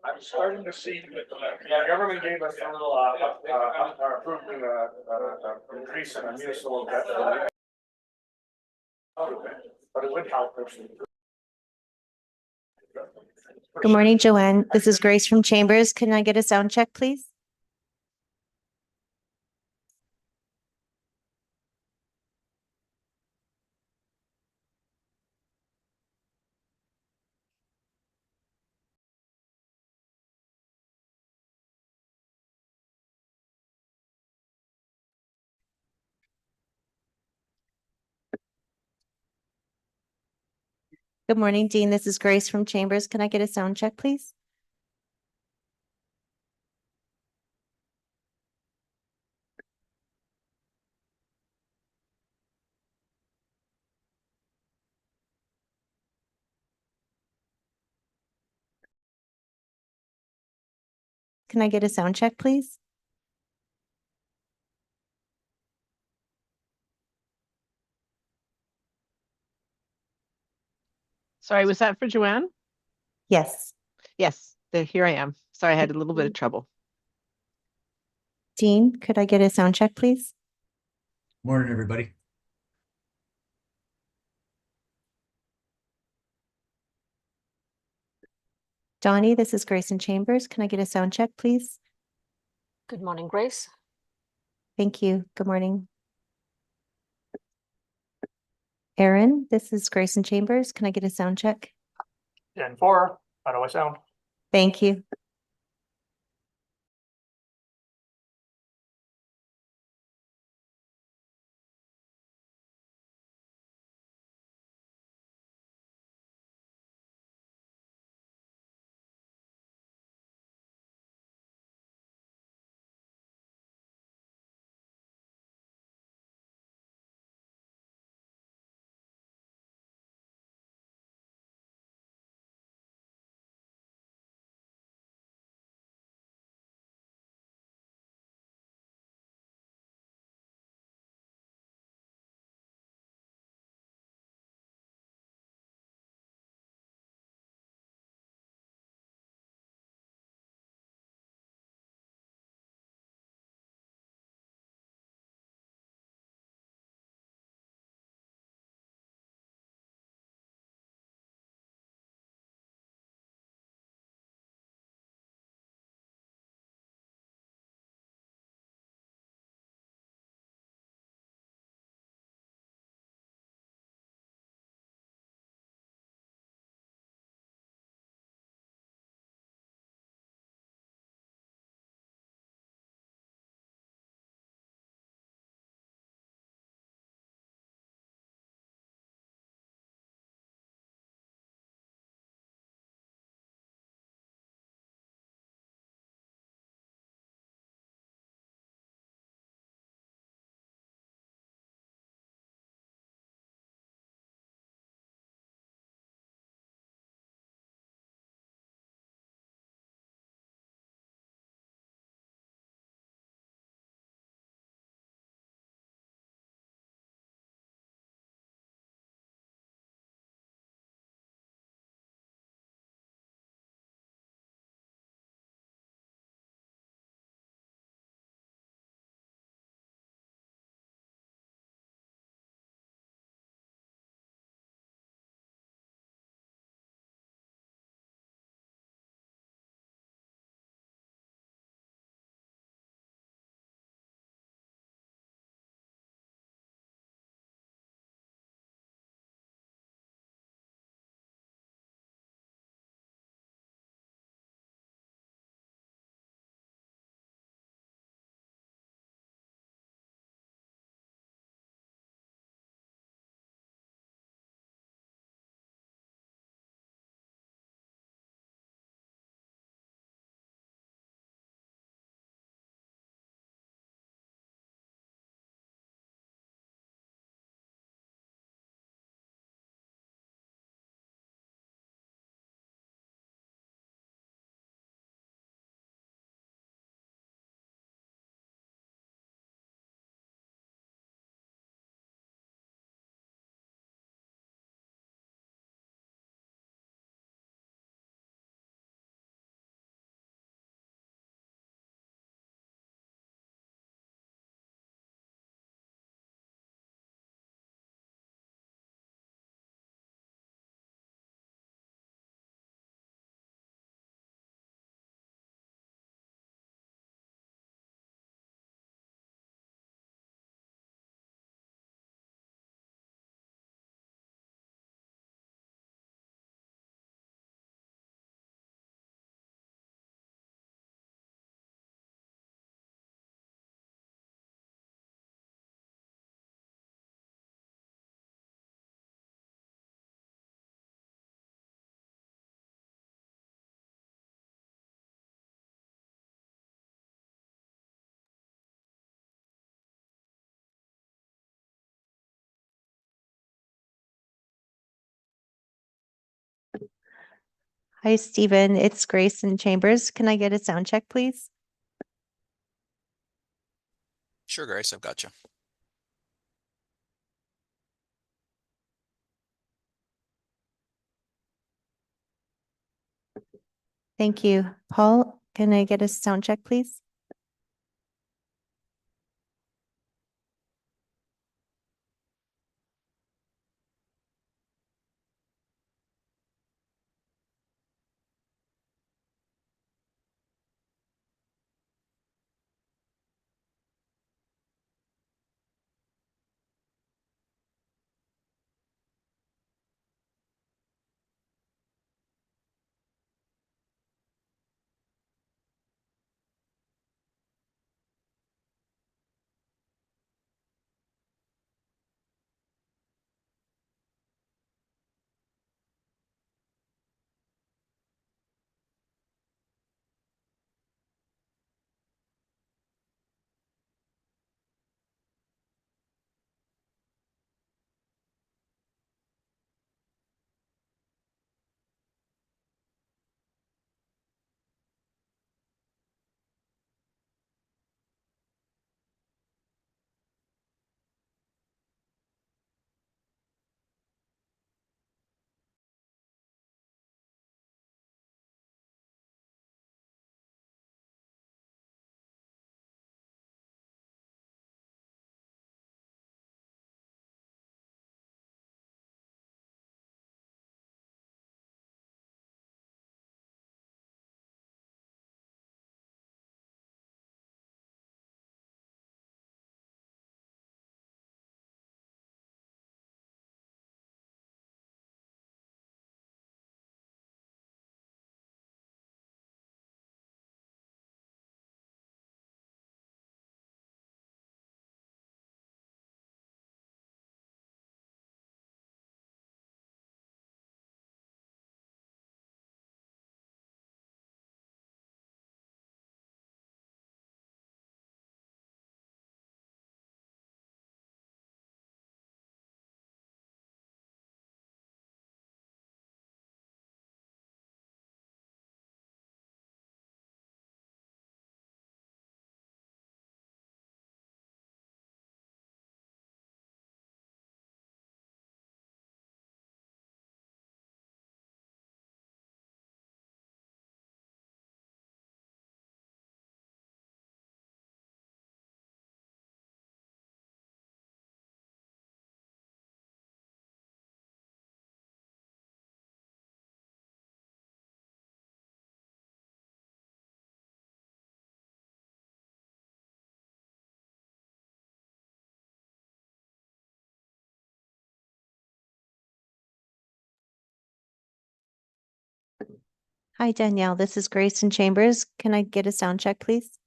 I'm starting to see, yeah, government gave us a little, approved, increase in a municipal debt. But it would help if. Good morning, Joanne. This is Grace from Chambers. Can I get a sound check, please? Good morning, Dean. This is Grace from Chambers. Can I get a sound check, please? Can I get a sound check, please? Sorry, was that for Joanne? Yes. Yes, here I am. Sorry, I had a little bit of trouble. Dean, could I get a sound check, please? Morning, everybody. Donnie, this is Grace in Chambers. Can I get a sound check, please? Good morning, Grace. Thank you. Good morning. Aaron, this is Grace in Chambers. Can I get a sound check? 10-4, how do I sound? Thank you. Hi, Stephen. It's Grace in Chambers. Can I get a sound check, please? Sure, Grace, I've got you. Thank you. Paul, can I get a sound check, please? Hi, Danielle. This is Grace in Chambers. Can I get a sound check, please?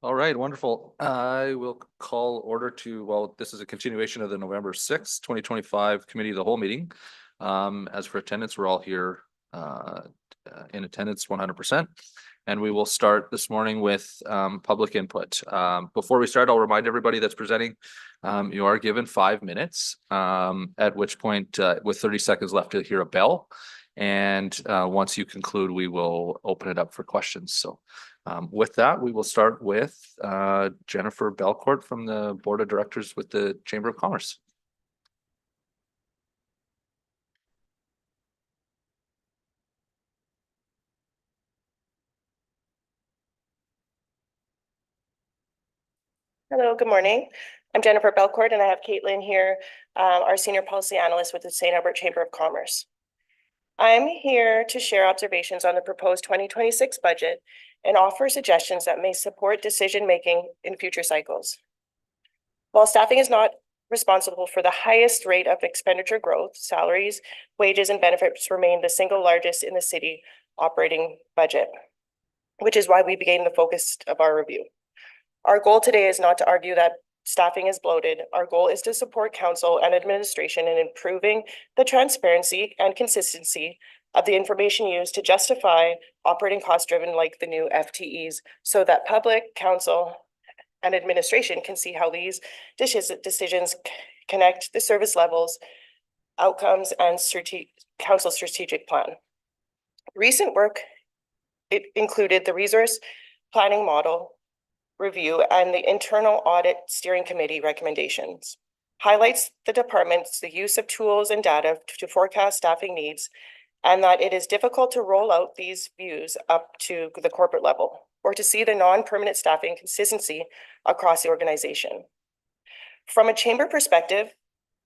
All right, wonderful. I will call order to, well, this is a continuation of the November 2025 Committee of the Whole meeting. As for attendance, we're all here in attendance 100%. And we will start this morning with public input. Before we start, I'll remind everybody that's presenting, you are given 5 minutes, at which point with 30 seconds left to hear a bell. And once you conclude, we will open it up for questions. So with that, we will start with Jennifer Belcourt from the Board of Directors with the Chamber of Commerce. Hello, good morning. I'm Jennifer Belcourt and I have Caitlin here, our Senior Policy Analyst with the St. Albert Chamber of Commerce. I'm here to share observations on the proposed 2026 budget and offer suggestions that may support decision-making in future cycles. While staffing is not responsible for the highest rate of expenditure growth, salaries, wages, and benefits remain the single largest in the city operating budget, which is why we began the focus of our review. Our goal today is not to argue that staffing is bloated. Our goal is to support council and administration in improving the transparency and consistency of the information used to justify operating costs driven like the new FTEs, so that public, council, and administration can see how these decisions connect the service levels, outcomes, and council strategic plan. Recent work, it included the resource planning model review and the internal audit steering committee recommendations. Highlights the department's the use of tools and data to forecast staffing needs, and that it is difficult to roll out these views up to the corporate level or to see the non-permanent staffing consistency across the organization. From a chamber perspective,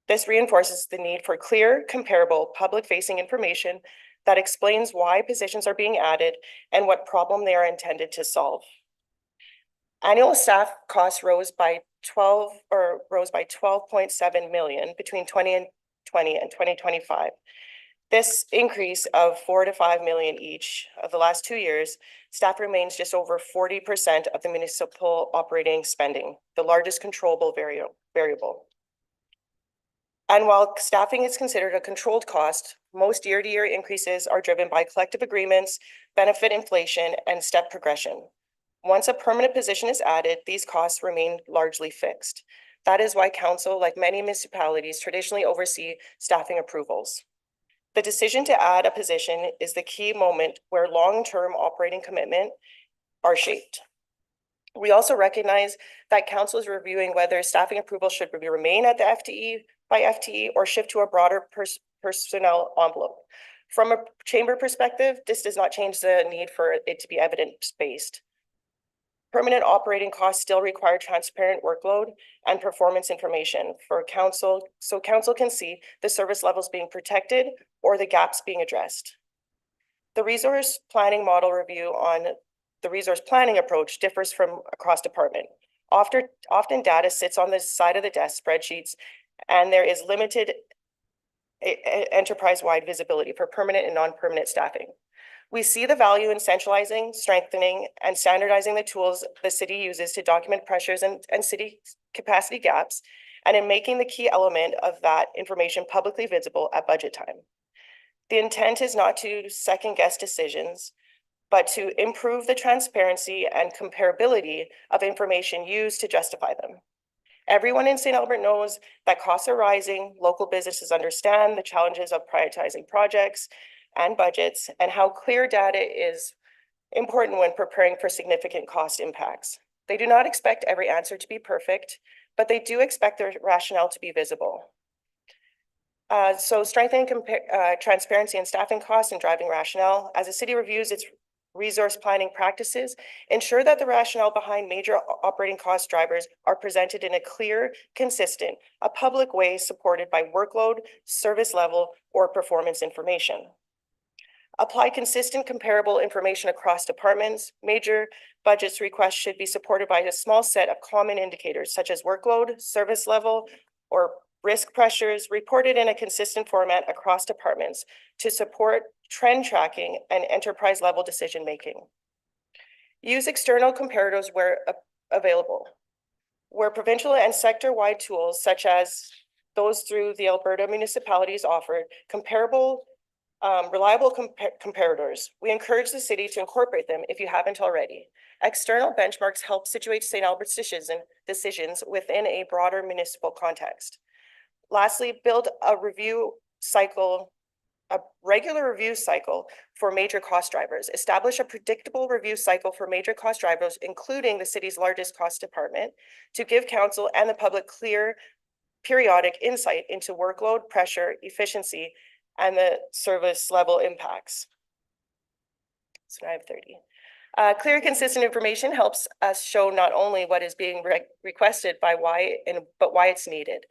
this reinforces the need for clear, comparable, public-facing information that explains why positions are being added and what problem they are intended to solve. Annual staff costs rose by 12.7 million between 2020 and 2025. This increase of 4 to 5 million each of the last 2 years, staff remains just over 40% of the municipal operating spending, the largest controllable variable. And while staffing is considered a controlled cost, most year-to-year increases are driven by collective agreements, benefit inflation, and step progression. Once a permanent position is added, these costs remain largely fixed. That is why council, like many municipalities, traditionally oversee staffing approvals. The decision to add a position is the key moment where long-term operating commitment are shaped. We also recognize that council is reviewing whether staffing approval should remain at the FTE by FTE or shift to a broader personnel envelope. From a chamber perspective, this does not change the need for it to be evidence-based. Permanent operating costs still require transparent workload and performance information for council, so council can see the service levels being protected or the gaps being addressed. The resource planning model review on the resource planning approach differs from across department. Often data sits on the side of the desk spreadsheets, and there is limited enterprise-wide visibility for permanent and non-permanent staffing. We see the value in centralizing, strengthening, and standardizing the tools the city uses to document pressures and city capacity gaps, and in making the key element of that information publicly visible at budget time. The intent is not to second-guess decisions, but to improve the transparency and comparability of information used to justify them. Everyone in St. Albert knows that costs are rising, local businesses understand the challenges of prioritizing projects and budgets, and how clear data is important when preparing for significant cost impacts. They do not expect every answer to be perfect, but they do expect their rationale to be visible. So strengthening transparency and staffing costs and driving rationale. As the city reviews its resource planning practices, ensure that the rationale behind major operating cost drivers are presented in a clear, consistent, a public way supported by workload, service level, or performance information. Apply consistent, comparable information across departments. Major budgets requests should be supported by a small set of common indicators such as workload, service level, or risk pressures reported in a consistent format across departments to support trend tracking and enterprise level decision making. Use external comparators where available. Where provincial and sector-wide tools such as those through the Alberta municipalities offered comparable, reliable comparators, we encourage the city to incorporate them if you haven't already. External benchmarks help situate St. Albert's decisions within a broader municipal context. Lastly, build a regular review cycle for major cost drivers. Establish a predictable review cycle for major cost drivers, including the city's largest cost department, to give council and the public clear periodic insight into workload, pressure, efficiency, and the service level impacts. So now I have 30. Clear, consistent information helps us show not only what is being requested but why it's needed.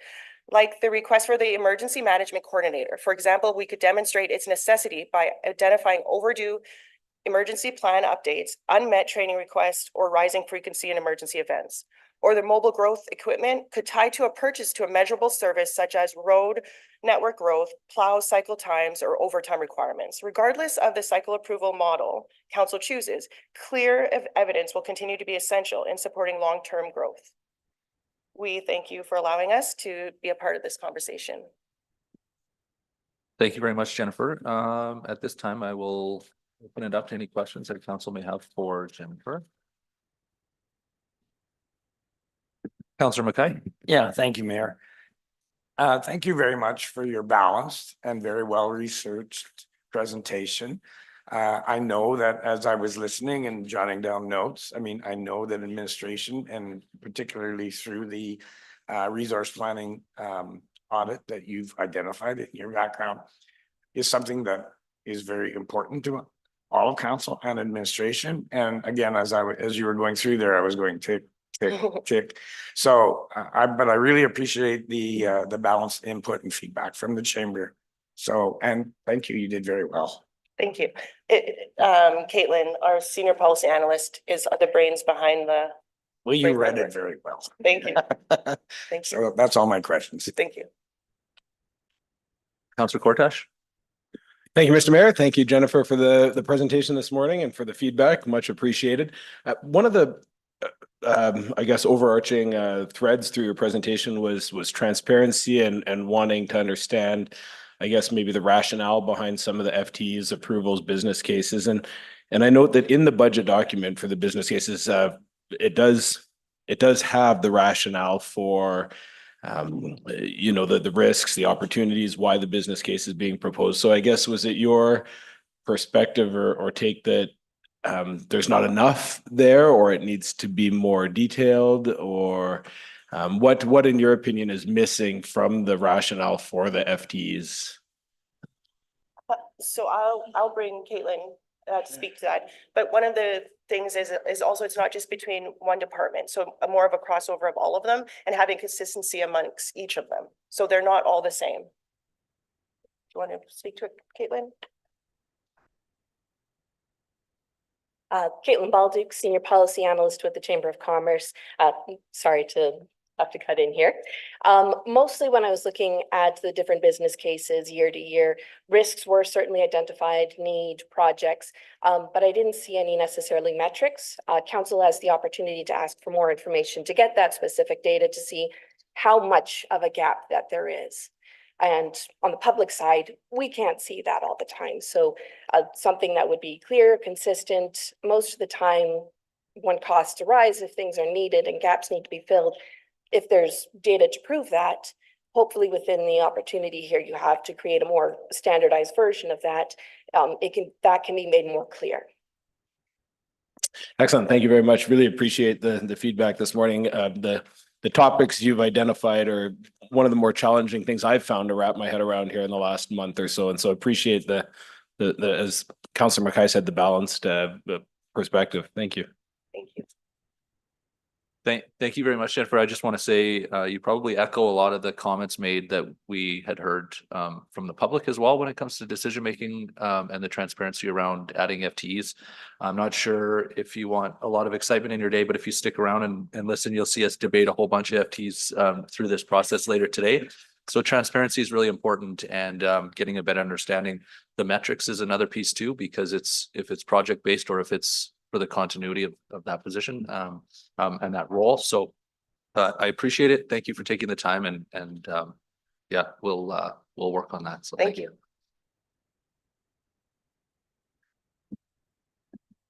Like the request for the emergency management coordinator. For example, we could demonstrate its necessity by identifying overdue emergency plan updates, unmet training requests, or rising frequency in emergency events. Or the mobile growth equipment could tie to a purchase to a measurable service such as road network growth, plow cycle times, or overtime requirements. Regardless of the cycle approval model council chooses, clear evidence will continue to be essential in supporting long-term growth. We thank you for allowing us to be a part of this conversation. Thank you very much, Jennifer. At this time, I will open it up to any questions that council may have for Jennifer. Councillor McKay. Yeah, thank you, Mayor. Thank you very much for your balanced and very well-researched presentation. I know that as I was listening and jotting down notes, I know that administration, and particularly through the resource planning audit that you've identified in your background, is something that is very important to all of council and administration. And again, as you were going through there, I was going tick. So, but I really appreciate the balanced input and feedback from the chamber. So, and thank you, you did very well. Thank you. Caitlin, our senior policy analyst, is the brains behind the. Well, you read it very well. Thank you. Thank you. So that's all my questions. Thank you. Councillor Cortash. Thank you, Mr. Mayor. Thank you, Jennifer, for the presentation this morning and for the feedback. Much appreciated. One of the I guess overarching threads through your presentation was transparency and wanting to understand, I guess, maybe the rationale behind some of the FTEs, approvals, business cases. And I note that in the budget document for the business cases, it does have the rationale for the risks, the opportunities, why the business case is being proposed. So I guess, was it your perspective or take that there's not enough there, or it needs to be more detailed, or what in your opinion is missing from the rationale for the FTEs? So I'll bring Caitlin to speak to that. But one of the things is also, it's not just between one department. So more of a crossover of all of them and having consistency amongst each of them. So they're not all the same. Do you want to speak to it, Caitlin? Caitlin Balduke, Senior Policy Analyst with the Chamber of Commerce. Sorry to have to cut in here. Mostly when I was looking at the different business cases year to year, risks were certainly identified, need, projects, but I didn't see any necessarily metrics. Council has the opportunity to ask for more information to get that specific data to see how much of a gap that there is. And on the public side, we can't see that all the time. So something that would be clear, consistent, most of the time when costs arise, if things are needed and gaps need to be filled, if there's data to prove that, hopefully within the opportunity here you have to create a more standardized version of that, that can be made more clear. Excellent. Thank you very much. Really appreciate the feedback this morning. The topics you've identified are one of the more challenging things I've found to wrap my head around here in the last month or so. And so appreciate the as Councillor McKay said, the balanced perspective. Thank you. Thank you. Thank you very much, Jennifer. I just want to say you probably echo a lot of the comments made that we had heard from the public as well when it comes to decision making and the transparency around adding FTEs. I'm not sure if you want a lot of excitement in your day, but if you stick around and listen, you'll see us debate a whole bunch of FTEs through this process later today. So transparency is really important, and getting a better understanding. The metrics is another piece too, because if it's project based or if it's for the continuity of that position, and that role. So I appreciate it. Thank you for taking the time and yeah, we'll work on that. So Thank you.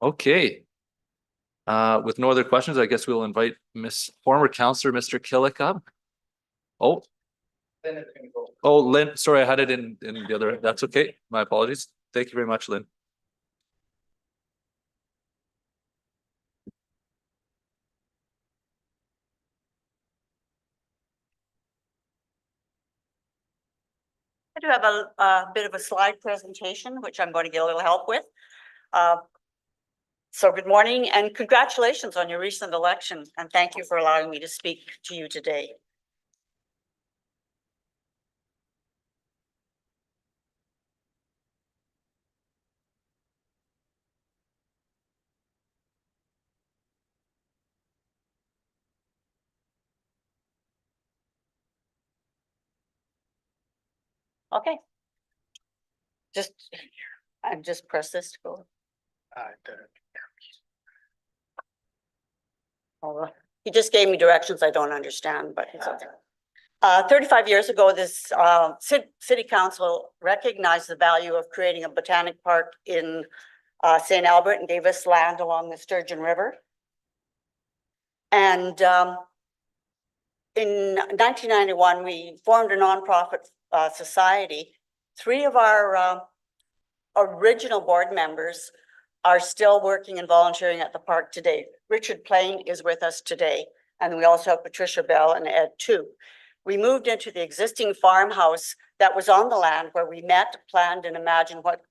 Okay. With no other questions, I guess we'll invite former Counselor, Mr. Killick up. Oh. Oh, Lynn, sorry, I had it in the other, that's okay. My apologies. Thank you very much, Lynn. I do have a bit of a slide presentation, which I'm going to get a little help with. So good morning and congratulations on your recent election, and thank you for allowing me to speak to you today. Okay. I just press this to go. He just gave me directions I don't understand, but it's okay. 35 years ago, this city council recognized the value of creating a botanic park in St. Albert and gave us land along the Sturgeon River. And in 1991, we formed a nonprofit society. 3 of our original board members are still working and volunteering at the park today. Richard Plain is with us today, and we also have Patricia Bell and Ed too. We moved into the existing farmhouse that was on the land where we met, planned, and imagined what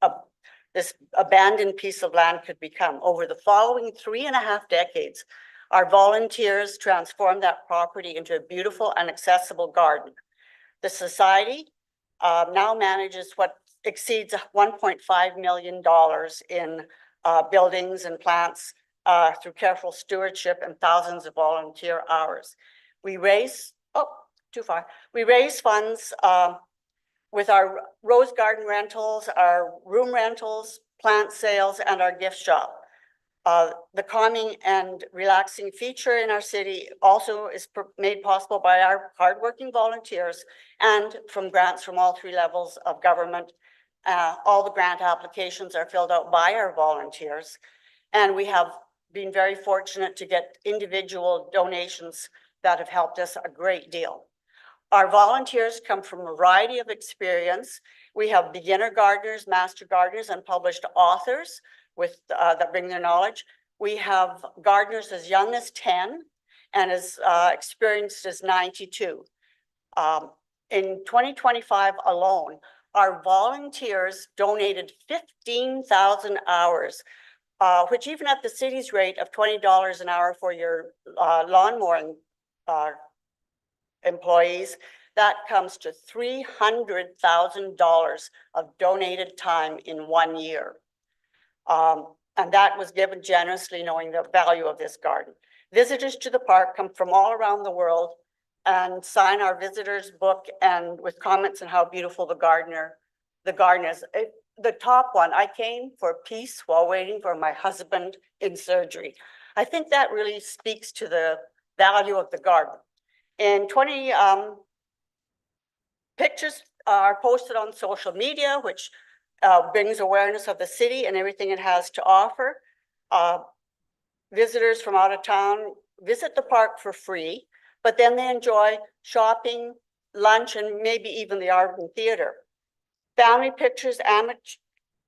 this abandoned piece of land could become. Over the following 3.5 decades, our volunteers transformed that property into a beautiful and accessible garden. The society now manages what exceeds $1.5 million in buildings and plants through careful stewardship and thousands of volunteer hours. We raise, we raise funds with our rose garden rentals, our room rentals, plant sales, and our gift shop. The calming and relaxing feature in our city also is made possible by our hardworking volunteers and from grants from all 3 levels of government. All the grant applications are filled out by our volunteers, and we have been very fortunate to get individual donations that have helped us a great deal. Our volunteers come from a variety of experience. We have beginner gardeners, master gardeners, and published authors with that bring their knowledge. We have gardeners as young as 10 and as experienced as 92. In 2025 alone, our volunteers donated 15,000 hours, which even at the city's rate of $20 an hour for your lawn mowing employees, that comes to $300,000 of donated time in 1 year. And that was given generously, knowing the value of this garden. Visitors to the park come from all around the world and sign our visitors book and with comments on how beautiful the garden is. The top one, I came for peace while waiting for my husband in surgery. I think that really speaks to the value of the garden. In 20 pictures are posted on social media, which brings awareness of the city and everything it has to offer. Visitors from out of town visit the park for free, but then they enjoy shopping, lunch, and maybe even the art and theater. Family pictures,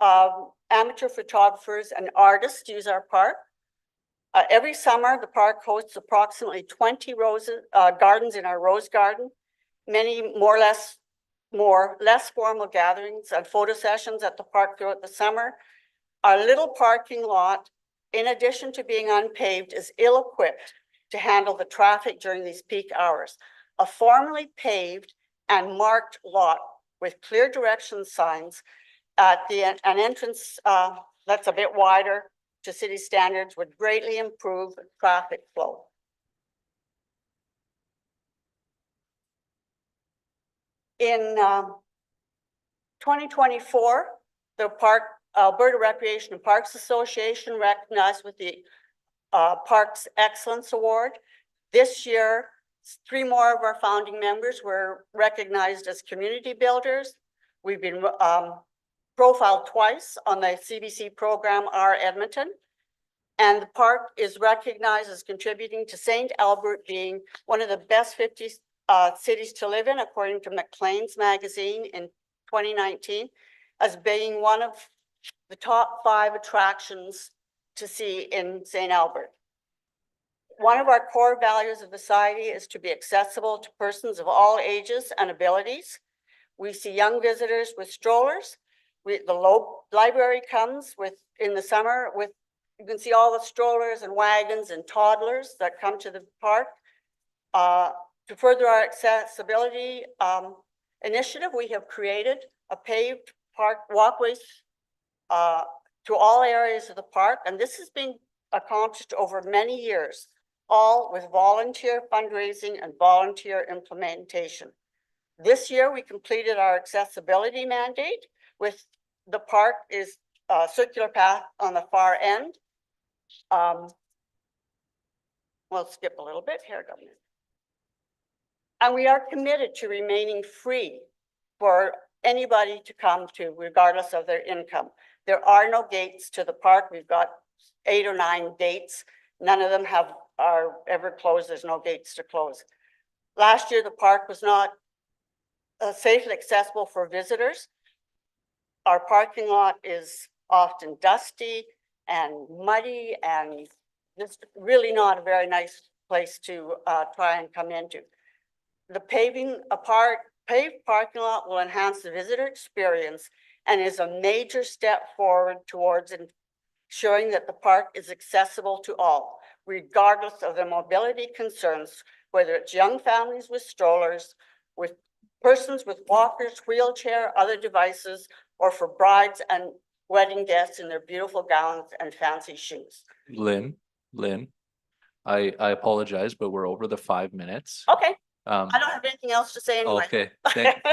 amateur photographers and artists use our park. Every summer, the park hosts approximately 20 gardens in our rose garden, many less formal gatherings and photo sessions at the park throughout the summer. Our little parking lot, in addition to being unpaved, is ill-equipped to handle the traffic during these peak hours. A formally paved and marked lot with clear direction signs at an entrance that's a bit wider to city standards would greatly improve traffic flow. In 2024, the park Alberta Recreation and Parks Association recognized with the Parks Excellence Award. This year, 3 more of our founding members were recognized as community builders. We've been profiled twice on the CBC program, Our Edmonton. And the park is recognized as contributing to St. Albert being one of the best 50 cities to live in, according to Maclean's magazine in 2019, as being one of the top 5 attractions to see in St. Albert. One of our core values of the society is to be accessible to persons of all ages and abilities. We see young visitors with strollers. The library comes in the summer with, you can see all the strollers and wagons and toddlers that come to the park. To further our accessibility initiative, we have created a paved park walkways to all areas of the park, and this has been accomplished over many years, all with volunteer fundraising and volunteer implementation. This year, we completed our accessibility mandate with the park is a circular path on the far end. We'll skip a little bit here, Governor. And we are committed to remaining free for anybody to come to, regardless of their income. There are no gates to the park. We've got 8 or 9 gates. None of them are ever closed. There's no gates to close. Last year, the park was not safely accessible for visitors. Our parking lot is often dusty and muddy and just really not a very nice place to try and come into. The paved parking lot will enhance the visitor experience and is a major step forward towards ensuring that the park is accessible to all, regardless of their mobility concerns, whether it's young families with strollers, with persons with walkers, wheelchair, other devices, or for brides and wedding guests in their beautiful gowns and fancy shoes. Lynn, I apologize, but we're over the 5 minutes. Okay, I don't have anything else to say anyway. Okay,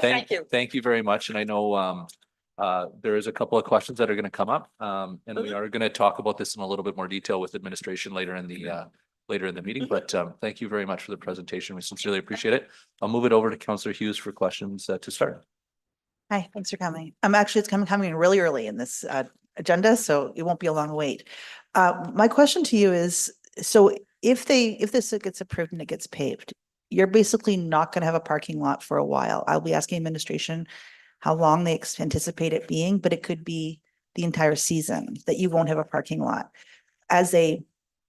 Thank you. Thank you very much. And I know there is a couple of questions that are going to come up. And we are going to talk about this in a little bit more detail with administration later in the meeting. But thank you very much for the presentation. We sincerely appreciate it. I'll move it over to Councillor Hughes for questions to start. Hi, thanks for coming. Actually, it's coming really early in this agenda, so it won't be a long wait. My question to you is, so if this gets approved and it gets paved, you're basically not going to have a parking lot for a while. I'll be asking administration how long they anticipate it being, but it could be the entire season that you won't have a parking lot as they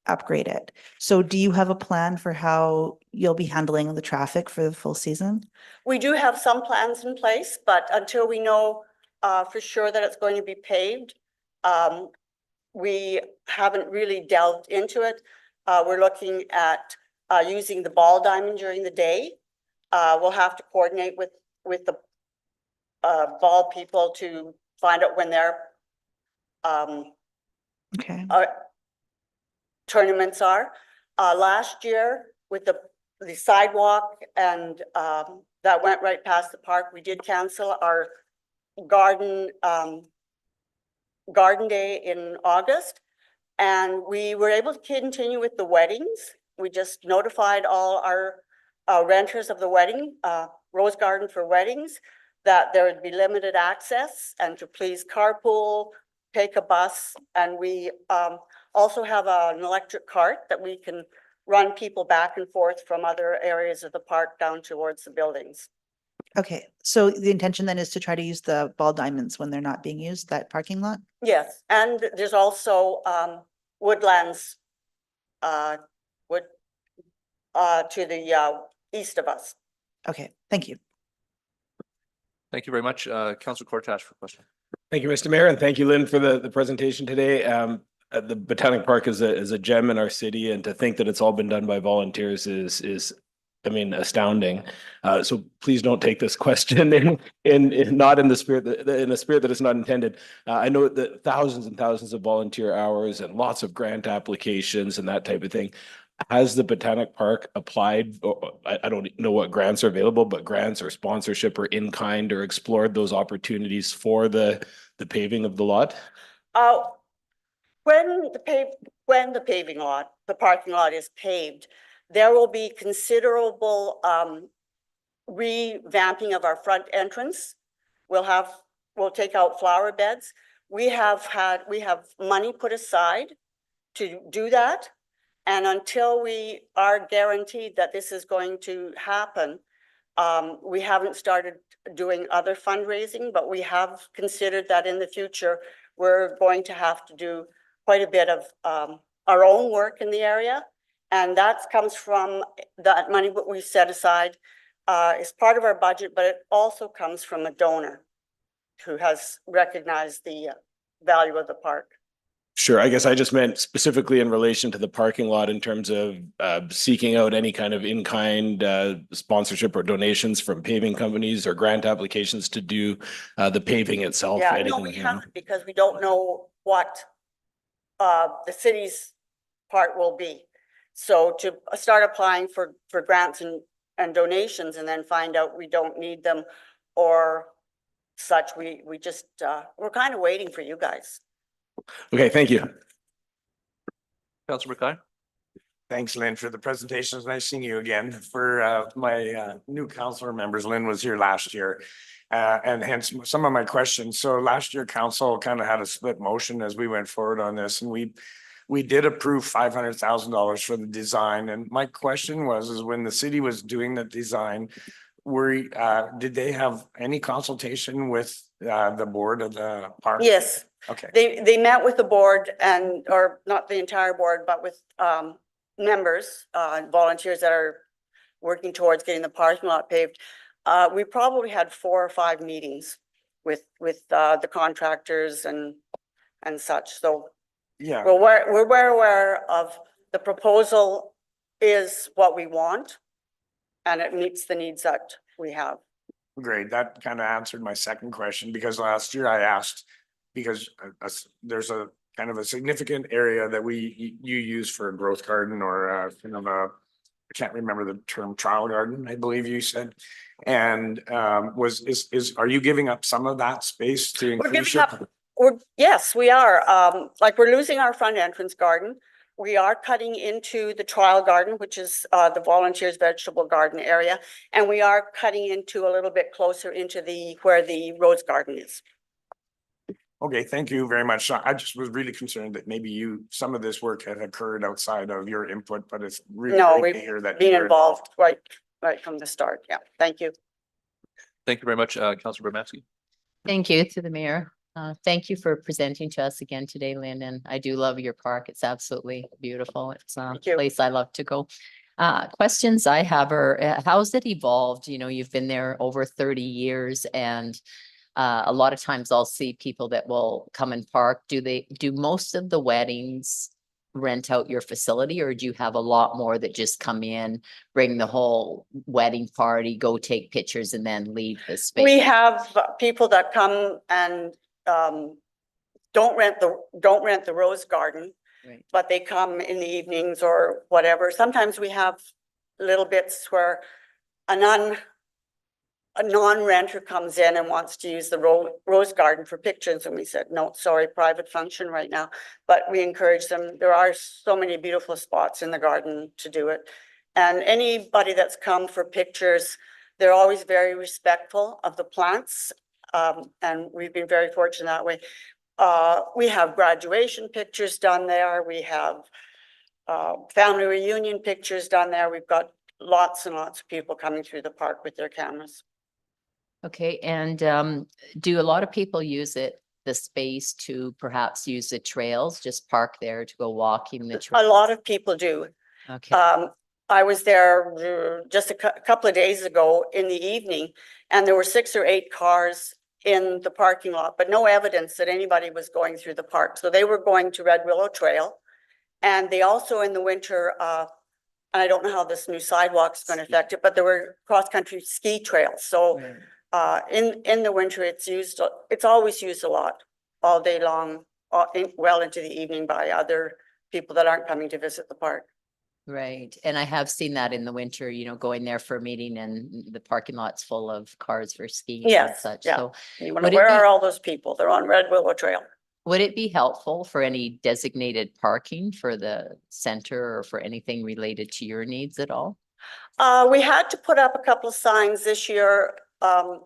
upgrade it. So do you have a plan for how you'll be handling the traffic for the full season? We do have some plans in place, but until we know for sure that it's going to be paved, we haven't really delved into it. We're looking at using the ball diamond during the day. We'll have to coordinate with the ball people to find out when their tournaments are. Last year with the sidewalk and that went right past the park, we did cancel our garden day in August, and we were able to continue with the weddings. We just notified all our renters of the wedding, Rose Garden for Weddings, that there would be limited access and to please carpool, take a bus. And we also have an electric cart that we can run people back and forth from other areas of the park down towards the buildings. Okay, so the intention then is to try to use the ball diamonds when they're not being used, that parking lot? Yes, and there's also woodlands to the east of us. Okay, thank you. Thank you very much. Councillor Cortash for question. Thank you, Mr. Mayor, and thank you, Lynn, for the presentation today. The Botanic Park is a gem in our city, and to think that it's all been done by volunteers is I mean, astounding. So please don't take this question in not in the spirit that it's not intended. I know that thousands and thousands of volunteer hours and lots of grant applications and that type of thing. has the Botanic Park applied, or I don't know what grants are available, but grants or sponsorship or in kind, or explored those opportunities for the paving of the lot? When the paving lot, the parking lot is paved, there will be considerable revamping of our front entrance. We'll take out flower beds. We have money put aside to do that. And until we are guaranteed that this is going to happen, we haven't started doing other fundraising, but we have considered that in the future, we're going to have to do quite a bit of our own work in the area. And that comes from that money that we set aside is part of our budget, but it also comes from a donor who has recognized the value of the park. Sure. I guess I just meant specifically in relation to the parking lot in terms of seeking out any kind of in-kind sponsorship or donations from paving companies or grant applications to do the paving itself. Yeah, no, anything, we you know? haven't, because we don't know what the city's part will be. So to start applying for grants and donations and then find out we don't need them or such, we just, we're kind of waiting for you guys. Okay, thank you. Councilor McKay? Thanks, Lynn, for the presentation. It's nice seeing you again. For my new councilor members, Lynn was here last year. And hence some of my questions. So last year, council kind of had a split motion as we went forward on this, and we did approve $500,000 for the design. And my question is when the city was doing the design, did they have any consultation with the board of the park? Yes. Okay. They met with the board or not the entire board, but with members, volunteers that are working towards getting the parking lot paved. We probably had 4 or 5 meetings with the contractors and such. So yeah, we're well aware of the proposal is what we want, and it meets the needs that we have. great. That kind of answered my second question, because last year I asked, because there's a kind of a significant area that you use for a growth garden or kind of a, I can't remember the term, trial garden, I believe you said. And are you giving up some of that space to increase Yes, we are. Like we're losing our front entrance garden. We are cutting into the trial garden, which is the volunteers vegetable garden area. And we are cutting into a little bit closer into where the rose garden is. Okay, thank you very much. I just was really concerned that maybe some of this work had occurred outside of your input, but it's really great to hear that. Being involved right from the start. Yeah, thank you. Thank you very much, Councilor Bermansky. Thank you to the mayor. Thank you for presenting to us again today, Lynn, and I do love your park. It's absolutely beautiful. It's a place I love to go. Questions I have are, how's it evolved? You know, you've been there over 30 years and a lot of times I'll see people that will come and park. Do most of the weddings rent out your facility, or do you have a lot more that just come in, bring the whole wedding party, go take pictures and then leave the space? We have people that come and don't rent the rose garden, right, but they come in the evenings or whatever. Sometimes we have little bits where a non-renter comes in and wants to use the rose garden for pictures, and we said, no, sorry, private function right now. But we encourage them. There are so many beautiful spots in the garden to do it. And anybody that's come for pictures, they're always very respectful of the plants. And we've been very fortunate that way. We have graduation pictures done there. We have family reunion pictures done there. We've got lots and lots of people coming through the park with their cameras. Okay, and do a lot of people use the space to perhaps use the trails, just park there to go walking the trails? A lot of people do. Okay. I was there just a couple of days ago in the evening, and there were 6 or 8 cars in the parking lot, but no evidence that anybody was going through the park. So they were going to Red Willow Trail. And they also in the winter, and I don't know how this new sidewalk is going to affect it, but there were cross-country ski trails. So in the winter, it's always used a lot, all day long, well into the evening by other people that aren't coming to visit the park. Right. And I have seen that in the winter, going there for a meeting and the parking lot's full of cars for skiing and Yes, such. yeah. So You wonder, would it where be- are all those people? They're on Red Willow Trail. would it be helpful for any designated parking for the center or for anything related to your needs at all? We had to put up a couple of signs this year,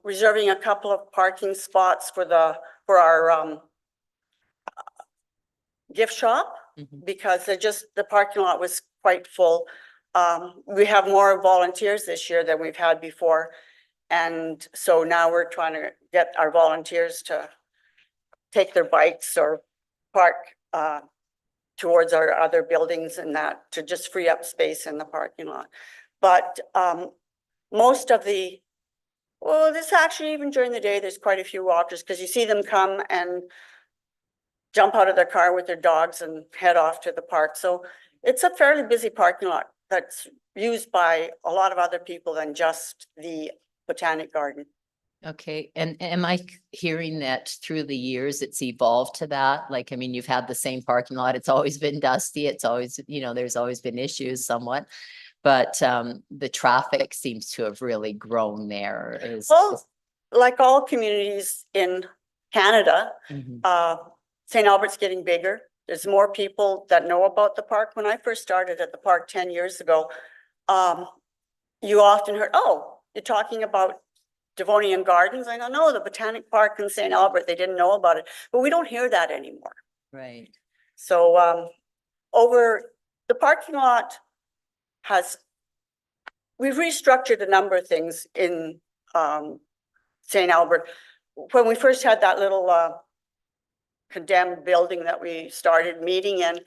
reserving a couple of parking spots for our gift shop, Mhm. because the parking lot was quite full. We have more volunteers this year than we've had before. And so now we're trying to get our volunteers to take their bikes or park towards our other buildings and that, to just free up space in the parking lot. But most of this actually, even during the day, there's quite a few walkers, because you see them come and jump out of their car with their dogs and head off to the park. So it's a fairly busy parking lot that's used by a lot of other people than just the Botanic Garden. Okay, and am I hearing that through the years it's evolved to that? Like, I mean, you've had the same parking lot, it's always been dusty, it's always, there's always been issues somewhat. But the traffic seems to have really grown there. Well, like all communities in Canada, Mhm. St. Albert's getting bigger. There's more people that know about the park. When I first started at the park 10 years ago, you often heard, oh, you're talking about Devonian Gardens. I go, no, the Botanic Park in St. Albert, they didn't know about it, but we don't hear that anymore. Right. So over the parking lot we've restructured a number of things in St. Albert. When we first had that little condemned building that we started meeting in,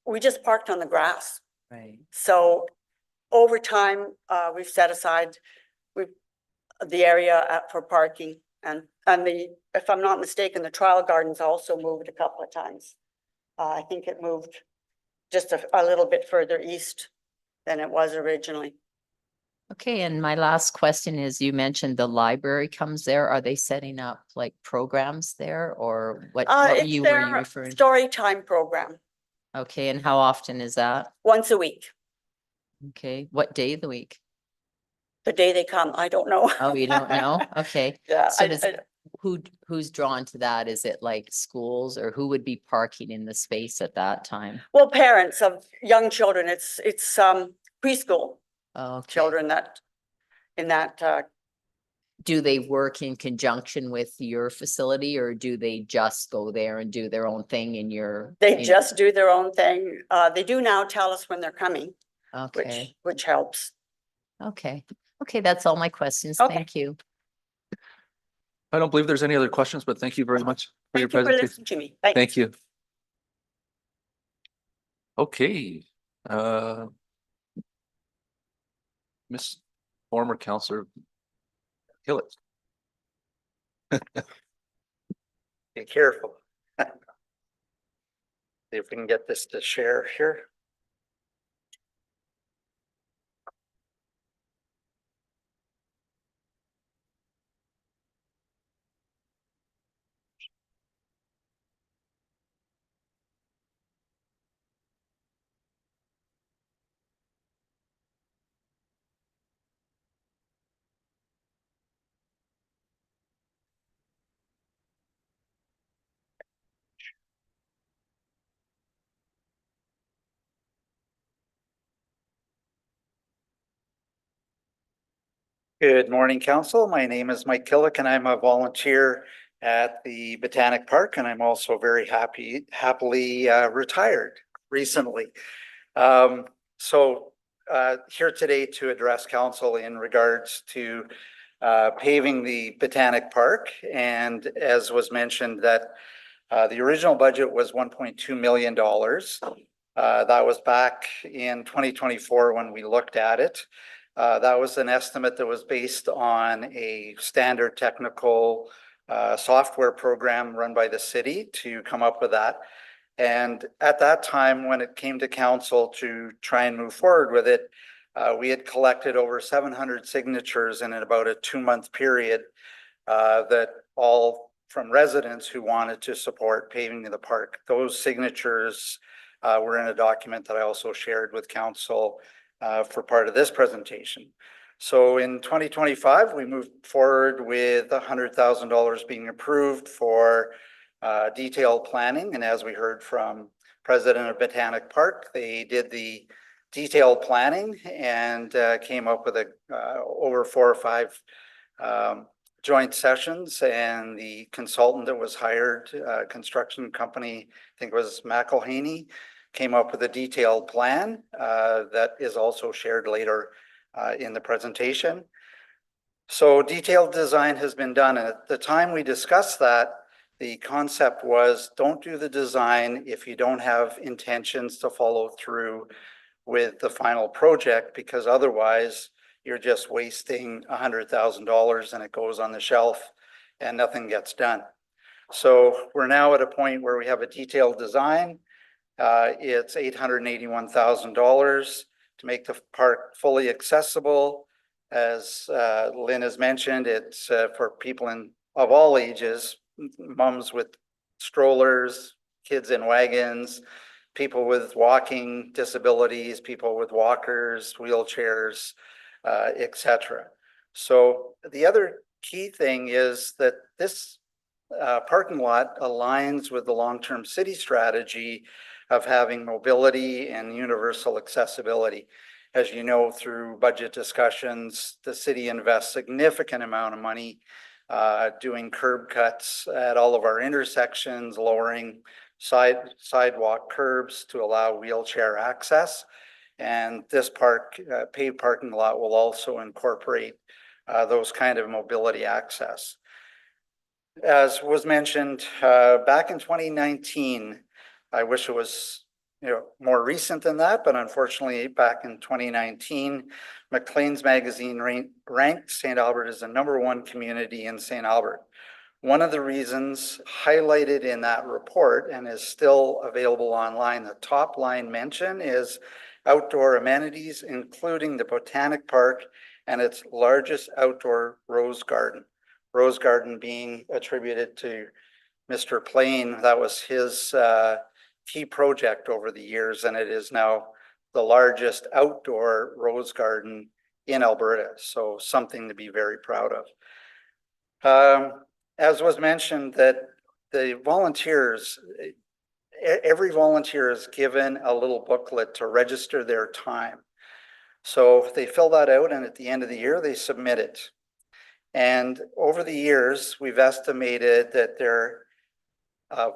we just parked on the grass. Right. So over time, we've set aside the area for parking, and if I'm not mistaken, the Trial Gardens also moved a couple of times. I think it moved just a little bit further east than it was originally. Okay, and my last question is, you mentioned the library comes there. Are they setting up like programs there, or what were It's you their referring? story time program, Okay, and how often is that? once a week. Okay, what day of the week? The day they come, I don't know. Oh, you don't know? Okay. Yeah, So who's drawn to that? Is it like schools, or who would be parking in the space at that time? well, parents of young children, it's preschool Okay. children that in that Do they work in conjunction with your facility, or do they just go there and do their own thing in your? they just do their own thing. They do now tell us when they're coming, Okay, which helps. okay, that's all my questions. Okay. Thank you. I don't believe there's any other questions, but thank you very much for your Thank you for presentation. listening to me. Thanks. Thank you. Okay, Miss former Counselor Hillis. Be careful. See if we can get this to share here. Good morning, Council. My name is Mike Killick, and I'm a volunteer at the Botanic Park, and I'm also very happily retired recently. So here today to address Council in regards to paving the Botanic Park. And as was mentioned, that the original budget was $1.2 million. That was back in 2024 when we looked at it. That was an estimate that was based on a standard technical software program run by the city to come up with that. And at that time, when it came to council to try and move forward with it, we had collected over 700 signatures in about a 2-month period, that all from residents who wanted to support paving of the park. Those signatures were in a document that I also shared with council for part of this presentation. So in 2025, we moved forward with $100,000 being approved for detailed planning. And as we heard from President of Botanic Park, they did the detailed planning and came up with over 4 or 5 joint sessions, and the consultant that was hired, construction company, I think it was McElhaney, came up with a detailed plan that is also shared later in the presentation. So detailed design has been done. And at the time we discussed that, the concept was don't do the design if you don't have intentions to follow through with the final project, because otherwise you're just wasting $100,000 and it goes on the shelf and nothing gets done. So we're now at a point where we have a detailed design. It's $881,000 to make the park fully accessible. As Lynn has mentioned, it's for people of all ages, moms with strollers, kids in wagons, people with walking disabilities, people with walkers, wheelchairs, etc. So the other key thing is that this parking lot aligns with the long-term city strategy of having mobility and universal accessibility. As you know, through budget discussions, the city invests significant amount of money doing curb cuts at all of our intersections, lowering sidewalk curbs to allow wheelchair access. And this paved parking lot will also incorporate those kind of mobility access. As was mentioned, back in 2019, I wish it was more recent than that, but unfortunately back in 2019, Maclean's magazine ranked St. Albert as the #1 community in St. Albert. One of the reasons highlighted in that report and is still available online, the top line mention is outdoor amenities, including the Botanic Park and its largest outdoor rose garden. Rose garden being attributed to Mr. Plain. That was his key project over the years, and it is now the largest outdoor rose garden in Alberta. So something to be very proud of. As was mentioned, that the volunteers, every volunteer is given a little booklet to register their time. So they fill that out, and at the end of the year, they submit it. And over the years, we've estimated that their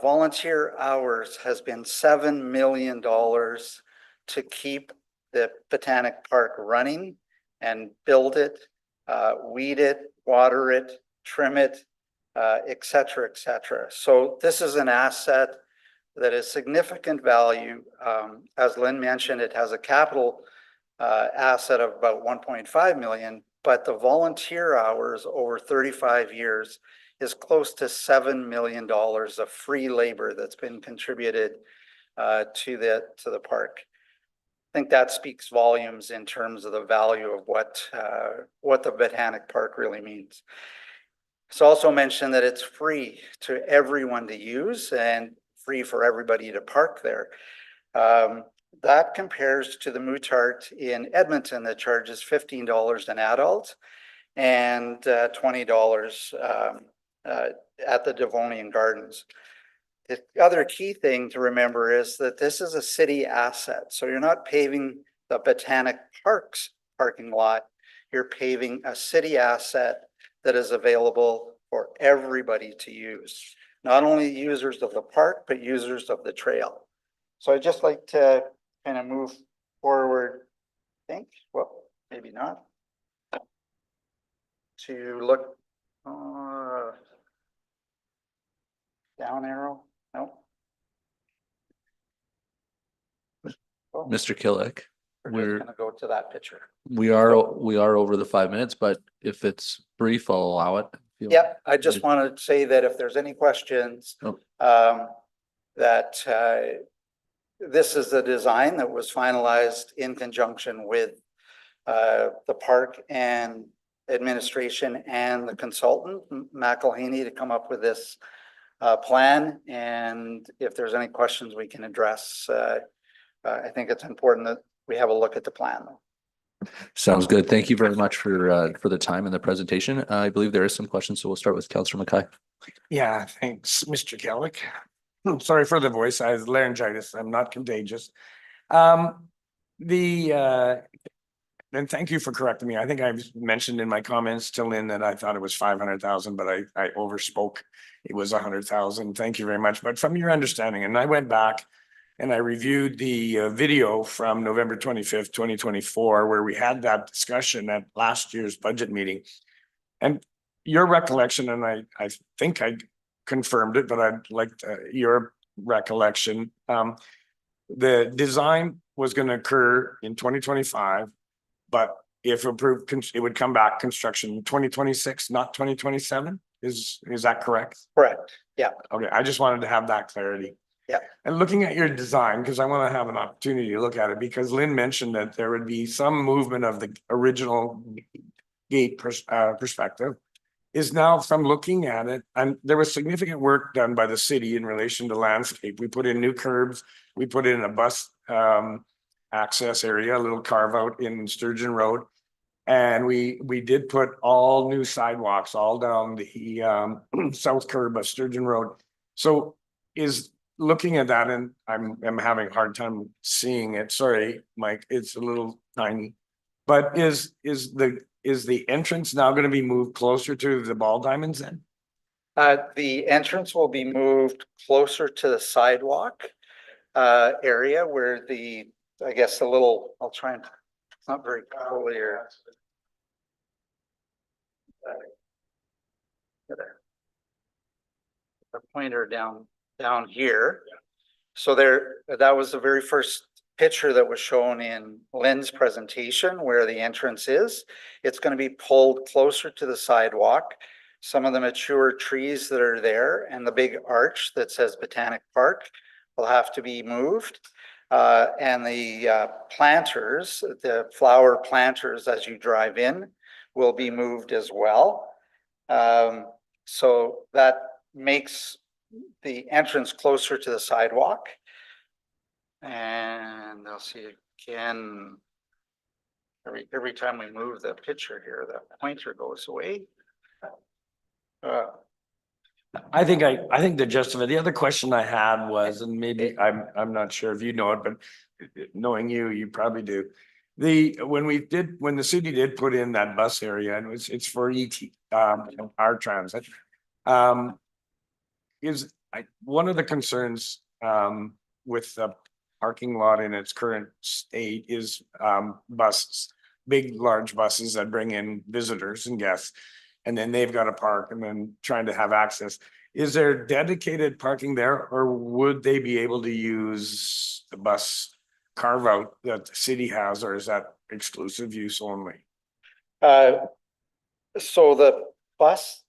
volunteer hours has been $7 million to keep the Botanic Park running and build it, weed it, water it, trim it, et cetera, et cetera. So this is an asset that is significant value. As Lynn mentioned, it has a capital asset of about 1.5 million, but the volunteer hours over 35 years is close to $7 million of free labor that's been contributed to the park. I think that speaks volumes in terms of the value of what the Botanic Park really means. It's also mentioned that it's free to everyone to use and free for everybody to park there. That compares to the Moutart in Edmonton that charges $15 an adult and $20 at the Devonian Gardens. The other key thing to remember is that this is a city asset. So you're not paving the Botanic Park's parking lot, you're paving a city asset that is available for everybody to use. Not only users of the park, but users of the trail. So I'd just like to kind of move forward, I think, well, maybe not, to look down arrow, no. Oh, Mr. Killick, we're just gonna go to that picture. we are over the 5 minutes, but if it's brief, I'll allow it. Yep, I just want to say that if there's any questions, that this is the design that was finalized in conjunction with the park and administration and the consultant, McElhaney, to come up with this plan, and if there's any questions we can address. I think it's important that we have a look at the plan though. Sounds good. Thank you very much for the time and the presentation. I believe there is some questions, so we'll start with Councillor Mackay. Yeah, thanks, Mr. Kellick. Sorry for the voice. I have laryngitis. I'm not contagious. And thank you for correcting me. I think I've mentioned in my comments to Lynn that I thought it was 500,000, but I overspoke. It was 100,000. Thank you very much. But from your understanding, and I went back and I reviewed the video from November 25th, 2024, where we had that discussion at last year's budget meeting. And your recollection, and I think I confirmed it, but I'd like your recollection. The design was going to occur in 2025, but if approved, it would come back construction 2026, not 2027. Is that correct? Correct. Yeah. Okay. I just wanted to have that clarity. Yeah. And looking at your design, because I want to have an opportunity to look at it, because Lynn mentioned that there would be some movement of the original gate perspective. Is now from looking at it, and there was significant work done by the city in relation to landscape. We put in new curbs, we put in a bus access area, a little carve out in Sturgeon Road. And we did put all new sidewalks all down the south curb of Sturgeon Road. So is looking at that, and I'm having a hard time seeing it. Sorry, Mike, it's a little tiny. But is the entrance now going to be moved closer to the ball diamonds then? The entrance will be moved closer to the sidewalk area where I guess the little, I'll try and, it's not very clear. The pointer down here. So that was the very first picture that was shown in Lynn's presentation where the entrance is. It's going to be pulled closer to the sidewalk. Some of the mature trees that are there and the big arch that says Botanic Park will have to be moved. And the planters, the flower planters as you drive in, will be moved as well. So that makes the entrance closer to the sidewalk. And I'll see again, every time we move the picture here, the pointer goes away. I think the gist of it. The other question I had was, and maybe I'm not sure if you know it, but knowing you probably do. When the city did put in that bus area, and it's for our transit, one of the concerns with the parking lot in its current state is buses, big, large buses that bring in visitors and guests. And then they've got to park and then trying to have access. Is there dedicated parking there, or would they be able to use the bus carve out that the city has, or is that exclusive use only? So the bus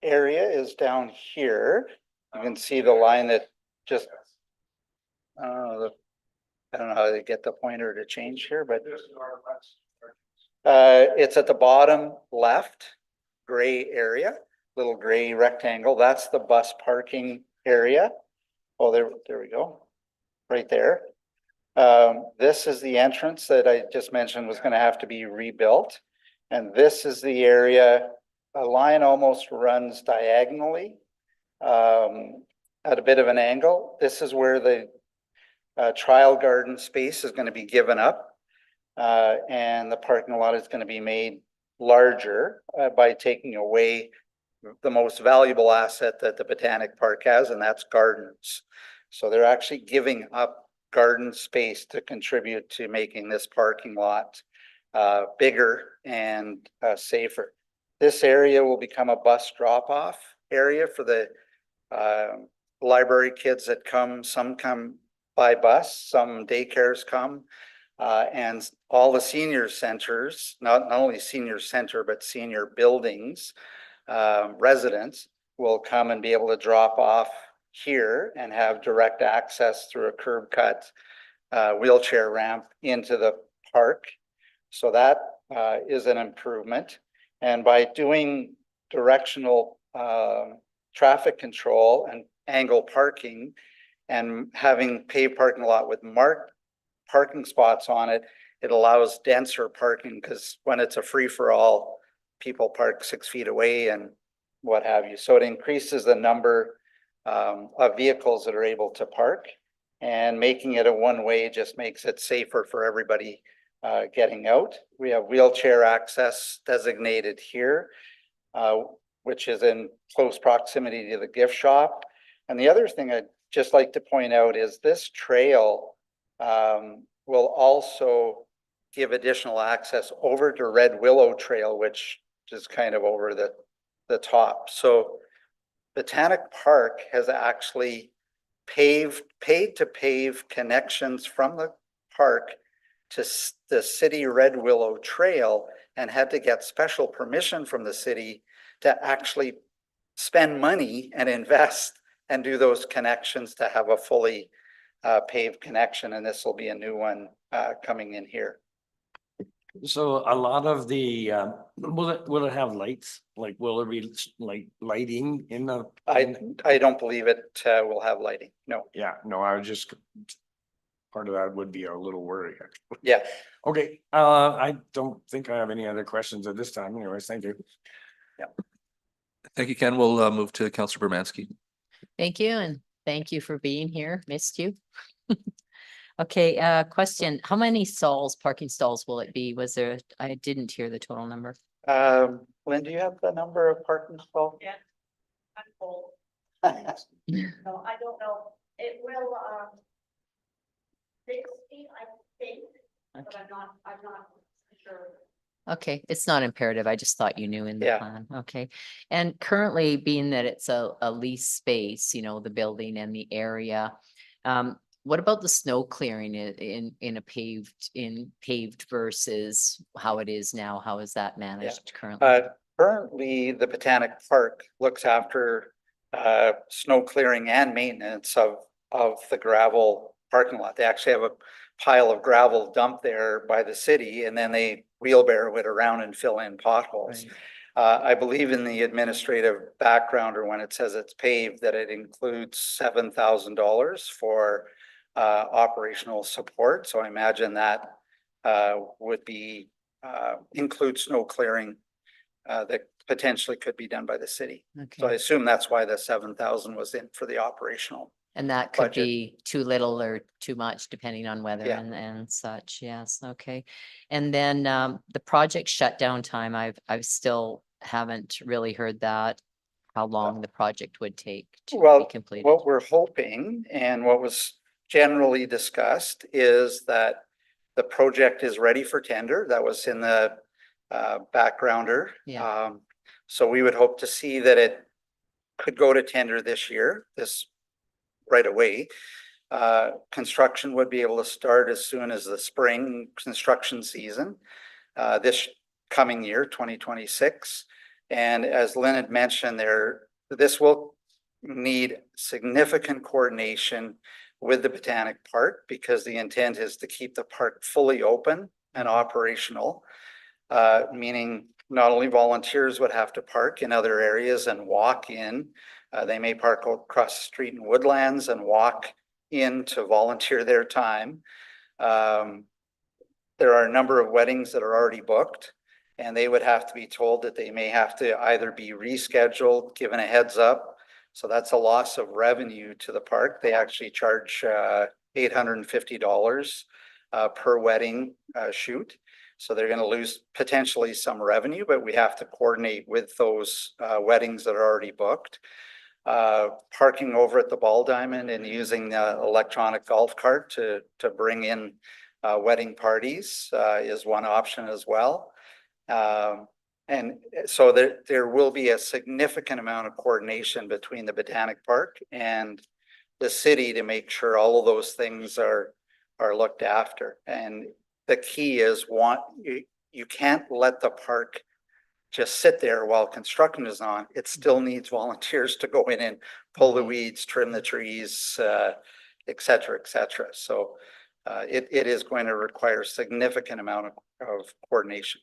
area is down here. You can see the line that just, I don't know how to get the pointer to change here, but it's at the bottom left. Gray area, little gray rectangle. That's the bus parking area. Oh, there we go. Right there. This is the entrance that I just mentioned was going to have to be rebuilt. And this is the area, a line almost runs diagonally at a bit of an angle. This is where the trial garden space is going to be given up. And the parking lot is going to be made larger by taking away the most valuable asset that the Botanic Park has, and that's gardens. So they're actually giving up garden space to contribute to making this parking lot bigger and safer. This area will become a bus drop-off area for the library kids that come. Some come by bus, some daycares come. And all the senior centers, not only senior center, but senior buildings, residents will come and be able to drop off here and have direct access through a curb cut wheelchair ramp into the park. So that is an improvement. And by doing directional traffic control and angle parking and having paved parking lot with marked parking spots on it, it allows denser parking because when it's a free for all, people park 6 feet away and what have you. So it increases the number of vehicles that are able to park, and making it a one-way just makes it safer for everybody getting out. We have wheelchair access designated here, which is in close proximity to the gift shop. And the other thing I'd just like to point out is this trail will also give additional access over to Red Willow Trail, which is kind of over the top. So Botanic Park has actually paid to pave connections from the park to the city Red Willow Trail, and had to get special permission from the city to actually spend money and invest and do those connections to have a fully paved connection. And this will be a new one coming in here. So a lot of the, will it have lights? Like, will there be like lighting in the? I don't believe it will have lighting. No. Yeah, no, I was just, part of that would be a little worry. Actually. Yeah. Okay, I don't think I have any other questions at this time. Anyways, thank you. Yeah. Thank you, Ken. We'll move to Councillor Bermansky. Thank you, and thank you for being here. Missed you. Okay, question. How many stalls, parking stalls will it be? Was there, I didn't hear the total number. Lynn, do you have the number of parking stalls? Yeah, I'm full. No, I don't know. It will, 60, I think, but I'm not sure. Okay, it's not imperative. I just thought you knew in the Yeah. plan. Okay. And currently, being that it's a lease space, you know, the building and the area, what about the snow clearing in paved versus how it is now? How is that managed currently? Currently, the Botanic Park looks after snow clearing and maintenance of the gravel parking lot. They actually have a pile of gravel dumped there by the city, and then they wheelbarrow it around and fill in potholes. Right. I believe in the administrative background, or when it says it's paved, that it includes $7,000 for operational support. So I imagine that would be include snow clearing that potentially could be done by the city. So I Okay. assume that's why the 7,000 was in for the operational. And that could budget. be too little or too much depending on weather Yeah. and such. Yes, okay. And then the project shutdown time, I've still haven't really heard that, how long the project would take to be Well, completed. what we're hoping and what was generally discussed is that the project is ready for tender. That was in the backgrounder. Yeah. So we would hope to see that it could go to tender this year, this right away. Construction would be able to start as soon as the spring construction season, this coming year, 2026. And as Lynn had mentioned there, this will need significant coordination with the Botanic Park, because the intent is to keep the park fully open and operational, meaning not only volunteers would have to park in other areas and walk in, they may park across the street in Woodlands and walk in to volunteer their time. There are a number of weddings that are already booked, and they would have to be told that they may have to either be rescheduled, given a heads up. So that's a loss of revenue to the park. They actually charge $850 per wedding shoot. So they're going to lose potentially some revenue, but we have to coordinate with those weddings that are already booked. Parking over at the Ball Diamond and using the electronic golf cart to bring in wedding parties is one option as well. And so there will be a significant amount of coordination between the Botanic Park and the city to make sure all of those things are looked after. And the key is you can't let the park just sit there while construction is on. It still needs volunteers to go in and pull the weeds, trim the trees, et cetera, et cetera. So it is going to require a significant amount of coordination.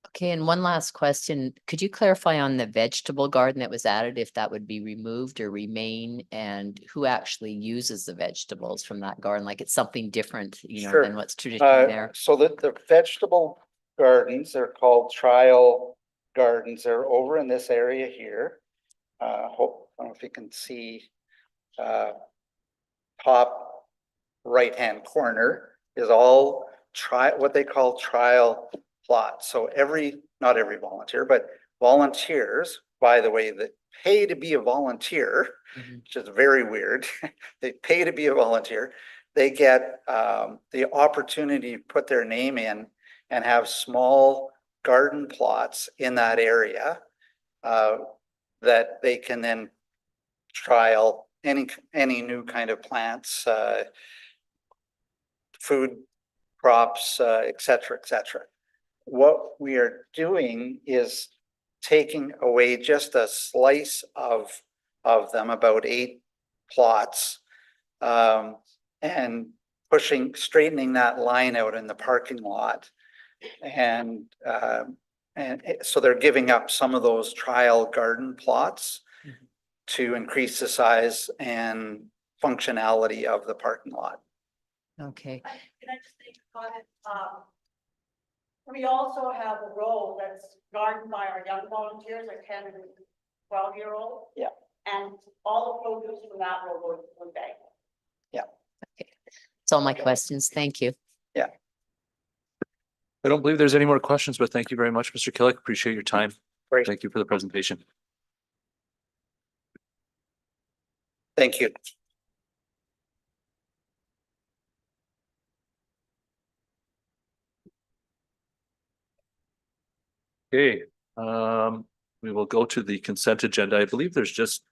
Okay, and one last question. Could you clarify on the vegetable garden that was added, if that would be removed or remain? And who actually uses the vegetables from that garden? Like it's something different, you know, Sure. than what's traditionally there? So the vegetable gardens, they're called trial gardens. They're over in this area here. I don't know if you can see, top right-hand corner is all what they call trial plots. So not every volunteer, but volunteers, by the way, that pay to be a volunteer, which is very weird. They pay to be a volunteer. They get the opportunity to put their name in and have small garden plots in that area that they can then trial any new kind of plants, food crops, et cetera, et cetera. What we are doing is taking away just a slice of them, about 8 plots, and straightening that line out in the parking lot. And so they're giving up some of those trial garden plots to increase the size and functionality of the parking lot. Okay. Can I just think about it? We also have a row that's gardened by our young volunteers, our 10 and 12-year-old. Yeah. And all the produce from that row goes to food bank. Yeah. Okay. That's all my questions. Thank you. Yeah. I don't believe there's any more questions, but thank you very much, Mr. Killick. Appreciate your time. Great. Thank you for the presentation. Thank you. Okay, we will go to the consent agenda. I believe there's just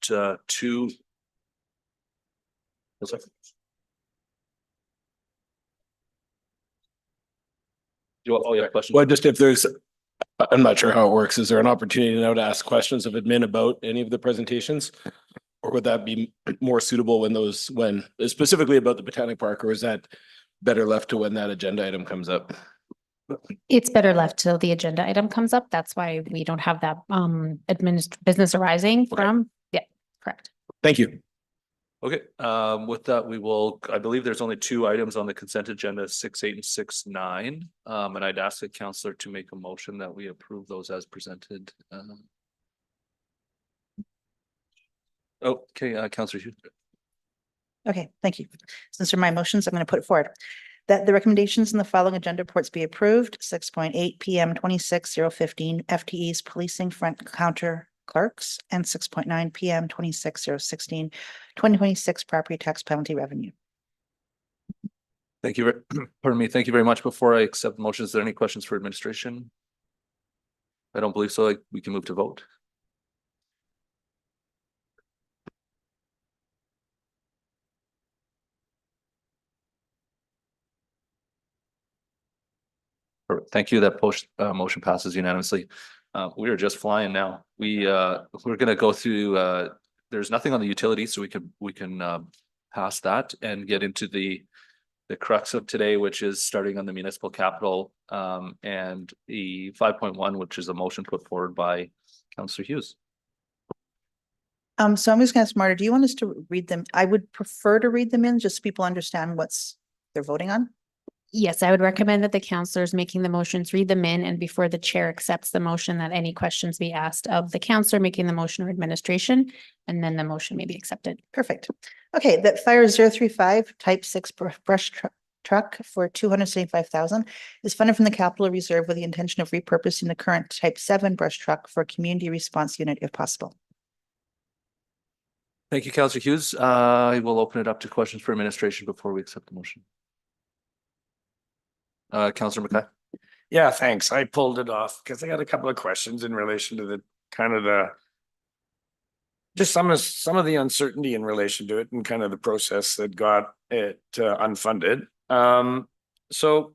two. Was it? Oh, yeah, question. Well, just if there's, I'm not sure how it works. Is there an opportunity now to ask questions of admin about any of the presentations? Or would that be more suitable when specifically about the Botanic Park, or is that better left to when that agenda item comes up? It's better left till the agenda item comes up. That's why we don't have that business arising from. Yeah, correct. Thank you. Okay, with that, I believe there's only 2 items on the consent agenda, 6.8 and 6.9. And I'd ask the councillor to make a motion that we approve those as presented. Okay, Councillor Hughes. Okay, thank you. Since they're my motions, I'm going to put it forward. That the recommendations in the following agenda reports be approved. 6.8 PM 26/015 FTEs policing front counter clerks and 6.9 PM 26/016 2026 property tax penalty revenue. Thank you. Pardon me. Thank you very much. Before I accept the motion, is there any questions for administration? I don't believe so. We can move to vote. Perfect. Thank you. That motion passes unanimously. We are just flying now. We're going to go through. There's nothing on the utility, so we can pass that and get into the crux of today, which is starting on the municipal capital and the 5.1, which is a motion put forward by Councillor Hughes. So I'm just going to ask Marta, do you want us to read them? I would prefer to read them in just so people understand what's they're voting on. Yes, I would recommend that the councillors making the motions read them in, and before the chair accepts the motion, that any questions be asked of the councillor making the motion or administration, and then the motion may be accepted. Perfect. Okay, that fire 035 type 6 brush truck for 275,000 is funded from the capital reserve with the intention of repurposing the current type 7 brush truck for a community response unit if possible. Thank you, Councillor Hughes. I will open it up to questions for administration before we accept the motion. Councillor McKay. Yeah, thanks. I pulled it off because I got a couple of questions in relation to the kind of just some of the uncertainty in relation to it and kind of the process that got it unfunded. So,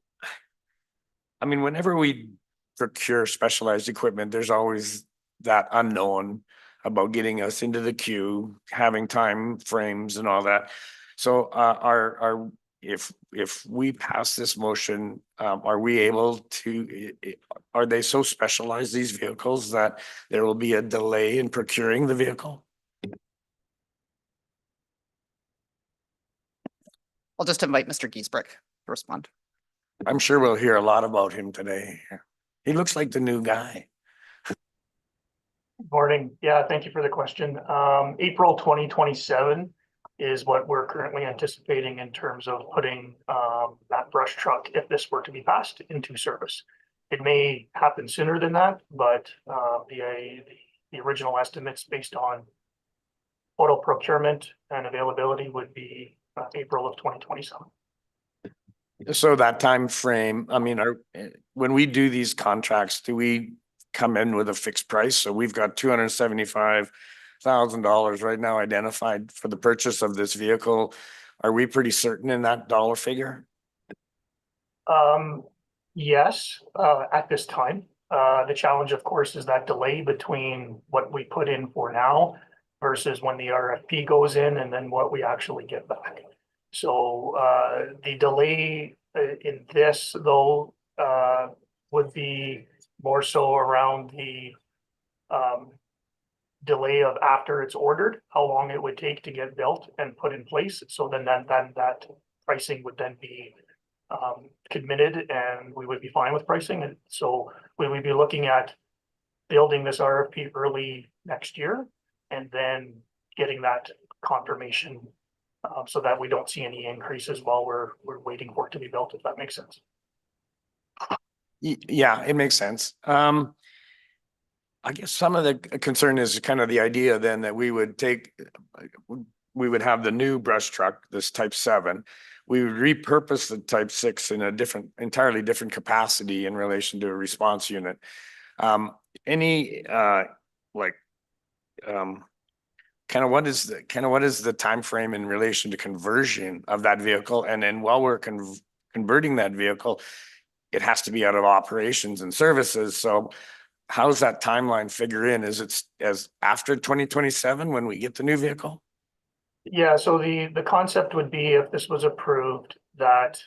I mean, whenever we procure specialized equipment, there's always that unknown about getting us into the queue, having time frames and all that. So if we pass this motion, are we able to, are they so specialized, these vehicles, that there will be a delay in procuring the vehicle? I'll just invite Mr. Giesbrecht to respond. I'm sure we'll hear a lot about him today. He looks like the new guy. Morning. Yeah, thank you for the question. April 2027 is what we're currently anticipating in terms of putting that brush truck, if this were to be passed, into service. It may happen sooner than that, but the original estimates based on total procurement and availability would be April of 2027. So that time frame, I mean, when we do these contracts, do we come in with a fixed price? So we've got $275,000 right now identified for the purchase of this vehicle. Are we pretty certain in that dollar figure? Yes, at this time. The challenge, of course, is that delay between what we put in for now versus when the RFP goes in and then what we actually get back. So the delay in this, though, would be more so around the delay of after it's ordered, how long it would take to get built and put in place. So then that pricing would then be committed, and we would be fine with pricing. And so we would be looking at building this RFP early next year and then getting that confirmation so that we don't see any increases while we're waiting for it to be built, if that makes sense. Yeah, it makes sense. I guess some of the concern is kind of the idea then that we would have the new brush truck, this Type 7. We would repurpose the Type 6 in a entirely different capacity in relation to a response unit. What is the time frame in relation to conversion of that vehicle? And then while we're converting that vehicle, it has to be out of operations and services. So how does that timeline figure in? Is it as after 2027 when we get the new vehicle? Yeah, so the concept would be, if this was approved, that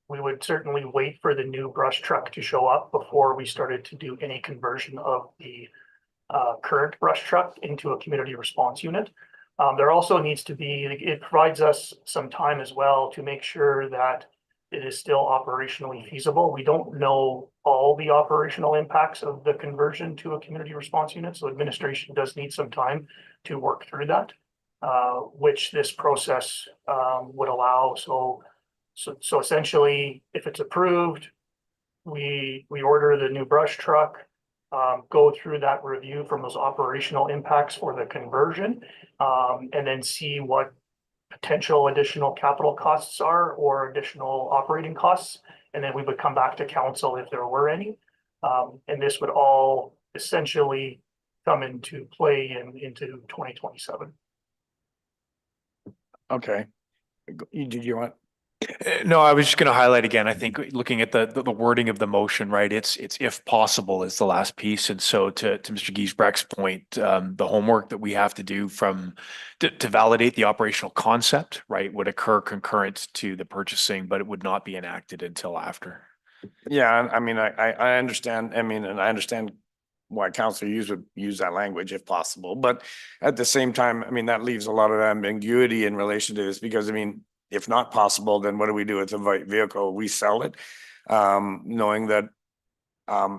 we would certainly wait for the new brush truck to show up before we started to do any conversion of the current brush truck into a community response unit. There also needs to be, it provides us some time as well to make sure that it is still operationally feasible. We don't know all the operational impacts of the conversion to a community response unit, so administration does need some time to work through that, which this process would allow. So essentially, if it's approved, we order the new brush truck, go through that review from those operational impacts for the conversion, and then see what potential additional capital costs are or additional operating costs. And then we would come back to council if there were any. And this would all essentially come into play into 2027. Okay. Did you want? No, I was just going to highlight again, I think looking at the wording of the motion, right? It's if possible is the last piece. And so to Mr. Giesbrecht's point, the homework that we have to do to validate the operational concept, right, would occur concurrent to the purchasing, but it would not be enacted until after. Yeah, I mean, I understand. I mean, and I understand why council would use that language if possible. But at the same time, I mean, that leaves a lot of ambiguity in relation to this, because I mean, if not possible, then what do we do with the vehicle? We sell it, knowing that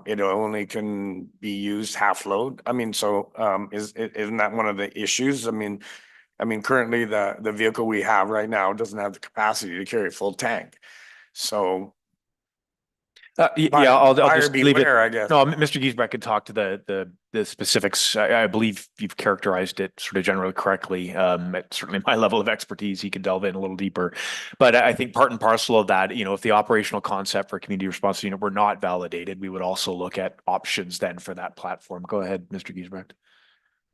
it only can be used half load. I mean, so isn't that one of the issues? I mean, currently the vehicle we have right now doesn't have the capacity to carry a full tank. So I'll just leave it. I guess. No, Mr. Giesbrecht could talk to the specifics. I believe you've characterized it sort of generally correctly. At certainly my level of expertise, he could delve in a little deeper. But I think part and parcel of that, if the operational concept for community response unit were not validated, we would also look at options then for that platform. Go ahead, Mr. Giesbrecht.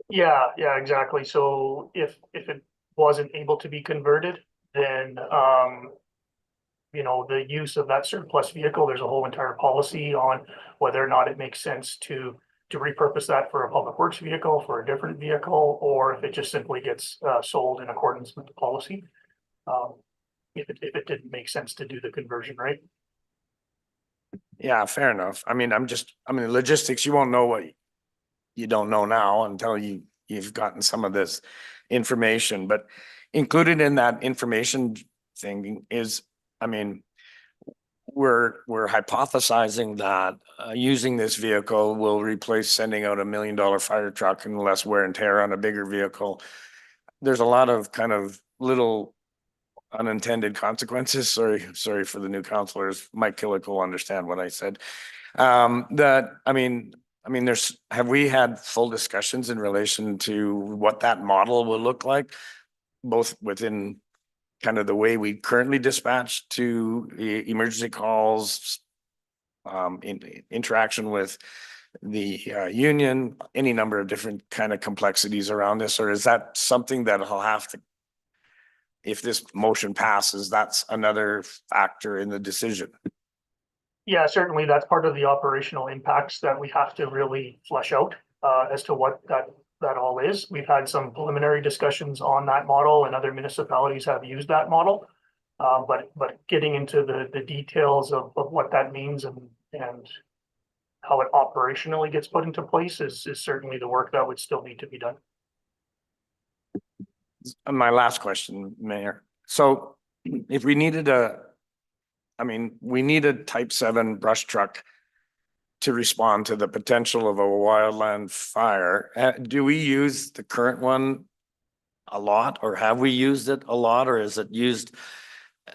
Yeah, exactly. So if it wasn't able to be converted, then the use of that surplus vehicle, there's a whole entire policy on whether or not it makes sense to repurpose that for a public works vehicle, for a different vehicle, or if it just simply gets sold in accordance with the policy. if it didn't make sense to do the conversion, right? Yeah, fair enough. I mean, logistics, you won't know what you don't know now until you've gotten some of this information, but included in that information thing is, I mean, we're hypothesizing that using this vehicle will replace sending out $1 million fire truck and less wear and tear on a bigger vehicle. There's a lot of kind of little unintended consequences. Sorry for the new counselors. Mike Killick will understand what I said. Have we had full discussions in relation to what that model will look like, both within kind of the way we currently dispatch to emergency calls, interaction with the union, any number of different kind of complexities around this, or is that something that I'll have to, if this motion passes, that's another factor in the decision? Yeah, certainly that's part of the operational impacts that we have to really flesh out as to what that all is. We've had some preliminary discussions on that model, and other municipalities have used that model. But getting into the details of what that means and how it operationally gets put into place is certainly the work that would still need to be done. My last question, Mayor. So if we needed we need a type 7 brush truck to respond to the potential of a wildland fire. Do we use the current one a lot, or have we used it a lot, or is it used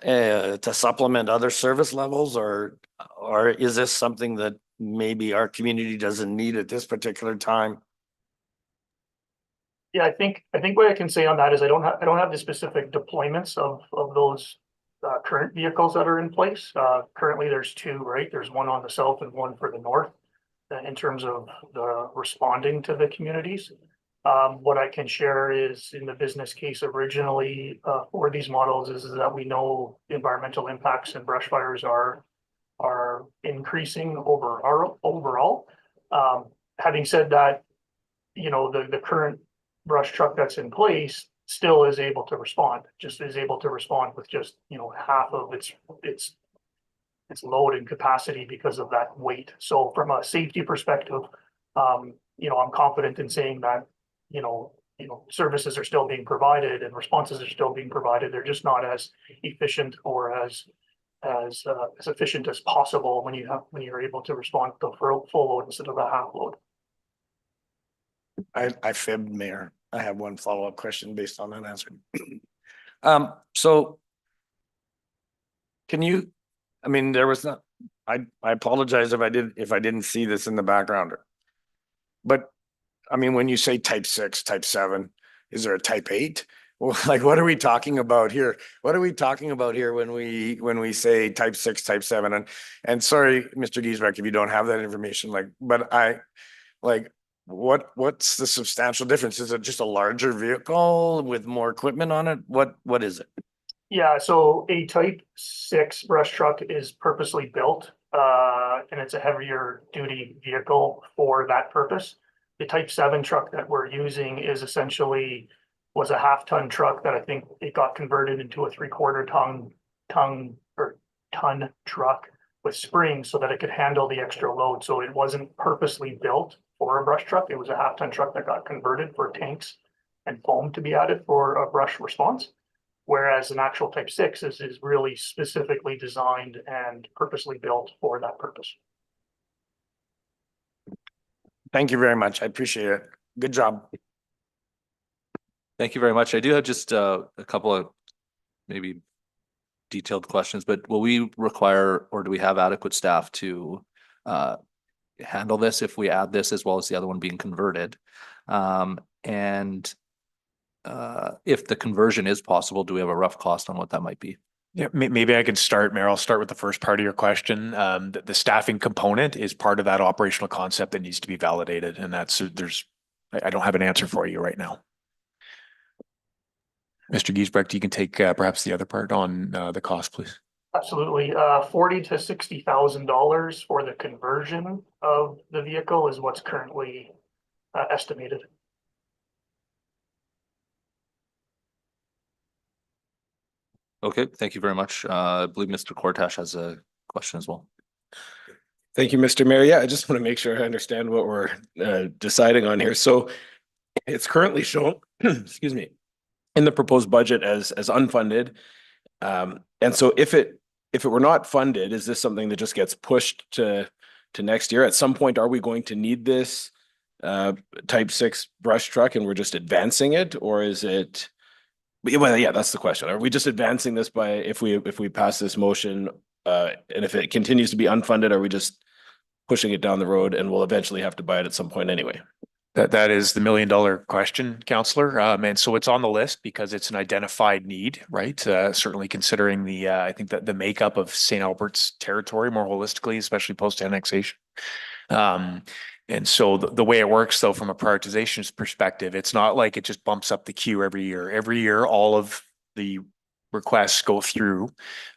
to supplement other service levels, or is this something that maybe our community doesn't need at this particular time? Yeah, I think what I can say on that is I don't have the specific deployments of those current vehicles that are in place. Currently there's 2, right? There's one on the south and one for the north in terms of the responding to the communities. What I can share is in the business case originally for these models is that we know environmental impacts and brush fires are increasing overall. Having said that, the current brush truck that's in place still is able to respond, with just, half of its load and capacity because of that weight. So from a safety perspective, I'm confident in saying that, services are still being provided and responses are still being provided. They're just not as efficient or as efficient as possible when you're able to respond to full load instead of a half load. I fibbed, Mayor. I have one follow-up question based on that answer. So can you, there was not, I apologize if I didn't see this in the background, but when you say type 6, type 7, is there a type 8? Well, like, what are we talking about here? What are we talking about here when we say type 6, type 7? And sorry, Mr. Giesbrecht, if you don't have that information, what's the substantial difference? Is it just a larger vehicle with more equipment on it? What is it? Yeah, so a type 6 brush truck is purposely built and it's a heavier duty vehicle for that purpose. The type 7 truck that we're using is was a half-ton truck that I think it got converted into a 3/4 ton truck with springs so that it could handle the extra load. So it wasn't purposely built for a brush truck. It was a half-ton truck that got converted for tanks and foam to be added for a brush response. Whereas an actual type 6 is really specifically designed and purposely built for that purpose. Thank you very much. I appreciate it. Good job. Thank you very much. I do have just a couple of maybe detailed questions, but will we require, or do we have adequate staff to handle this if we add this as well as the other one being converted? If the conversion is possible, do we have a rough cost on what that might be? Yeah, maybe I could start, Mayor. I'll start with the first part of your question. The staffing component is part of that operational concept that needs to be validated, and I don't have an answer for you right now. Mr. Giesbrecht, you can take perhaps the other part on the cost, please. Absolutely. $40,000 to $60,000 for the conversion of the vehicle is what's currently estimated. Okay, thank you very much. I believe Mr. Cortash has a question as well. Thank you, Mr. Mayor. Yeah, I just want to make sure I understand what we're deciding on here. So it's currently shown, excuse me, in the proposed budget as unfunded. And so if it were not funded, is this something that just gets pushed to next year? At some point, are we going to need this type 6 brush truck and we're just advancing it, or is it? Well, yeah, that's the question. Are we just advancing this by if we pass this motion, and if it continues to be unfunded, are we just pushing it down the road and we'll eventually have to buy it at some point anyway? That is the $1 million question, Councillor. And so it's on the list because it's an identified need, right? Certainly considering I think that the makeup of St. Albert's territory more holistically, especially post annexation. And so the way it works, though, from a prioritization perspective, it's not like it just bumps up the queue every year. Every year, all of the requests go through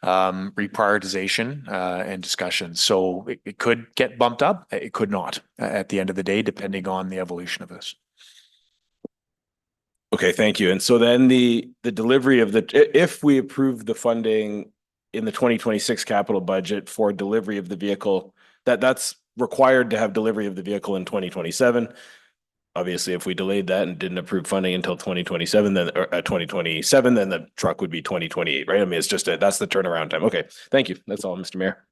reprioritization and discussion. So it could get bumped up. It could not at the end of the day, depending on the evolution of this. Okay, thank you. And so then the delivery of if we approve the funding in the 2026 capital budget for delivery of the vehicle, that's required to have delivery of the vehicle in 2027. Obviously, if we delayed that and didn't approve funding until 2027, then or 2027, then the truck would be 2028, right? I mean, it's just that's the turnaround time. Okay, thank you. That's all, Mr. Mayor.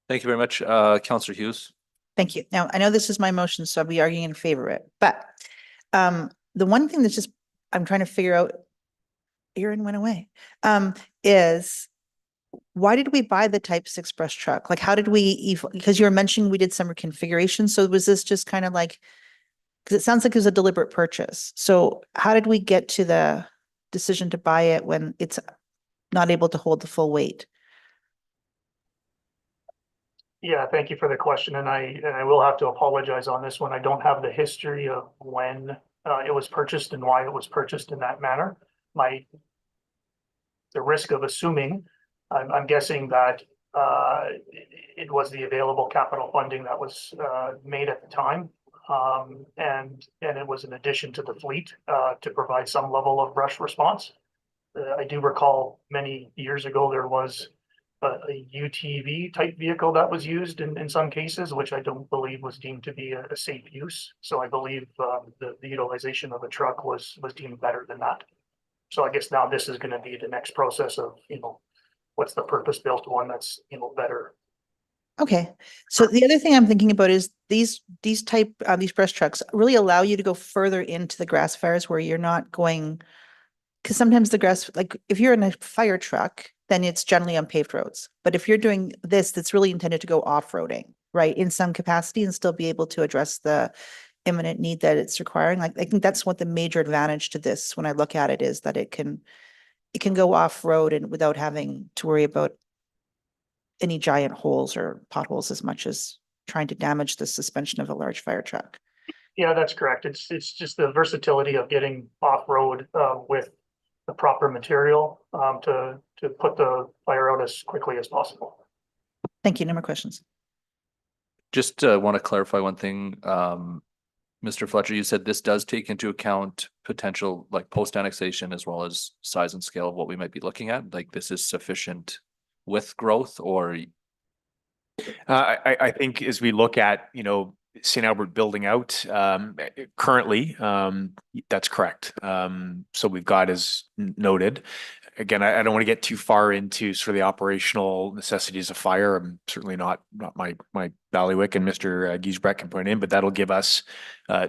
Thank you very much, Councillor Hughes. Thank you. Now, I know this is my motion, so I'll be arguing in favor of it, but the one thing that's just, I'm trying to figure out, Aaron went away, is why did we buy the type 6 brush truck? Like, how did we, because you were mentioning we did some reconfiguration. So was this just kind of like, because it sounds like it was a deliberate purchase. So how did we get to the decision to buy it when it's not able to hold the full weight? Yeah, thank you for the question. And I will have to apologize on this one. I don't have the history of when it was purchased and why it was purchased in that manner. The risk of assuming, I'm guessing that it was the available capital funding that was made at the time. And it was an addition to the fleet to provide some level of brush response. I do recall many years ago, there was a UTV type vehicle that was used in some cases, which I don't believe was deemed to be a safe use. So I believe the utilization of a truck was deemed better than that. So I guess now this is going to be the next process of, what's the purpose-built one that's, better. Okay. So the other thing I'm thinking about is these brush trucks really allow you to go further into the grass fires where you're not going, because sometimes the grass, like if you're in a fire truck, then it's generally on paved roads. But if you're doing this, that's really intended to go off-roading, right, in some capacity and still be able to address the imminent need that it's requiring. Like, I think that's what the major advantage to this, when I look at it, is that it can go off-road and without having to worry about any giant holes or potholes as much as trying to damage the suspension of a large fire truck. Yeah, that's correct. It's just the versatility of getting off-road with the proper material to put the fire out as quickly as possible. Thank you. No more questions. Just want to clarify one thing. Mr. Fletcher, you said this does take into account potential like post annexation as well as size and scale of what we might be looking at. Like this is sufficient with growth, or? I think as we look at, St. Albert building out currently, that's correct. So we've got, as noted, again, I don't want to get too far into sort of the operational necessities of fire. I'm certainly not my bailiwick, and Mr. Giesbrecht can point in, but that'll give us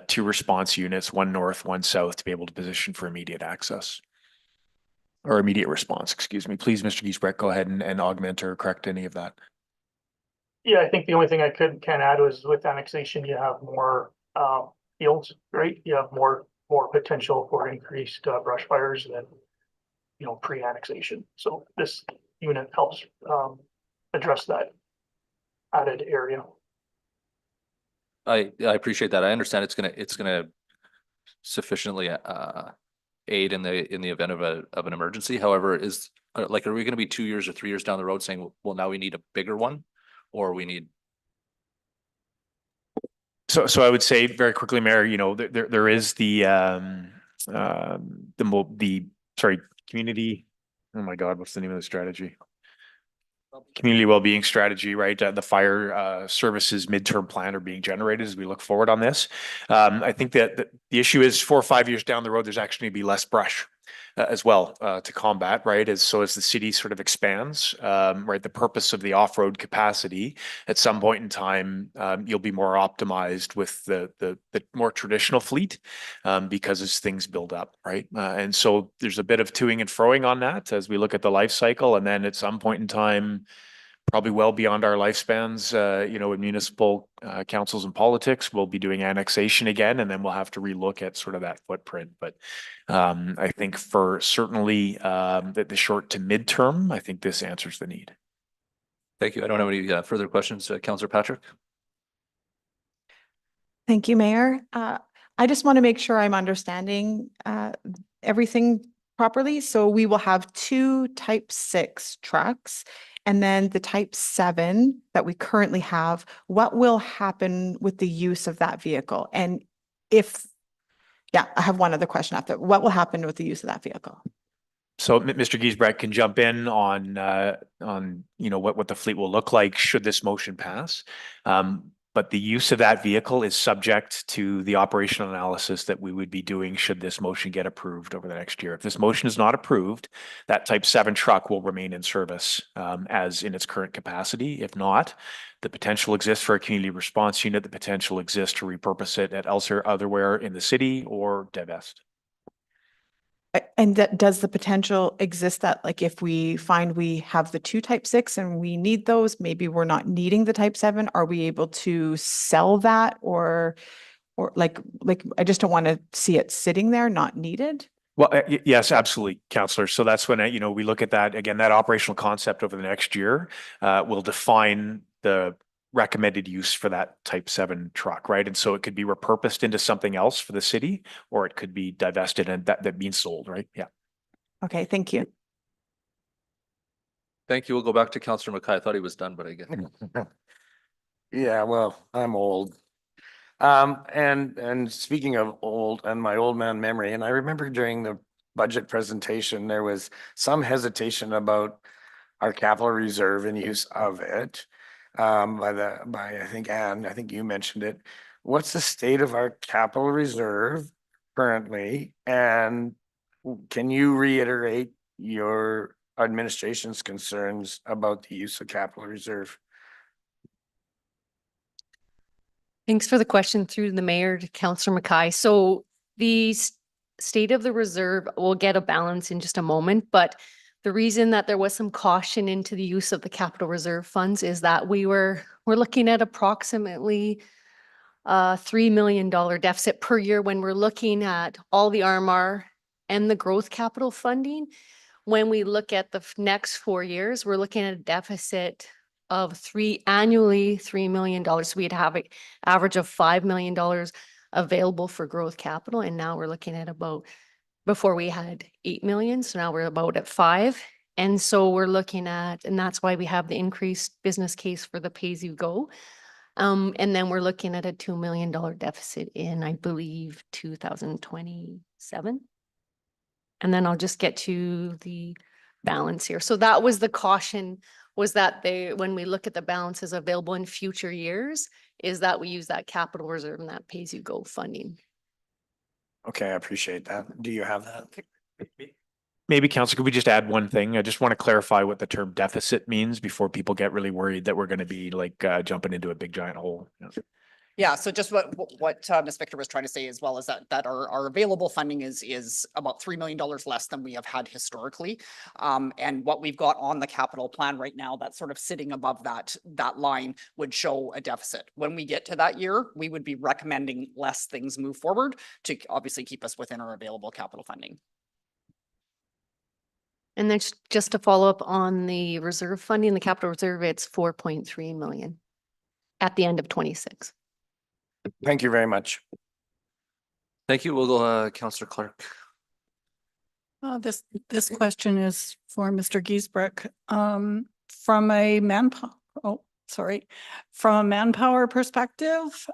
2 response units, 1 north, 1 south, to be able to position for immediate access. Or immediate response, excuse me. Please, Mr. Giesbrecht, go ahead and augment or correct any of that. Yeah, I think the only thing I can add was with annexation, you have more fields, right? You have more potential for increased brush fires than, pre-annexation. So this unit helps address that added area. I appreciate that. I understand it's gonna sufficiently aid in the event of an emergency. However, are we going to be 2 years or 3 years down the road saying, well, now we need a bigger one, or we need? So I would say very quickly, Mayor, there is the community oh my God, what's the name of the strategy? Community Wellbeing Strategy, right? The fire services midterm plan are being generated as we look forward on this. I think that the issue is 4 or 5 years down the road, there's actually gonna be less brush as well to combat, right? As the city sort of expands, right? The purpose of the off-road capacity at some point in time, you'll be more optimized with the more traditional fleet because as things build up, right? And so there's a bit of toing and froing on that as we look at the life cycle, and then at some point in time, probably well beyond our lifespans, in municipal councils and politics, we'll be doing annexation again, and then we'll have to relook at sort of that footprint. But I think for certainly the short to midterm, I think this answers the need. Thank you. I don't have any further questions. Councillor Patrick? Thank you, Mayor. I just want to make sure I'm understanding everything properly. So we will have 2 Type 6 trucks, and then the Type 7 that we currently have. What will happen with the use of that vehicle? And I have one other question after. What will happen with the use of that vehicle? So Mr. Giesbrecht can jump in on what the fleet will look like should this motion pass. But the use of that vehicle is subject to the operational analysis that we would be doing should this motion get approved over the next year. If this motion is not approved, that Type 7 truck will remain in service as in its current capacity. If not, the potential exists for a community response unit. The potential exists to repurpose it at elsewhere in the city or divest. And does the potential exist that, like, if we find we have the 2 Type 6 and we need those, maybe we're not needing the Type 7, are we able to sell that or like I just don't want to see it sitting there not needed? Well, yes, absolutely, Councillor. So that's when, we look at that again, that operational concept over the next year will define the recommended use for that Type 7 truck, right? And so it could be repurposed into something else for the city, or it could be divested and that means sold, right? Yeah. Okay, thank you. Thank you. We'll go back to Councillor Mackay. I thought he was done, but I get. Yeah, well, I'm old. And speaking of old and my old man memory, and I remember during the budget presentation, there was some hesitation about our capital reserve and use of it. By I think Anne, I think you mentioned it. What's the state of our capital reserve currently? And can you reiterate your administration's concerns about the use of capital reserve? Thanks for the question through the mayor to Councillor Mackay. So the state of the reserve, will get a balance in just a moment, but the reason that there was some caution into the use of the capital reserve funds is that we're looking at approximately $3 million deficit per year when we're looking at all the RMR and the growth capital funding. When we look at the next 4 years, we're looking at a deficit of annually $3 million. So we'd have an average of $5 million available for growth capital. And now we're looking at about, before we had 8 million. So now we're about at 5. And so we're looking at, and that's why we have the increased business case for the pay-as-you-go. And then we're looking at a $2 million deficit in, I believe, 2027. And then I'll just get to the balance here. So that was the caution, was that when we look at the balances available in future years, is that we use that capital reserve and that pay-as-you-go funding. Okay, I appreciate that. Do you have that? Maybe, Council, could we just add one thing? I just want to clarify what the term deficit means before people get really worried that we're going to be like jumping into a big giant hole. Yeah, so just what Ms. Victor was trying to say as well is that our available funding is about $3 million less than we have had historically. And what we've got on the capital plan right now that's sort of sitting above that line would show a deficit. When we get to that year, we would be recommending less things move forward to obviously keep us within our available capital funding. And then just to follow up on the reserve funding, the capital reserve, it's 4.3 million at the end of 26. Thank you very much. Thank you. We'll go Councillor Clark. This question is for Mr. Giesbrecht. From a manpower perspective,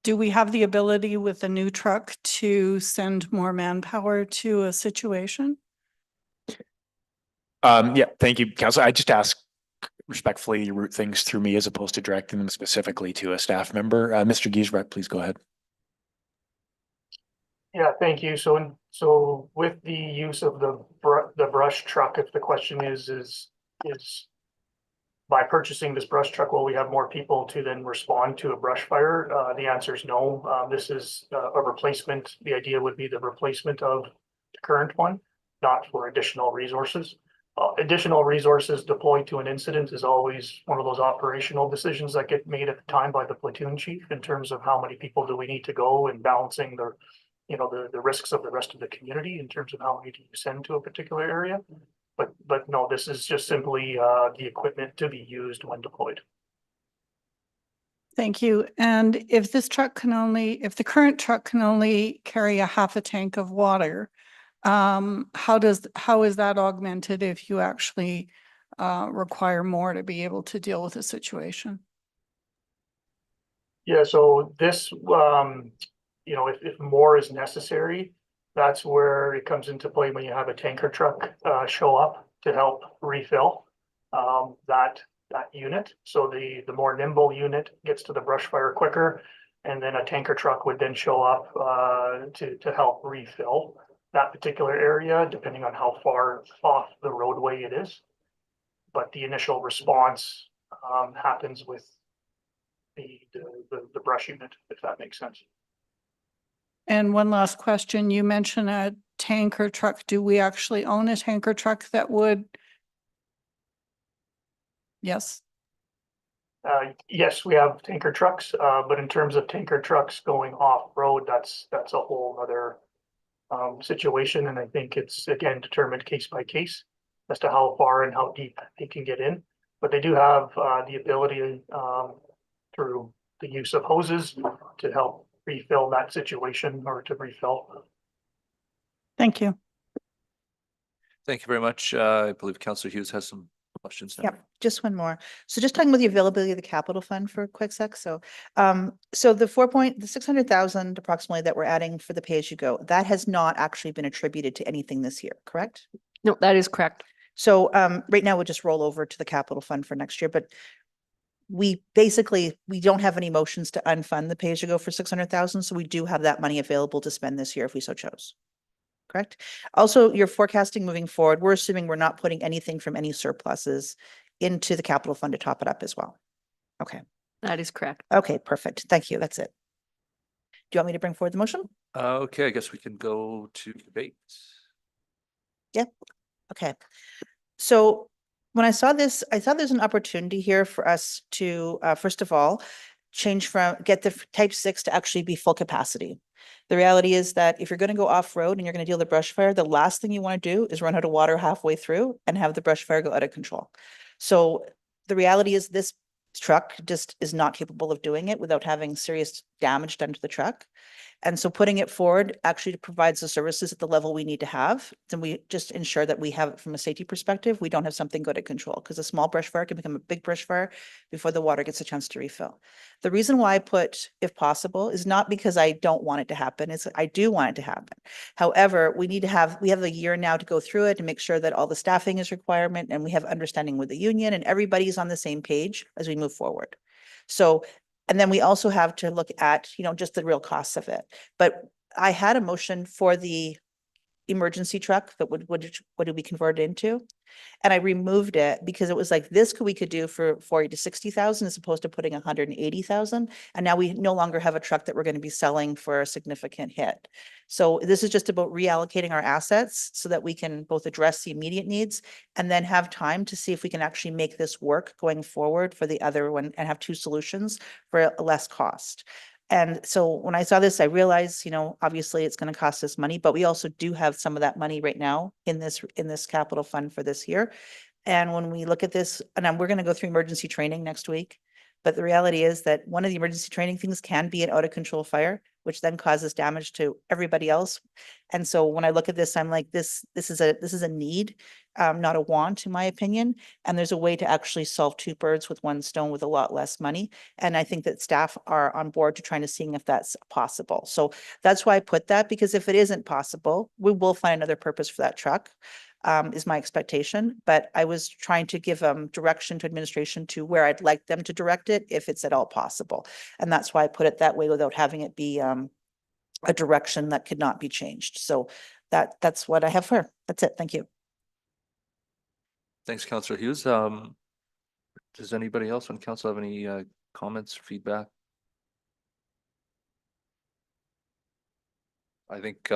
do we have the ability with a new truck to send more manpower to a situation? Yeah, thank you, Council. I just ask respectfully, you route things through me as opposed to directing them specifically to a staff member. Mr. Giesbrecht, please go ahead. Yeah, thank you. So with the use of the brush truck, if the question is by purchasing this brush truck, will we have more people to then respond to a brush fire? The answer is no. This is a replacement. The idea would be the replacement of the current one, not for additional resources. Additional resources deployed to an incident is always one of those operational decisions that get made at the time by the platoon chief in terms of how many people do we need to go and balancing the risks of the rest of the community in terms of how many do you send to a particular area. But no, this is just simply the equipment to be used when deployed. Thank you. And if this truck can only, if the current truck can only carry a half a tank of water, how is that augmented if you actually require more to be able to deal with the situation? Yeah, so this, if more is necessary, that's where it comes into play when you have a tanker truck show up to help refill that unit. So the more nimble unit gets to the brush fire quicker, and then a tanker truck would then show up to help refill that particular area, depending on how far off the roadway it is. But the initial response happens with the brush unit, if that makes sense. And one last question, you mentioned a tanker truck. Do we actually own a tanker truck that would? Yes. Yes, we have tanker trucks, but in terms of tanker trucks going off-road, that's a whole other situation. And I think it's, again, determined case by case as to how far and how deep they can get in. But they do have the ability through the use of hoses to help refill that situation or to refill. Thank you. Thank you very much. I believe Councillor Hughes has some questions now. Yep, just one more. So just talking about the availability of the capital fund for a quick sec. So, so the 600,000 approximately that we're adding for the pay-as-you-go, that has not actually been attributed to anything this year, correct? No, that is correct. So, right now we'll just roll over to the capital fund for next year, but we don't have any motions to unfund the pay-as-you-go for 600,000. So we do have that money available to spend this year if we so chose. Correct. Also, you're forecasting moving forward. We're assuming we're not putting anything from any surpluses into the capital fund to top it up as well. Okay. That is correct. Okay, perfect. Thank you. That's it. Do you want me to bring forward the motion? Okay, I guess we can go to debate. Yep. Okay. So when I saw this, I thought there's an opportunity here for us to, first of all, get the type 6 to actually be full capacity. The reality is that if you're going to go off-road and you're going to deal with the brush fire, the last thing you want to do is run out of water halfway through and have the brush fire go out of control. So the reality is this truck just is not capable of doing it without having serious damage done to the truck. And so putting it forward actually provides the services at the level we need to have. Then we just ensure that we have it from a safety perspective. We don't have something go to control because a small brush fire can become a big brush fire before the water gets a chance to refill. The reason why I put, if possible, is not because I don't want it to happen. It's I do want it to happen. However, we have a year now to go through it and make sure that all the staffing is requirement and we have understanding with the union and everybody's on the same page as we move forward. So, and then we also have to look at, just the real costs of it. But I had a motion for the emergency truck that would be converted into. And I removed it because it was like, we could do for 40 to 60,000 as opposed to putting 180,000. And now we no longer have a truck that we're going to be selling for a significant hit. So this is just about reallocating our assets so that we can both address the immediate needs and then have time to see if we can actually make this work going forward for the other one and have two solutions for less cost. And so when I saw this, I realized, obviously it's going to cost us money, but we also do have some of that money right now in this capital fund for this year. And when we look at this, and we're going to go through emergency training next week, but the reality is that one of the emergency training things can be an out of control fire, which then causes damage to everybody else. And so when I look at this, I'm like, this is a need. not a want, in my opinion. And there's a way to actually solve two birds with one stone with a lot less money. And I think that staff are on board to trying to seeing if that's possible. So that's why I put that, because if it isn't possible, we will find another purpose for that truck. Is my expectation, but I was trying to give direction to administration to where I'd like them to direct it if it's at all possible. And that's why I put it that way without having it be a direction that could not be changed. So that's what I have for. That's it. Thank you. Thanks, Councillor Hughes. Does anybody else on council have any comments or feedback? I think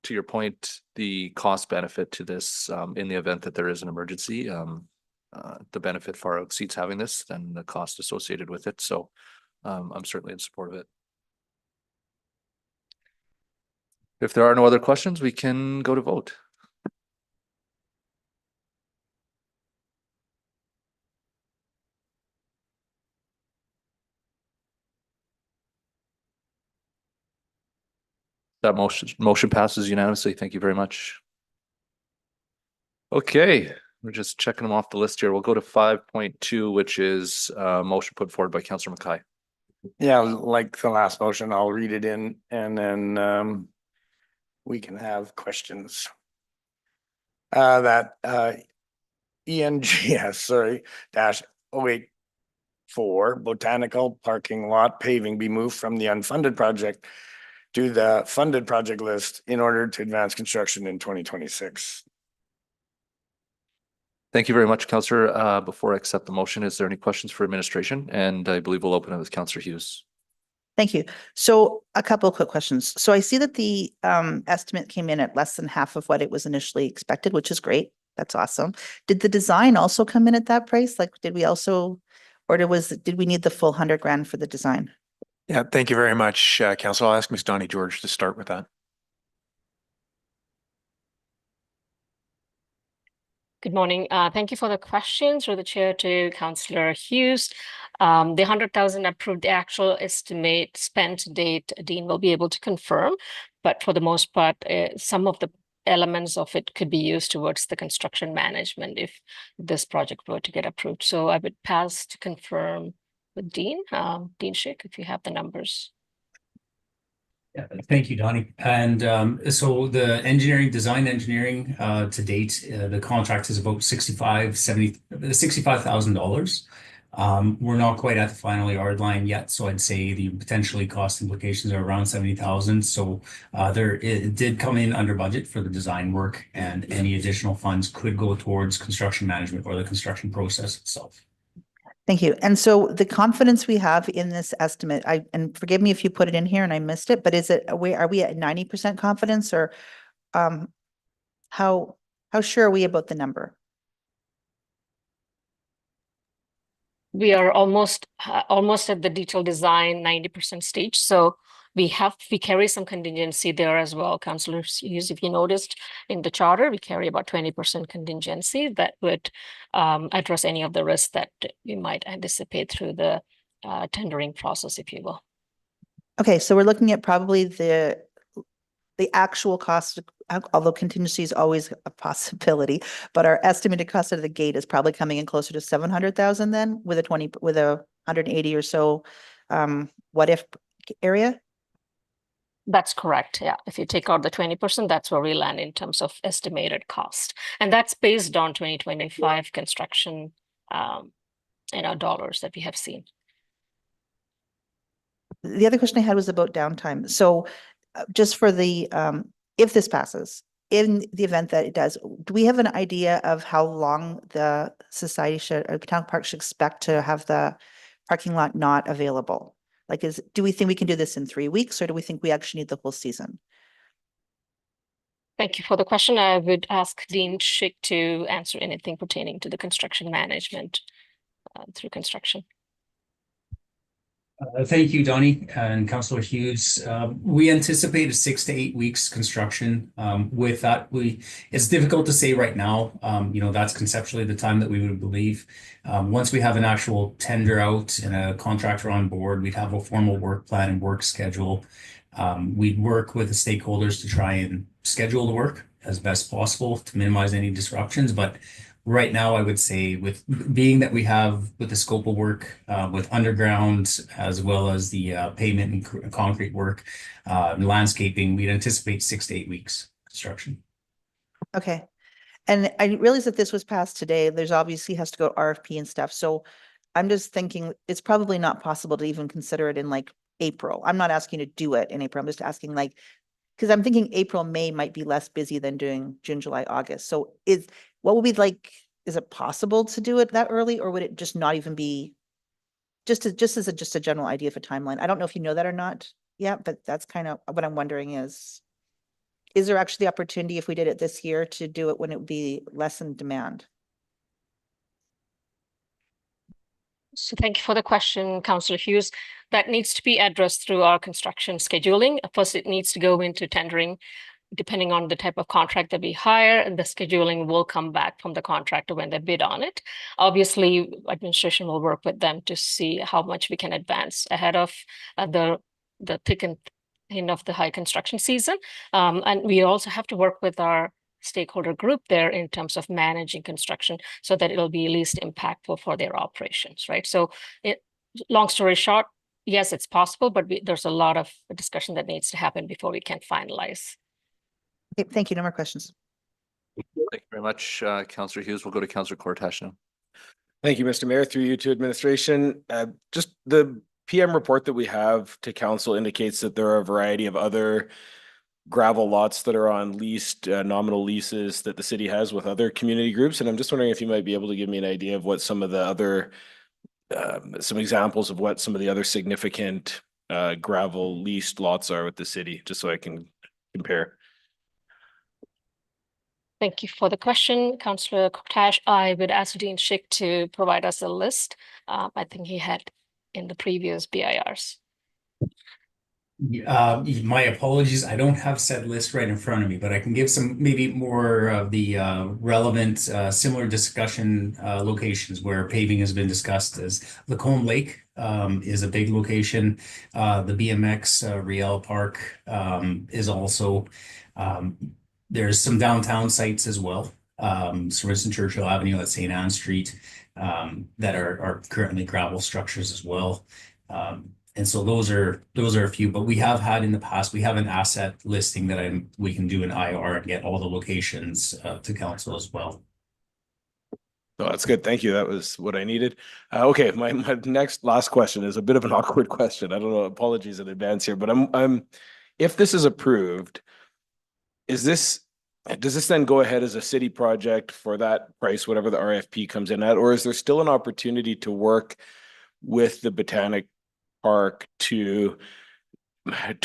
to your point, the cost benefit to this in the event that there is an emergency, the benefit far exceeds having this than the cost associated with it. So I'm certainly in support of it. If there are no other questions, we can go to vote. That motion passes unanimously. Thank you very much. Okay, we're just checking them off the list here. We'll go to 5.2, which is a motion put forward by Councillor Mackay. Yeah, like the last motion, I'll read it in and then we can have questions. That ENGS, sorry, -084 Botanical Parking Lot paving be moved from the unfunded project to the funded project list in order to advance construction in 2026. Thank you very much, Councillor. Before I accept the motion, is there any questions for administration? And I believe we'll open it with Councillor Hughes. Thank you. So a couple of quick questions. So I see that the estimate came in at less than half of what it was initially expected, which is great. That's awesome. Did the design also come in at that price? Like, did we also, or did we need the full 100 grand for the design? Yeah, thank you very much, Council. I'll ask Ms. Donnie George to start with that. Good morning. Thank you for the question through the chair to Councillor Hughes. The 100,000 approved, the actual estimate spent date, Dean will be able to confirm, but for the most part, some of the elements of it could be used towards the construction management if this project were to get approved. So I would pass to confirm with Dean, Dean Schick, if you have the numbers. Yeah, thank you, Donnie. And so the design engineering to date, the contract is about $65,000. We're not quite at the final yard line yet, so I'd say the potentially cost implications are around 70,000. So it did come in under budget for the design work, and any additional funds could go towards construction management or the construction process itself. Thank you. And so the confidence we have in this estimate, and forgive me if you put it in here and I missed it, but are we at 90% confidence, or how sure are we about the number? We are almost at the detailed design 90% stage. So we carry some contingency there as well, Councillor Hughes. If you noticed in the charter, we carry about 20% contingency that would address any of the risks that we might anticipate through the tendering process, if you will. Okay, so we're looking at probably the actual cost, although contingency is always a possibility, but our estimated cost out of the gate is probably coming in closer to 700,000 then with a 180 or so what if area? That's correct. Yeah. If you take out the 20%, that's where we land in terms of estimated cost. And that's based on 2025 construction dollars that we have seen. The other question I had was about downtime. So just for the, if this passes, in the event that it does, do we have an idea of how long the society Botanical Park should expect to have the parking lot not available? Like, do we think we can do this in 3 weeks, or do we think we actually need the whole season? Thank you for the question. I would ask Dean Schick to answer anything pertaining to the construction management through construction. Thank you, Donnie and Councillor Hughes. We anticipate a 6 to 8 weeks construction. With that, it's difficult to say right now. That's conceptually the time that we would believe. Once we have an actual tender out and a contractor on board, we'd have a formal work plan and work schedule. We'd work with the stakeholders to try and schedule the work as best possible to minimize any disruptions. But right now, I would say with being that we have with the scope of work with underground as well as the pavement and concrete work, and landscaping, we'd anticipate 6 to 8 weeks construction. Okay. And I realize that this was passed today. There's obviously has to go RFP and stuff. So I'm just thinking it's probably not possible to even consider it in like April. I'm not asking to do it in April. I'm just asking like, because I'm thinking April, May might be less busy than doing June, July, August. So what would be like, is it possible to do it that early, or would it just not even be just as a general idea of a timeline? I don't know if you know that or not yet, but that's kind of what I'm wondering is there actually the opportunity if we did it this year to do it when it would be less in demand? So thank you for the question, Councillor Hughes. That needs to be addressed through our construction scheduling. First, it needs to go into tendering, depending on the type of contract that we hire, and the scheduling will come back from the contractor when they bid on it. Obviously, administration will work with them to see how much we can advance ahead of the thick and thin of the high construction season. And we also have to work with our stakeholder group there in terms of managing construction so that it'll be least impactful for their operations, right? So long story short, yes, it's possible, but there's a lot of discussion that needs to happen before we can finalize. Okay, thank you. No more questions. Thank you very much, Councillor Hughes. We'll go to Councillor Cortash now. Thank you, Mr. Mayor. Through you to administration. Just the PM report that we have to council indicates that there are a variety of other gravel lots that are on leased nominal leases that the city has with other community groups. And I'm just wondering if you might be able to give me an idea of what some of the other, some examples of what some of the other significant gravel leased lots are with the city, just so I can compare. Thank you for the question, Councillor Cortash. I would ask Dean Schick to provide us a list. I think he had in the previous BIRs. My apologies, I don't have said list right in front of me, but I can give some maybe more of the relevant similar discussion locations where paving has been discussed. As Lacombe Lake is a big location. The BMX Riel Park is also there's some downtown sites as well. So Winston Churchill Avenue at St. Anne Street that are currently gravel structures as well. And so those are a few, but we have had in the past, we have an asset listing that we can do an IR and get all the locations to council as well. Oh, that's good. Thank you. That was what I needed. Okay, my last question is a bit of an awkward question. I don't know. Apologies in advance here, but I'm if this is approved, does this then go ahead as a city project for that price, whatever the RFP comes in at, or is there still an opportunity to work with the Botanic Park to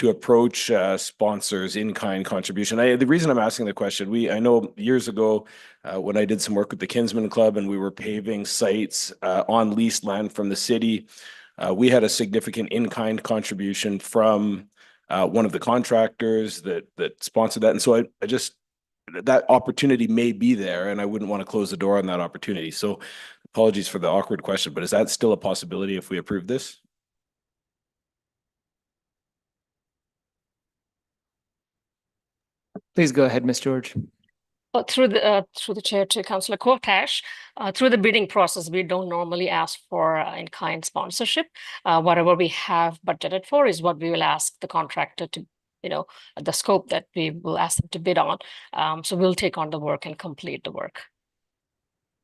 approach sponsors in-kind contribution? The reason I'm asking the question, I know years ago when I did some work with the Kinsman Club and we were paving sites on leased land from the city, we had a significant in-kind contribution from one of the contractors that sponsored that. And so I just, that opportunity may be there and I wouldn't want to close the door on that opportunity. So apologies for the awkward question, but is that still a possibility if we approve this? Please go ahead, Ms. George. Through the chair to Councillor Cortash, through the bidding process, we don't normally ask for in-kind sponsorship. Whatever we have budgeted for is what we will ask the contractor to, the scope that we will ask them to bid on. So we'll take on the work and complete the work.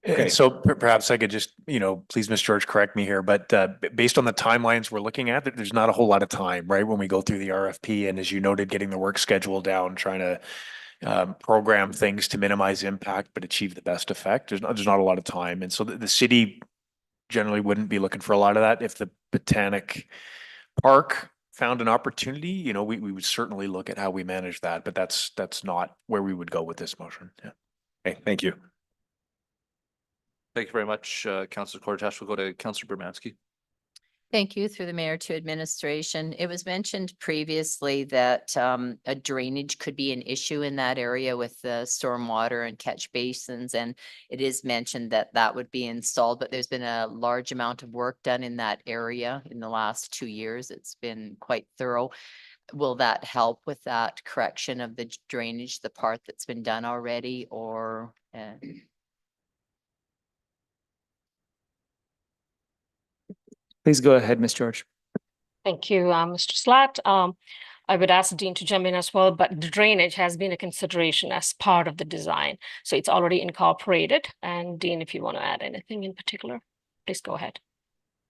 Okay. So perhaps I could just, please, Ms. George, correct me here, but based on the timelines we're looking at, there's not a whole lot of time, right? When we go through the RFP and as you noted, getting the work schedule down, trying to program things to minimize impact, but achieve the best effect. There's not a lot of time. And so the city generally wouldn't be looking for a lot of that. If the Botanic Park found an opportunity, we would certainly look at how we manage that, but that's not where we would go with this motion. Yeah. Okay, thank you. Thank you very much, Councillor Cortash. We'll go to Councillor Bermansky. Thank you. Through the mayor to administration. It was mentioned previously that a drainage could be an issue in that area with the stormwater and catch basins. And it is mentioned that that would be installed, but there's been a large amount of work done in that area in the last 2 years. It's been quite thorough. will that help with that correction of the drainage, the part that's been done already, or? Please go ahead, Ms. George. Thank you, Mr. Slat. I would ask Dean to jump in as well, but the drainage has been a consideration as part of the design. So it's already incorporated. And Dean, if you want to add anything in particular, please go ahead.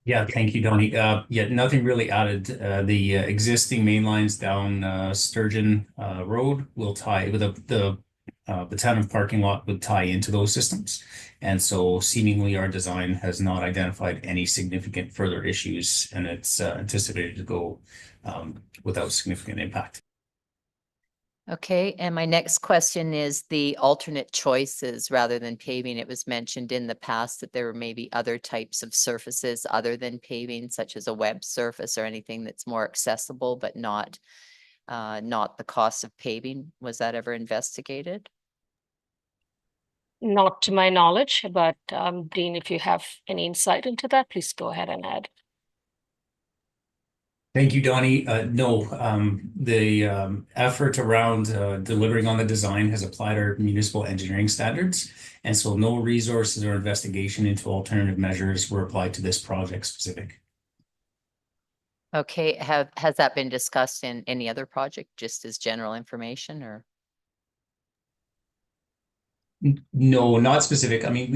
Yeah, thank you, Donnie. Yeah, nothing really added. The existing main lines down Sturgeon Road will tie with the Botanic parking lot would tie into those systems. And so seemingly our design has not identified any significant further issues, and it's anticipated to go without significant impact. Okay, and my next question is the alternate choices rather than paving. It was mentioned in the past that there were maybe other types of surfaces other than paving, such as a web surface or anything that's more accessible, but not the cost of paving. Was that ever investigated? Not to my knowledge, but Dean, if you have any insight into that, please go ahead and add. Thank you, Donnie. No, the effort around delivering on the design has applied our municipal engineering standards. And so no resources or investigation into alternative measures were applied to this project specific. Okay, has that been discussed in any other project, just as general information, or? No, not specific. I mean,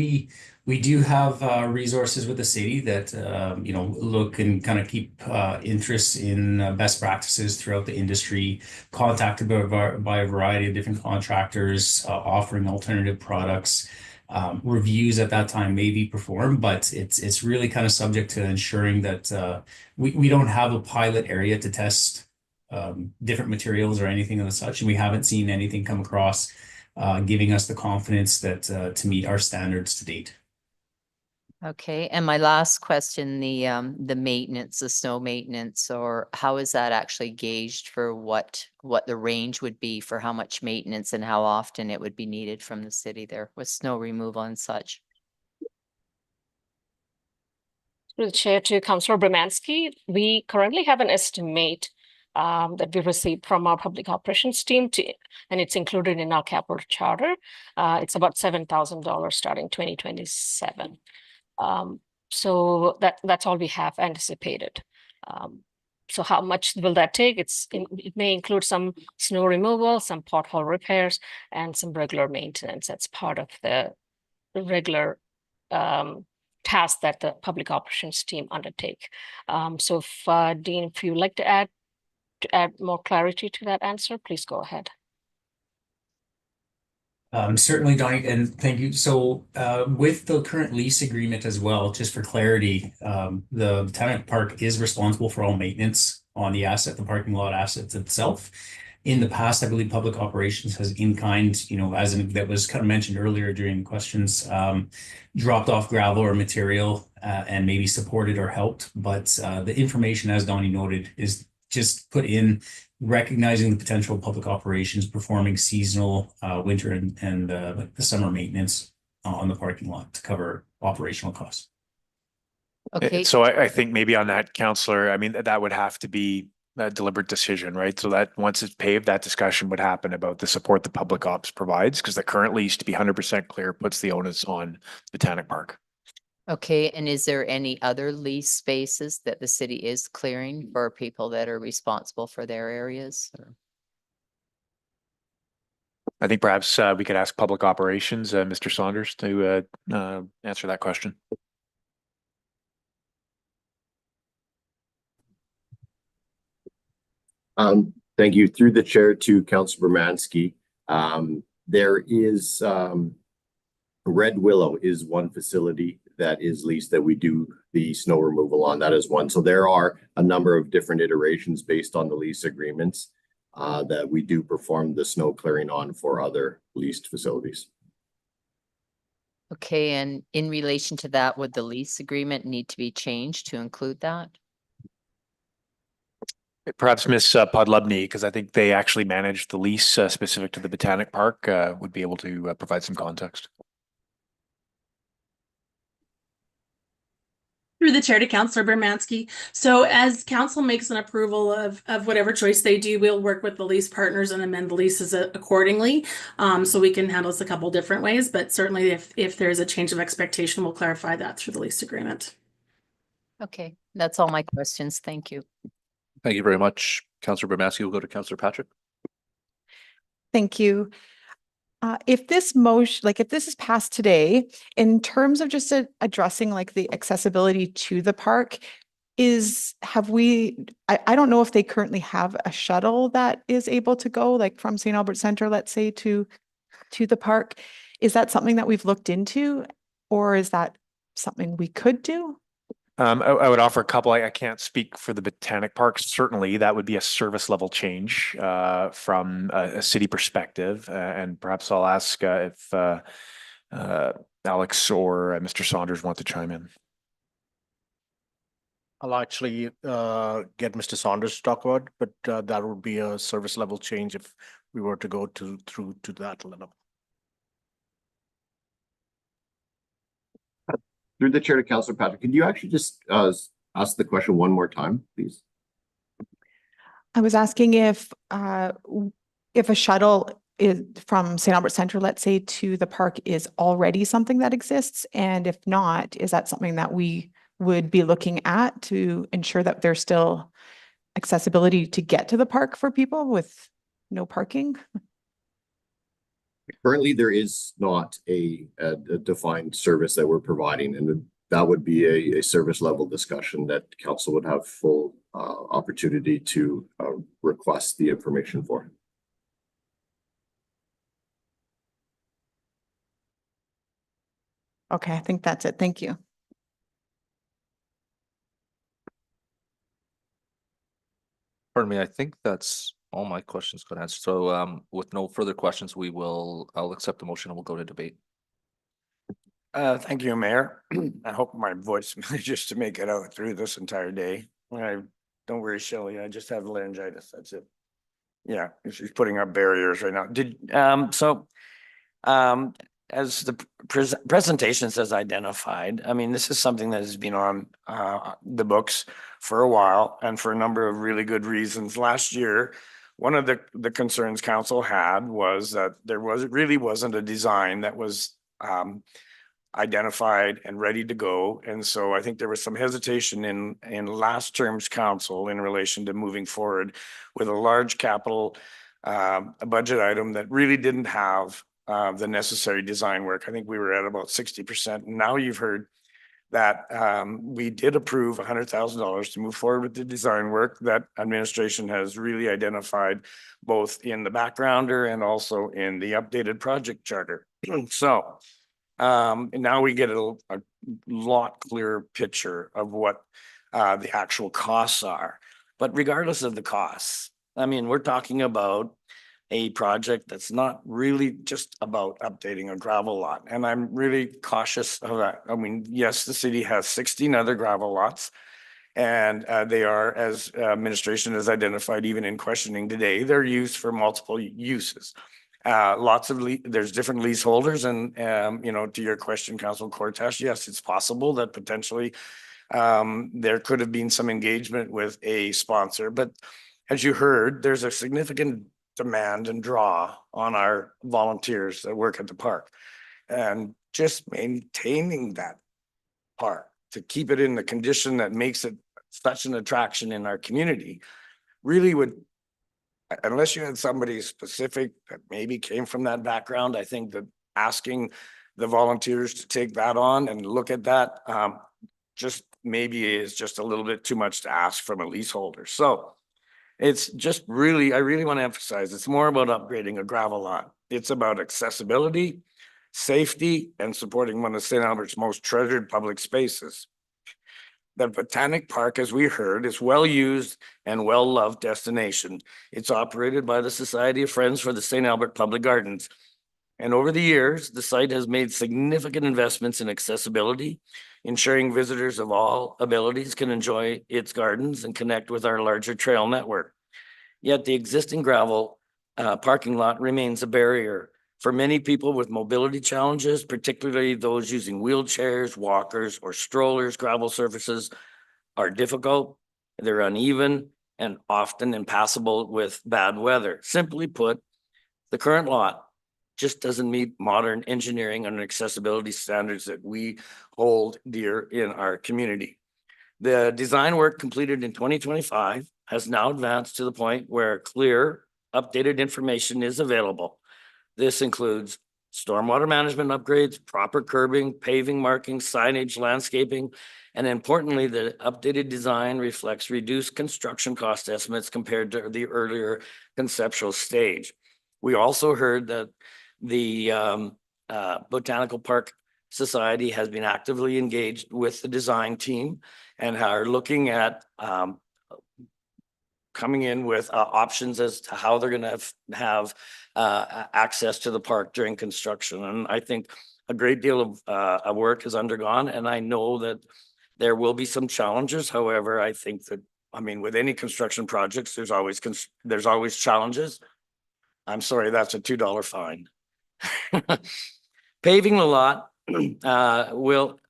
we do have resources with the city that look and kind of keep interest in best practices throughout the industry, contacted by a variety of different contractors offering alternative products. Reviews at that time may be performed, but it's really kind of subject to ensuring that we don't have a pilot area to test different materials or anything of the such, and we haven't seen anything come across giving us the confidence that to meet our standards to date. Okay, and my last question, the maintenance, the snow maintenance, or how is that actually gauged for what the range would be for how much maintenance and how often it would be needed from the city there with snow removal and such? Through the chair to Councillor Brzezinski, we currently have an estimate that we received from our public operations team and it's included in our capital charter. It's about $7,000 starting 2027. So that's all we have anticipated. So how much will that take? It may include some snow removal, some pothole repairs, and some regular maintenance. That's part of the regular task that the public operations team undertake. So if Dean, if you'd like to add more clarity to that answer, please go ahead. Certainly, Donnie, and thank you. So with the current lease agreement as well, just for clarity, the Botanic Park is responsible for all maintenance on the asset, the parking lot assets itself. In the past, I believe public operations has in kind, that was kind of mentioned earlier during questions, dropped off gravel or material and maybe supported or helped. But the information, as Donnie noted, is just put in recognizing the potential of public operations performing seasonal winter and the summer maintenance on the parking lot to cover operational costs. Okay. So I think maybe on that, Councillor, I mean, that would have to be a deliberate decision, right? So that once it's paved, that discussion would happen about the support the public ops provides, because the current lease, to be 100% clear, puts the onus on Botanic Park. Okay, and is there any other lease spaces that the city is clearing for people that are responsible for their areas? Or? I think perhaps we could ask Public Operations, Mr. Saunders, to answer that question. Thank you. Through the chair to Councillor Brzezinski. There is Red Willow is one facility that is leased that we do the snow removal on. That is one. So there are a number of different iterations based on the lease agreements that we do perform the snow clearing on for other leased facilities. Okay, and in relation to that, would the lease agreement need to be changed to include that? Perhaps Ms. Podlubny, because I think they actually manage the lease specific to the Botanic Park, would be able to provide some context. Through the chair to Councillor Bermansky. So as council makes an approval of whatever choice they do, we'll work with the lease partners and amend the leases accordingly. So we can handle this a couple different ways, but certainly if there's a change of expectation, we'll clarify that through the lease agreement. Okay, that's all my questions. Thank you. Thank you very much, Councillor Bermansky. We'll go to Councillor Patrick. Thank you. If this motion, like if this is passed today, in terms of just addressing like the accessibility to the park, I don't know if they currently have a shuttle that is able to go like from St. Albert Center, let's say to the park. Is that something that we've looked into, or is that something we could do? I would offer a couple. I can't speak for the Botanic Park. Certainly, that would be a service level change from a city perspective. And perhaps I'll ask if Alex or Mr. Saunders want to chime in. I'll actually get Mr. Saunders to talk about, but that would be a service level change if we were to go through to that level. Through the chair to Councillor Patrick, could you actually just ask the question one more time, please? I was asking if a shuttle is from St. Albert Center, let's say, to the park is already something that exists, and if not, is that something that we would be looking at to ensure that there's still accessibility to get to the park for people with no parking? Currently, there is not a defined service that we're providing, and that would be a service level discussion that council would have full opportunity to request the information for. Okay, I think that's it. Thank you. Pardon me, I think that's all my questions got answered. So with no further questions, I'll accept the motion and we'll go to debate. Thank you, Mayor. I hope my voice manages to make it out through this entire day. Don't worry, Shelley, I just have laryngitis. That's it. Yeah, she's putting up barriers right now. As the presentations has identified, I mean, this is something that has been on the books for a while and for a number of really good reasons. Last year, one of the concerns council had was that there really wasn't a design that was identified and ready to go. And so I think there was some hesitation in last term's council in relation to moving forward with a large capital budget item that really didn't have the necessary design work. I think we were at about 60%. Now you've heard that we did approve $100,000 to move forward with the design work that administration has really identified both in the backgrounder and also in the updated project charter. So now we get a lot clearer picture of what the actual costs are. But regardless of the costs, I mean, we're talking about a project that's not really just about updating a gravel lot. And I'm really cautious of that. I mean, yes, the city has 16 other gravel lots, and they are, as administration has identified, even in questioning today, they're used for multiple uses. There's different leaseholders, and to your question, Councilor Cortesh, yes, it's possible that potentially there could have been some engagement with a sponsor, but as you heard, there's a significant demand and draw on our volunteers that work at the park, and just maintaining that park to keep it in the condition that makes it such an attraction in our community really would, unless you had somebody specific that maybe came from that background, I think that asking the volunteers to take that on and look at that just maybe is just a little bit too much to ask from a leaseholder. So it's just really, I really want to emphasize, it's more about upgrading a gravel lot. It's about accessibility, safety, and supporting one of St. Albert's most treasured public spaces. The Botanic Park, as we heard, is well-used and well-loved destination. It's operated by the Society of Friends for the St. Albert Public Gardens. And over the years, the site has made significant investments in accessibility, ensuring visitors of all abilities can enjoy its gardens and connect with our larger trail network. Yet the existing gravel parking lot remains a barrier For many people with mobility challenges, particularly those using wheelchairs, walkers, or strollers, gravel surfaces are difficult, they're uneven, and often impassable with bad weather. Simply put, the current lot just doesn't meet modern engineering and accessibility standards that we hold dear in our community. The design work completed in 2025 has now advanced to the point where clear, updated information is available. This includes stormwater management upgrades, proper curbing, paving markings, signage, landscaping, and importantly, the updated design reflects reduced construction cost estimates compared to the earlier conceptual stage. We also heard that the Botanical Park Society has been actively engaged with the design team and are looking at coming in with options as to how they're going to have access to the park during construction. And I think a great deal of work is undergone, and I know that there will be some challenges. However, I think that, I mean, with any construction projects, there's always challenges. I'm sorry, that's a $2 fine. Paving the lot will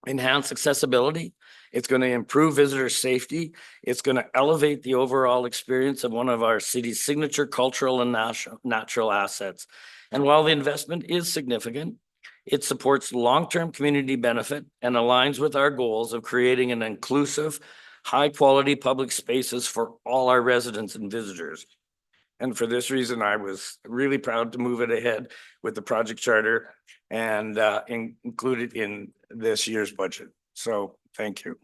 enhance accessibility. It's going to improve visitor safety. It's going to elevate the overall experience of one of our city's signature cultural and natural assets. And while the investment is significant, it supports long-term community benefit and aligns with our goals of creating an inclusive, high-quality public spaces for all our residents and visitors. And for this reason, I was really proud to move it ahead with the project charter and include it in this year's budget. So thank you.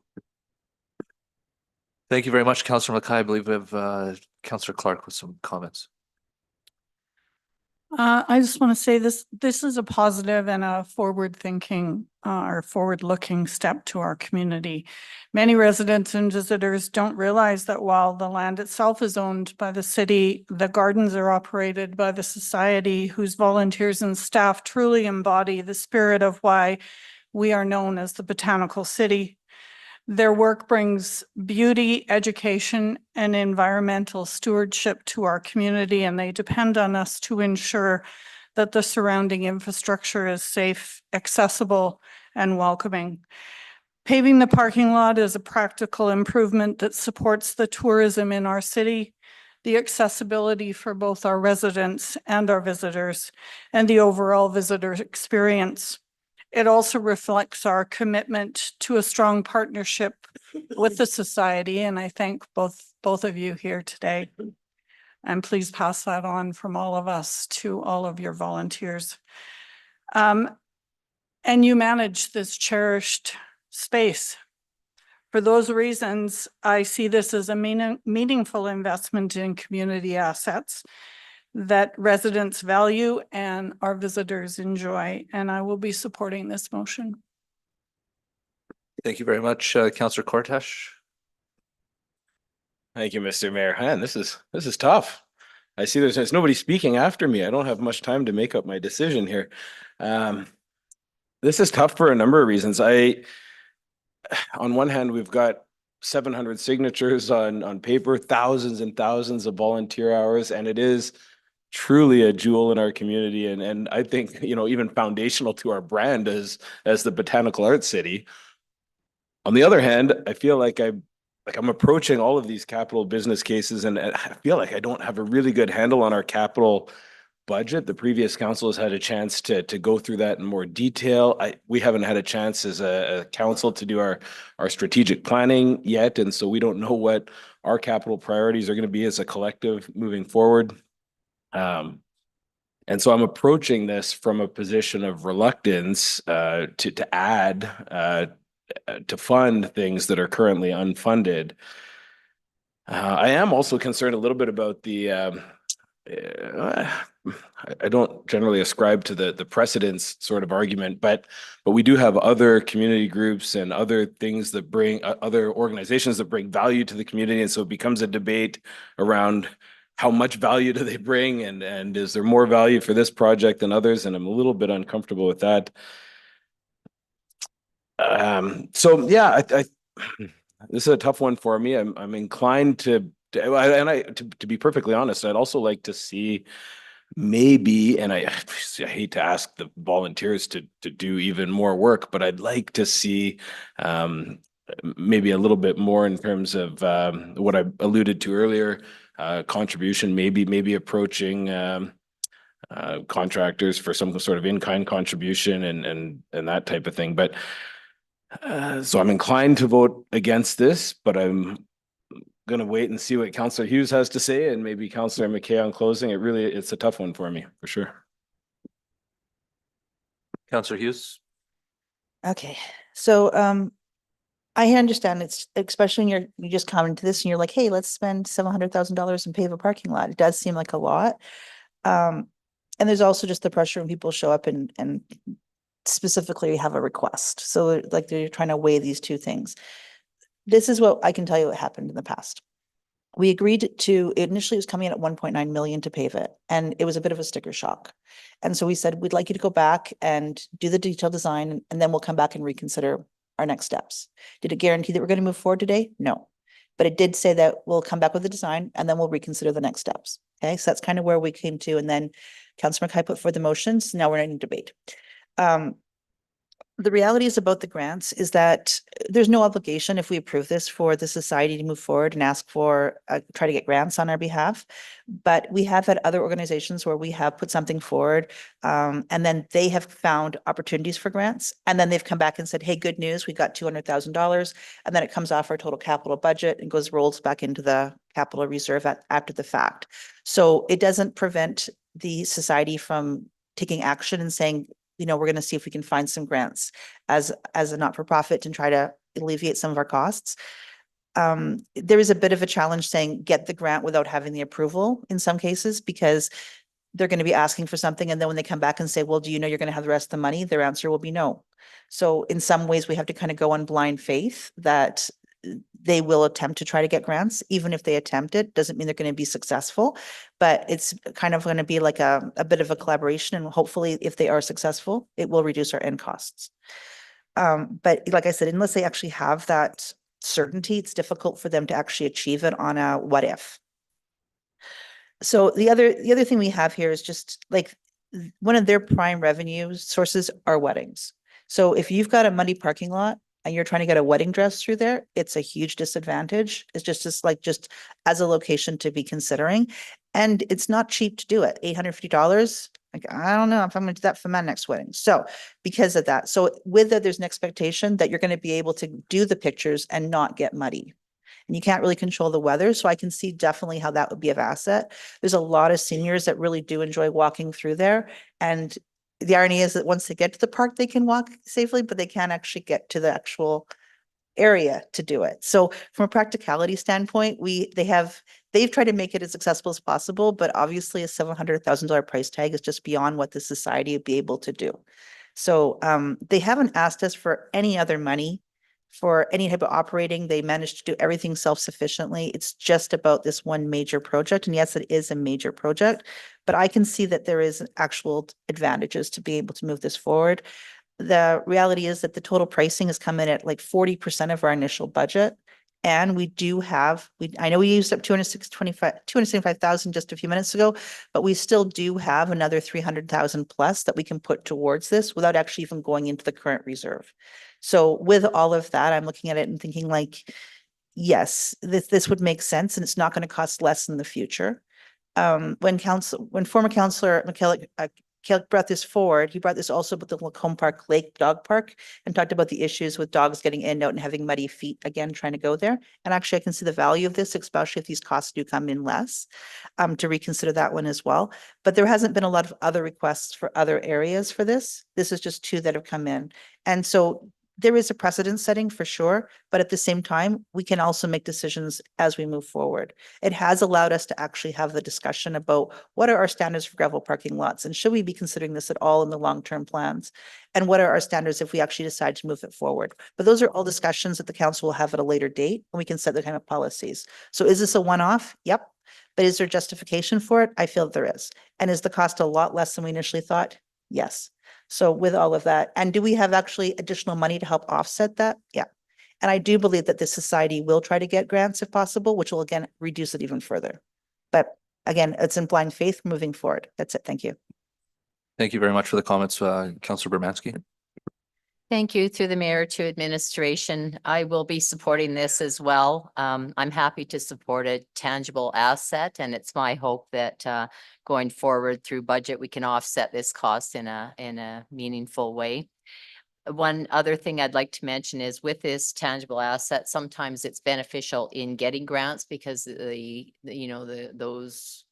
Thank you very much, Councillor Mackay. I believe we have Councillor Clark with some comments. I just want to say this is a positive and a forward-thinking or forward-looking step to our community. Many residents and visitors don't realize that while the land itself is owned by the city, the gardens are operated by the society whose volunteers and staff truly embody the spirit of why we are known as the Botanical City. Their work brings beauty, education, and environmental stewardship to our community, and they depend on us to ensure that the surrounding infrastructure is safe, accessible, and welcoming. Paving the parking lot is a practical improvement that supports the tourism in our city, the accessibility for both our residents and our visitors, and the overall visitor experience. It also reflects our commitment to a strong partnership with the society, and I thank both of you here today. And please pass that on from all of us to all of your volunteers. And you manage this cherished space. For those reasons, I see this as a meaningful investment in community assets that residents value and our visitors enjoy, and I will be supporting this motion. Thank you very much, Councillor Cortesh. Thank you, Mr. Mayor. Man, this is tough. I see there's nobody speaking after me. I don't have much time to make up my decision here. This is tough for a number of reasons. On one hand, we've got 700 signatures on paper, thousands and thousands of volunteer hours, and it is truly a jewel in our community, and I think, you know, even foundational to our brand as the Botanical Arts City. On the other hand, I feel like I'm approaching all of these capital business cases, and I feel like I don't have a really good handle on our capital budget. The previous council has had a chance to go through that in more detail. We haven't had a chance as a council to do our strategic planning yet, and so we don't know what our capital priorities are going to be as a collective moving forward. And so I'm approaching this from a position of reluctance to add to fund things that are currently unfunded. I am also concerned a little bit about the I don't generally ascribe to the precedence sort of argument, but we do have other community groups and other things that bring other organizations that bring value to the community, and so it becomes a debate around how much value do they bring, and is there more value for this project than others? And I'm a little bit uncomfortable with that. So yeah, this is a tough one for me. I'm inclined to be perfectly honest, I'd also like to see maybe, and I hate to ask the volunteers to do even more work, but I'd like to see maybe a little bit more in terms of what I alluded to earlier, contribution, maybe approaching contractors for some sort of in-kind contribution and that type of thing. But so I'm inclined to vote against this, but I'm going to wait and see what Councillor Hughes has to say, and maybe Councillor McKay on closing. It's a tough one for me, for sure. Councillor Hughes? Okay, so I understand it's, especially when you just come into this and you're like, hey, let's spend $700,000 and pave a parking lot. It does seem like a lot. And there's also just the pressure when people show up and specifically have a request. So like they're trying to weigh these two things. This is what I can tell you what happened in the past. We agreed to, initially it was coming in at 1.9 million to pave it, and it was a bit of a sticker shock. And so we said, we'd like you to go back and do the detailed design, and then we'll come back and reconsider our next steps. Did it guarantee that we're going to move forward today? No. But it did say that we'll come back with the design and then we'll reconsider the next steps. Okay, so that's kind of where we came to. And then Councillor McKay put forward the motions. Now we're in debate. The reality is about the grants is that there's no obligation if we approve this for the society to move forward and ask for, try to get grants on our behalf. But we have had other organizations where we have put something forward and then they have found opportunities for grants. And then they've come back and said, hey, good news, we got $200,000. And then it comes off our total capital budget and rolls back into the capital reserve after the fact. So it doesn't prevent the society from taking action and saying, you know, we're going to see if we can find some grants as a not-for-profit and try to alleviate some of our costs. There is a bit of a challenge saying get the grant without having the approval in some cases, because they're going to be asking for something. And then when they come back and say, well, do you know you're going to have the rest of the money? Their answer will be no. So in some ways we have to kind of go on blind faith that they will attempt to try to get grants. Even if they attempt it, doesn't mean they're going to be successful, but it's kind of going to be like a bit of a collaboration. And hopefully if they are successful, it will reduce our end costs. But like I said, unless they actually have that certainty, it's difficult for them to actually achieve it on a what if. So the other thing we have here is just like one of their prime revenue sources are weddings. So if you've got a muddy parking lot and you're trying to get a wedding dress through there, it's a huge disadvantage. It's just as a location to be considering. And it's not cheap to do it. $850. Like, I don't know if I'm going to do that for my next wedding. So because of that, so with that, there's an expectation that you're going to be able to do the pictures and not get muddy. And you can't really control the weather. So I can see definitely how that would be of asset. There's a lot of seniors that really do enjoy walking through there. And the irony is that once they get to the park, they can walk safely, but they can't actually get to the actual area to do it. So from a practicality standpoint, they've tried to make it as accessible as possible, but obviously a $700,000 price tag is just beyond what the society would be able to do. So they haven't asked us for any other money for any type of operating. They managed to do everything self-sufficiently. It's just about this one major project. And yes, it is a major project, but I can see that there is actual advantages to be able to move this forward. The reality is that the total pricing has come in at like 40% of our initial budget. And we do have, I know we used up 275,000 just a few minutes ago, but we still do have another 300,000 plus that we can put towards this without actually even going into the current reserve. So with all of that, I'm looking at it and thinking like, yes, this would make sense and it's not going to cost less in the future. When former Councillor McKellick brought this forward, he brought this also with the Lacombe Park Lake Dog Park and talked about the issues with dogs getting in and out and having muddy feet again, trying to go there. And actually I can see the value of this, especially if these costs do come in less, to reconsider that one as well. But there hasn't been a lot of other requests for other areas for this. This is just two that have come in. And so there is a precedent setting for sure, but at the same time, we can also make decisions as we move forward. It has allowed us to actually have the discussion about what are our standards for gravel parking lots and should we be considering this at all in the long-term plans? And what are our standards if we actually decide to move it forward? But those are all discussions that the council will have at a later date and we can set the kind of policies. So is this a one-off? Yep. But is there justification for it? I feel that there is. And is the cost a lot less than we initially thought? Yes. So with all of that, and do we have actually additional money to help offset that? Yeah. And I do believe that the society will try to get grants if possible, which will again reduce it even further. But again, it's in blind faith moving forward. That's it. Thank you. Thank you very much for the comments, Councillor Bermansky. Thank you. Through the mayor to administration, I will be supporting this as well. I'm happy to support a tangible asset, and it's my hope that going forward through budget, we can offset this cost in a meaningful way. One other thing I'd like to mention is with this tangible asset, sometimes it's beneficial in getting grants because those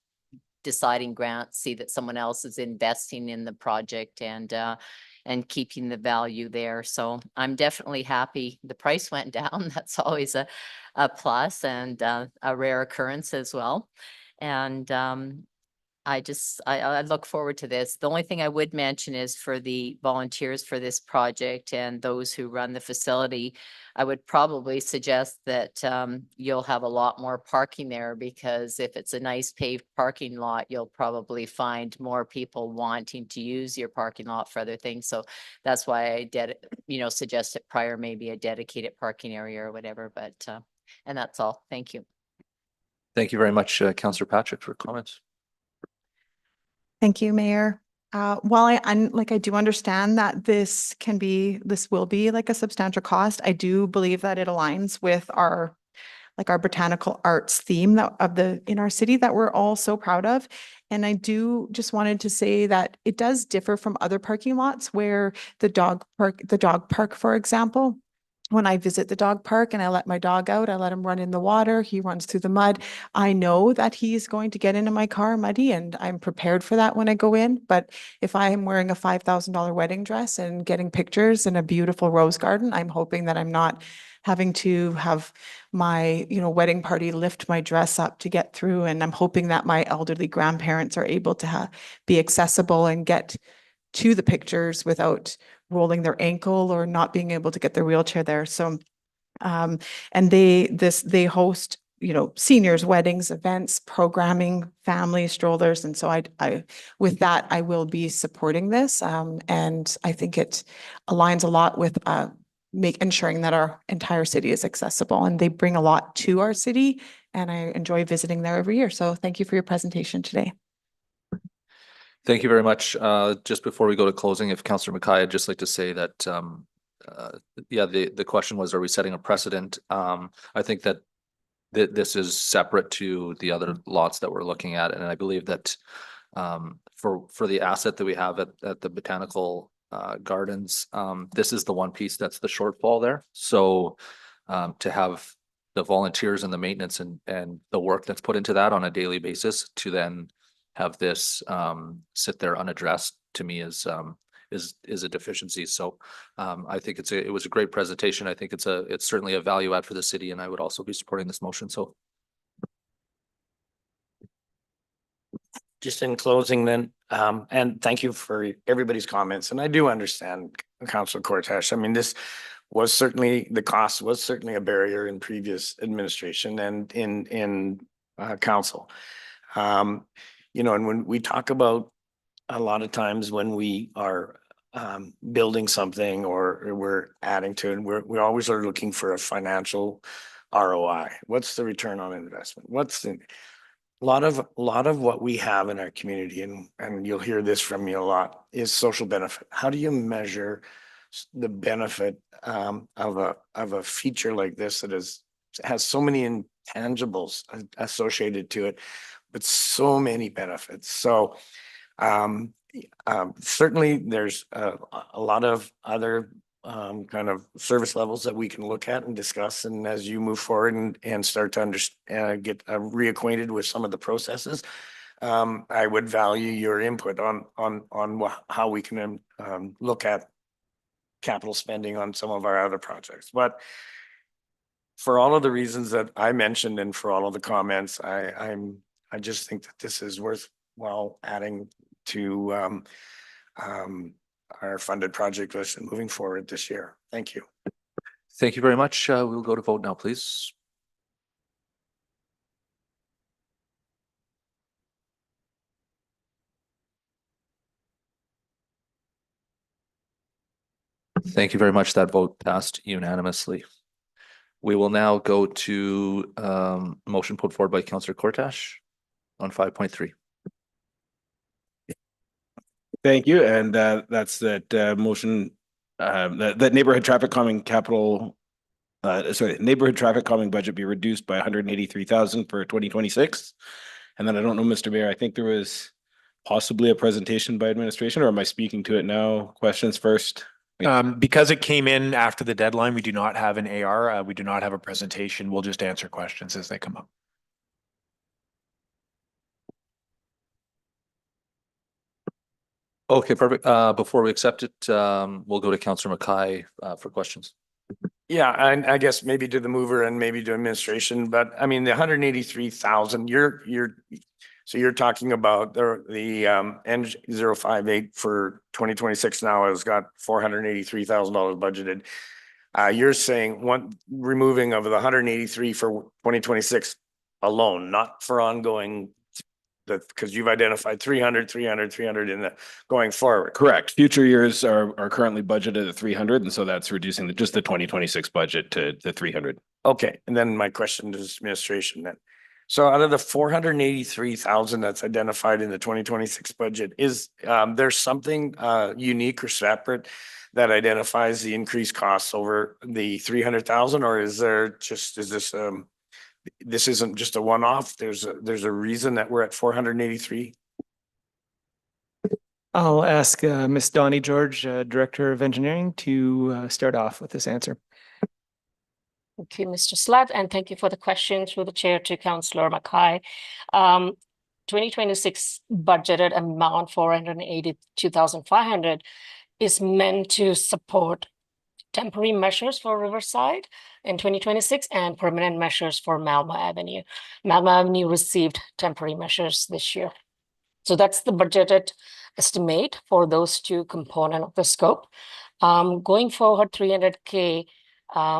deciding grants see that someone else is investing in the project and keeping the value there. So I'm definitely happy the price went down. That's always a plus and a rare occurrence as well. And I look forward to this. The only thing I would mention is for the volunteers for this project and those who run the facility, I would probably suggest that you'll have a lot more parking there, because if it's a nice paved parking lot, you'll probably find more people wanting to use your parking lot for other things. So that's why I suggested prior, maybe a dedicated parking area or whatever, but and that's all. Thank you. Thank you very much, Councillor Patrick, for comments. Thank you, Mayor. While I do understand that this will be like a substantial cost, I do believe that it aligns with our botanical arts theme in our city that we're all so proud of. And I do just wanted to say that it does differ from other parking lots where the dog park, for example. When I visit the dog park and I let my dog out, I let him run in the water, he runs through the mud. I know that he's going to get into my car muddy, and I'm prepared for that when I go in. But if I am wearing a $5,000 wedding dress and getting pictures in a beautiful rose garden, I'm hoping that I'm not having to have my, wedding party lift my dress up to get through. And I'm hoping that my elderly grandparents are able to be accessible and get to the pictures without rolling their ankle or not being able to get their wheelchair there. So, and they host, seniors, weddings, events, programming, family strollers. And so with that, I will be supporting this. And I think it aligns a lot with, ensuring that our entire city is accessible, and they bring a lot to our city, and I enjoy visiting there every year. So thank you for your presentation today. Thank you very much. Just before we go to closing, if Councillor McKay, I'd just like to say that, the question was, are we setting a precedent? I think that this is separate to the other lots that we're looking at. And I believe that for the asset that we have at the Botanical Gardens, this is the one piece that's the shortfall there. So to have the volunteers and the maintenance and the work that's put into that on a daily basis to then have this sit there unaddressed, to me is a deficiency. So I think it was a great presentation. I think it's certainly a value add for the city, and I would also be supporting this motion. So Just in closing then, and thank you for everybody's comments. And I do understand, Councillor Cortesh. I mean, the cost was certainly a barrier in previous administration and in council. And when we talk about, a lot of times when we are building something or we're adding to it, we always are looking for a financial ROI. What's the return on investment? A lot of what we have in our community, and you'll hear this from me a lot, is social benefit. How do you measure the benefit of a feature like this that has so many intangibles associated to it, but so many benefits? So certainly there's a lot of other kind of service levels that we can look at and discuss. And as you move forward and start to get reacquainted with some of the processes, I would value your input on how we can look at capital spending on some of our other projects. But for all of the reasons that I mentioned and for all of the comments, I just think that this is worthwhile adding to our funded project list and moving forward this year. Thank you. thank you very much. We'll go to vote now, please. Thank you very much. That vote passed unanimously. We will now go to motion put forward by Councillor Cortesh. on 5.3. Thank you. And that's that motion, that neighborhood traffic calming neighborhood traffic calming budget be reduced by 183,000 for 2026. And then I don't know, Mr. Mayor, I think there was possibly a presentation by administration, or am I speaking to it now? Questions first? Because it came in after the deadline, we do not have an AR. We do not have a presentation. We'll just answer questions as they come up. Okay, perfect. Before we accept it, we'll go to Councillor McKay for questions. Yeah, and I guess maybe to the mover and maybe to administration, but I mean, the 183,000, so you're talking about the N058 for 2026 now has got $483,000 budgeted. You're saying removing of the 183 for 2026 alone, not for ongoing, because you've identified 300 in the going forward. Correct. Future years are currently budgeted at 300, and so that's reducing just the 2026 budget to the 300. Okay, and then my question to administration then. So out of the 483,000 that's identified in the 2026 budget, is there something unique or separate that identifies the increased costs over the 300,000, or is this isn't just a one-off? There's a reason that we're at 483. I'll ask Ms. Donnie George, Director of Engineering, to start off with this answer. Thank you, Mr. Slat, and thank you for the question through the chair to Councillor McKay. 2026 budgeted amount 482,500 is meant to support temporary measures for Riverside in 2026 and permanent measures for Malmo Avenue. Malmo Avenue received temporary measures this year. So that's the budgeted estimate for those two components of the scope. Going forward, 300K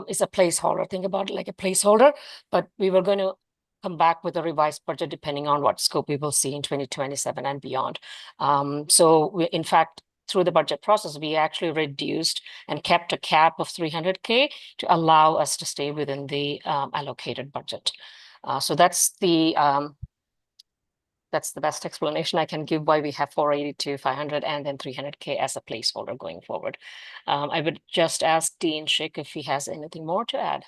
is a placeholder. Think about it like a placeholder, but we were going to come back with a revised budget depending on what scope we will see in 2027 and beyond. So we, in fact, through the budget process, we actually reduced and kept a cap of 300K to allow us to stay within the allocated budget. So that's the best explanation I can give why we have 482,500 and then 300K as a placeholder going forward. I would just ask Dean Schick if he has anything more to add.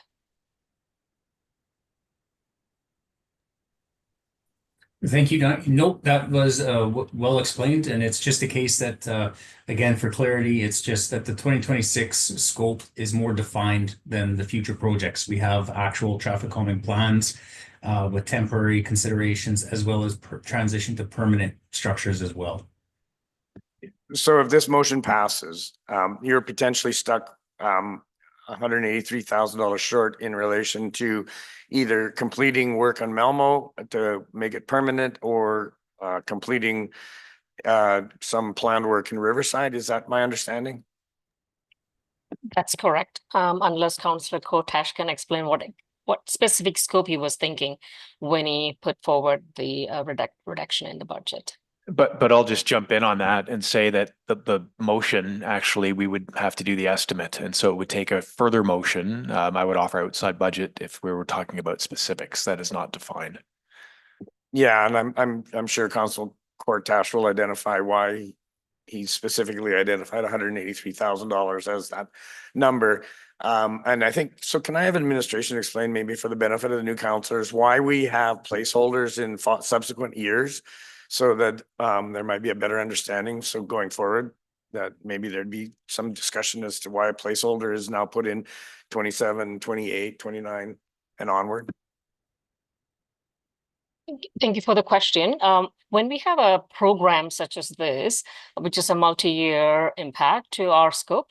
Thank you, Don. Nope, that was well explained, and it's just a case that, again, for clarity, it's just that the 2026 scope is more defined than the future projects. We have actual traffic calming plans with temporary considerations as well as transition to permanent structures as well. So if this motion passes, you're potentially stuck $183,000 short in relation to either completing work on Malmo to make it permanent or completing some planned work in Riverside. Is that my understanding? That's correct. Unless Councillor Kotash can explain what specific scope he was thinking when he put forward the reduction in the budget. But I'll just jump in on that and say that the motion, actually, we would have to do the estimate. And so it would take a further motion. I would offer outside budget if we were talking about specifics. That is not defined. Yeah, and I'm sure Council Cortash will identify why he specifically identified $183,000 as that number. And I think, so can I have administration explain, maybe for the benefit of the new councillors, why we have placeholders in subsequent years? So that there might be a better understanding. So going forward, that maybe there'd be some discussion as to why a placeholder is now put in 27, 28, 29 and onward. Thank you for the question. When we have a program such as this, which is a multi-year impact to our scope,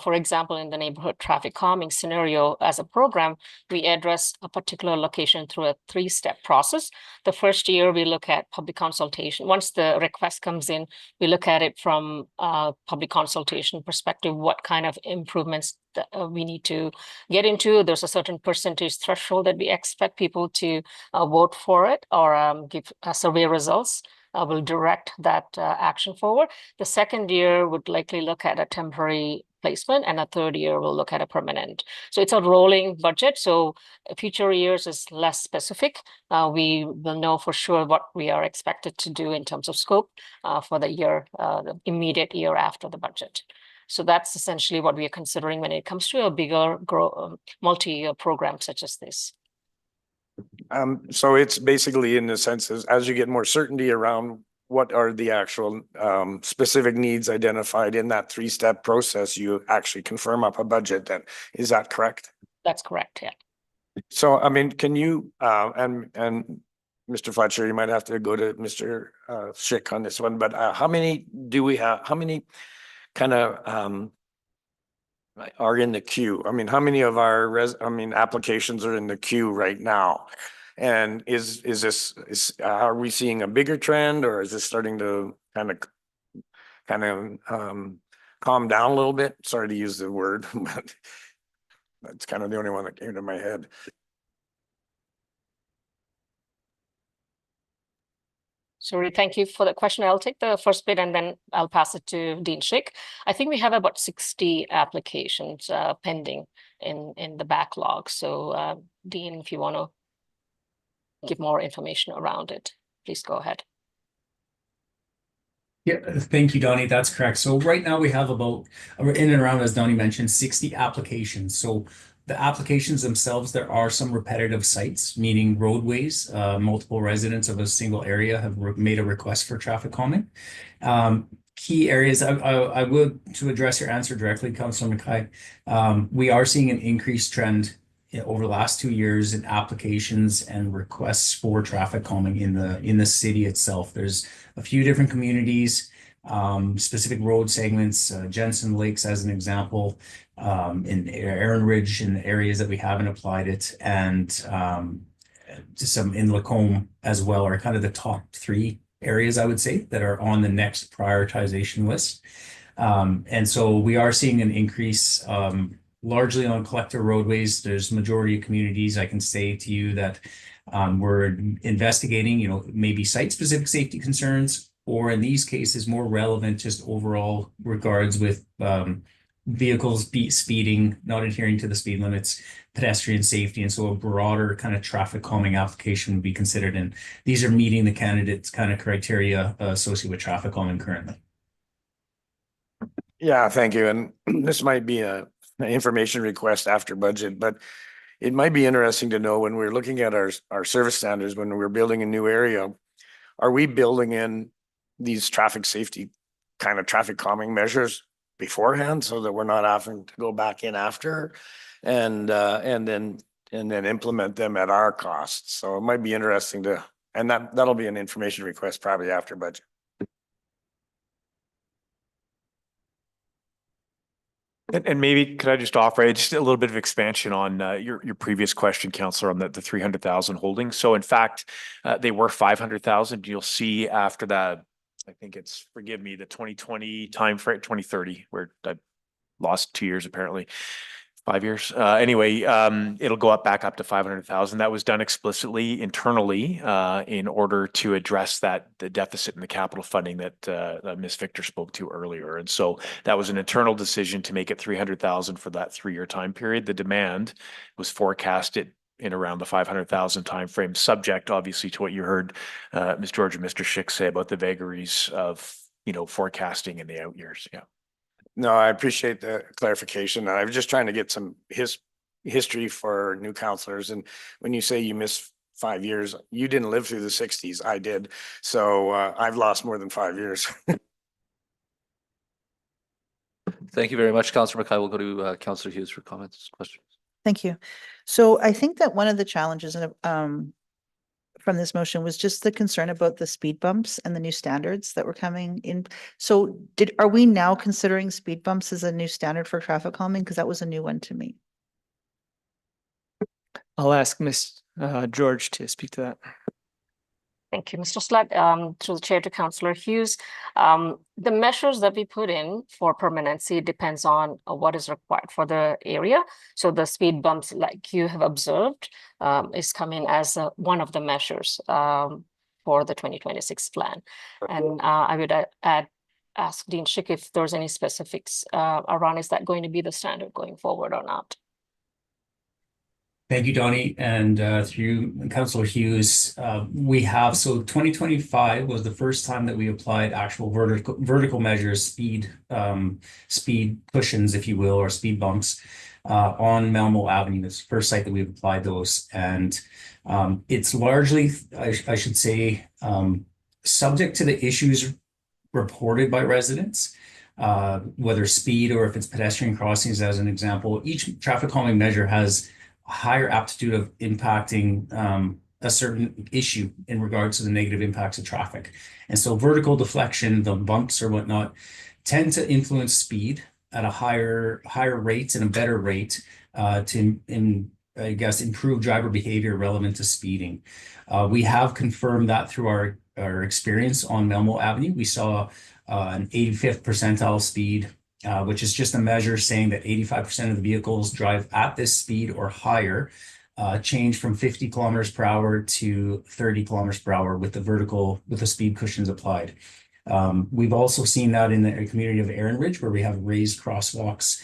for example, in the neighborhood traffic calming scenario as a program, we address a particular location through a 3-step process. The first year we look at public consultation. Once the request comes in, we look at it from a public consultation perspective, what kind of improvements that we need to get into. There's a certain percentage threshold that we expect people to vote for it or give survey results. Will direct that action forward. The second year would likely look at a temporary replacement, and a third year we'll look at a permanent. So it's a rolling budget. So future years is less specific. We will know for sure what we are expected to do in terms of scope for the year, the immediate year after the budget. So that's essentially what we are considering when it comes to a bigger multi-year program such as this. So it's basically in the sense as you get more certainty around what are the actual specific needs identified in that three-step process, you actually confirm up a budget then. Is that correct? That's correct, yeah. So, I mean, can you, and Mr. Fletcher, you might have to go to Mr. Schick on this one, but how many do we have? How many kind of are in the queue? I mean, how many of our applications are in the queue right now? And are we seeing a bigger trend, or is this starting to kind of calm down a little bit? Sorry to use the word, but that's kind of the only one that came to my head. Sorry, thank you for the question. I'll take the first bit and then I'll pass it to Dean Schick. I think we have about 60 applications pending in the backlog. So Dean, if you want to give more information around it, please go ahead. Yeah, thank you, Donnie. That's correct. So right now we have about, in and around, as Donnie mentioned, 60 applications. So the applications themselves, there are some repetitive sites, meaning roadways. Multiple residents of a single area have made a request for traffic calming. Key areas, I would, to address your answer directly, Councilor McKay, we are seeing an increased trend over the last 2 years in applications and requests for traffic calming in the city itself. There's a few different communities, specific road segments, Jensen Lakes as an example, in Aaron Ridge in the areas that we haven't applied it, and some in Lacombe as well are kind of the top 3 areas, I would say, that are on the next prioritization list. And so we are seeing an increase largely on collector roadways. There's majority of communities, I can say to you, that we're investigating, maybe site-specific safety concerns, or in these cases, more relevant, just overall regards with vehicles speeding, not adhering to the speed limits, pedestrian safety. And so a broader kind of traffic calming application would be considered. And these are meeting the candidates' kind of criteria associated with traffic calming currently. Yeah, thank you. And this might be an information request after budget, but it might be interesting to know when we're looking at our service standards, when we're building a new area, are we building in these traffic safety kind of traffic calming measures beforehand so that we're not having to go back in after and then implement them at our cost? So it might be interesting to, and that'll be an information request probably after budget. And maybe could I just offer just a little bit of expansion on your previous question, Councillor, on the 300,000 holdings. So in fact, they were 500,000. You'll see after that, I think it's, forgive me, the 2020 timeframe, 2030, where I lost 2 years apparently. 5 years. Anyway, it'll go back up to 500,000. That was done explicitly internally in order to address the deficit in the capital funding that Ms. Victor spoke to earlier. And so that was an internal decision to make it 300,000 for that 3-year time period. The demand was forecasted in around the 500,000 timeframe, subject obviously to what you heard Ms. George and Mr. Schick say about the vagaries of forecasting in the out years. Yeah. No, I appreciate the clarification. I was just trying to get some history for new councillors. And when you say you missed 5 years, you didn't live through the 60s. I did. So I've lost more than 5 years. Thank you very much, Councillor McKay. We'll go to Councillor Hughes for comments, questions. Thank you. So I think that one of the challenges from this motion was just the concern about the speed bumps and the new standards that were coming in. So are we now considering speed bumps as a new standard for traffic calming? Because that was a new one to me. I'll ask Ms. George to speak to that. Thank you, Mr. Slett. Through the chair to Councillor Hughes. The measures that we put in for permanency depends on what is required for the area. So the speed bumps, like you have observed, is coming as one of the measures for the 2026 plan. And I would add ask Dean Schick if there's any specifics around, is that going to be the standard going forward or not? Thank you, Donnie, and through Councillor Hughes, we have, so 2025 was the first time that we applied actual vertical measures, speed cushions, if you will, or speed bumps on Melmo Avenue. It's the first site that we've applied those, and it's largely, I should say, subject to the issues reported by residents, whether speed or if it's pedestrian crossings, as an example. Each traffic calming measure has higher aptitude of impacting a certain issue in regards to the negative impacts of traffic. And so vertical deflection, the bumps or whatnot, tend to influence speed at a higher rate and a better rate to I guess, improve driver behavior relevant to speeding. We have confirmed that through our experience on Melmo Avenue. We saw an 85th percentile speed, which is just a measure saying that 85% of the vehicles drive at this speed or higher, change from 50 kilometers per hour to 30 kilometers per hour with the speed cushions applied. We've also seen that in the community of Erin Ridge, where we have raised crosswalks,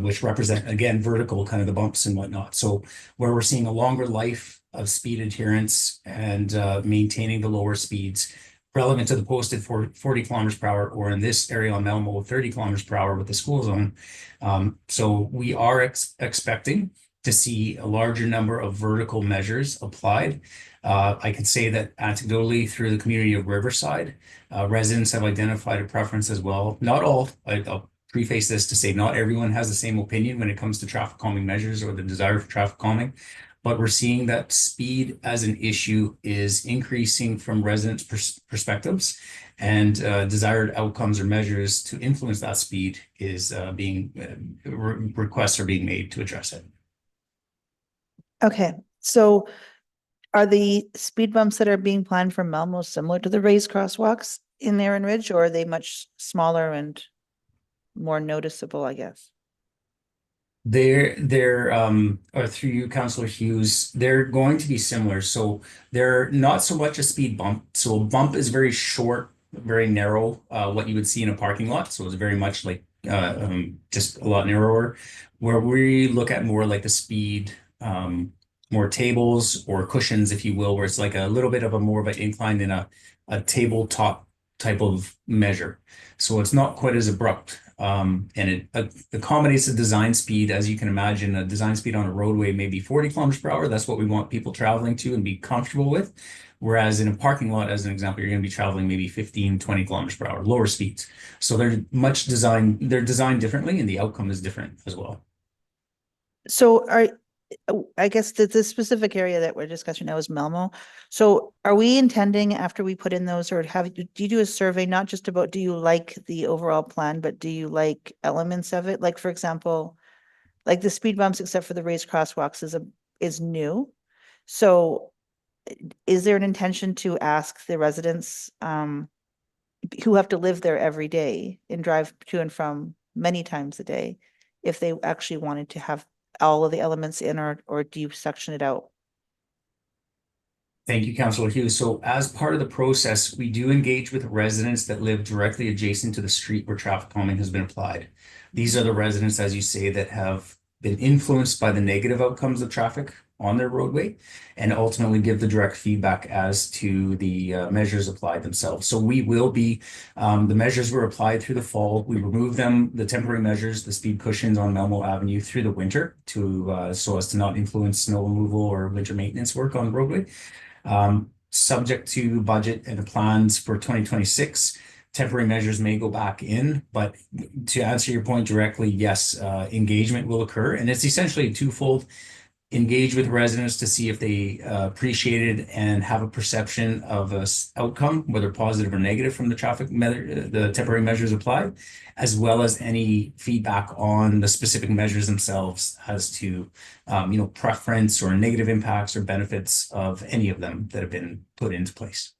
which represent, again, vertical, kind of the bumps and whatnot. So where we're seeing a longer life of speed adherence and maintaining the lower speeds relevant to the posted 40 kilometers per hour, or in this area on Melmo, 30 kilometers per hour with the school zone. So we are expecting to see a larger number of vertical measures applied. I can say that anecdotally through the community of Riverside, residents have identified a preference as well. Not all, I'll preface this to say not everyone has the same opinion when it comes to traffic calming measures or the desire for traffic calming, but we're seeing that speed as an issue is increasing from residents' perspectives, and desired outcomes or measures to influence that speed is requests are being made to address it. Okay, so are the speed bumps that are being planned for Melmo similar to the raised crosswalks in Erin Ridge, or are they much smaller and more noticeable, I guess? Or through you, Councillor Hughes, they're going to be similar. So they're not so much a speed bump. So a bump is very short, very narrow, what you would see in a parking lot. So it's very much like just a lot narrower, where we look at more like the speed, more tables or cushions, if you will, where it's like a little bit of a more of an incline in a tabletop type of measure. So it's not quite as abrupt. And it accommodates the design speed. As you can imagine, a design speed on a roadway may be 40 kilometers per hour. That's what we want people traveling to and be comfortable with. Whereas in a parking lot, as an example, you're going to be traveling maybe 15, 20 kilometers per hour, lower speeds. So they're designed differently, and the outcome is different as well. So I guess the specific area that we're discussing now is Melmo. So are we intending, after we put in those, or do you do a survey, not just about do you like the overall plan, but do you like elements of it? Like, for example, like the speed bumps, except for the raised crosswalks, is new. So is there an intention to ask the residents who have to live there every day and drive to and from many times a day if they actually wanted to have all of the elements in, or do you section it out? Thank you, Councillor Hughes. So as part of the process, we do engage with residents that live directly adjacent to the street where traffic calming has been applied. These are the residents, as you say, that have been influenced by the negative outcomes of traffic on their roadway, and ultimately give the direct feedback as to the measures applied themselves. So we will be, the measures were applied through the fall. We removed them, the temporary measures, the speed cushions on Melmo Avenue through the winter to so as to not influence snow removal or winter maintenance work on the roadway. Subject to budget and plans for 2026, temporary measures may go back in, but to answer your point directly, yes, engagement will occur, and it's essentially twofold. Engage with residents to see if they appreciate it and have a perception of a outcome, whether positive or negative, from the the temporary measures applied, as well as any feedback on the specific measures themselves as to preference or negative impacts or benefits of any of them that have been put into place.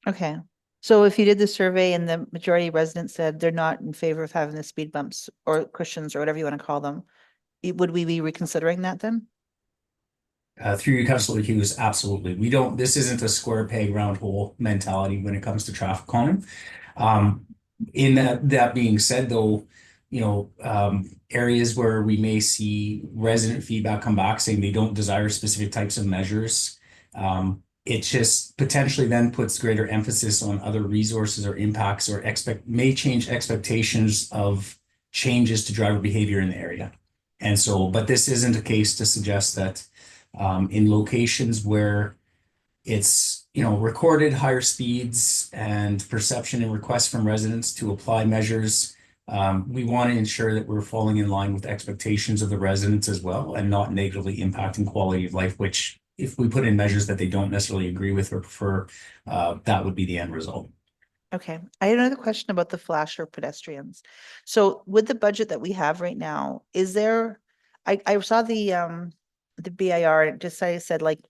Okay. So if you did the survey and the majority of residents said they're not in favor of having the speed bumps or cushions or whatever you want to call them, would we be reconsidering that then? Through you, Councillor Hughes, absolutely. This isn't a square peg, round hole mentality when it comes to traffic calming. In that being said, though, areas where we may see resident feedback come back saying they don't desire specific types of measures, it just potentially then puts greater emphasis on other resources or impacts or may change expectations of changes to driver behavior in the area. And so, but this isn't a case to suggest that in locations where it's, recorded higher speeds and perception and requests from residents to apply measures, we want to ensure that we're falling in line with expectations of the residents as well and not negatively impacting quality of life, which if we put in measures that they don't necessarily agree with or prefer, that would be the end result. Okay, I had another question about the flasher pedestrians. So with the budget that we have right now, is there, I saw the BIR, and it just said like,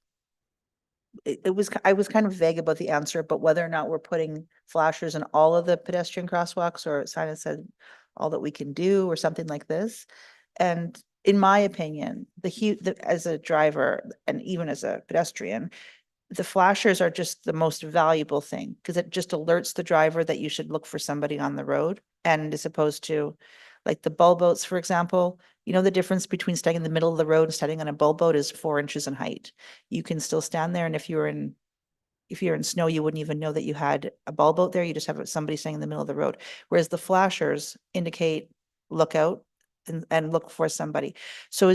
I was kind of vague about the answer, but whether or not we're putting flashers in all of the pedestrian crosswalks, or it kind of said all that we can do or something like this. And in my opinion, as a driver and even as a pedestrian, the flashers are just the most valuable thing because it just alerts the driver that you should look for somebody on the road. And as opposed to like the bull boats, for example, the difference between staying in the middle of the road and standing on a bull boat is 4 inches in height. You can still stand there. And if you're in snow, you wouldn't even know that you had a bull boat there. You just have somebody standing in the middle of the road. Whereas the flashers indicate look out and look for somebody. So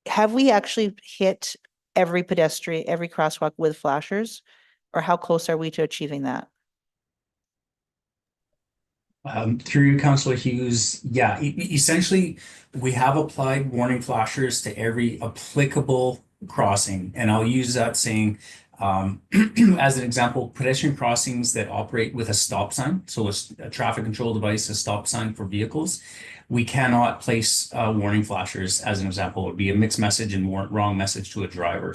have we actually hit every pedestrian, every crosswalk with flashers, or how close are we to achieving that? Through Councillor Hughes, yeah, essentially we have applied warning flashers to every applicable crossing, and I'll use that saying as an example, pedestrian crossings that operate with a stop sign, so a traffic control device, a stop sign for vehicles, we cannot place warning flashers as an example. It would be a mixed message and wrong message to a driver.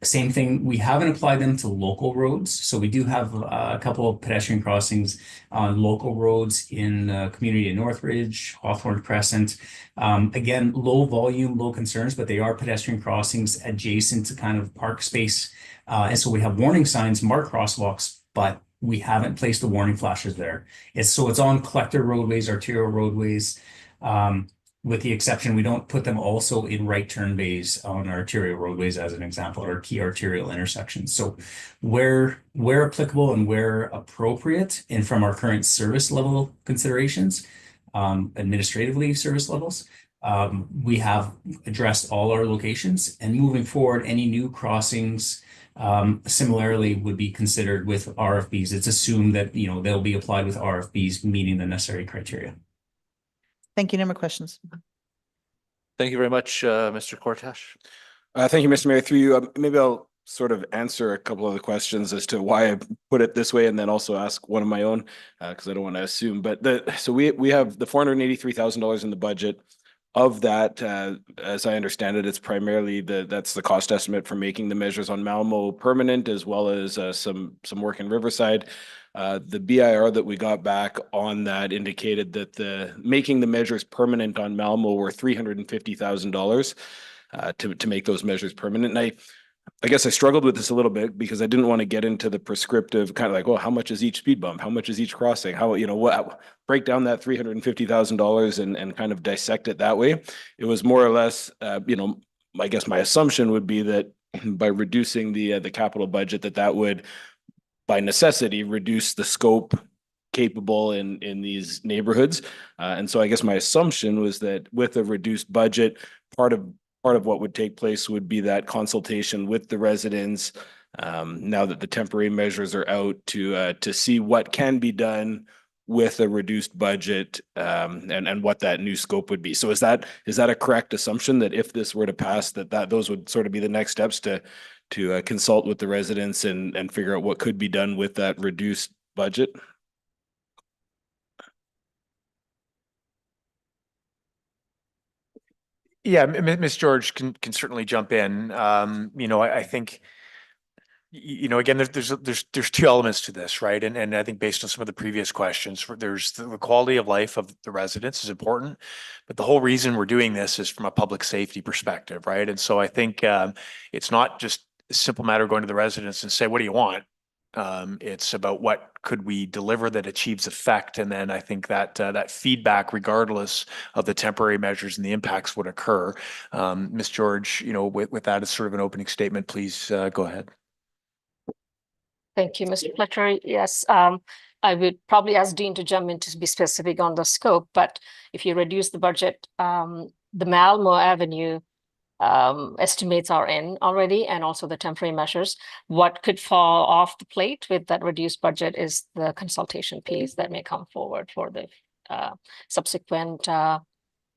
Same thing, we haven't applied them to local roads. So we do have a couple of pedestrian crossings on local roads in community in Northridge, Hawthorne Crescent. Again, low volume, low concerns, but they are pedestrian crossings adjacent to kind of park space. And so we have warning signs, marked crosswalks, but we haven't placed the warning flashes there. It's on collector roadways, arterial roadways, with the exception, we don't put them also in right turn bays on arterial roadways as an example, or key arterial intersections. So where applicable and where appropriate, and from our current service level considerations, administratively service levels, we have addressed all our locations, and moving forward, any new crossings similarly would be considered with RFBs. It's assumed that, they'll be applied with RFBs meeting the necessary criteria. Thank you. No more questions. Thank you very much, Mr. Cortash. Thank you, Mr. Mayor. Through you, maybe I'll sort of answer a couple of the questions as to why I put it this way, and then also ask one of my own, because I don't want to assume. But so we have the $483,000 in the budget. Of that, as I understand it, it's primarily that's the cost estimate for making the measures on Malmo permanent, as well as some work in Riverside. The BIR that we got back on that indicated that the making the measures permanent on Malmo were $350,000 to make those measures permanent. And I guess I struggled with this a little bit because I didn't want to get into the prescriptive kind of like, well, how much is each speed bump? How much is each crossing? How, what, break down that $350,000 and kind of dissect it that way. It was more or less, I guess my assumption would be that by reducing the capital budget, that would, by necessity, reduce the scope capable in these neighborhoods. And so I guess my assumption was that with a reduced budget, part of what would take place would be that consultation with the residents, now that the temporary measures are out, to see what can be done with a reduced budget, and what that new scope would be. So is that a correct assumption, that if this were to pass, that those would sort of be the next steps to consult with the residents and figure out what could be done with that reduced budget? Yeah, Ms. George can certainly jump in. I think, again, there's two elements to this, right? And I think based on some of the previous questions, there's the quality of life of the residents is important, but the whole reason we're doing this is from a public safety perspective, right? And so I think it's not just a simple matter of going to the residents and say, what do you want? It's about what could we deliver that achieves effect. And then I think that that feedback, regardless of the temporary measures and the impacts, would occur. Ms. George, with that as sort of an opening statement, please go ahead. Thank you, Mr. Fletcher. Yes, I would probably ask Dean to jump in to be specific on the scope, but if you reduce the budget, the Malmo Avenue estimates are in already, and also the temporary measures. What could fall off the plate with that reduced budget is the consultation piece that may come forward for the subsequent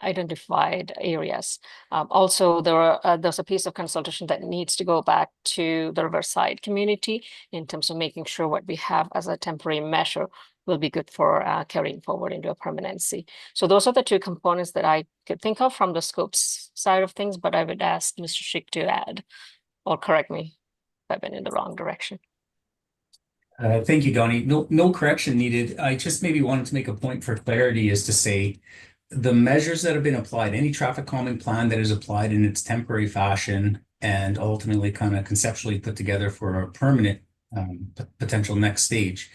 identified areas. Also, there's a piece of consultation that needs to go back to the Riverside community in terms of making sure what we have as a temporary measure will be good for carrying forward into a permanency. So those are the two components that I could think of from the scopes side of things, but I would ask Mr. Schick to add or correct me if I've been in the wrong direction. Thank you, Donnie. No correction needed. I just maybe wanted to make a point for clarity, is to say the measures that have been applied, any traffic calming plan that is applied in its temporary fashion and ultimately kind of conceptually put together for a permanent potential next stage,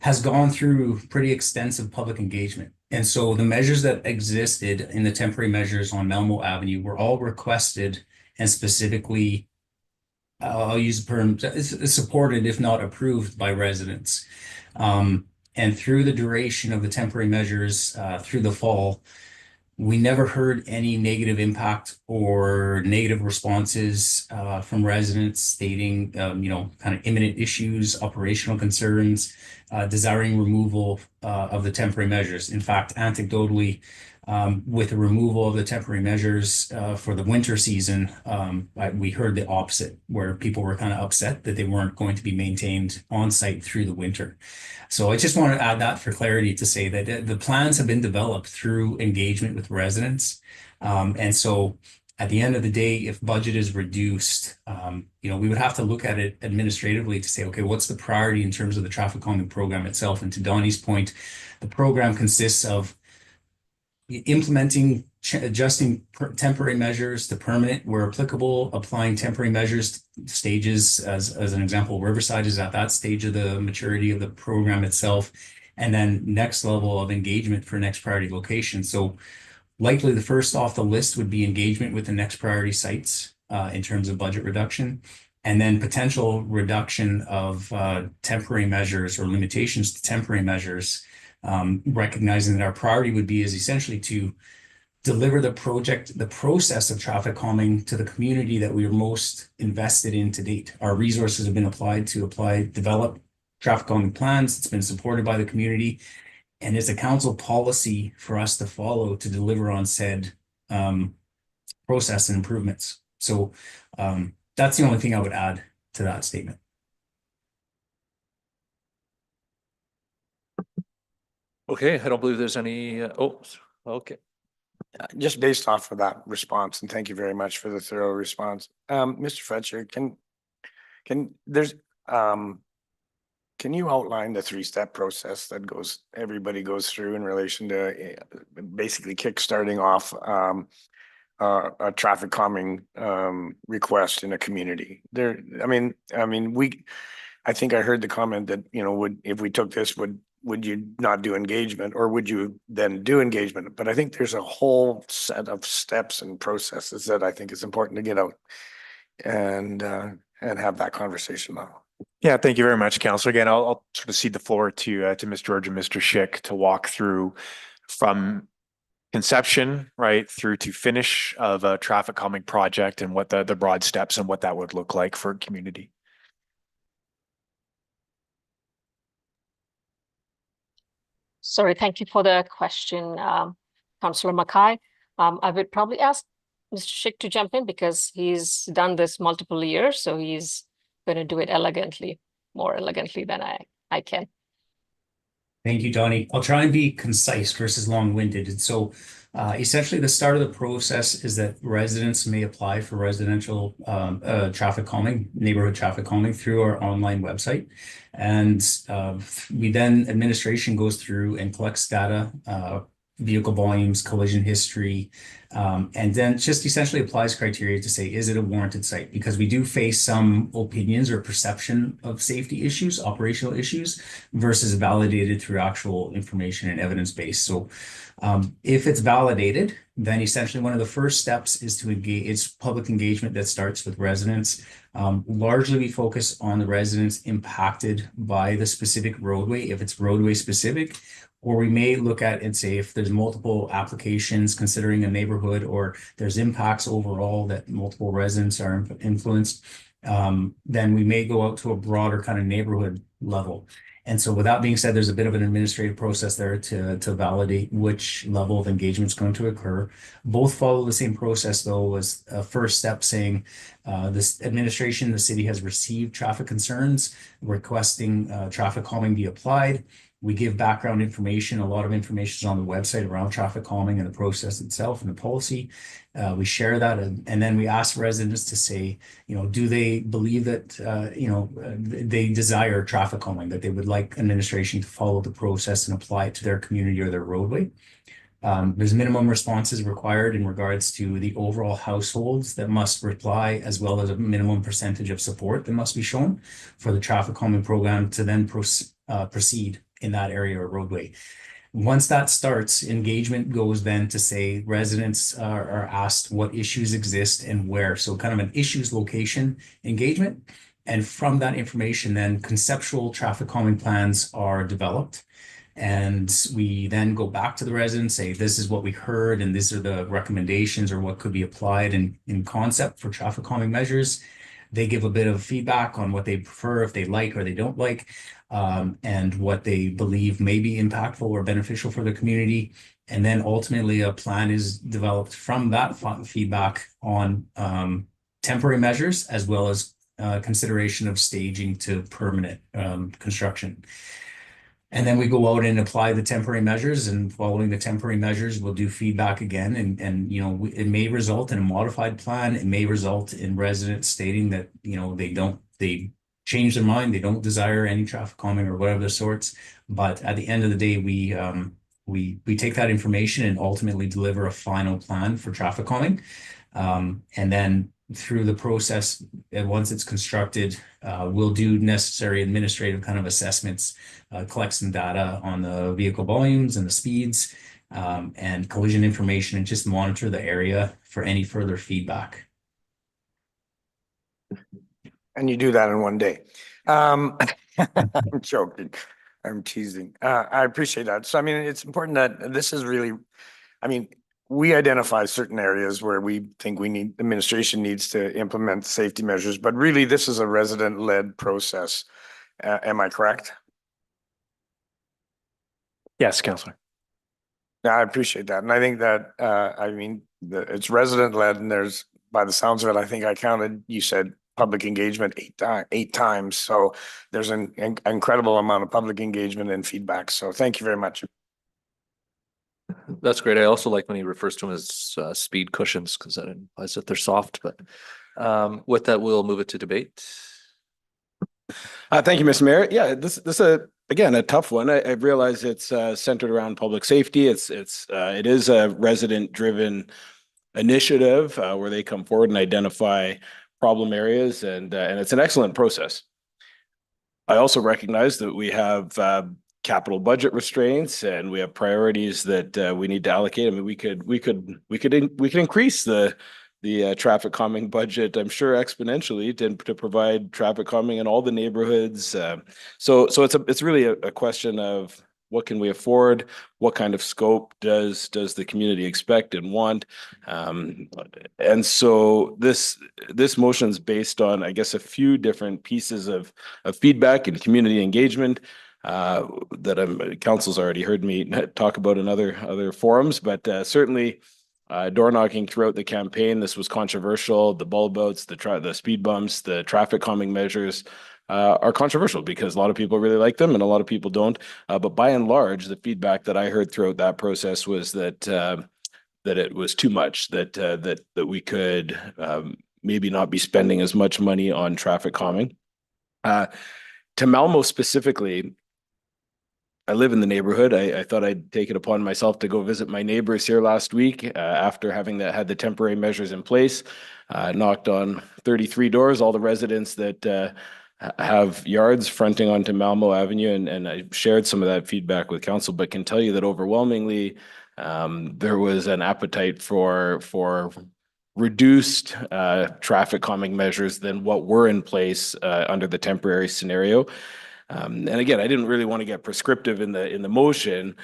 has gone through pretty extensive public engagement. And so the measures that existed in the temporary measures on Malmo Avenue were all requested and specifically, I'll use the term, supported, if not approved, by residents. And through the duration of the temporary measures through the fall, we never heard any negative impact or negative responses from residents stating, kind of imminent issues, operational concerns, desiring removal of the temporary measures. In fact, anecdotally, with the removal of the temporary measures for the winter season, we heard the opposite, where people were kind of upset that they weren't going to be maintained on site through the winter. So I just want to add that for clarity to say that the plans have been developed through engagement with residents. And so at the end of the day, if budget is reduced, we would have to look at it administratively to say, okay, what's the priority in terms of the traffic calming program itself? And to Donnie's point, the program consists of implementing, adjusting temporary measures to permanent where applicable, applying temporary measures stages. As an example, Riverside is at that stage of the maturity of the program itself, and then next level of engagement for next priority location. So likely the first off the list would be engagement with the next priority sites in terms of budget reduction, and then potential reduction of temporary measures or limitations to temporary measures, recognizing that our priority would be is essentially to deliver the process of traffic calming to the community that we are most invested in to date. Our resources have been applied to develop traffic calming plans. It's been supported by the community, and it's a council policy for us to follow to deliver on said process and improvements. So that's the only thing I would add to that statement. Okay, I don't believe there's any, okay. Just based off of that response, and thank you very much for the thorough response. Mr. Fletcher, can you outline the three-step process that everybody goes through in relation to basically kickstarting off a traffic calming request in a community? I think I heard the comment that, if we took this, would you not do engagement, or would you then do engagement? But I think there's a whole set of steps and processes that I think is important to get out and have that conversation now. Yeah, thank you very much, Councillor. Again, I'll sort of cede the floor to Ms. George and Mr. Schick to walk through from conception right through to finish of a traffic calming project and what the broad steps and what that would look like for a community. Sorry, thank you for the question, Councillor Mackay. I would probably ask Mr. Schick to jump in because he's done this multiple years, so he's going to do it elegantly, more elegantly than I can. Thank you, Donnie. I'll try and be concise versus long-winded. And so essentially the start of the process is that residents may apply for residential traffic calming, neighborhood traffic calming through our online website. And we then, administration goes through and collects data vehicle volumes, collision history, and then just essentially applies criteria to say, is it a warranted site? Because we do face some opinions or perception of safety issues, operational issues, versus validated through actual information and evidence base. So if it's validated, then essentially one of the first steps is to engage, it's public engagement that starts with residents. Largely we focus on the residents impacted by the specific roadway, if it's roadway specific, or we may look at and say if there's multiple applications considering a neighborhood, or there's impacts overall that multiple residents are influenced, then we may go out to a broader kind of neighborhood level. And so with that being said, there's a bit of an administrative process there to validate which level of engagement is going to occur. Both follow the same process, though, as a first step saying this administration, the city has received traffic concerns, requesting traffic calming be applied. We give background information. A lot of information is on the website around traffic calming and the process itself and the policy. We share that, and then we ask residents to say, do they believe that, they desire traffic calming, that they would like administration to follow the process and apply it to their community or their roadway. There's minimum responses required in regards to the overall households that must reply, as well as a minimum percentage of support that must be shown for the traffic calming program to then proceed in that area or roadway. Once that starts, engagement goes then to say residents are asked what issues exist and where. So kind of an issues location engagement. And from that information, then conceptual traffic calming plans are developed. And we then go back to the residents, say, this is what we heard, and these are the recommendations or what could be applied in concept for traffic calming measures. They give a bit of feedback on what they prefer, if they like or they don't like, and what they believe may be impactful or beneficial for the community. And then ultimately a plan is developed from that feedback on temporary measures, as well as consideration of staging to permanent construction. And then we go out and apply the temporary measures, and following the temporary measures, we'll do feedback again. And it may result in a modified plan. It may result in residents stating that, they change their mind. They don't desire any traffic calming or whatever the sorts. But at the end of the day, we take that information and ultimately deliver a final plan for traffic calming. And then through the process, and once it's constructed, we'll do necessary administrative kind of assessments, collect some data on the vehicle volumes and the speeds, and collision information, and just monitor the area for any further feedback. And you do that in one day. I'm joking. I'm teasing. I appreciate that. So, I mean, it's important that this is really, we identify certain areas where we think administration needs to implement safety measures, but really this is a resident-led process. Am I correct? Yes, Councillor. Yeah, I appreciate that. And I think that, it's resident-led, and there's, by the sounds of it, I think I counted, you said public engagement eight times. So there's an incredible amount of public engagement and feedback. So thank you very much. That's great. I also like when he refers to them as speed cushions, because that implies that they're soft. But with that, we'll move it to debate. Thank you, Mr. Mayor. Yeah, this is again a tough one. I realize it's centered around public safety. It is a resident-driven initiative where they come forward and identify problem areas, and it's an excellent process. I also recognize that we have capital budget restraints, and we have priorities that we need to allocate. I mean, we could increase the traffic calming budget, I'm sure, exponentially to provide traffic calming in all the neighborhoods. So it's really a question of what can we afford, what kind of scope does the community expect and want, and so this motion is based on, I guess, a few different pieces of feedback and community engagement that council's already heard me talk about in other forums, but certainly door knocking throughout the campaign. This was controversial. The bulb outs, the speed bumps, the traffic calming measures are controversial because a lot of people really like them and a lot of people don't. But by and large, the feedback that I heard throughout that process was that it was too much, that we could maybe not be spending as much money on traffic calming. To Malmo specifically, I live in the neighborhood. I thought I'd take it upon myself to go visit my neighbors here last week, after having had the temporary measures in place. Knocked on 33 doors, all the residents that have yards fronting onto Malmo Avenue, and I shared some of that feedback with council, but can tell you that overwhelmingly, there was an appetite for reduced traffic calming measures than what were in place under the temporary scenario. And again, I didn't really want to get prescriptive in the motion,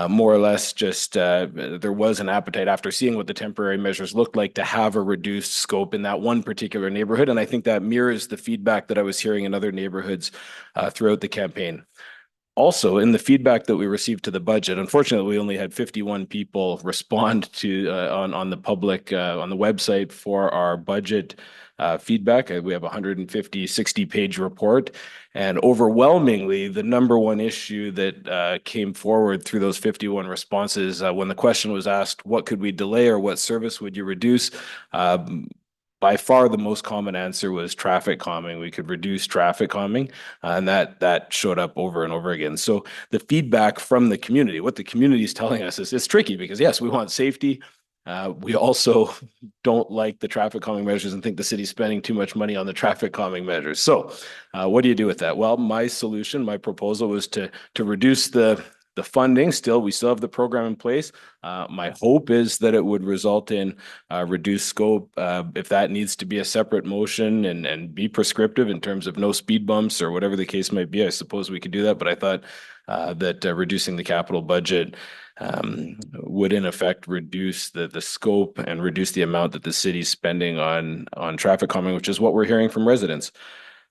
more or less just there was an appetite after seeing what the temporary measures looked like to have a reduced scope in that one particular neighborhood. And I think that mirrors the feedback that I was hearing in other neighborhoods throughout the campaign. Also, in the feedback that we received to the budget, unfortunately, we only had 51 people respond to on the public on the website for our budget feedback. We have 150, 60-page report, and overwhelmingly, the number one issue that came forward through those 51 responses, when the question was asked, what could we delay or what service would you reduce? By far, the most common answer was traffic calming. We could reduce traffic calming, and that showed up over and over again. So the feedback from the community, what the community is telling us is it's tricky because yes, we want safety. We also don't like the traffic calming measures and think the city's spending too much money on the traffic calming measures. So what do you do with that? Well, my solution, my proposal was to reduce the funding. We still have the program in place. My hope is that it would result in reduced scope. If that needs to be a separate motion and be prescriptive in terms of no speed bumps or whatever the case might be, I suppose we could do that. But I thought that reducing the capital budget would in effect reduce the scope and reduce the amount that the city's spending on traffic calming, which is what we're hearing from residents.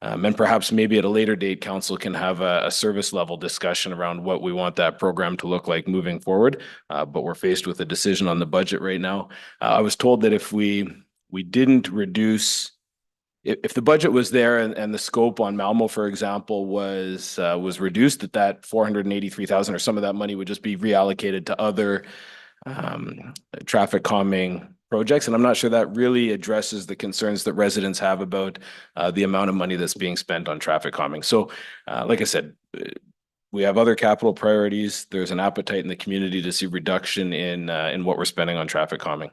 And perhaps maybe at a later date, council can have a service level discussion around what we want that program to look like moving forward. But we're faced with a decision on the budget right now. I was told that if we didn't reduce, if the budget was there and the scope on Malmo, for example, was reduced, that 483,000 or some of that money would just be reallocated to other traffic calming projects. And I'm not sure that really addresses the concerns that residents have about the amount of money that's being spent on traffic calming. So like I said, we have other capital priorities. There's an appetite in the community to see reduction in what we're spending on traffic calming.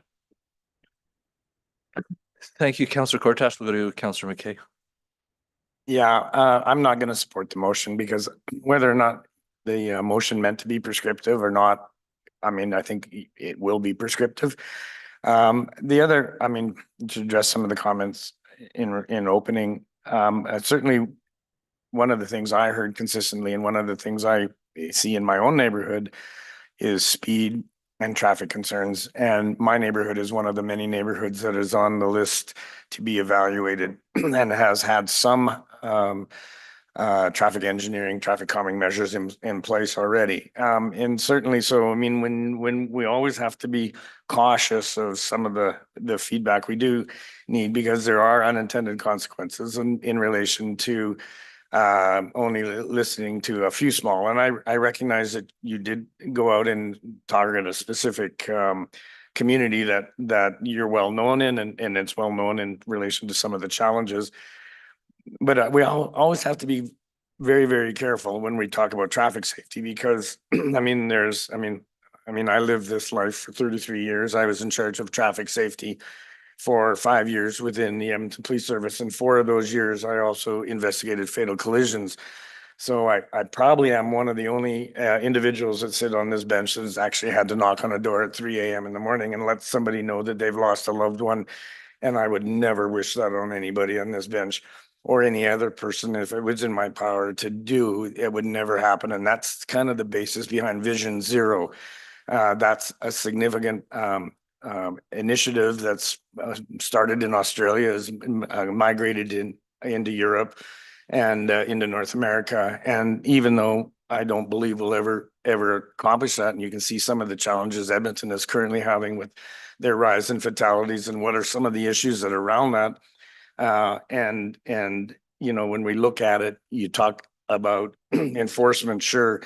Thank you, Councillor Cortash. We'll go to Councillor McKay. Yeah, I'm not going to support the motion because whether or not the motion meant to be prescriptive or not, I mean, I think it will be prescriptive. The other, I mean, to address some of the comments in opening, certainly one of the things I heard consistently and one of the things I see in my own neighborhood is speed and traffic concerns. And my neighborhood is one of the many neighborhoods that is on the list to be evaluated and has had some traffic engineering, traffic calming measures in place already. And certainly, so I mean, when we always have to be cautious of some of the feedback we do need, because there are unintended consequences in relation to only listening to a few small. And I recognize that you did go out and target a specific community that you're well known in, and it's well known in relation to some of the challenges. But we always have to be very, very careful when we talk about traffic safety, because I mean, I lived this life for 33 years. I was in charge of traffic safety for 5 years within the Edmonton Police Service. And 4 of those years, I also investigated fatal collisions. So I probably am one of the only individuals that sit on this bench that has actually had to knock on a door at 3 a.m. in the morning and let somebody know that they've lost a loved one. And I would never wish that on anybody on this bench or any other person. If it was in my power to do, it would never happen. And that's kind of the basis behind Vision Zero. That's a significant initiative that's started in Australia, has migrated into Europe and into North America. And even though I don't believe we'll ever accomplish that, and you can see some of the challenges Edmonton is currently having with their rise in fatalities and what are some of the issues that are around that. And you know, when we look at it, you talk about enforcement, sure.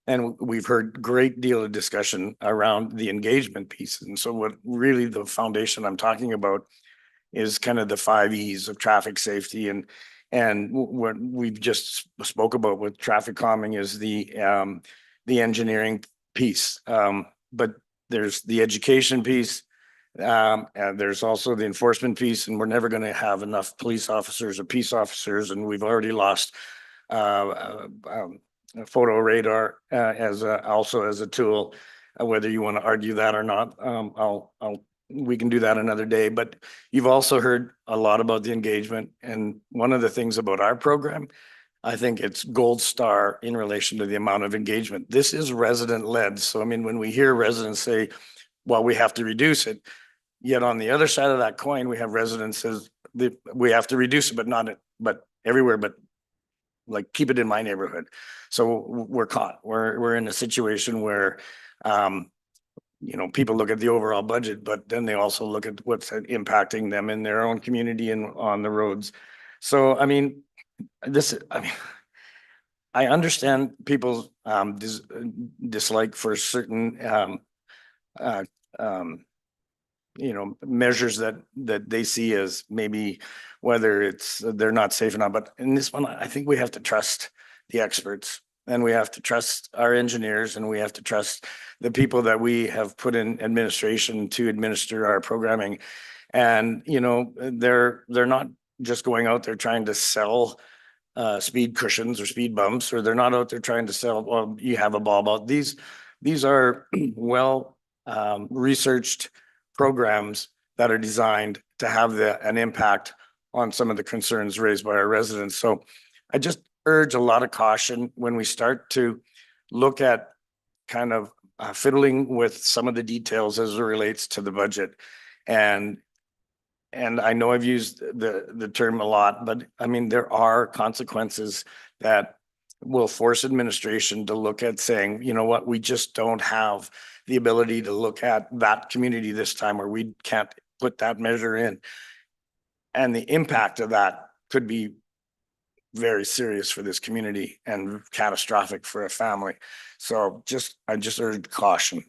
And we've heard great deal of discussion around the engagement piece. And so what really the foundation I'm talking about is kind of the 5 E's of traffic safety. And what we've just spoke about with traffic calming is the the engineering piece. But there's the education piece. And there's also the enforcement piece, and we're never going to have enough police officers or peace officers, and we've already lost photo radar also as a tool. Whether you want to argue that or not, we can do that another day. But you've also heard a lot about the engagement, and one of the things about our program, I think it's gold star in relation to the amount of engagement. This is resident led. So I mean, when we hear residents say, well, we have to reduce it, yet on the other side of that coin, we have residents says that we have to reduce it, but everywhere, but like keep it in my neighborhood. So we're caught. We're in a situation where people look at the overall budget, but then they also look at what's impacting them in their own community and on the roads. So I mean, I understand people's dislike for certain measures that they see as maybe whether it's they're not safe or not. But in this one, I think we have to trust the experts, and we have to trust our engineers, and we have to trust the people that we have put in administration to administer our programming. And they're not just going out there trying to sell speed cushions or speed bumps, or they're not out there trying to sell, well, you have a bulb out. These are well researched programs that are designed to have an impact on some of the concerns raised by our residents. So I just urge a lot of caution when we start to look at kind of fiddling with some of the details as it relates to the budget. And I know I've used the term a lot, but I mean, there are consequences that will force administration to look at saying, you know what, we just don't have the ability to look at that community this time, or we can't put that measure in. And the impact of that could be very serious for this community and catastrophic for a family. So I just urge caution.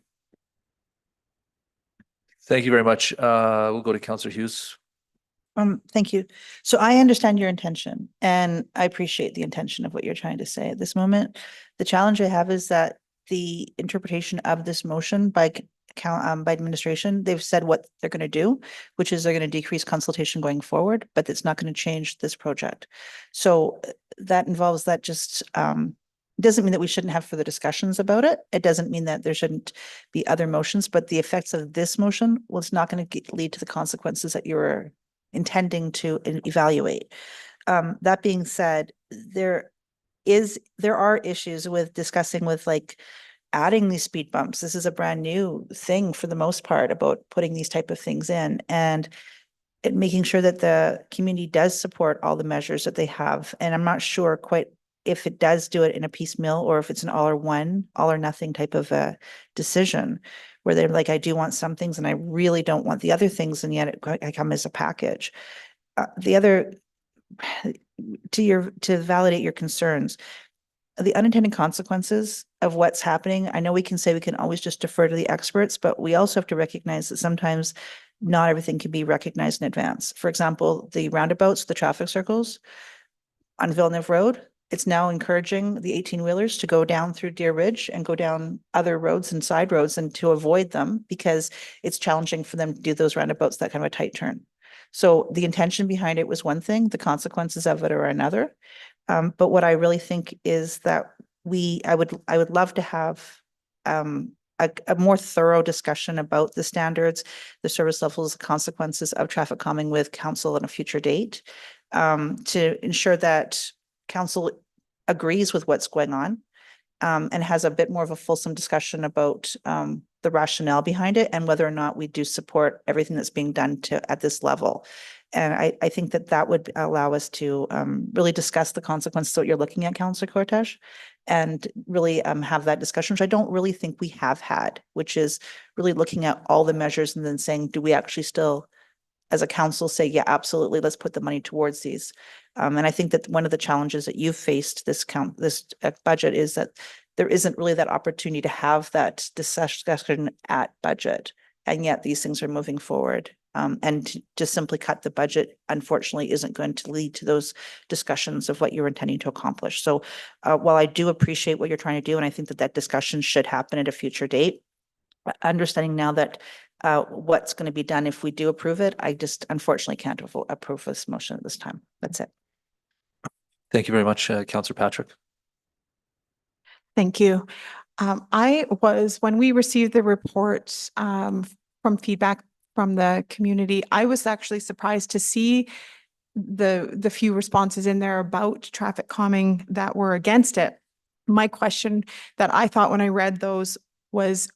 Thank you very much. We'll go to Councillor Hughes. Thank you. So I understand your intention, and I appreciate the intention of what you're trying to say at this moment. The challenge I have is that the interpretation of this motion by administration, they've said what they're going to do, which is they're going to decrease consultation going forward, but it's not going to change this project. So that involves that just doesn't mean that we shouldn't have further discussions about it. It doesn't mean that there shouldn't be other motions, but the effects of this motion was not going to lead to the consequences that you were intending to evaluate. That being said, there are issues with discussing with like adding these speed bumps. This is a brand new thing for the most part about putting these type of things in, and making sure that the community does support all the measures that they have. And I'm not sure quite if it does do it in a piecemeal or if it's an all or nothing type of a decision where they're like, I do want some things and I really don't want the other things, and yet I come as a package. The other, to validate your concerns, the unintended consequences of what's happening. I know we can say we can always just defer to the experts, but we also have to recognize that sometimes not everything can be recognized in advance. For example, the roundabouts, the traffic circles on Villeneuve Road, it's now encouraging the 18-wheelers to go down through Deer Ridge and go down other roads and side roads and to avoid them because it's challenging for them to do those roundabouts, that kind of a tight turn. So the intention behind it was one thing, the consequences of it are another. But what I really think is that I would love to have a more thorough discussion about the standards, the service levels, consequences of traffic calming with council on a future date, to ensure that council agrees with what's going on, and has a bit more of a fulsome discussion about the rationale behind it and whether or not we do support everything that's being done at this level. And I think that would allow us to really discuss the consequences of what you're looking at, Councillor Cortez, and really have that discussion, which I don't really think we have had, which is really looking at all the measures and then saying, do we actually still, as a council, say, yeah, absolutely, let's put the money towards these. And I think that one of the challenges that you've faced this budget is that there isn't really that opportunity to have that discussion at budget, and yet these things are moving forward. And to just simply cut the budget, unfortunately, isn't going to lead to those discussions of what you're intending to accomplish. So while I do appreciate what you're trying to do, and I think that that discussion should happen at a future date, understanding now that what's going to be done if we do approve it, I just unfortunately can't approve this motion at this time. That's it. Thank you very much, Councillor Patrick. Thank you. When we received the reports from feedback from the community, I was actually surprised to see the few responses in there about traffic calming that were against it. My question that I thought when I read those was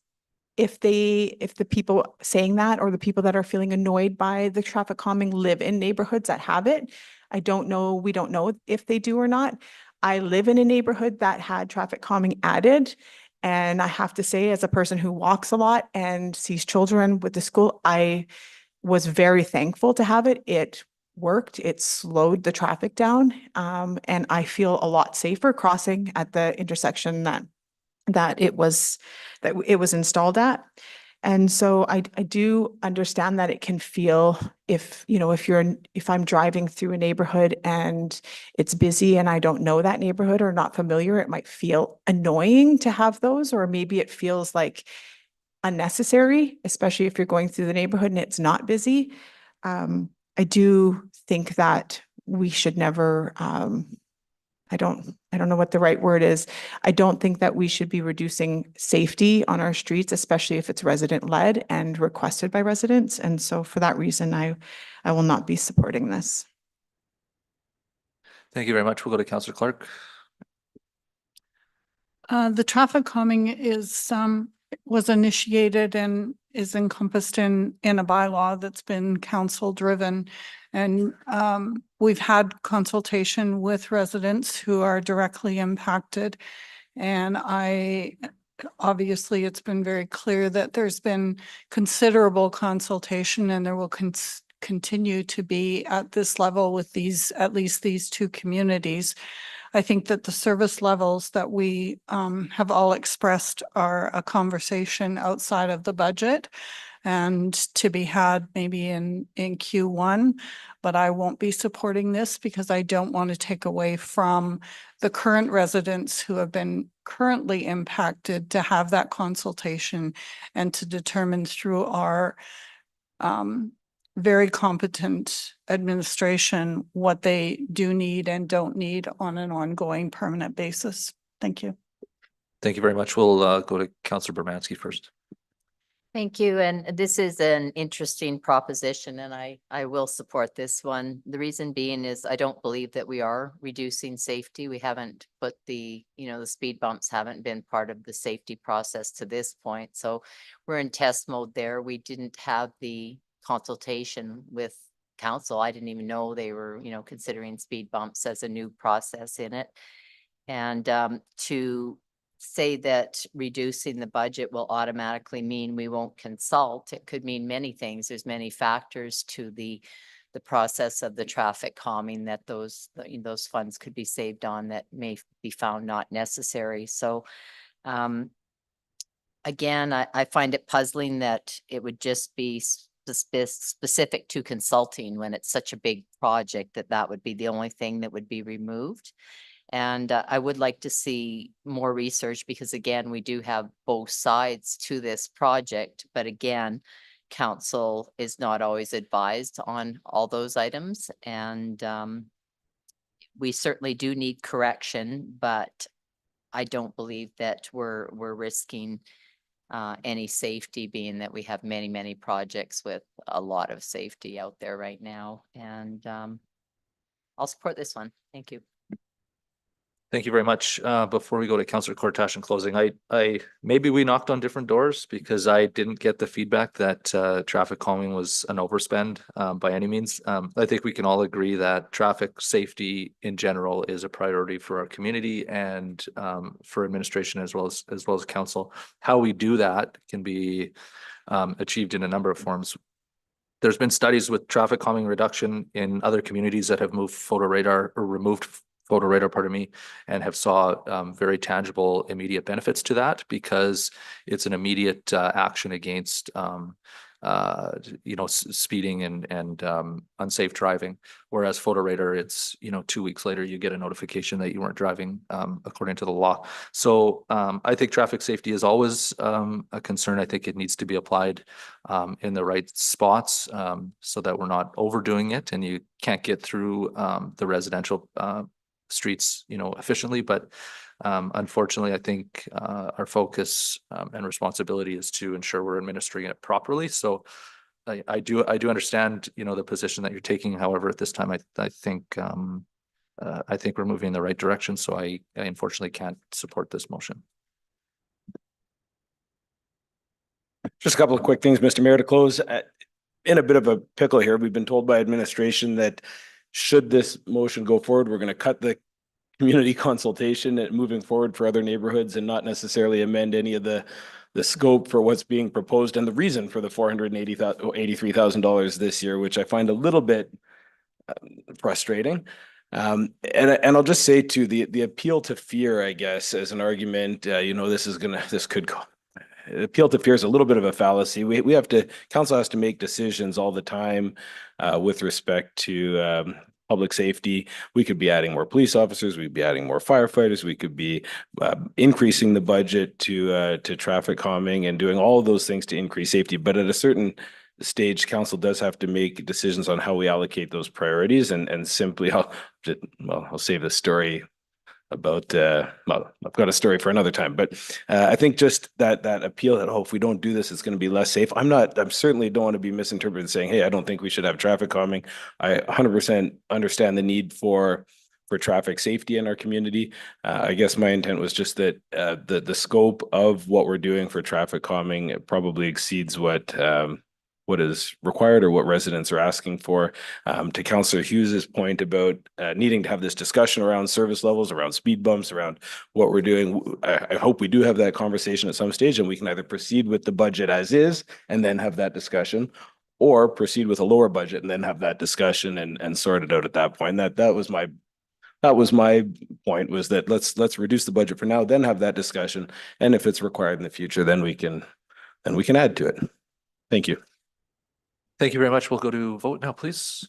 if the people saying that or the people that are feeling annoyed by the traffic calming live in neighborhoods that have it. I don't know. We don't know if they do or not. I live in a neighborhood that had traffic calming added. And I have to say, as a person who walks a lot and sees children with the school, I was very thankful to have it. It worked. It slowed the traffic down. And I feel a lot safer crossing at the intersection that it was installed at. And so I do understand that it can feel if I'm driving through a neighborhood and it's busy and I don't know that neighborhood or not familiar, it might feel annoying to have those, or maybe it feels like unnecessary, especially if you're going through the neighborhood and it's not busy. I do think that we should never, I don't know what the right word is. I don't think that we should be reducing safety on our streets, especially if it's resident-led and requested by residents. And so for that reason, I will not be supporting this. Thank you very much. We'll go to Councillor Clark. The traffic calming was initiated and is encompassed in a bylaw that's been council driven. And we've had consultation with residents who are directly impacted. And obviously it's been very clear that there's been considerable consultation, and there will continue to be at this level with at least these two communities. I think that the service levels that we have all expressed are a conversation outside of the budget and to be had maybe in Q1, but I won't be supporting this because I don't want to take away from the current residents who have been currently impacted to have that consultation and to determine through our very competent administration what they do need and don't need on an ongoing permanent basis. Thank you. Thank you very much. We'll go to Councillor Bermansky first. Thank you. And this is an interesting proposition, and I will support this one. The reason being is I don't believe that we are reducing safety. We haven't put the speed bumps haven't been part of the safety process to this point. So we're in test mode there. We didn't have the consultation with council. I didn't even know they were, considering speed bumps as a new process in it. And to say that reducing the budget will automatically mean we won't consult, it could mean many things. There's many factors to the process of the traffic calming that those funds could be saved on that may be found not necessary. So again, I find it puzzling that it would just be specific to consulting when it's such a big project that would be the only thing that would be removed. And I would like to see more research because again, we do have both sides to this project, but again, council is not always advised on all those items. And we certainly do need correction, but I don't believe that we're risking any safety, being that we have many projects with a lot of safety out there right now. And I'll support this one. Thank you. Thank you very much. Before we go to Councillor Kortash in closing, I maybe we knocked on different doors because I didn't get the feedback that traffic calming was an overspend by any means. I think we can all agree that traffic safety in general is a priority for our community and for administration as well as council. How we do that can be achieved in a number of forms. There's been studies with traffic calming reduction in other communities that have moved photo radar or removed photo radar, pardon me, and have saw very tangible immediate benefits to that because it's an immediate action against speeding and unsafe driving. Whereas photo radar, it's, 2 weeks later, you get a notification that you weren't driving according to the law. So I think traffic safety is always a concern. I think it needs to be applied in the right spots so that we're not overdoing it and you can't get through the residential streets, efficiently. But unfortunately, I think our focus and responsibility is to ensure we're administering it properly. So I do understand, the position that you're taking. However, at this time, I think we're moving in the right direction. So I unfortunately can't support this motion. Just a couple of quick things, Mr. Mayor, to close. In a bit of a pickle here, we've been told by administration that should this motion go forward, we're going to cut the community consultation and moving forward for other neighborhoods and not necessarily amend any of the scope for what's being proposed and the reason for the $483,000 this year, which I find a little bit frustrating. And I'll just say too, the appeal to fear, I guess, as an argument, this could go. Appeal to fear is a little bit of a fallacy. Council has to make decisions all the time with respect to public safety. We could be adding more police officers. We'd be adding more firefighters. We could be increasing the budget to traffic calming and doing all of those things to increase safety. But at a certain stage, council does have to make decisions on how we allocate those priorities. And simply, I'll save the story about I've got a story for another time, but I think just that appeal that, if we don't do this, it's going to be less safe. I'm certainly don't want to be misinterpreted saying, hey, I don't think we should have traffic calming. I 100% understand the need for traffic safety in our community. I guess my intent was just that the scope of what we're doing for traffic calming probably exceeds what is required or what residents are asking for. To Councillor Hughes's point about needing to have this discussion around service levels, around speed bumps, around what we're doing. I hope we do have that conversation at some stage and we can either proceed with the budget as is and then have that discussion, or proceed with a lower budget and then have that discussion and sort it out at that point. That was my point, was that let's reduce the budget for now, then have that discussion. And if it's required in the future, then we can add to it. Thank you. Thank you very much. We'll go to vote now, please.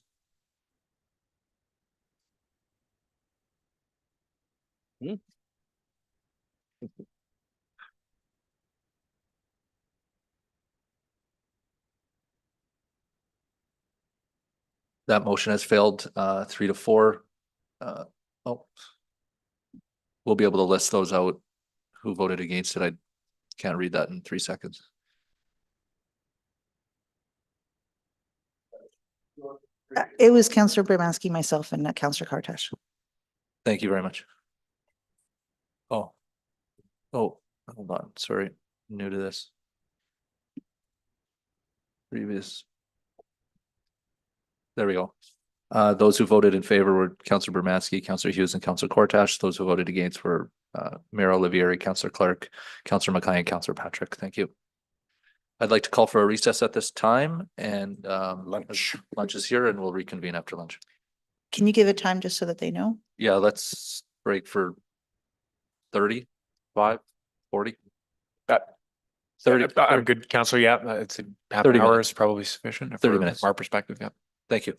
That motion has failed 3-4. We'll be able to list those out who voted against it. I can't read that in 3 seconds. It was Councillor Bermansky, myself, and Councillor Kartash. Thank you very much. Oh, hold on. Sorry. New to this. Previous. There we go. Those who voted in favor were Councillor Bermansky, Councillor Hughes, and Councillor Kortash. Those who voted against were Mayor Olivieri, Councillor Clark, Councillor Mackay, and Councillor Patrick. Thank you. I'd like to call for a recess at this time, and lunch is here, and we'll reconvene after lunch. Can you give a time just so that they know? Yeah, let's break for 35, 40. 30. I'm good, Councillor. Yeah, it's a half an hour is probably sufficient. 30 minutes. From our perspective. Yeah. Thank you.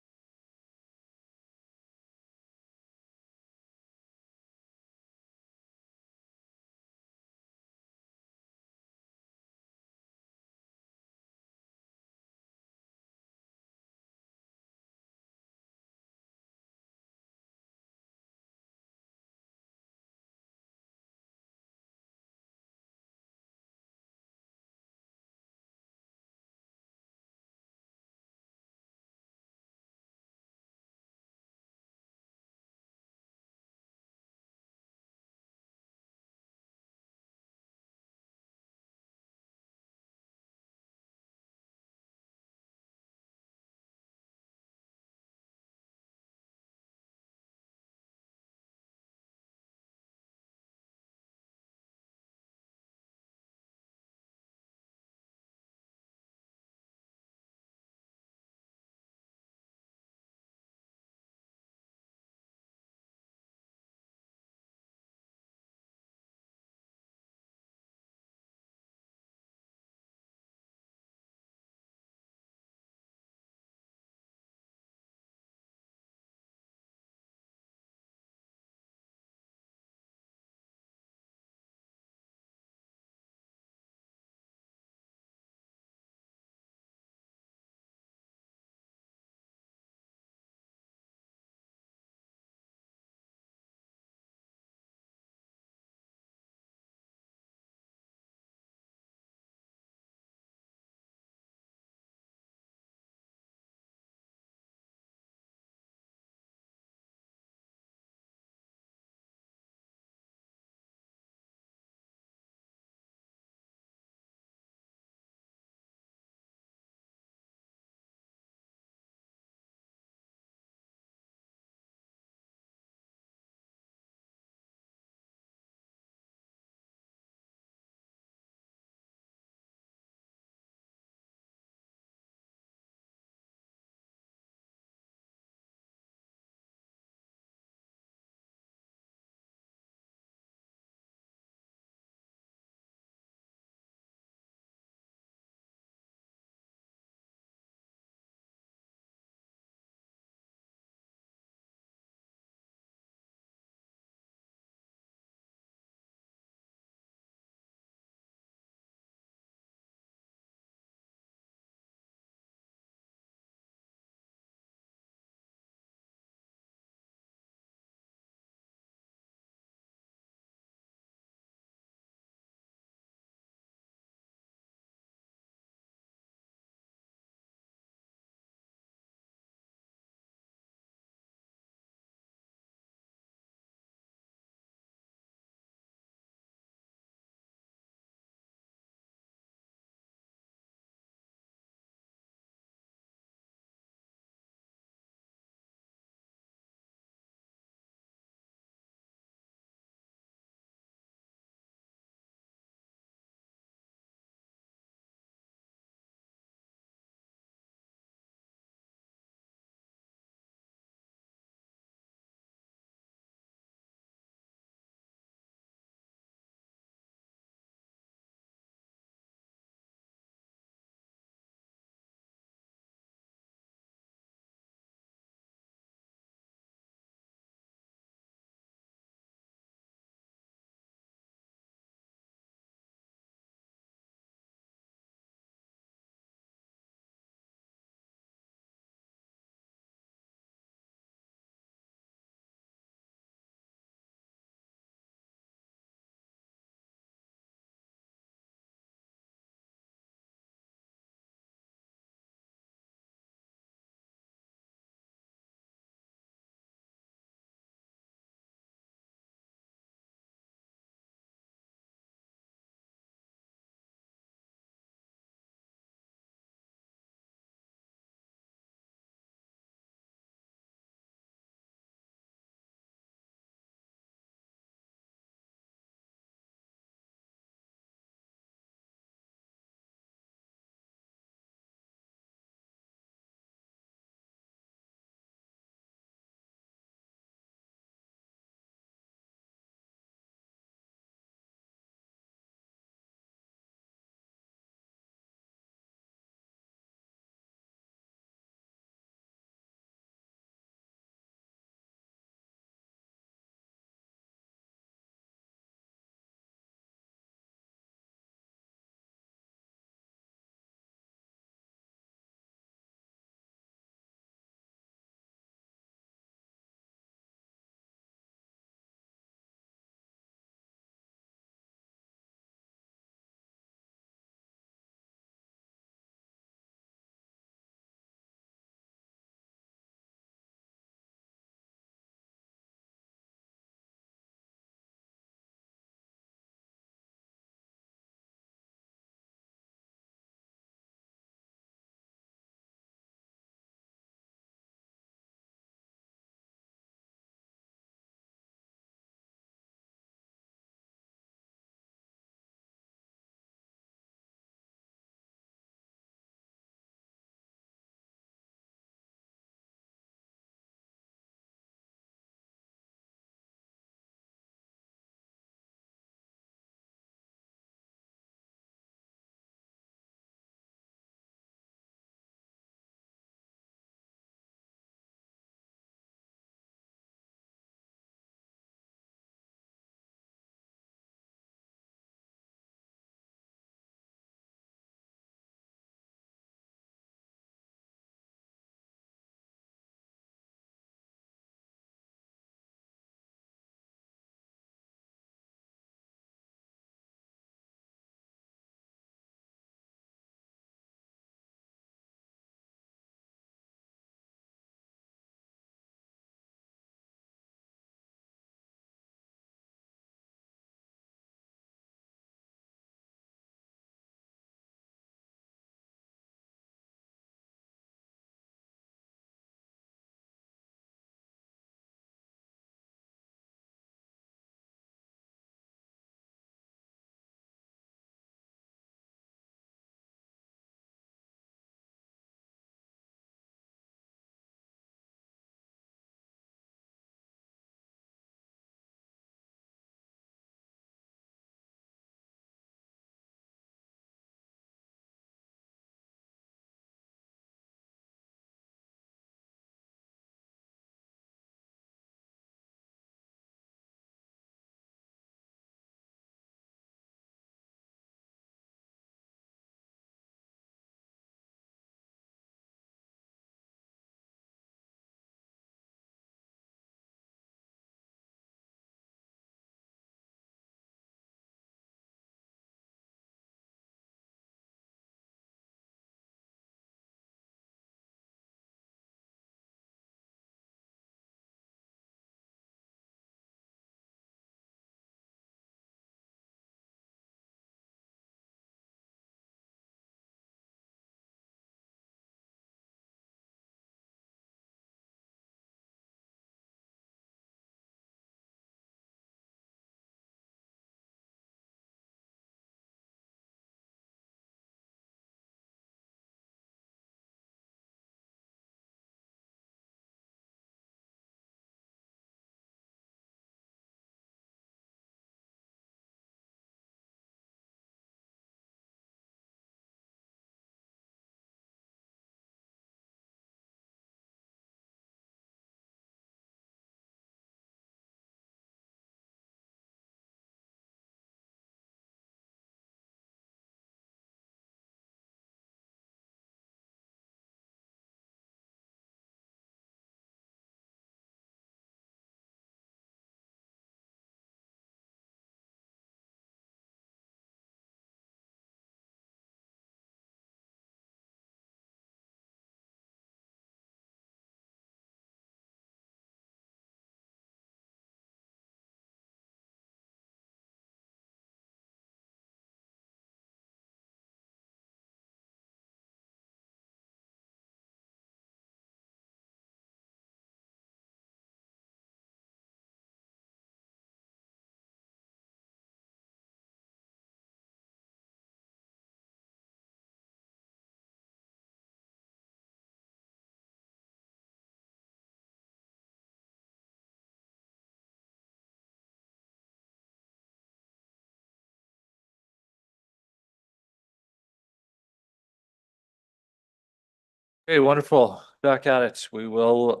Okay, wonderful. Back at it. We will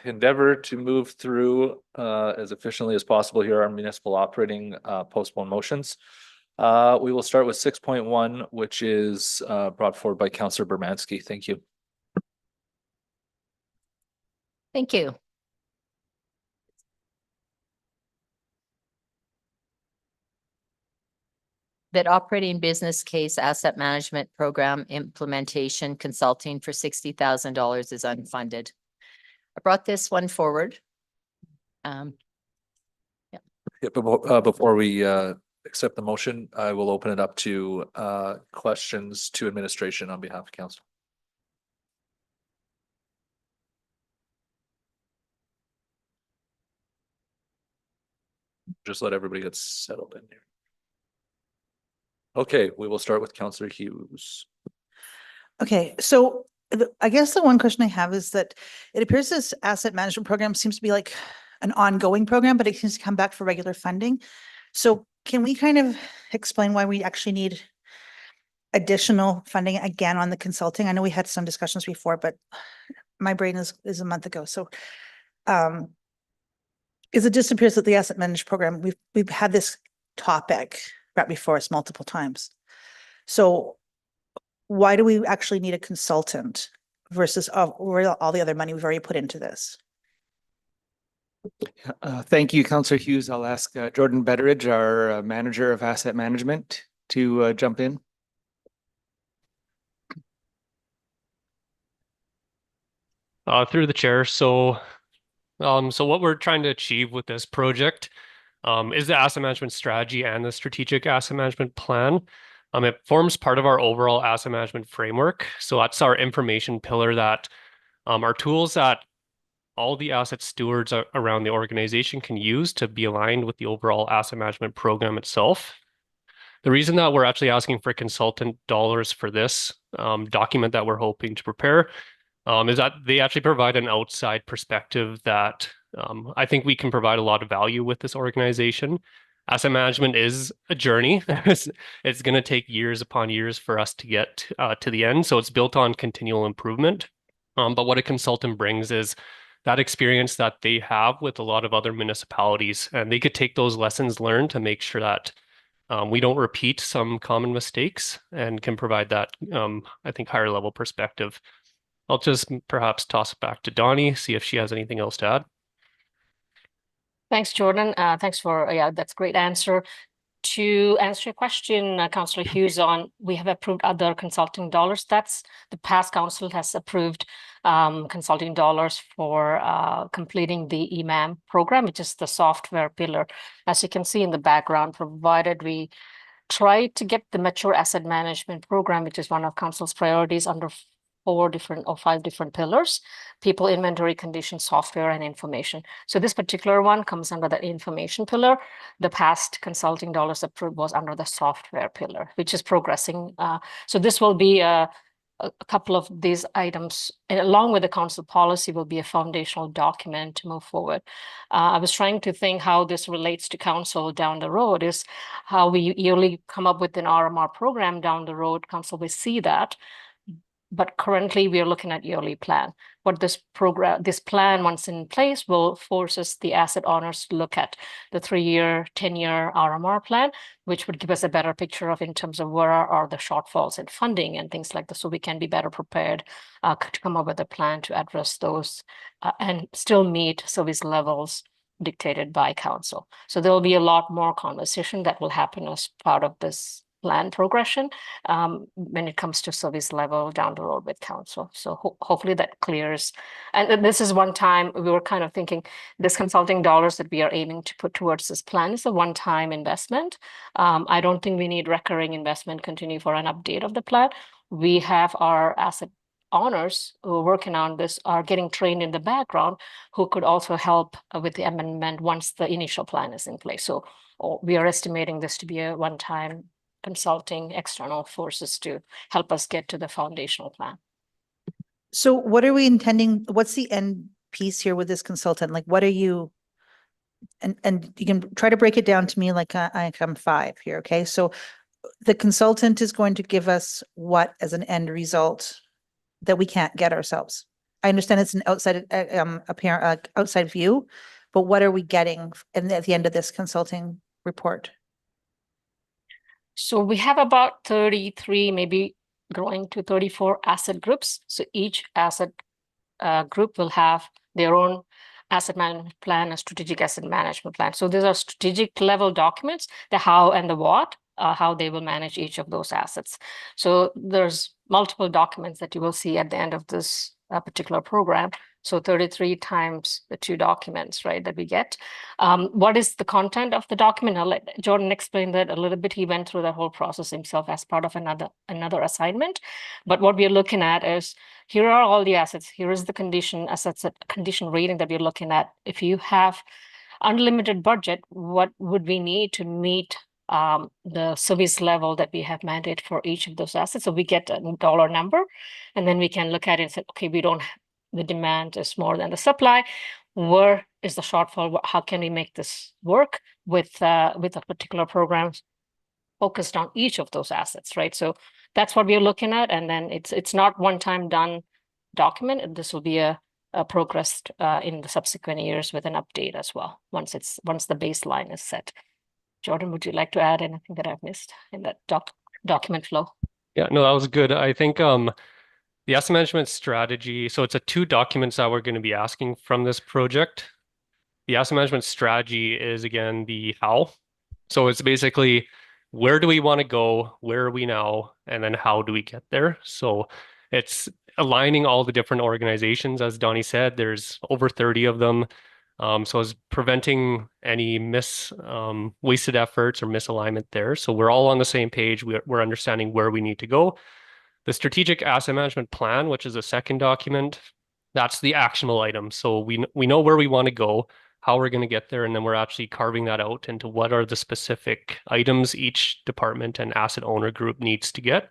endeavor to move through as efficiently as possible here our municipal operating postponed motions. We will start with 6.1, which is brought forward by Councillor Bermansky. Thank you. Thank you. That operating business case asset management program implementation consulting for $60,000 is unfunded. I brought this one forward. Yeah, before we accept the motion, I will open it up to questions to administration on behalf of council. Just let everybody get settled in here. Okay, we will start with Councillor Hughes. Okay, so I guess the one question I have is that it appears this asset management program seems to be like an ongoing program, but it seems to come back for regular funding. So can we kind of explain why we actually need additional funding again on the consulting? I know we had some discussions before, but my brain is a month ago. So is it just appears that the asset management program, we've had this topic brought before us multiple times. So why do we actually need a consultant versus all the other money we've already put into this? Thank you, Councillor Hughes. I'll ask Jordan Betteridge, our manager of asset management, to jump in. Through the chair. So what we're trying to achieve with this project is the asset management strategy and the strategic asset management plan. It forms part of our overall asset management framework. So that's our information pillar that are tools that all the asset stewards around the organization can use to be aligned with the overall asset management program itself. The reason that we're actually asking for consultant dollars for this document that we're hoping to prepare is that they actually provide an outside perspective that I think we can provide a lot of value with this organization. Asset management is a journey. It's going to take years upon years for us to get to the end. So it's built on continual improvement. But what a consultant brings is that experience that they have with a lot of other municipalities, and they could take those lessons learned to make sure that we don't repeat some common mistakes and can provide that, I think, higher level perspective. I'll just perhaps toss it back to Donnie, see if she has anything else to add. Thanks, Jordan. Thanks for, that's a great answer. To answer your question, Councillor Hughes, we have approved other consulting dollars. That's the past council has approved consulting dollars for completing the EMAM program, which is the software pillar. As you can see in the background, provided we try to get the mature asset management program, which is one of council's priorities, under 4 different or 5 different pillars: people, inventory, condition, software, and information. So this particular one comes under the information pillar. The past consulting dollars approved was under the software pillar, which is progressing. So this will be a couple of these items, and along with the council policy, will be a foundational document to move forward. I was trying to think how this relates to council down the road, is how we yearly come up with an RMR program down the road. Council will see that. But currently we are looking at yearly plan. What this plan, once in place, will force us, the asset owners, to look at the 3-year, 10-year RMR plan, which would give us a better picture of in terms of where are the shortfalls in funding and things like this, so we can be better prepared to come up with a plan to address those and still meet service levels dictated by council. So there will be a lot more conversation that will happen as part of this plan progression when it comes to service level down the road with council. So hopefully that clears. And this is one time we were kind of thinking this consulting dollars that we are aiming to put towards this plan is a one-time investment. I don't think we need recurring investment continue for an update of the plan. We have our asset owners who are working on this are getting trained in the background, who could also help with the amendment once the initial plan is in place. So we are estimating this to be a one-time consulting external forces to help us get to the foundational plan. So what are we intending? What's the end piece here with this consultant? Like, what are you, and you can try to break it down to me like I'm 5 here. Okay. So the consultant is going to give us what as an end result that we can't get ourselves? I understand it's an outside, apparent, outside view, but what are we getting at the end of this consulting report? So we have about 33, maybe growing to 34 asset groups. So each asset group will have their own asset management plan, a strategic asset management plan. So these are strategic level documents, the how and the what, how they will manage each of those assets. So there's multiple documents that you will see at the end of this particular program. So 33 times the 2 documents, right, that we get. What is the content of the document? I'll let Jordan explain that a little bit. He went through that whole process himself as part of another assignment. But what we're looking at is, here are all the assets. Here is the condition assets, condition rating that we're looking at. If you have unlimited budget, what would we need to meet the service level that we have mandated for each of those assets? So we get a dollar number, and then we can look at it and say, okay, the demand is more than the supply. Where is the shortfall? How can we make this work with a particular program focused on each of those assets, right? So that's what we're looking at. And then it's not one time done document. This will be a progressed in the subsequent years with an update as well, once the baseline is set. Jordan, would you like to add anything that I've missed in that document flow? Yeah, no, that was good. I think the asset management strategy, so it's 2 documents that we're going to be asking from this project. The asset management strategy is, again, the how. So it's basically, where do we want to go? Where are we now? And then how do we get there? So it's aligning all the different organizations. As Donnie said, there's over 30 of them. So it's preventing any wasted efforts or misalignment there. So we're all on the same page. We're understanding where we need to go. The strategic asset management plan, which is a second document, that's the actionable item. So we know where we want to go, how we're going to get there, and then we're actually carving that out into what are the specific items each department and asset owner group needs to get.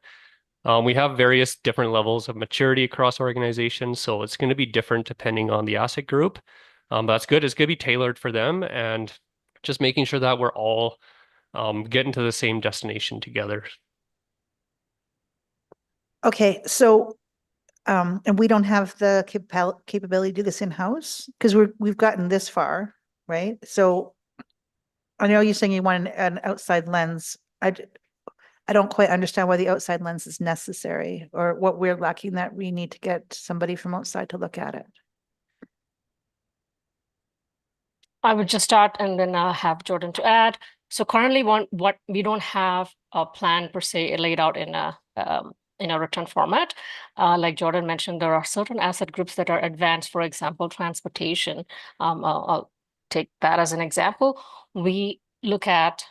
We have various different levels of maturity across organizations, so it's going to be different depending on the asset group. But that's good. It's going to be tailored for them, and just making sure that we're all getting to the same destination together. Okay, so, and we don't have the capability to do this in-house, because we've gotten this far, right? So I know you're saying you want an outside lens. I don't quite understand why the outside lens is necessary, or what we're lacking that we need to get somebody from outside to look at it. I would just start and then I'll have Jordan to add. So currently, what we don't have a plan per se laid out in a return format. Like Jordan mentioned, there are certain asset groups that are advanced, for example, transportation. I'll take that as an example. We look at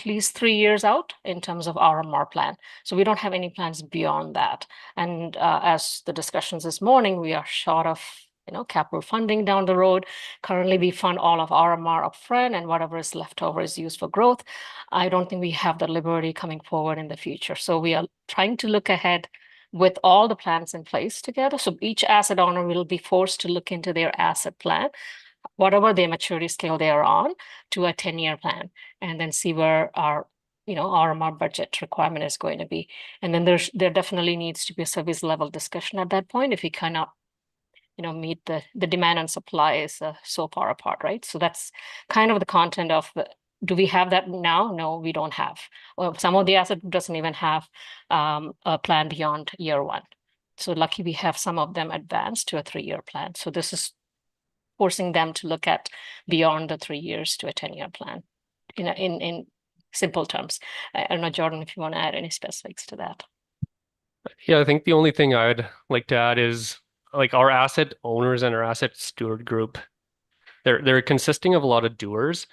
least 3 years out in terms of RMR plan. So we don't have any plans beyond that. And as the discussions this morning, we are short of capital funding down the road. Currently, we fund all of RMR upfront, and whatever is left over is used for growth. I don't think we have the liberty coming forward in the future. So we are trying to look ahead with all the plans in place together. So each asset owner will be forced to look into their asset plan, whatever their maturity scale they are on, to a 10-year plan, and then see where our RMR budget requirement is going to be. And then there definitely needs to be a service level discussion at that point if we cannot meet the demand and supply is so far apart, right? So that's kind of the content of do we have that now? No, we don't have. Well, some of the asset doesn't even have a plan beyond year 1. So lucky we have some of them advanced to a 3-year plan. So this is forcing them to look at beyond the 3 years to a 10-year plan, in simple terms. I don't know, Jordan, if you want to add any specifics to that. Yeah, I think the only thing I'd like to add is, like, our asset owners and our asset steward group, they're consisting of a lot of doers.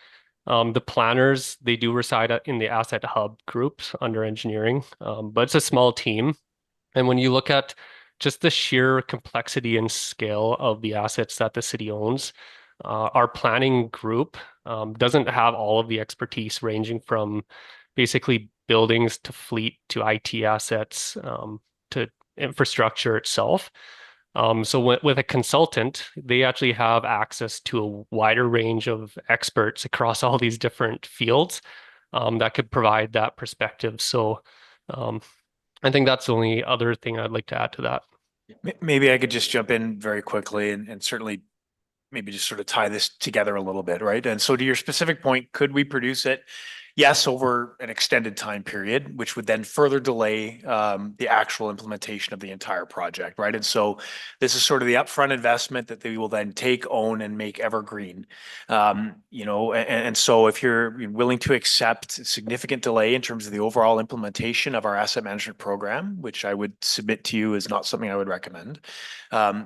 The planners, they do reside in the asset hub groups under engineering, but it's a small team. And when you look at just the sheer complexity and scale of the assets that the city owns, our planning group doesn't have all of the expertise, ranging from basically buildings to fleet to IT assets to infrastructure itself. So with a consultant, they actually have access to a wider range of experts across all these different fields that could provide that perspective. So I think that's the only other thing I'd like to add to that. Maybe I could just jump in very quickly and certainly maybe just sort of tie this together a little bit, right? And so to your specific point, could we produce it? Yes, over an extended time period, which would then further delay the actual implementation of the entire project, right? And so this is sort of the upfront investment that they will then take, own, and make evergreen. You know, and so if you're willing to accept significant delay in terms of the overall implementation of our asset management program, which I would submit to you is not something I would recommend.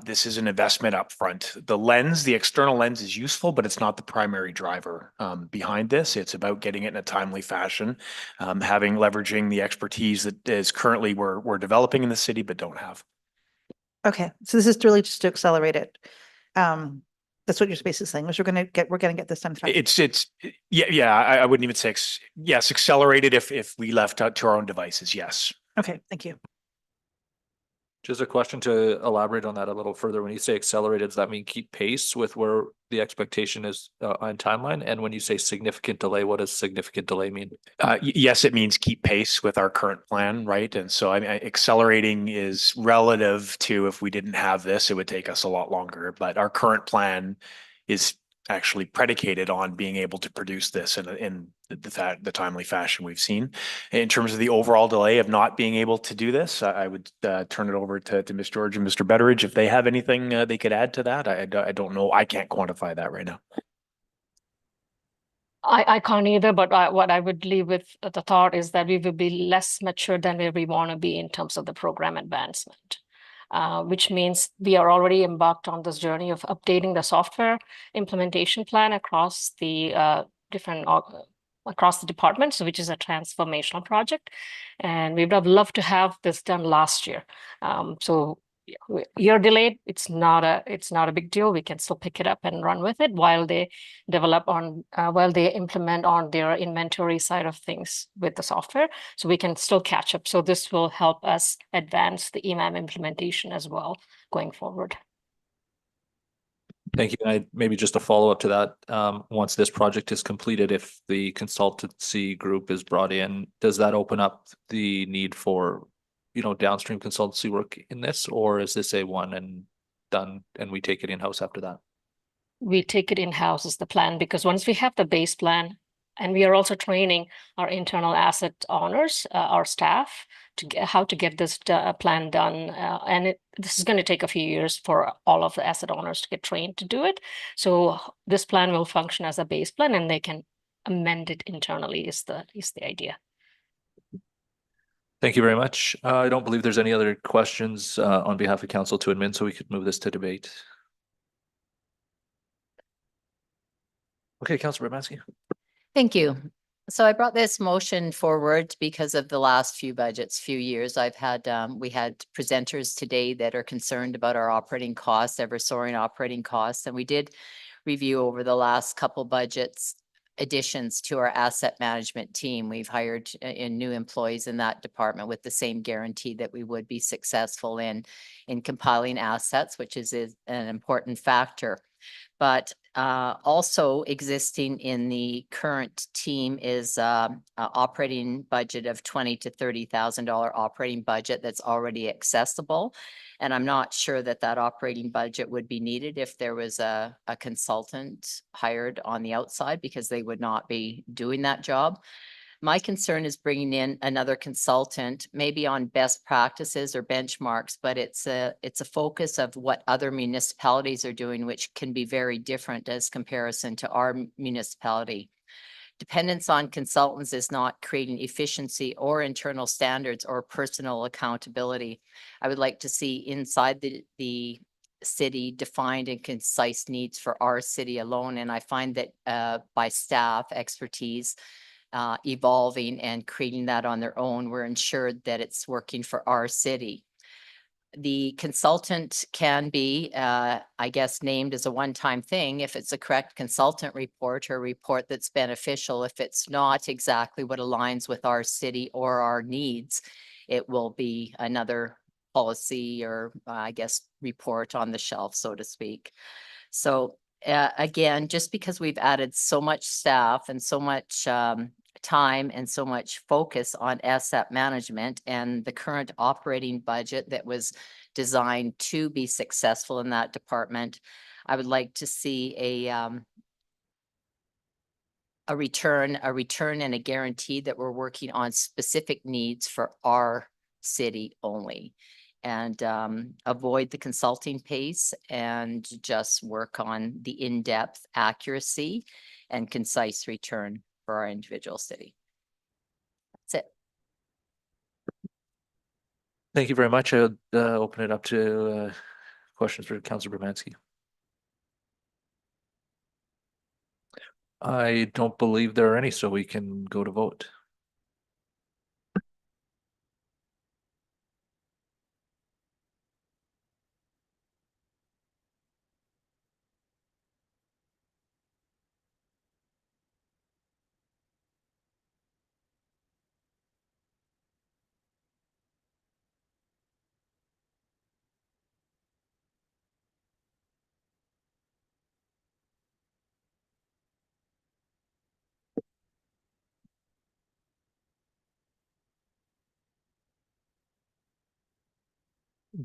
This is an investment upfront. The lens, the external lens is useful, but it's not the primary driver behind this. It's about getting it in a timely fashion, leveraging the expertise that is currently we're developing in the city, but don't have. Okay, so this is really just to accelerate it. That's what you're basically saying, was we're gonna get this done. I wouldn't even say, yes, accelerated if we left out to our own devices, yes. Okay, thank you. Just a question to elaborate on that a little further. When you say accelerated, does that mean keep pace with where the expectation is on timeline? And when you say significant delay, what does significant delay mean? Yes, it means keep pace with our current plan, right? And so I mean, accelerating is relative to if we didn't have this, it would take us a lot longer. But our current plan is actually predicated on being able to produce this in the timely fashion we've seen. In terms of the overall delay of not being able to do this, I would turn it over to Ms. George and Mr. Betteridge if they have anything they could add to that. I don't know. I can't quantify that right now. I can't either, but what I would leave with the thought is that we will be less mature than where we want to be in terms of the program advancement. Which means we are already embarked on this journey of updating the software implementation plan across the across the departments, which is a transformational project. And we would have loved to have this done last year. So year delayed, it's not a big deal. We can still pick it up and run with it while they while they implement on their inventory side of things with the software. So we can still catch up. So this will help us advance the EMAM implementation as well going forward. Thank you. And maybe just a follow up to that. Once this project is completed, if the consultancy group is brought in, does that open up the need for downstream consultancy work in this, or is this a one and done and we take it in-house after that? We take it in-house is the plan, because once we have the base plan, and we are also training our internal asset owners, our staff, to get how to get this plan done. And this is going to take a few years for all of the asset owners to get trained to do it. So this plan will function as a base plan, and they can amend it internally is the idea. Thank you very much. I don't believe there's any other questions on behalf of council to admin, so we could move this to debate. Okay, Councilor Bermansky. Thank you. So I brought this motion forward because of the last few years. We had presenters today that are concerned about our operating costs, ever-soaring operating costs, and we did review over the last couple budgets additions to our asset management team. We've hired in new employees in that department with the same guarantee that we would be successful in compiling assets, which is an important factor. But also existing in the current team is a operating budget of $20,000 to $30,000 operating budget that's already accessible. And I'm not sure that operating budget would be needed if there was a consultant hired on the outside, because they would not be doing that job. My concern is bringing in another consultant, maybe on best practices or benchmarks, but it's a focus of what other municipalities are doing, which can be very different as comparison to our municipality. Dependence on consultants is not creating efficiency or internal standards or personal accountability. I would like to see inside the city defined and concise needs for our city alone. And I find that by staff expertise, evolving and creating that on their own, we're ensured that it's working for our city. The consultant can be, I guess, named as a one-time thing if it's a correct consultant report or report that's beneficial. If it's not exactly what aligns with our city or our needs, it will be another policy or, I guess, report on the shelf, so to speak. So again, just because we've added so much staff and so much time and so much focus on asset management, and the current operating budget that was designed to be successful in that department. I would like to see a return and a guarantee that we're working on specific needs for our city only. And avoid the consulting pace and just work on the in-depth accuracy and concise return for our individual city. That's it. Thank you very much. I'll open it up to questions for Councillor Bermansky. I don't believe there are any, so we can go to vote.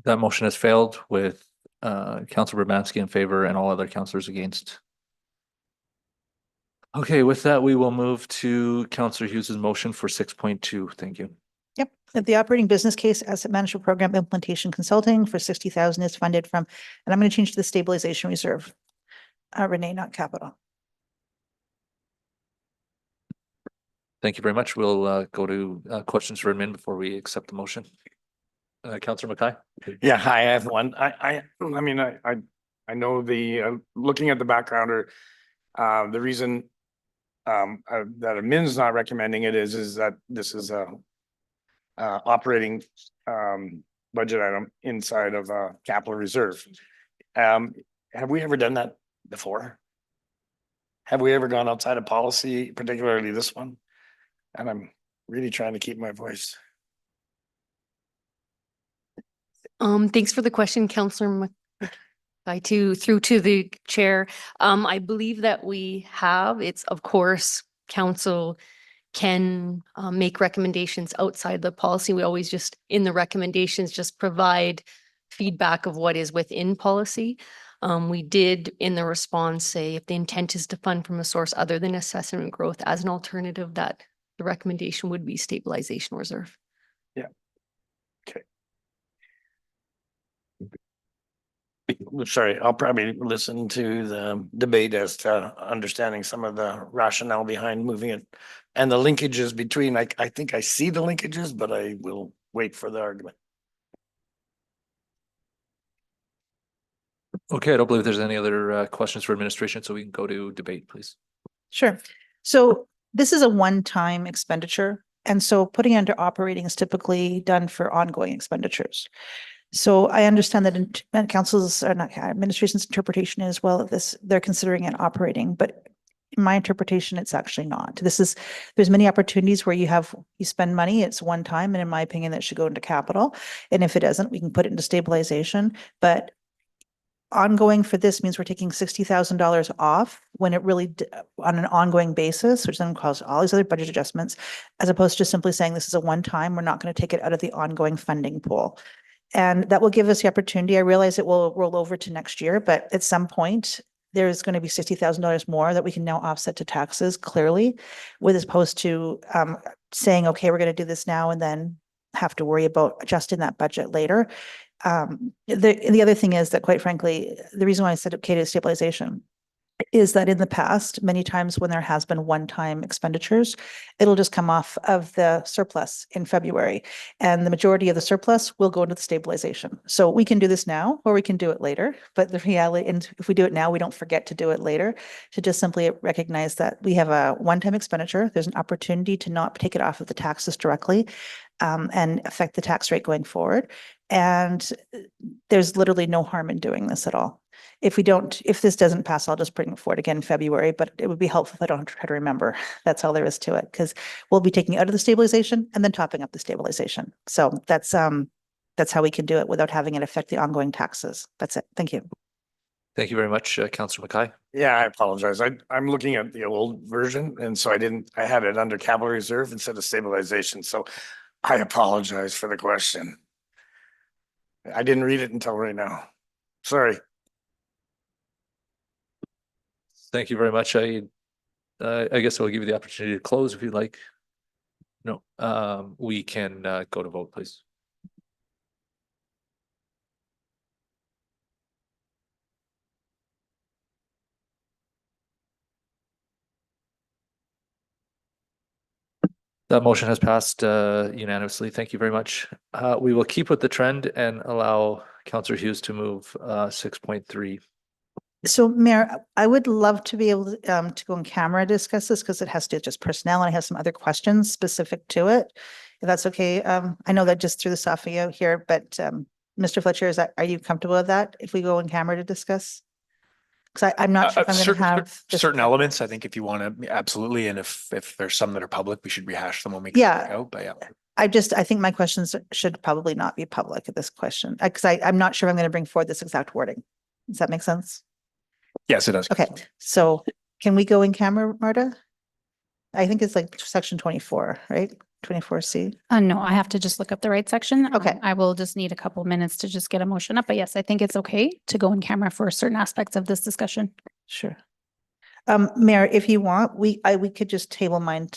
That motion has failed with Councillor Bermansky in favor and all other councillors against. Okay, with that, we will move to Councillor Hughes's motion for 6.2. Thank you. Yep, that the operating business case asset management program implementation consulting for 60,000 is funded from, and I'm going to change to the stabilization reserve. Renee, not capital. Thank you very much. We'll go to questions for admin before we accept the motion. Councillor Mackay. Yeah, hi, I have one. I mean, I know the, looking at the background or the reason that admin's not recommending it is that this is a operating budget item inside of capital reserve. Have we ever done that before? Have we ever gone outside of policy, particularly this one? And I'm really trying to keep my voice. Thanks for the question, Councillor through to the chair. I believe that we have. It's, of course, council can make recommendations outside the policy. We always just, in the recommendations, just provide feedback of what is within policy. We did in the response say if the intent is to fund from a source other than assessment and growth as an alternative, that the recommendation would be stabilization reserve. Yeah. Okay. Sorry, I'll probably listen to the debate as to understanding some of the rationale behind moving it and the linkages between, I think I see the linkages, but I will wait for the argument. Okay, I don't believe there's any other questions for administration, so we can go to debate, please. Sure. So this is a one-time expenditure. And so putting it under operating is typically done for ongoing expenditures. So I understand that in council's or not administration's interpretation is, well, this they're considering it operating, but in my interpretation, it's actually not. There's many opportunities where you spend money, it's one time, and in my opinion, that should go into capital. And if it doesn't, we can put it into stabilization. But ongoing for this means we're taking $60,000 off when it really on an ongoing basis, which then causes all these other budget adjustments, as opposed to simply saying this is a one time, we're not going to take it out of the ongoing funding pool. And that will give us the opportunity. I realize it will roll over to next year, but at some point, there's going to be $60,000 more that we can now offset to taxes clearly, with as opposed to saying, okay, we're going to do this now and then have to worry about adjusting that budget later. The other thing is that, quite frankly, the reason why I said okay to stabilization is that in the past, many times when there has been one-time expenditures, it'll just come off of the surplus in February, and the majority of the surplus will go into the stabilization. So we can do this now, or we can do it later. But the reality, and if we do it now, we don't forget to do it later, to just simply recognize that we have a one-time expenditure. There's an opportunity to not take it off of the taxes directly and affect the tax rate going forward. And there's literally no harm in doing this at all. If this doesn't pass, I'll just bring it forward again in February, but it would be helpful if I don't try to remember. That's all there is to it, because we'll be taking out of the stabilization and then topping up the stabilization. So that's how we can do it without having it affect the ongoing taxes. That's it. Thank you. Thank you very much, Councillor Mackay. Yeah, I apologize. I'm looking at the old version, and so I had it under capital reserve instead of stabilization. So I apologize for the question. I didn't read it until right now. Sorry. Thank you very much. I guess I'll give you the opportunity to close if you'd like. No, we can go to vote, please. That motion has passed unanimously. Thank you very much. We will keep with the trend and allow Councillor Hughes to move 6.3. So Mayor, I would love to be able to go on camera to discuss this because it has to do with just personnel and I have some other questions specific to it. If that's okay. I know that just threw this off of you here, but Mr. Fletcher, are you comfortable with that if we go on camera to discuss? Because I'm not sure if I'm going to have. this- Certain elements, I think if you want to, absolutely. And if there's some that are public, we should rehash them when we Yeah. go, but yeah. I think my questions should probably not be public at this question, because I'm not sure I'm going to bring forward this exact wording. Does that make sense? Yes, it does. Okay, so can we go in camera, Marta? I think it's like section 24, right? 24C. No, I have to just look up the right section. Okay. I will just need a couple minutes to just get a motion up, but yes, I think it's okay to go in camera for certain aspects of this discussion. Sure. Mayor, if you want, we could just table mine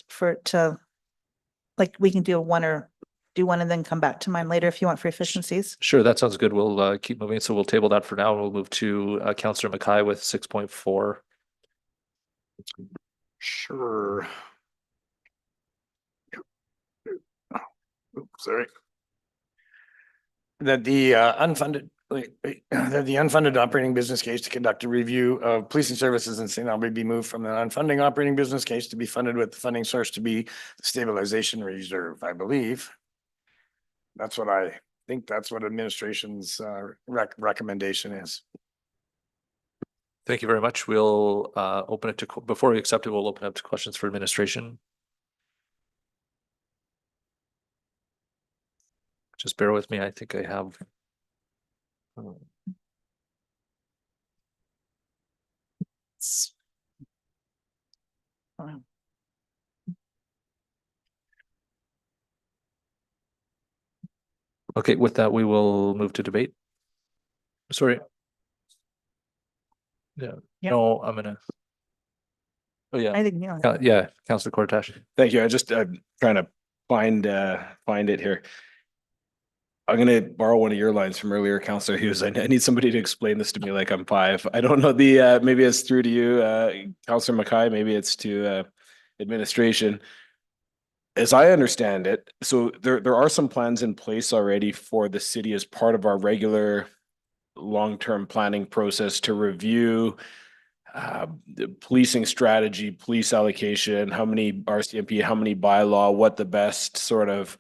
like we can do one and then come back to mine later if you want for efficiencies. Sure, that sounds good. We'll keep moving. So we'll table that for now. We'll move to Councillor Mackay with 6.4. Sure. Oops, sorry. That the unfunded operating business case to conduct a review of policing services in St. Albert be moved from the unfunding operating business case to be funded with the funding source to be the stabilization reserve, I believe. That's what I think. That's what administration's recommendation is. Thank you very much. We'll open it to, before we accept it, we'll open up to questions for administration. Just bear with me. I think I have. Okay, with that, we will move to debate. Sorry. Yeah, no, I'm gonna. Oh, yeah. I think, Yeah, Councillor Cortash. Thank you. I'm trying to find it here. I'm going to borrow one of your lines from earlier, Councillor Hughes. I need somebody to explain this to me like I'm 5. I don't know maybe it's through to you, Councillor Mackay, maybe it's to administration. As I understand it, so there are some plans in place already for the city as part of our regular long-term planning process to review the policing strategy, police allocation, how many RCMP, how many bylaw, what the best sort of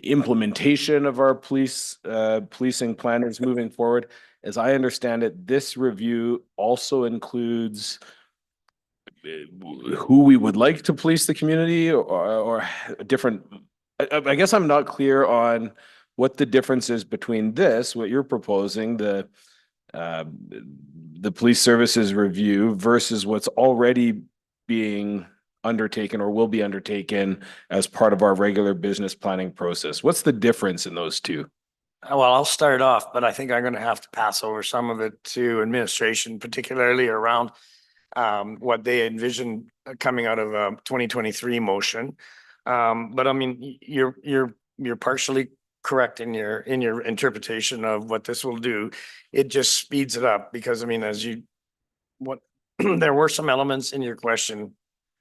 implementation of our policing plan is moving forward. As I understand it, this review also includes who we would like to police the community or different. I guess I'm not clear on what the difference is between this, what you're proposing, the police services review versus what's already being undertaken or will be undertaken as part of our regular business planning process. What's the difference in those two? Well, I'll start off, but I think I'm going to have to pass over some of it to administration, particularly around what they envision coming out of a 2023 motion. But I mean, you're partially correct in your interpretation of what this will do. It just speeds it up because I mean, there were some elements in your question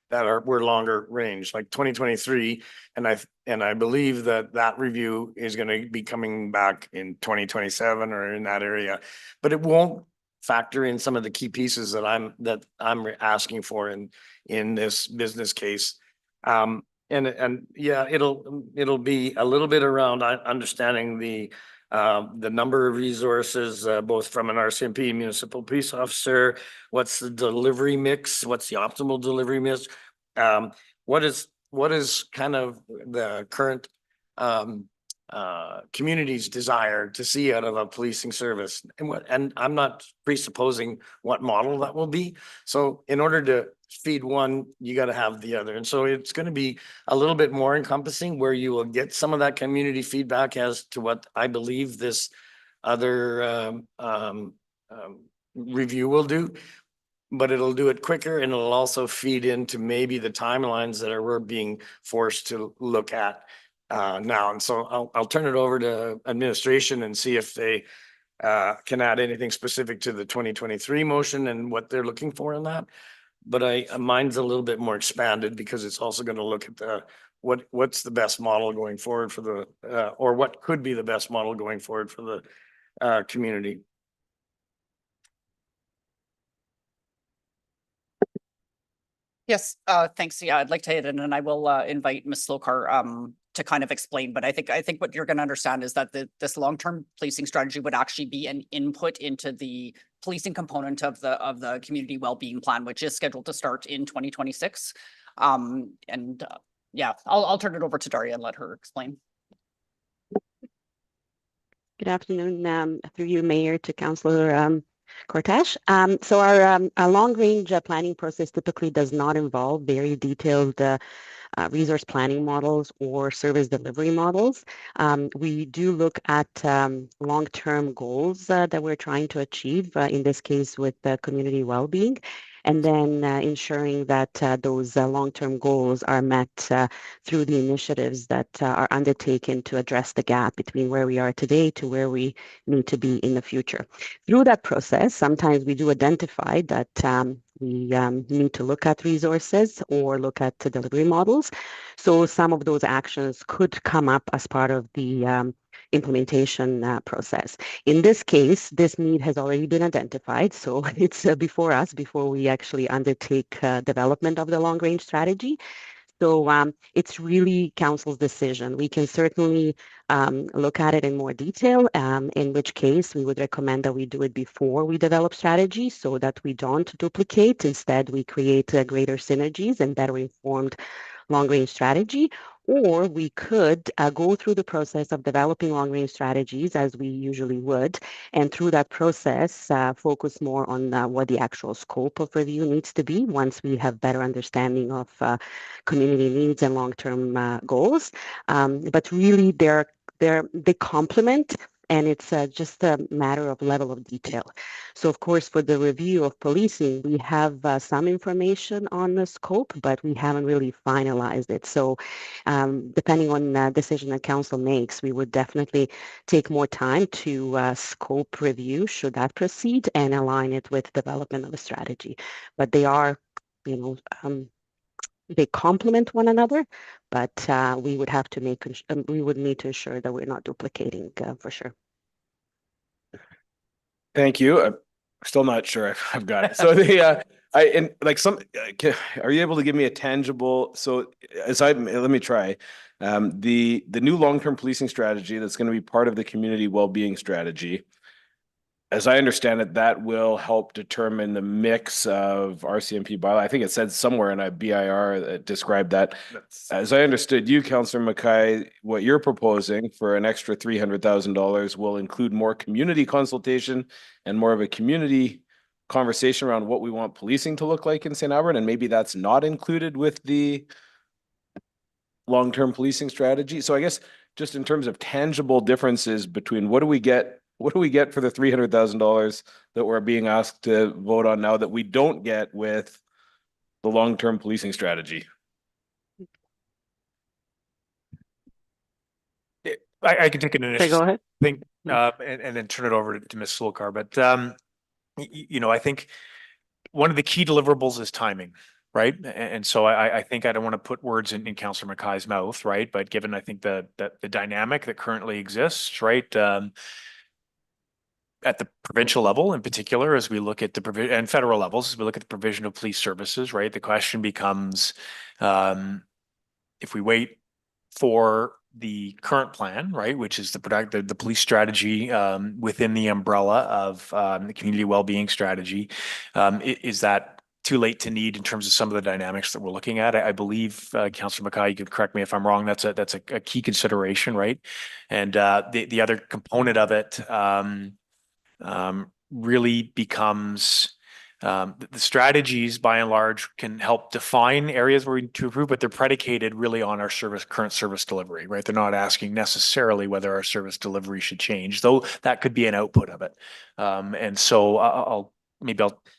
that were longer range, like 2023, and I believe that review is going to be coming back in 2027 or in that area, but it won't factor in some of the key pieces that I'm asking for in this business case. And yeah, it'll be a little bit around understanding the number of resources, both from an RCMP municipal police officer, what's the delivery mix, what's the optimal delivery mix, what is kind of the current community's desire to see out of a policing service, and I'm not presupposing what model that will be. So in order feed one, you gotta have the other. And so it's gonna be a little bit more encompassing where you will get some of that community feedback as to what I believe this other review will do. But it'll do it quicker and it'll also feed into maybe the timelines that we're being forced to look at now. And so I'll turn it over to administration and see if they can add anything specific to the 2023 motion and what they're looking for in that. But mine's a little bit more expanded because it's also going to look at what's the best model going forward for the or what could be the best model going forward for the community. Yes, thanks. Yeah, I'd like to hit it and I will invite Ms. Slokar to kind of explain, but I think what you're going to understand is that this long-term policing strategy would actually be an input into the policing component of the community well-being plan, which is scheduled to start in 2026. Yeah, I'll turn it over to Daria and let her explain. Good afternoon, through you, Mayor, to Councillor Cortesh. So our long-range planning process typically does not involve very detailed resource planning models or service delivery models. We do look at long-term goals that we're trying to achieve, in this case with community well-being, and then ensuring that those long-term goals are met through the initiatives that are undertaken to address the gap between where we are today to where we need to be in the future. Through that process, sometimes we do identify that we need to look at resources or look at the delivery models. So some of those actions could come up as part of the implementation process. In this case, this need has already been identified. So it's before us, before we actually undertake development of the long-range strategy. So it's really council's decision. We can certainly look at it in more detail, in which case we would recommend that we do it before we develop strategy so that we don't duplicate. Instead, we create greater synergies and better informed long-range strategy. Or we could go through the process of developing long-range strategies as we usually would, and through that process, focus more on what the actual scope of review needs to be once we have better understanding of community needs and long-term goals. But really, they complement, and it's just a matter of level of detail. So of course, for the review of policing, we have some information on the scope, but we haven't really finalized it. So depending on the decision that council makes, we would definitely take more time to scope review, should that proceed, and align it with development of a strategy. But they are, they complement one another, but we would have to we would need to ensure that we're not duplicating for sure. Thank you. I'm still not sure I've got it. So are you able to give me a tangible, so let me try. The new long-term policing strategy that's going to be part of the community well-being strategy, as I understand it, that will help determine the mix of RCMP bylaw. I think it said somewhere in a BIR that described that. As I understood you, Councillor Mackay, what you're proposing for an extra $300,000 will include more community consultation and more of a community conversation around what we want policing to look like in St. Albert, and maybe that's not included with the long-term policing strategy. So I guess just in terms of tangible differences between what do we get for the $300,000 that we're being asked to vote on now that we don't get with the long-term policing strategy? I can take an initial. Okay, go ahead. Think, and then turn it over to Ms. Slokar. But I think one of the key deliverables is timing, right? And so I think I don't want to put words in Councillor Mackay's mouth, right? But given I think the dynamic that currently exists, right? At the provincial level in particular, as we look at the provision and federal levels, as we look at the provision of police services, right? The question becomes, if we wait for the current plan, right, which is the police strategy within the umbrella of the community well-being strategy, is that too late to need in terms of some of the dynamics that we're looking at? I believe, Councillor Mackay, you could correct me if I'm wrong, that's a key consideration, right? And the other component of it really becomes The strategies by and large can help define areas where we need to improve, but they're predicated really on our current service delivery, right? They're not asking necessarily whether our service delivery should change, though that could be an output of it. And so I'll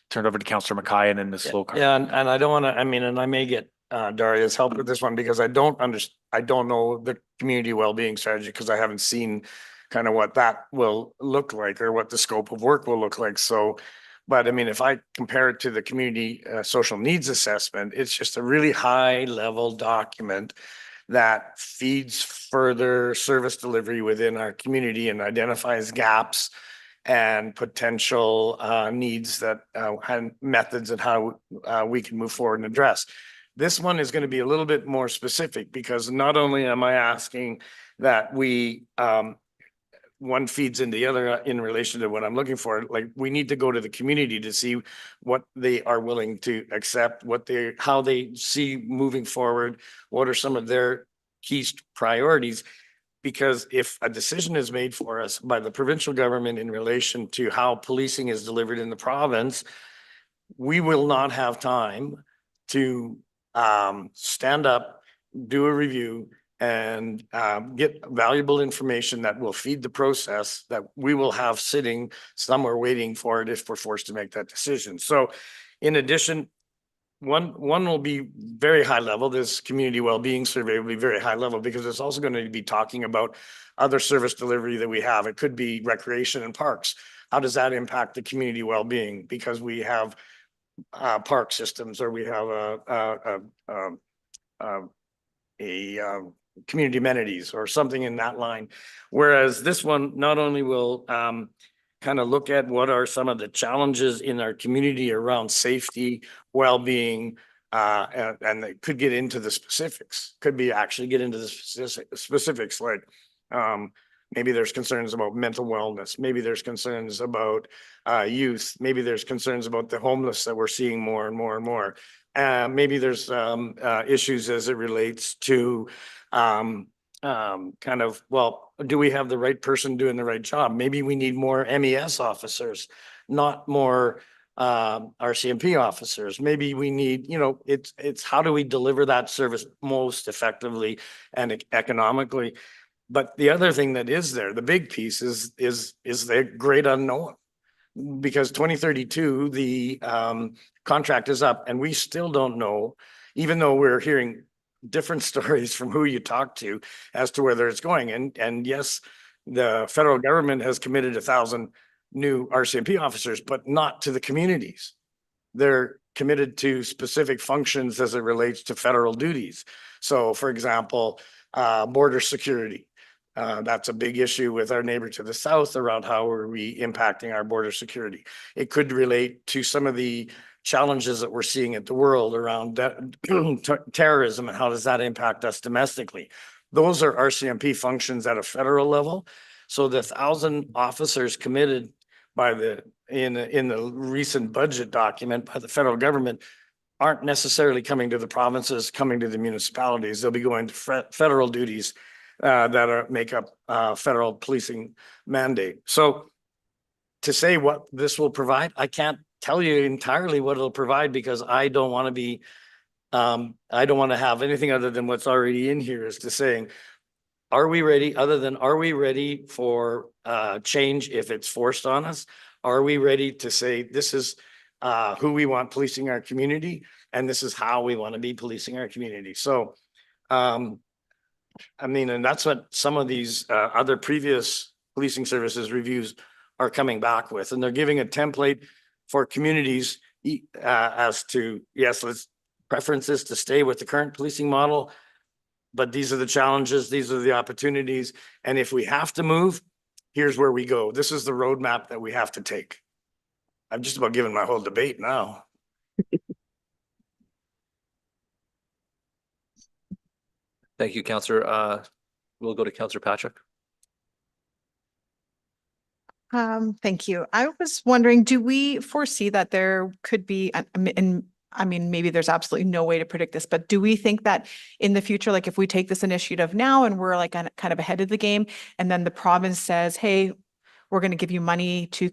turn it over to Councillor Mackay and then Ms. Slokar. Yeah, and I don't want to, I mean, and I may get Daria's help with this one because I don't know the community well-being strategy because I haven't seen kind of what that will look like or what the scope of work will look like. So, but I mean, if I compare it to the community social needs assessment, it's just a really high level document that feeds further service delivery within our community and identifies gaps and potential needs that and methods and how we can move forward and address. This one is going to be a little bit more specific because not only am I asking that we one feeds into the other in relation to what I'm looking for. Like we need to go to the community to see what they are willing to accept, how they see moving forward, what are some of their key priorities. Because if a decision is made for us by the provincial government in relation to how policing is delivered in the province, we will not have time to stand up, do a review, and get valuable information that will feed the process that we will have sitting somewhere waiting for it if we're forced to make that decision. So in addition, one will be very high level. This community well-being survey will be very high level because it's also going to be talking about other service delivery that we have. It could be recreation and parks. How does that impact the community well-being? Because we have park systems or we have a community amenities or something in that line. Whereas this one not only will kind of look at what are some of the challenges in our community around safety, well-being, and they could get into the specifics, actually get into the specifics like maybe there's concerns about mental wellness, maybe there's concerns about youth, maybe there's concerns about the homeless that we're seeing more and more and more. Maybe there's issues as it relates to kind of, well, do we have the right person doing the right job? Maybe we need more MES officers, not more RCMP officers. Maybe we need, it's how do we deliver that service most effectively and economically? But the other thing that is there, the big piece is the great unknown. Because 2032, the contract is up and we still don't know, even though we're hearing different stories from who you talk to as to whether it's going. And yes, the federal government has committed 1,000 new RCMP officers, but not to the communities. They're committed to specific functions as it relates to federal duties. So for example, border security. That's a big issue with our neighbor to the south around how are we impacting our border security. It could relate to some of the challenges that we're seeing at the world around terrorism and how does that impact us domestically. Those are RCMP functions at a federal level. So the 1,000 officers committed by in the recent budget document by the federal government aren't necessarily coming to the provinces, coming to the municipalities. They'll be going to federal duties that make up federal policing mandate. So to say what this will provide, I can't tell you entirely what it'll provide because I don't want to be, I don't want to have anything other than what's already in here as to saying, are we ready? Other than, are we ready for change if it's forced on us? Are we ready to say, this is who we want policing our community and this is how we want to be policing our community? So, I mean, and that's what some of these other previous policing services reviews are coming back with. And they're giving a template for communities as to, yes, preferences to stay with the current policing model, but these are the challenges, these are the opportunities. And if we have to move, here's where we go. This is the roadmap that we have to take. I'm just about giving my whole debate now. Thank you, Councillor. We'll go to Councillor Patrick. Thank you. I was wondering, do we foresee that there could be, and I mean, maybe there's absolutely no way to predict this, but do we think that in the future, like if we take this initiative now and we're like kind of ahead of the game, and then the province says, hey, we're going to give you money to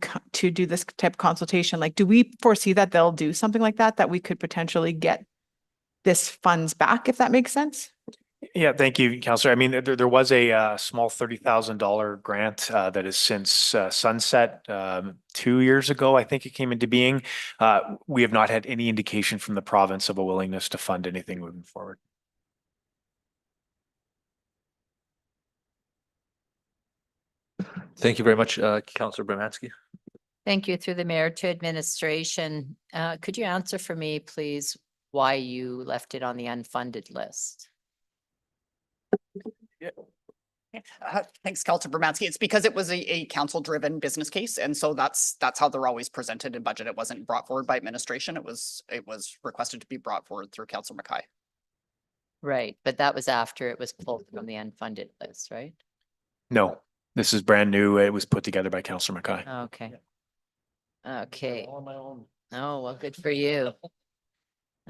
do this type of consultation. Like, do we foresee that they'll do something like that we could potentially get this funds back, if that makes sense? Yeah, thank you, Councillor. I mean, there was a small $30,000 grant that has since sunset 2 years ago. I think it came into being. We have not had any indication from the province of a willingness to fund anything moving forward. Thank you very much, Councillor Bermansky. Thank you. Through the mayor to administration. Could you answer for me, please, why you left it on the unfunded list? Thanks, Councilor Bermansky. It's because it was a council-driven business case, and so that's how they're always presented in budget. It wasn't brought forward by administration. It was requested to be brought forward through Councilor Mackay. Right, but that was after it was pulled from the unfunded list, right? No, this is brand new. It was put together by Councillor Mackay. Okay. Okay. On my own. Oh, well, good for you.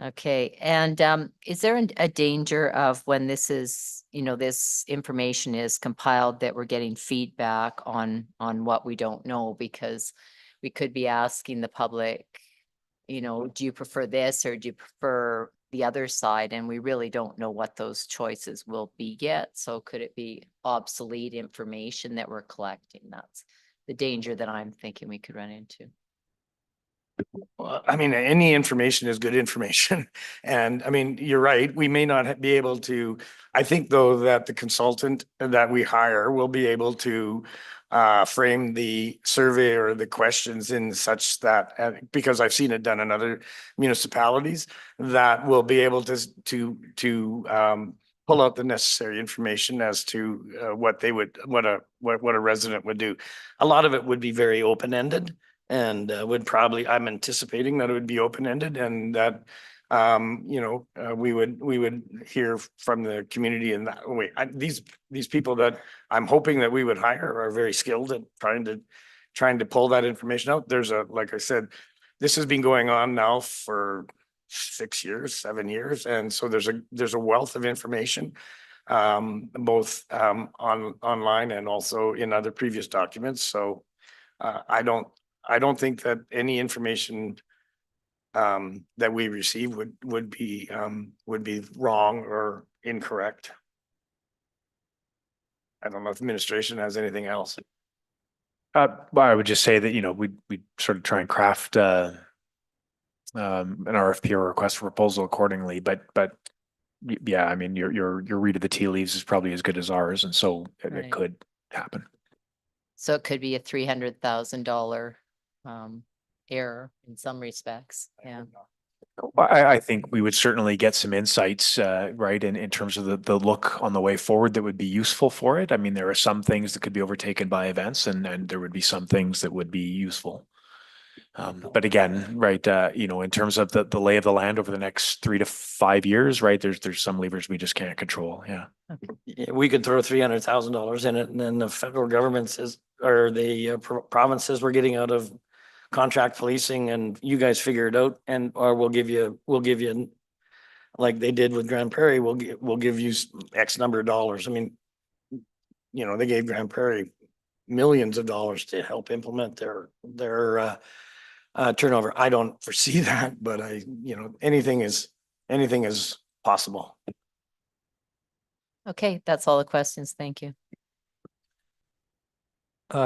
Okay, and is there a danger of when this is, this information is compiled that we're getting feedback on what we don't know? Because we could be asking the public, do you prefer this or do you prefer the other side? And we really don't know what those choices will be yet. So could it be obsolete information that we're collecting? That's the danger that I'm thinking we could run into. Well, I mean, any information is good information. And I mean, you're right. We may not be able to, I think though, that the consultant that we hire will be able to frame the survey or the questions in such that, because I've seen it done in other municipalities, that will be able to pull out the necessary information as to what a resident would do. A lot of it would be very open-ended. And I'm anticipating that it would be open-ended and that, we would hear from the community in that way. These people that I'm hoping that we would hire are very skilled at trying to pull that information out. Like I said, this has been going on now for 6 years, 7 years. And so there's a wealth of information, both online and also in other previous documents. So I don't think that any information that we receive would be wrong or incorrect. I don't know if administration has anything else. Well, I would just say that, we sort of try and craft an RFP or request for proposal accordingly, but yeah, I mean, your read of the tea leaves is probably as good as ours. And so it could happen. So it could be a $300,000 error in some respects. Yeah. I think we would certainly get some insights, right, in terms of the look on the way forward that would be useful for it. I mean, there are some things that could be overtaken by events and there would be some things that would be useful. But again, right, in terms of the lay of the land over the next 3 to 5 years, right, there's some levers we just can't control. Yeah. Yeah, we could throw $300,000 in it and then the federal government says, or the province says we're getting out of contract policing and you guys figure it out or we'll give you like they did with Grand Prairie, we'll give you X number of dollars. I mean, they gave Grand Prairie millions of dollars to help implement their turnover. I don't foresee that, but anything is possible. Okay, that's all the questions. Thank you.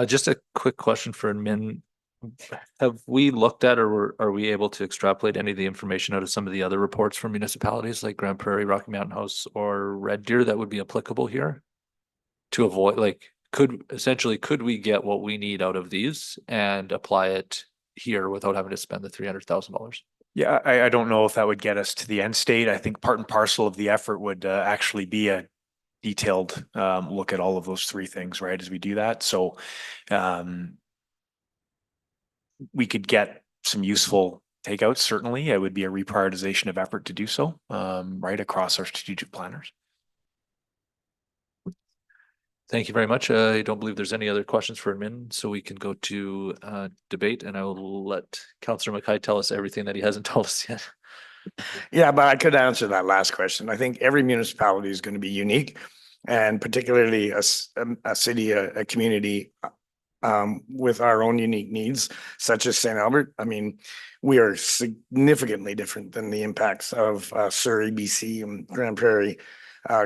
Just a quick question for admin. Have we looked at or are we able to extrapolate any of the information out of some of the other reports from municipalities like Grand Prairie, Rocky Mountain House, or Red Deer that would be applicable here? To avoid, could we get what we need out of these and apply it here without having to spend the $300,000? Yeah, I don't know if that would get us to the end state. I think part and parcel of the effort would actually be a detailed look at all of those three things, right, as we do that. So we could get some useful takeouts, certainly. It would be a reprioritization of effort to do so, right, across our strategic planners. Thank you very much. I don't believe there's any other questions for admin, so we can go to debate, and I will let Councillor Mackay tell us everything that he hasn't told us yet. Yeah, but I could answer that last question. I think every municipality is going to be unique, and particularly a city, a community with our own unique needs, such as St. Albert. I mean, we are significantly different than the impacts of Surrey, BC, and Grand Prairie.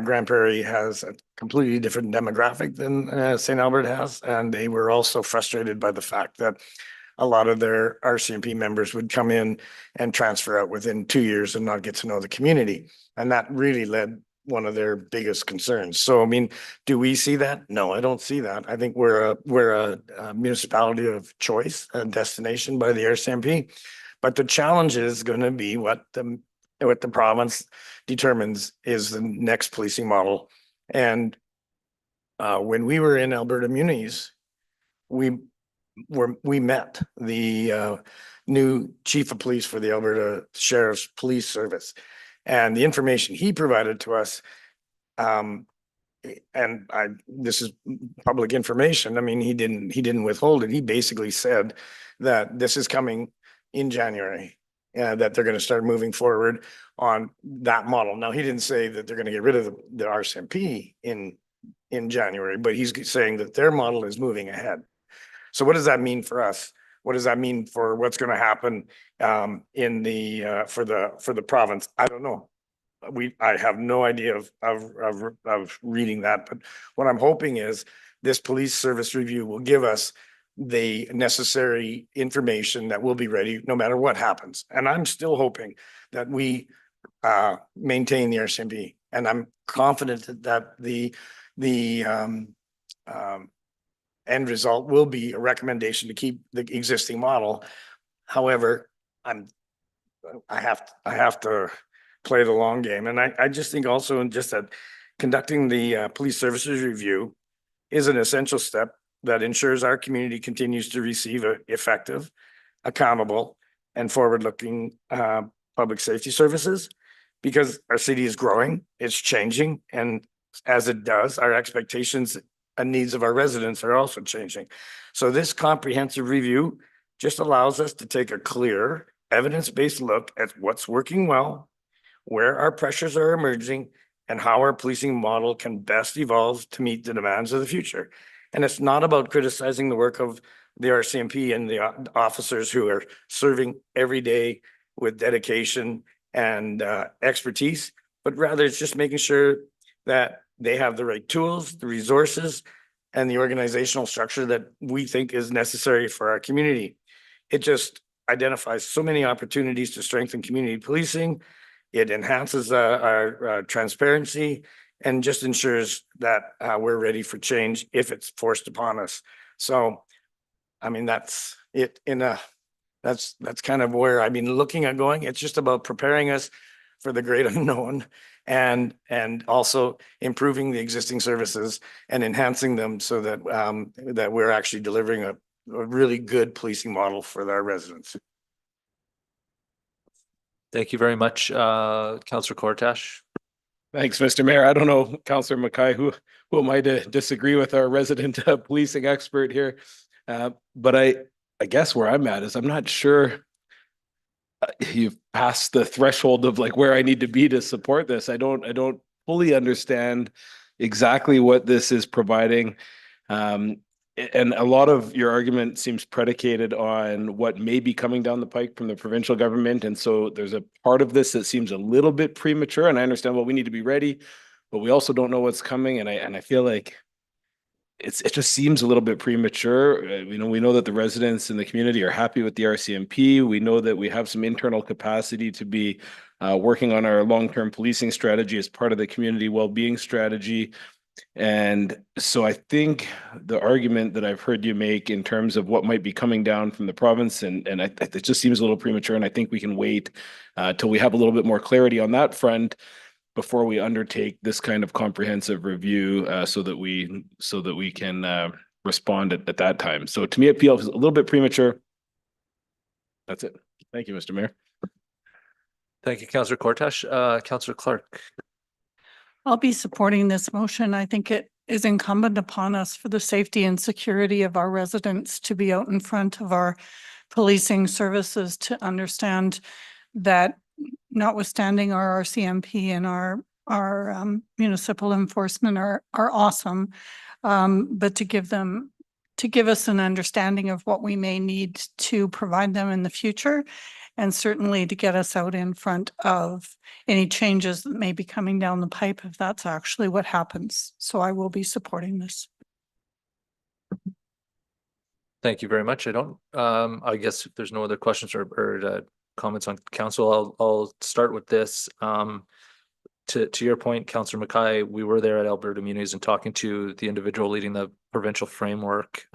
Grand Prairie has a completely different demographic than St. Albert has, and they were also frustrated by the fact that a lot of their RCMP members would come in and transfer out within 2 years and not get to know the community. And that really led one of their biggest concerns. So, I mean, do we see that? No, I don't see that. I think we're a municipality of choice, a destination by the RCMP. But the challenge is going to be what the province determines is the next policing model. And when we were in Alberta Munis, we met the new chief of police for the Alberta Sheriff's Police Service. And the information he provided to us, this is public information. I mean, he didn't withhold it. He basically said that this is coming in January, that they're going to start moving forward on that model. Now, he didn't say that they're going to get rid of the RCMP in January, but he's saying that their model is moving ahead. So what does that mean for us? What does that mean for what's going to happen in the for the province? I don't know. I have no idea of reading that, but what I'm hoping is this police service review will give us the necessary information that will be ready no matter what happens. And I'm still hoping that we maintain the RCMP, and I'm confident that the end result will be a recommendation to keep the existing model. However, I have to play the long game. And I just think also just that conducting the police services review is an essential step that ensures our community continues to receive effective, accountable, and forward-looking public safety services, because our city is growing, it's changing, and as it does, our expectations and needs of our residents are also changing. So this comprehensive review just allows us to take a clear, evidence-based look at what's working well, where our pressures are emerging, and how our policing model can best evolve to meet the demands of the future. And it's not about criticizing the work of the RCMP and the officers who are serving every day with dedication and expertise, but rather it's just making sure that they have the right tools, the resources, and the organizational structure that we think is necessary for our community. It just identifies so many opportunities to strengthen community policing. It enhances our transparency and just ensures that we're ready for change if it's forced upon us. So, I mean, that's it that's kind of where I've been looking at going. It's just about preparing us for the great unknown and also improving the existing services and enhancing them so that that we're actually delivering a really good policing model for our residents. Thank you very much, Councillor Kortash. Thanks, Mr. Mayor. I don't know, Councillor Mackay, who am I to disagree with our resident policing expert here? But I guess where I'm at is I'm not sure you've passed the threshold of like where I need to be to support this. I don't fully understand exactly what this is providing. And a lot of your argument seems predicated on what may be coming down the pike from the provincial government. And so there's a part of this that seems a little bit premature, and I understand, well, we need to be ready, but we also don't know what's coming. And I feel like it just seems a little bit premature. We know that the residents in the community are happy with the RCMP. We know that we have some internal capacity to be working on our long-term policing strategy as part of the community well-being strategy. And so I think the argument that I've heard you make in terms of what might be coming down from the province, and it just seems a little premature, and I think we can wait till we have a little bit more clarity on that front before we undertake this kind of comprehensive review, so that we can respond at that time. So to me, it feels a little bit premature. That's it. Thank you, Mr. Mayor. Thank you, Councillor Kortash. Councillor Clark. I'll be supporting this motion. I think it is incumbent upon us for the safety and security of our residents to be out in front of our policing services to understand that notwithstanding our RCMP and municipal enforcement are awesome, but to to give us an understanding of what we may need to provide them in the future, and certainly to get us out in front of any changes that may be coming down the pipe if that's actually what happens. So I will be supporting this. Thank you very much. I guess if there's no other questions or comments on council, I'll start with this. To your point, Councillor Mackay, we were there at Alberta Immunities and talking to the individual leading the provincial framework.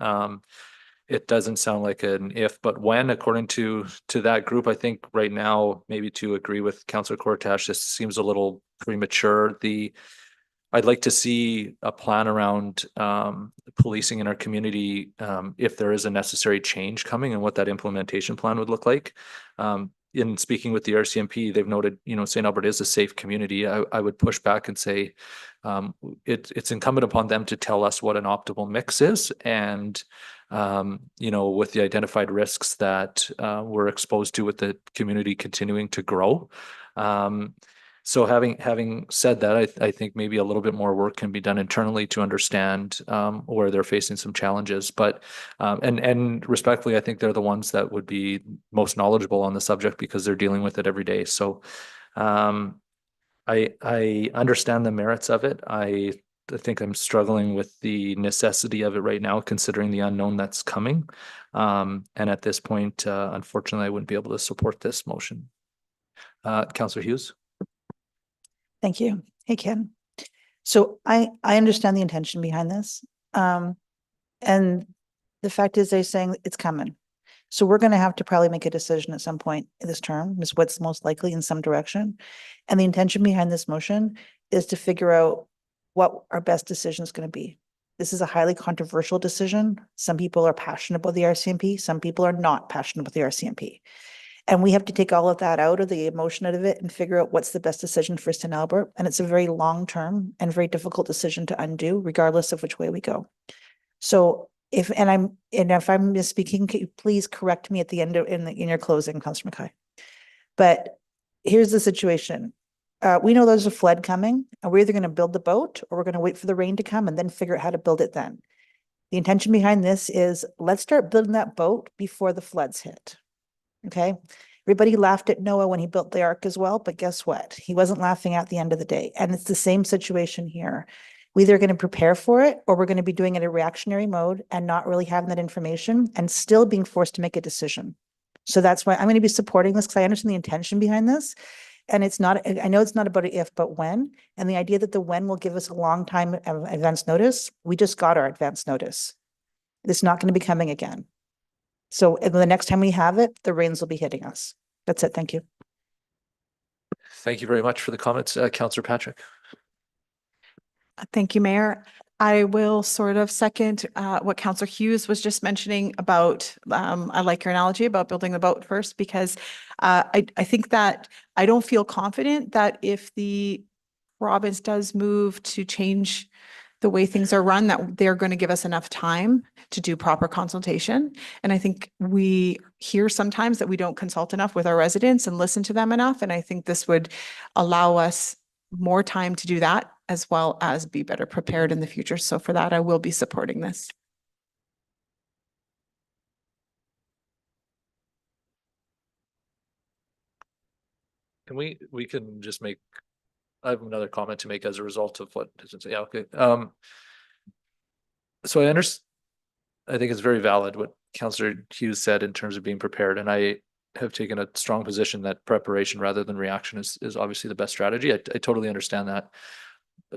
It doesn't sound like an if, but when, according to that group. I think right now, maybe to agree with Councillor Cortash, this seems a little premature. I'd like to see a plan around policing in our community if there is a necessary change coming, and what that implementation plan would look like. In speaking with the RCMP, they've noted, St. Albert is a safe community. I would push back and say it's incumbent upon them to tell us what an optimal mix is, and with the identified risks that we're exposed to with the community continuing to grow. So having said that, I think maybe a little bit more work can be done internally to understand where they're facing some challenges. But and respectfully, I think they're the ones that would be most knowledgeable on the subject because they're dealing with it every day. So I understand the merits of it. I think I'm struggling with the necessity of it right now, considering the unknown that's coming. And at this point, unfortunately, I wouldn't be able to support this motion. Councillor Hughes. Thank you. Hey, Ken. So I understand the intention behind this. And the fact is they're saying it's coming. So we're going to have to probably make a decision at some point in this term, is what's most likely in some direction. And the intention behind this motion is to figure out what our best decision is going to be. This is a highly controversial decision. Some people are passionate about the RCMP. Some people are not passionate about the RCMP. And we have to take all of that out of the emotion out of it and figure out what's the best decision for St. Albert. And it's a very long-term and very difficult decision to undo, regardless of which way we go. So if I'm misspeaking, can you please correct me at the end of in your closing, Councillor Mackay. But here's the situation. We know there's a flood coming, and we're either going to build the boat or we're going to wait for the rain to come and then figure out how to build it then. The intention behind this is let's start building that boat before the floods hit. Okay. Everybody laughed at Noah when he built the ark as well, but guess what? He wasn't laughing at the end of the day. And it's the same situation here. We're either going to prepare for it or we're going to be doing it in a reactionary mode and not really having that information and still being forced to make a decision. So that's why I'm going to be supporting this, because I understand the intention behind this. And it's not, I know it's not about an if, but when. And the idea that the when will give us a long time of advance notice. We just got our advance notice. It's not going to be coming again. So the next time we have it, the rains will be hitting us. That's it. Thank you. Thank you very much for the comments, Councillor Patrick. Thank you, Mayor. I will sort of second what Councillor Hughes was just mentioning about, I like your analogy about building the boat first, because I think that I don't feel confident that if the province does move to change the way things are run, that they're going to give us enough time to do proper consultation. And I think we hear sometimes that we don't consult enough with our residents and listen to them enough. And I think this would allow us more time to do that, as well as be better prepared in the future. So for that, I will be supporting this. Can we can just make, I have another comment to make as a result of what, yeah, okay. So I think it's very valid what Councillor Hughes said in terms of being prepared. And I have taken a strong position that preparation rather than reaction is obviously the best strategy. I totally understand that.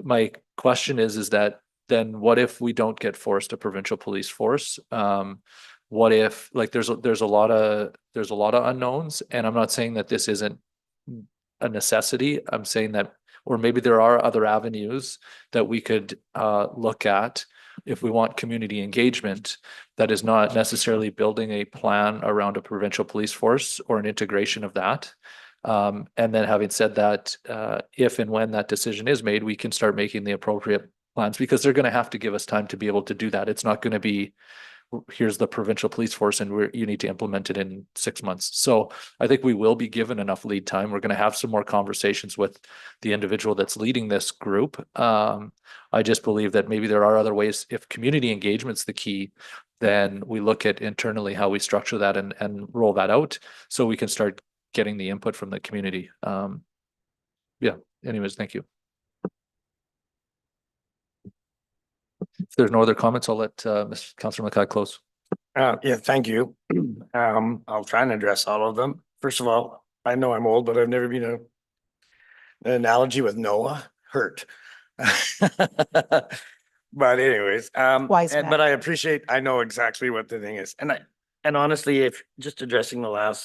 My question is that then what if we don't get forced a provincial police force? What if, like, there's a lot of unknowns, and I'm not saying that this isn't a necessity. I'm saying that, or maybe there are other avenues that we could look at if we want community engagement that is not necessarily building a plan around a provincial police force or an integration of that. And then having said that, if and when that decision is made, we can start making the appropriate plans, because they're going to have to give us time to be able to do that. It's not going to be, here's the provincial police force and you need to implement it in 6 months. So I think we will be given enough lead time. We're going to have some more conversations with the individual that's leading this group. I just believe that maybe there are other ways, if community engagement's the key, then we look at internally how we structure that and roll that out so we can start getting the input from the community. Yeah, anyways, thank you. If there's no other comments, I'll let Mr. Councillor McKay close. Yeah, thank you. I'll try and address all of them. First of all, I know I'm old, but I've never been an analogy with Noah hurt. But anyways, Wise man. but I appreciate, I know exactly what the thing is. And honestly, if just addressing the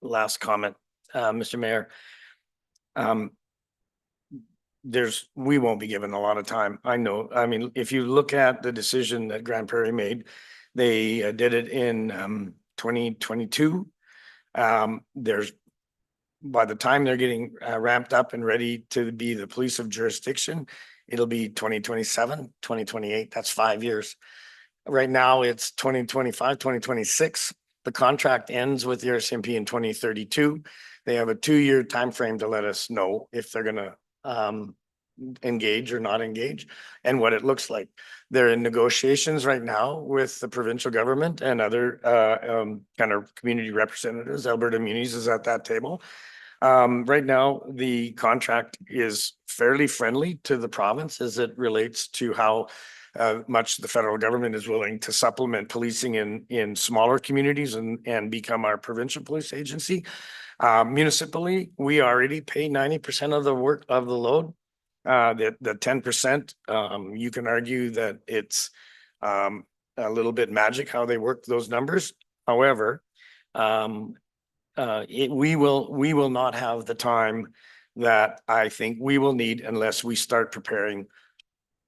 last comment, Mr. Mayor, we won't be given a lot of time. I know. I mean, if you look at the decision that Grand Prairie made, they did it in 2022. There's by the time they're getting ramped up and ready to be the police of jurisdiction, it'll be 2027, 2028. That's 5 years. Right now it's 2025, 2026. The contract ends with the RCMP in 2032. They have a 2-year timeframe to let us know if they're gonna engage or not engage and what it looks like. They're in negotiations right now with the provincial government and other kind of community representatives. Alberta Munis is at that table. Right now, the contract is fairly friendly to the province as it relates to how much the federal government is willing to supplement policing in smaller communities and become our provincial police agency. Municipally, we already pay 90% of the work of the load. The 10%, you can argue that it's a little bit magic how they work those numbers. However, we will not have the time that I think we will need unless we start preparing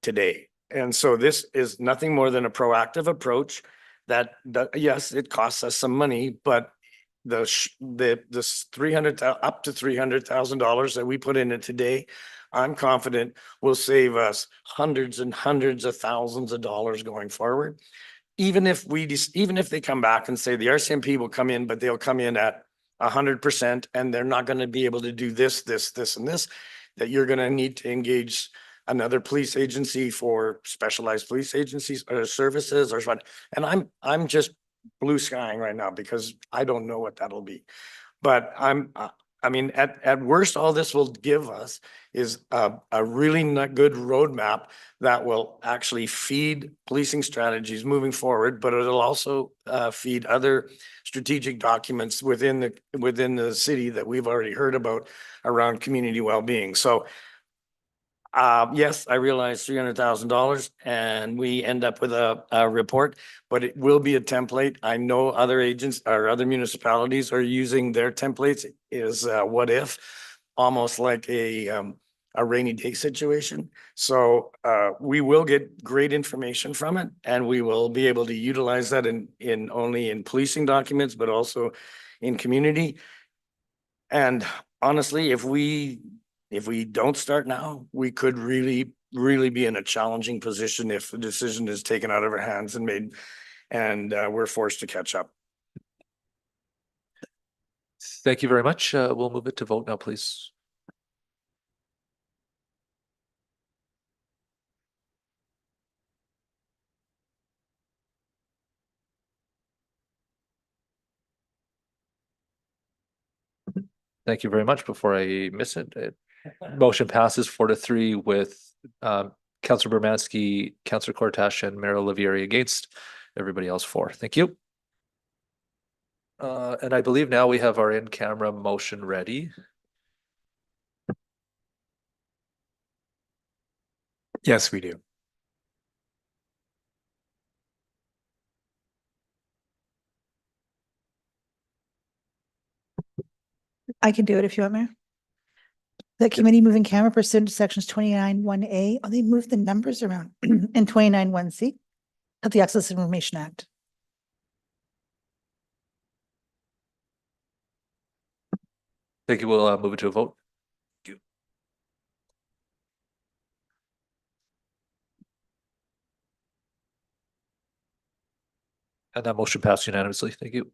today. And so this is nothing more than a proactive approach that yes, it costs us some money, but the up to $300,000 that we put in it today, I'm confident will save us hundreds and hundreds of thousands of dollars going forward. Even if they come back and say the RCMP will come in, but they'll come in at 100% and they're not going to be able to do this, and this, that you're going to need to engage another police agency for specialized police agencies or services or what. And I'm just blue skying right now because I don't know what that'll be. But I mean, at worst, all this will give us is a really good roadmap that will actually feed policing strategies moving forward, but it'll also feed other strategic documents within the city that we've already heard about around community well-being. So yes, I realize $300,000 and we end up with a report, but it will be a template. I know other agents or other municipalities are using their templates is what if, almost like a rainy day situation. So we will get great information from it and we will be able to utilize that in only in policing documents, but also in community. And honestly, if we don't start now, we could really be in a challenging position if the decision is taken out of our hands and made, and we're forced to catch up. Thank you very much. We'll move it to vote now, please. Thank you very much. Before I miss it, motion passes 4-3 with Councillor Bermansky, Councillor Kortash, and Mayor Olivieri against. Everybody else for. Thank you. And I believe now we have our in-camera motion ready. Yes, we do. I can do it if you want, Mayor. The committee moving camera pursuant to sections 29(1)(a). Oh, they moved the numbers around in 29(1)(c) of the Access Information Act. Thank you. We'll move it to a vote. Thank you. And that motion passed unanimously. Thank you.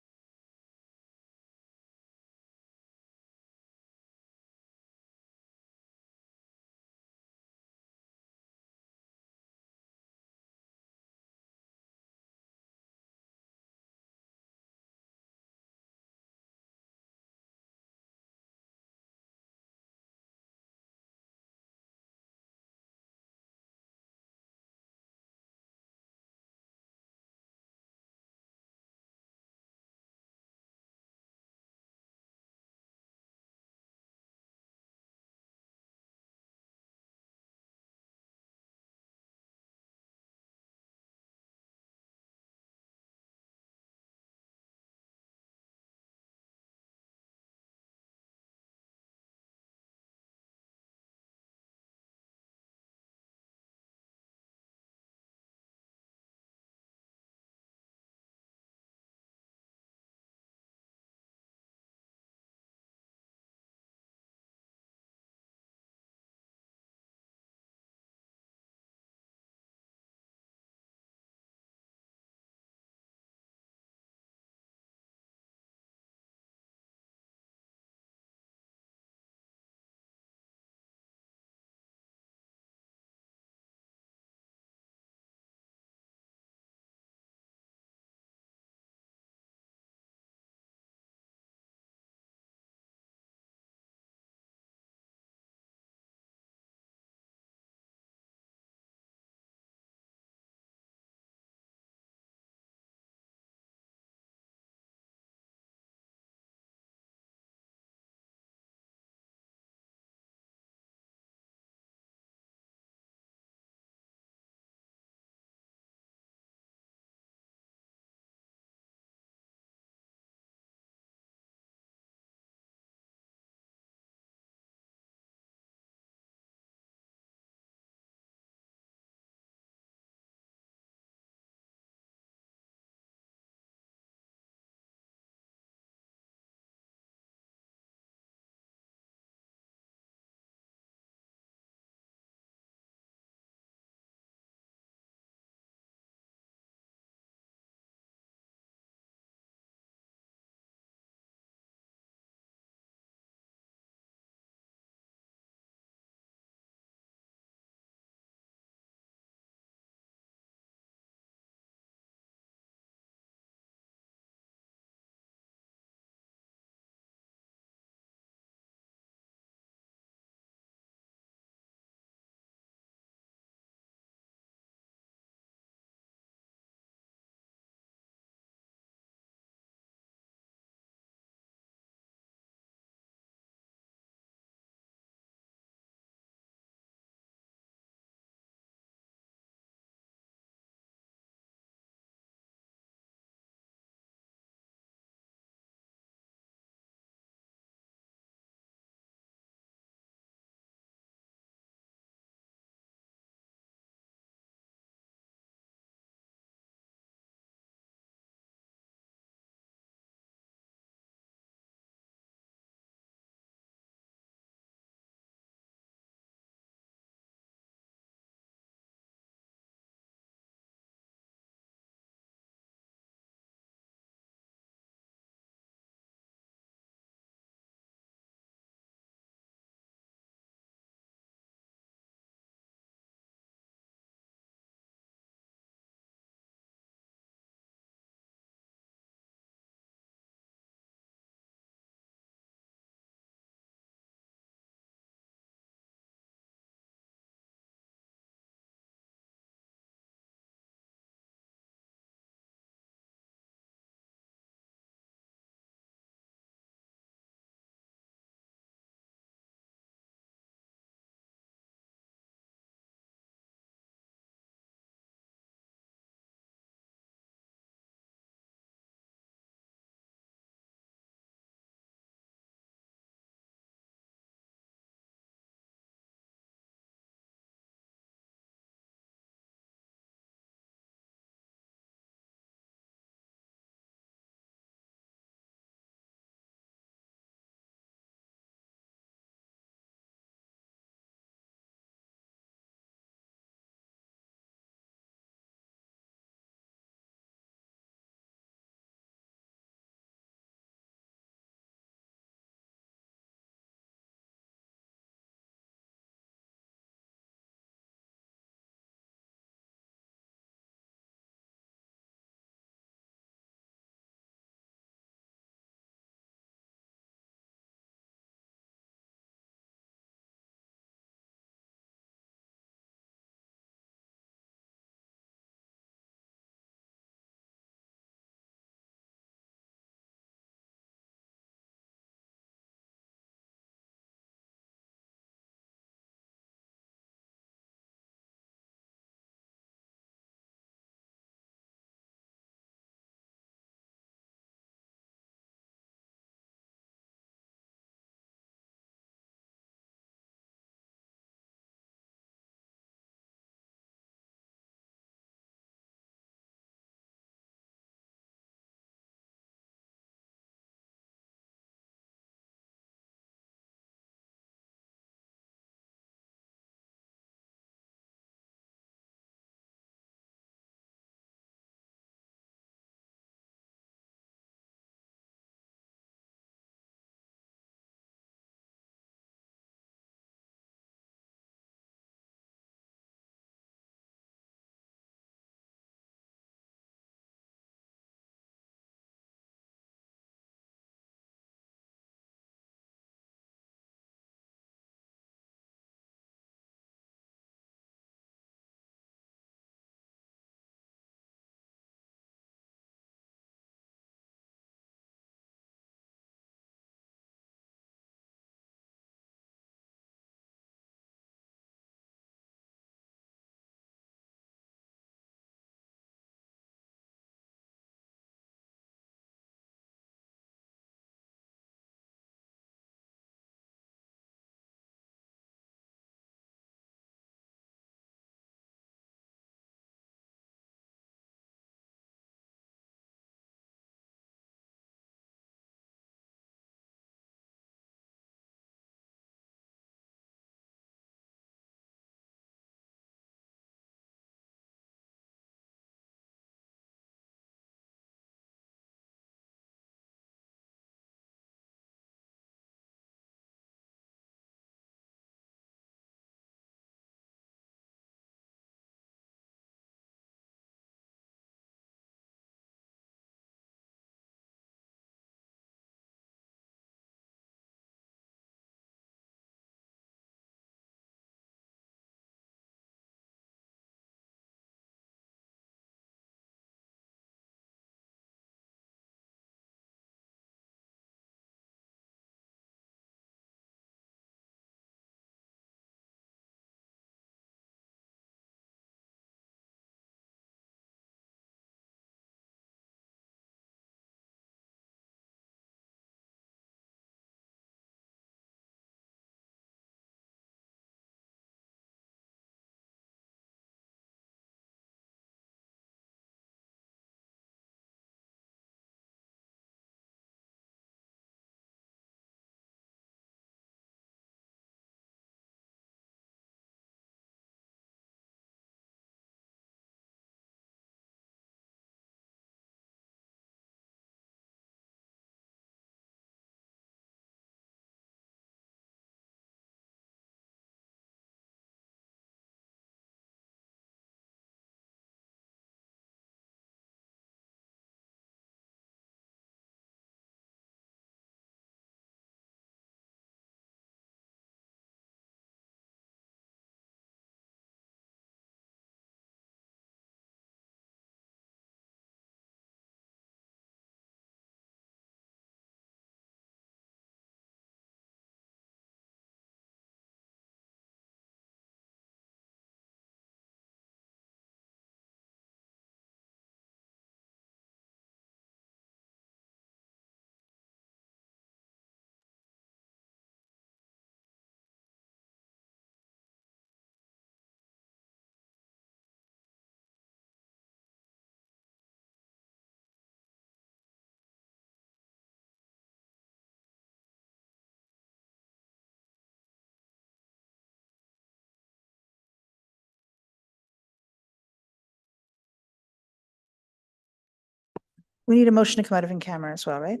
We need a motion to come out of in camera as well, right?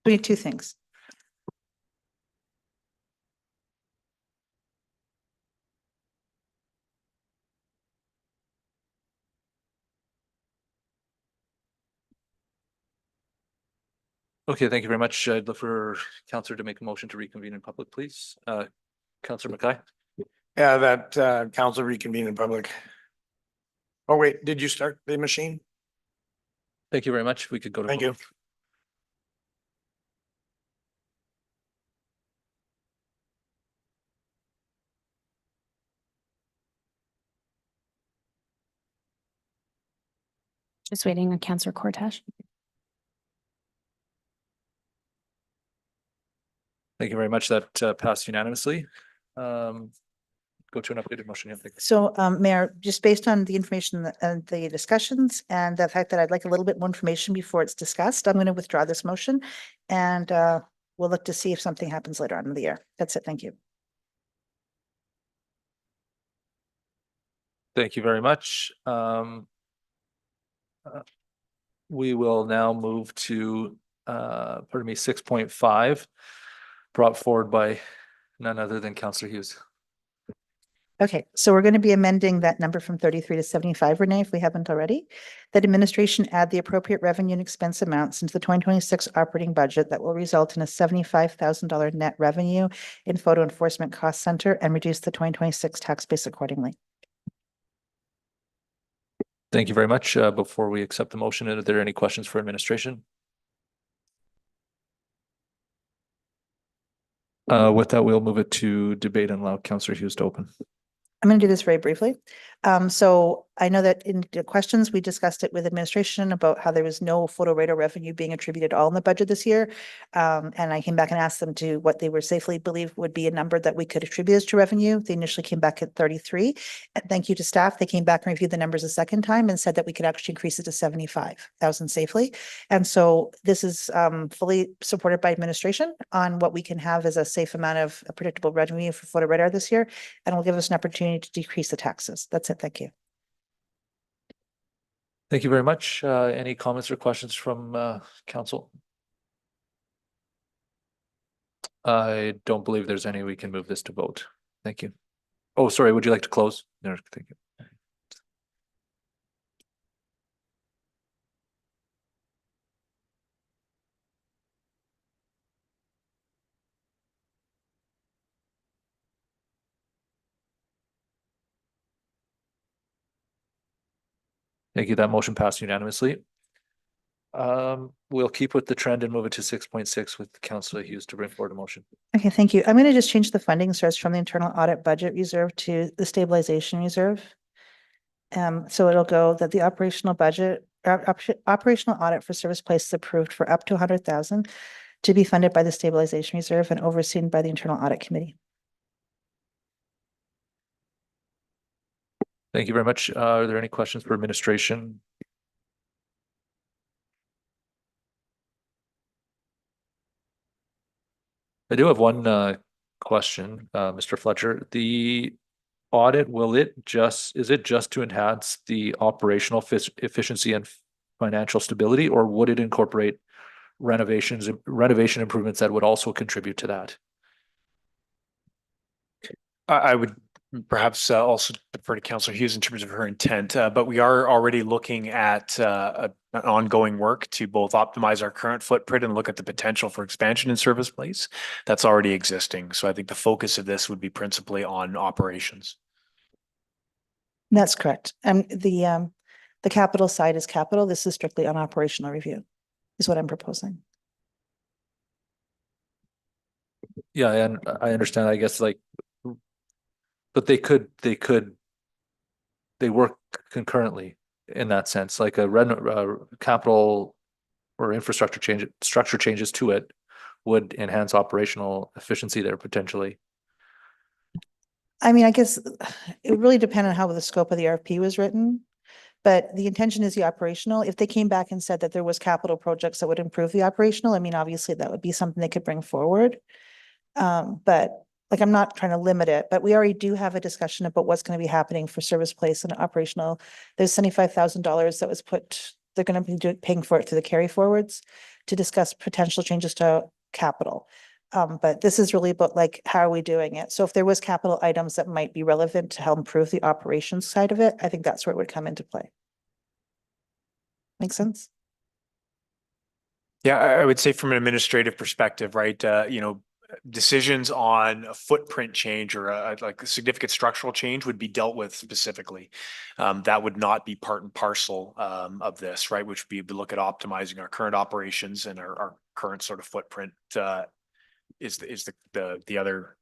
We need two things. Okay, thank you very much. I'd look for Counselor to make a motion to reconvene in public, please. Counselor Mackay. Yeah, that council reconvene in public. Oh, wait, did you start the machine? Thank you very much. We could go to. Thank you. Just waiting on Councillor Cortash. Thank you very much. That passed unanimously. Go to an updated motion. Yeah, thank you. So, Mayor, just based on the information and the discussions and the fact that I'd like a little bit more information before it's discussed, I'm going to withdraw this motion and we'll look to see if something happens later on in the year. That's it. Thank you. Thank you very much. We will now move to, pardon me, 6.5, brought forward by none other than Councillor Hughes. Okay, so we're going to be amending that number from 33 to 75, Renee, if we haven't already. That administration add the appropriate revenue and expense amounts into the 2026 operating budget that will result in a $75,000 net revenue in photo enforcement cost center and reduce the 2026 tax base accordingly. Thank you very much. Before we accept the motion, are there any questions for administration? With that, we'll move it to debate and allow Councillor Hughes to open. I'm going to do this very briefly. So I know that in the questions, we discussed it with administration about how there was no photo radar revenue being attributed all in the budget this year. And I came back and asked them to what they were safely believe would be a number that we could attribute as to revenue. They initially came back at 33. And thank you to staff. They came back and reviewed the numbers a second time and said that we could actually increase it to 75,000 safely. And so this is fully supported by administration on what we can have as a safe amount of predictable revenue for photo radar this year. And will give us an opportunity to decrease the taxes. That's it. Thank you. Thank you very much. Any comments or questions from council? I don't believe there's any. We can move this to vote. Thank you. Oh, sorry. Would you like to close? No, thank you. Thank you. That motion passed unanimously. We'll keep with the trend and move it to 6.6 with Councillor Hughes to bring forward a motion. Okay, thank you. I'm going to just change the funding source from the internal audit budget reserve to the stabilization reserve. So it'll go that the operational budget, operational audit for service places approved for up to 100,000 to be funded by the stabilization reserve and overseen by the internal audit committee. Thank you very much. Are there any questions for administration? I do have one question, Mr. Fletcher. The audit, is it just to enhance the operational efficiency and financial stability, or would it incorporate renovation improvements that would also contribute to that? I would perhaps also defer to Councillor Hughes in terms of her intent, but we are already looking at an ongoing work to both optimize our current footprint and look at the potential for expansion in service place that's already existing. So I think the focus of this would be principally on operations. That's correct. The capital side is capital. This is strictly on operational review, is what I'm proposing. Yeah, and I understand, I guess, like, but they work concurrently in that sense, like a capital or infrastructure structure changes to it would enhance operational efficiency there potentially. I mean, I guess it really depends on how the scope of the RFP was written, but the intention is the operational. If they came back and said that there was capital projects that would improve the operational, I mean, obviously that would be something they could bring forward. But like, I'm not trying to limit it, but we already do have a discussion about what's going to be happening for Service Place and operational. There's $75,000 that was put, they're going to be paying for it through the carry forwards to discuss potential changes to capital. But this is really about like, how are we doing it? So if there was capital items that might be relevant to help improve the operations side of it, I think that's where it would come into play. Make sense? Yeah, I would say from an administrative perspective, right, decisions on a footprint change or like a significant structural change would be dealt with specifically. That would not be part and parcel of this, right, which would be to look at optimizing our current operations and our current sort of footprint is the other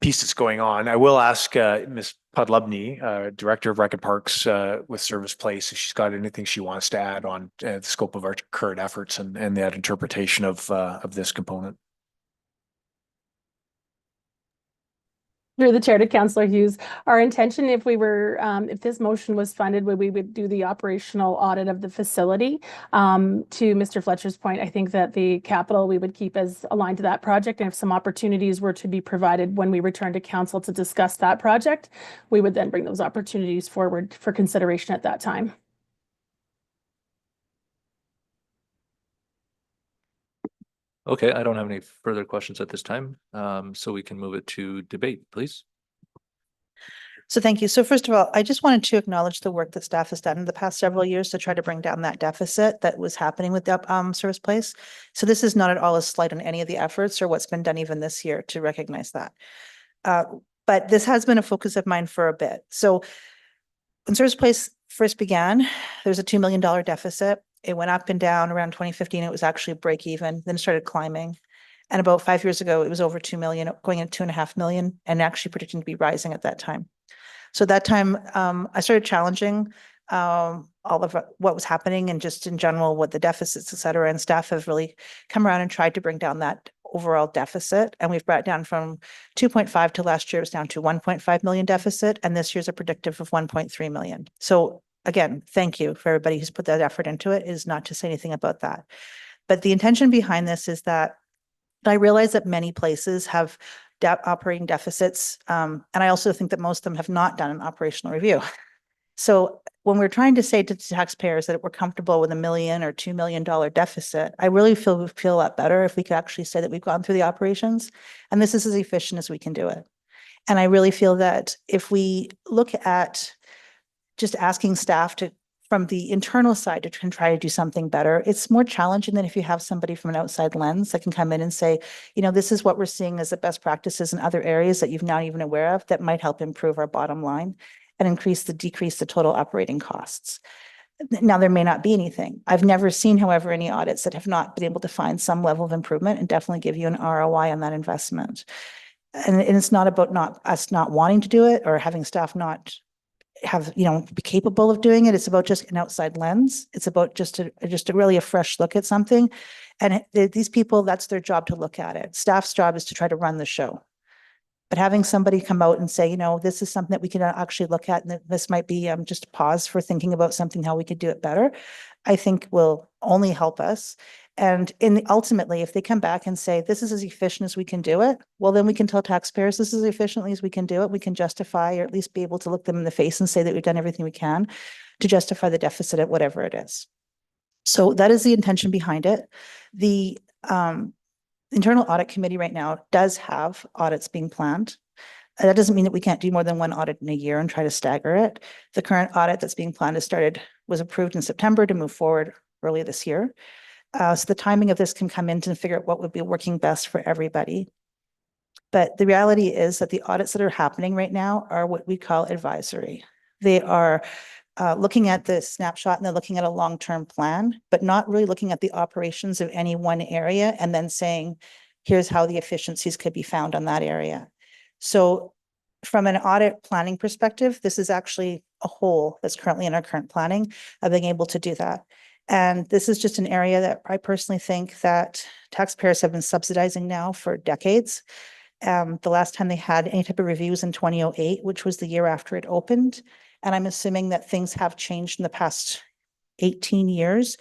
piece that's going on. I will ask Ms. Podlubny, Director of Rec and Parks with Service Place, if she's got anything she wants to add on the scope of our current efforts and that interpretation of this component. Through the chair to Councillor Hughes, our intention, if we were, if this motion was funded, we would do the operational audit of the facility. To Mr. Fletcher's point, I think that the capital we would keep as aligned to that project. And if some opportunities were to be provided when we return to council to discuss that project, we would then bring those opportunities forward for consideration at that time. Okay, I don't have any further questions at this time, so we can move it to debate, please. So thank you. So first of all, I just wanted to acknowledge the work that staff has done in the past several years to try to bring down that deficit that was happening with the Service Place. So this is not at all a slight on any of the efforts or what's been done even this year to recognize that. But this has been a focus of mine for a bit. So when Service Place first began, there's a $2 million deficit. It went up and down. Around 2015, it was actually break even, then started climbing. And about 5 years ago, it was over 2 million, going at 2.5 million, and actually predicting to be rising at that time. So at that time, I started challenging all of what was happening and just in general, what the deficits, et cetera, and staff have really come around and tried to bring down that overall deficit. And we've brought it down from 2.5 to last year, it was down to 1.5 million deficit. And this year's a predictive of 1.3 million. So again, thank you for everybody who's put that effort into it. Is not to say anything about that. But the intention behind this is that I realize that many places have operating deficits. And I also think that most of them have not done an operational review. So when we're trying to say to taxpayers that we're comfortable with $1 million or $2 million deficit, I really feel a lot better if we could actually say that we've gone through the operations and this is as efficient as we can do it. And I really feel that if we look at just asking staff to, from the internal side, to try to do something better, it's more challenging than if you have somebody from an outside lens that can come in and say, you know, this is what we're seeing as the best practices in other areas that you've not even aware of that might help improve our bottom line and decrease the total operating costs. Now, there may not be anything. I've never seen, however, any audits that have not been able to find some level of improvement and definitely give you an ROI on that investment. And it's not about us not wanting to do it or having staff not have, be capable of doing it. It's about just an outside lens. It's about just a really a fresh look at something. And these people, that's their job to look at it. Staff's job is to try to run the show. But having somebody come out and say, this is something that we can actually look at, and this might be just a pause for thinking about something, how we could do it better, I think will only help us. And ultimately, if they come back and say, this is as efficient as we can do it, well, then we can tell taxpayers this is as efficiently as we can do it. We can justify, or at least be able to look them in the face and say that we've done everything we can to justify the deficit at whatever it is. So that is the intention behind it. The Internal Audit Committee right now does have audits being planned. That doesn't mean that we can't do more than one audit in a year and try to stagger it. The current audit that's being planned was approved in September to move forward early this year. So the timing of this can come in to figure out what would be working best for everybody. But the reality is that the audits that are happening right now are what we call advisory. They are looking at the snapshot and they're looking at a long-term plan, but not really looking at the operations of any one area and then saying, here's how the efficiencies could be found on that area. So from an audit planning perspective, this is actually a hole that's currently in our current planning of being able to do that. And this is just an area that I personally think that taxpayers have been subsidizing now for decades. The last time they had any type of reviews in 2008, which was the year after it opened. And I'm assuming that things have changed in the past 18 years.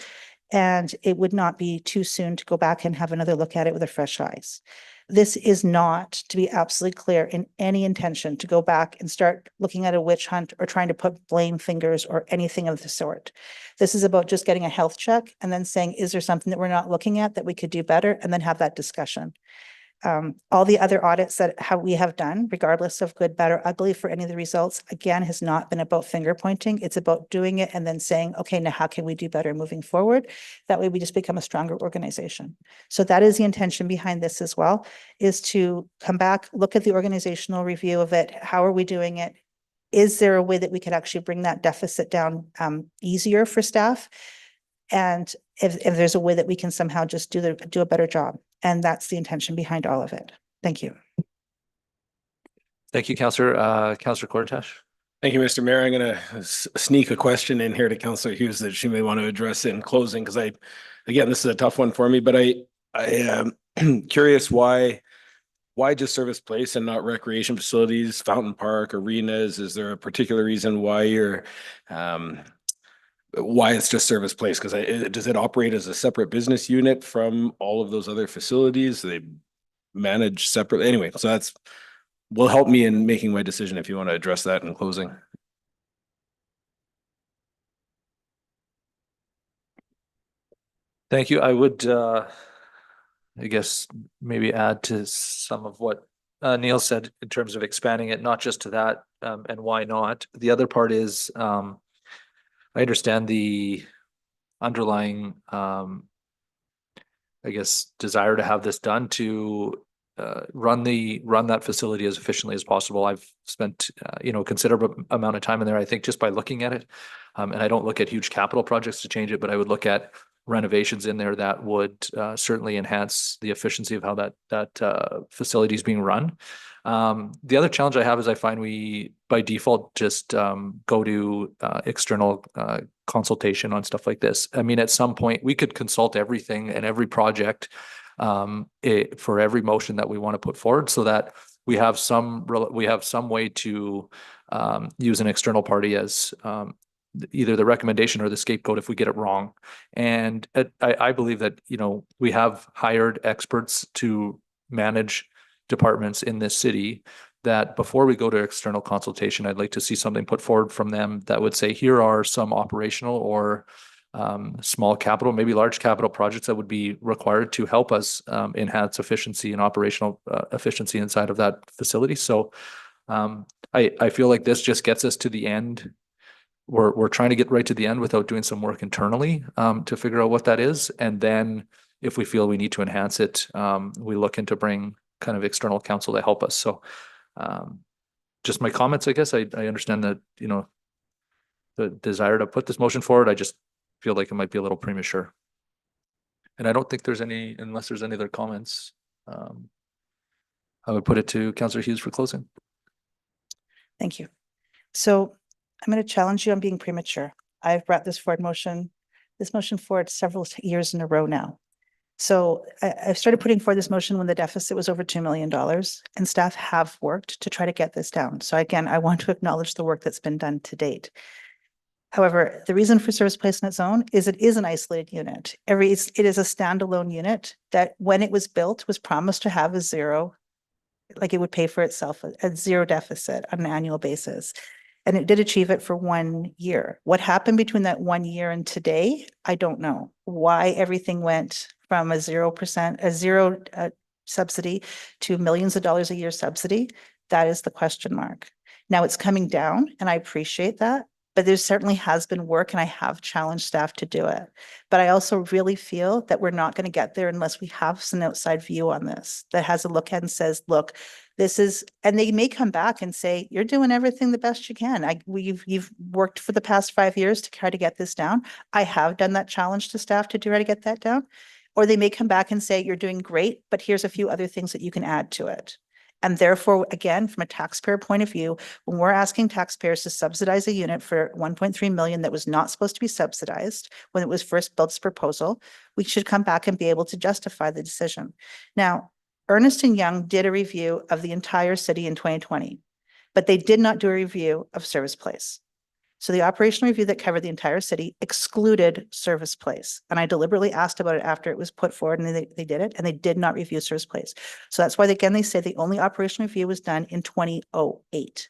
And it would not be too soon to go back and have another look at it with a fresh eyes. this is not, to be absolutely clear, in any intention to go back and start looking at a witch hunt or trying to put blame fingers or anything of the sort. This is about just getting a health check and then saying, is there something that we're not looking at that we could do better? And then have that discussion. All the other audits that we have done, regardless of good, bad, or ugly for any of the results, again, has not been about finger pointing. It's about doing it and then saying, okay, now how can we do better moving forward? That way we just become a stronger organization. So that is the intention behind this as well, is to come back, look at the organizational review of it. How are we doing it? Is there a way that we could actually bring that deficit down easier for staff? And if there's a way that we can somehow just do a better job. And that's the intention behind all of it. Thank you. Thank you, Councillor. Councillor Cortash. Thank you, Mr. Mayor. I'm going to sneak a question in here to Councillor Hughes that she may want to address in closing, because again, this is a tough one for me, but I am curious why just Service Place and not recreation facilities, Fountain Park, arenas? Is there a particular reason why you're why it's just Service Place? Because does it operate as a separate business unit from all of those other facilities? They manage separately. Anyway, so that's will help me in making my decision if you want to address that in closing. Thank you. I would, I guess, maybe add to some of what Neil said in terms of expanding it, not just to that, and why not. The other part is, I understand the underlying, I guess, desire to have this done to run that facility as efficiently as possible. I've spent, a considerable amount of time in there, I think, just by looking at it. And I don't look at huge capital projects to change it, but I would look at renovations in there that would certainly enhance the efficiency of how that facility is being run. The other challenge I have is I find we, by default, just go to external consultation on stuff like this. I mean, at some point, we could consult everything and every project for every motion that we want to put forward, so that we have some way to use an external party as either the recommendation or the scapegoat if we get it wrong. And I believe that, we have hired experts to manage departments in this city, that before we go to external consultation, I'd like to see something put forward from them that would say, here are some operational or small capital, maybe large capital projects that would be required to help us enhance efficiency and operational efficiency inside of that facility. So I feel like this just gets us to the end. We're trying to get right to the end without doing some work internally to figure out what that is. And then if we feel we need to enhance it, we look into bring kind of external counsel to help us. So just my comments, I guess. I understand that, the desire to put this motion forward. I just feel like it might be a little premature. And I don't think there's any, unless there's any other comments, I would put it to Councillor Hughes for closing. Thank you. So I'm going to challenge you on being premature. I've brought this motion forward several years in a row now. So I started putting forward this motion when the deficit was over $2 million, and staff have worked to try to get this down. So again, I want to acknowledge the work that's been done to date. However, the reason for Service Place on its own is it is an isolated unit. It is a standalone unit that, when it was built, was promised to have a zero, like it would pay for itself, a zero deficit on an annual basis. And it did achieve it for 1 year. What happened between that 1 year and today, I don't know. Why everything went from a 0% subsidy to millions of dollars a year subsidy, that is the question mark. Now it's coming down, and I appreciate that, but there certainly has been work, and I have challenged staff to do it. But I also really feel that we're not going to get there unless we have some outside view on this that has a look at and says, look, this is, and they may come back and say, you're doing everything the best you can. You've worked for the past 5 years to try to get this down. I have done that challenge to staff to try to get that down. Or they may come back and say, you're doing great, but here's a few other things that you can add to it. And therefore, again, from a taxpayer point of view, when we're asking taxpayers to subsidize a unit for 1.3 million that was not supposed to be subsidized when it was first built as a proposal, we should come back and be able to justify the decision. Now, Ernst & Young did a review of the entire city in 2020, but they did not do a review of Service Place. So the operational review that covered the entire city excluded Service Place. And I deliberately asked about it after it was put forward, and they did it, and they did not review Service Place. So that's why, again, they say the only operational review was done in 2008,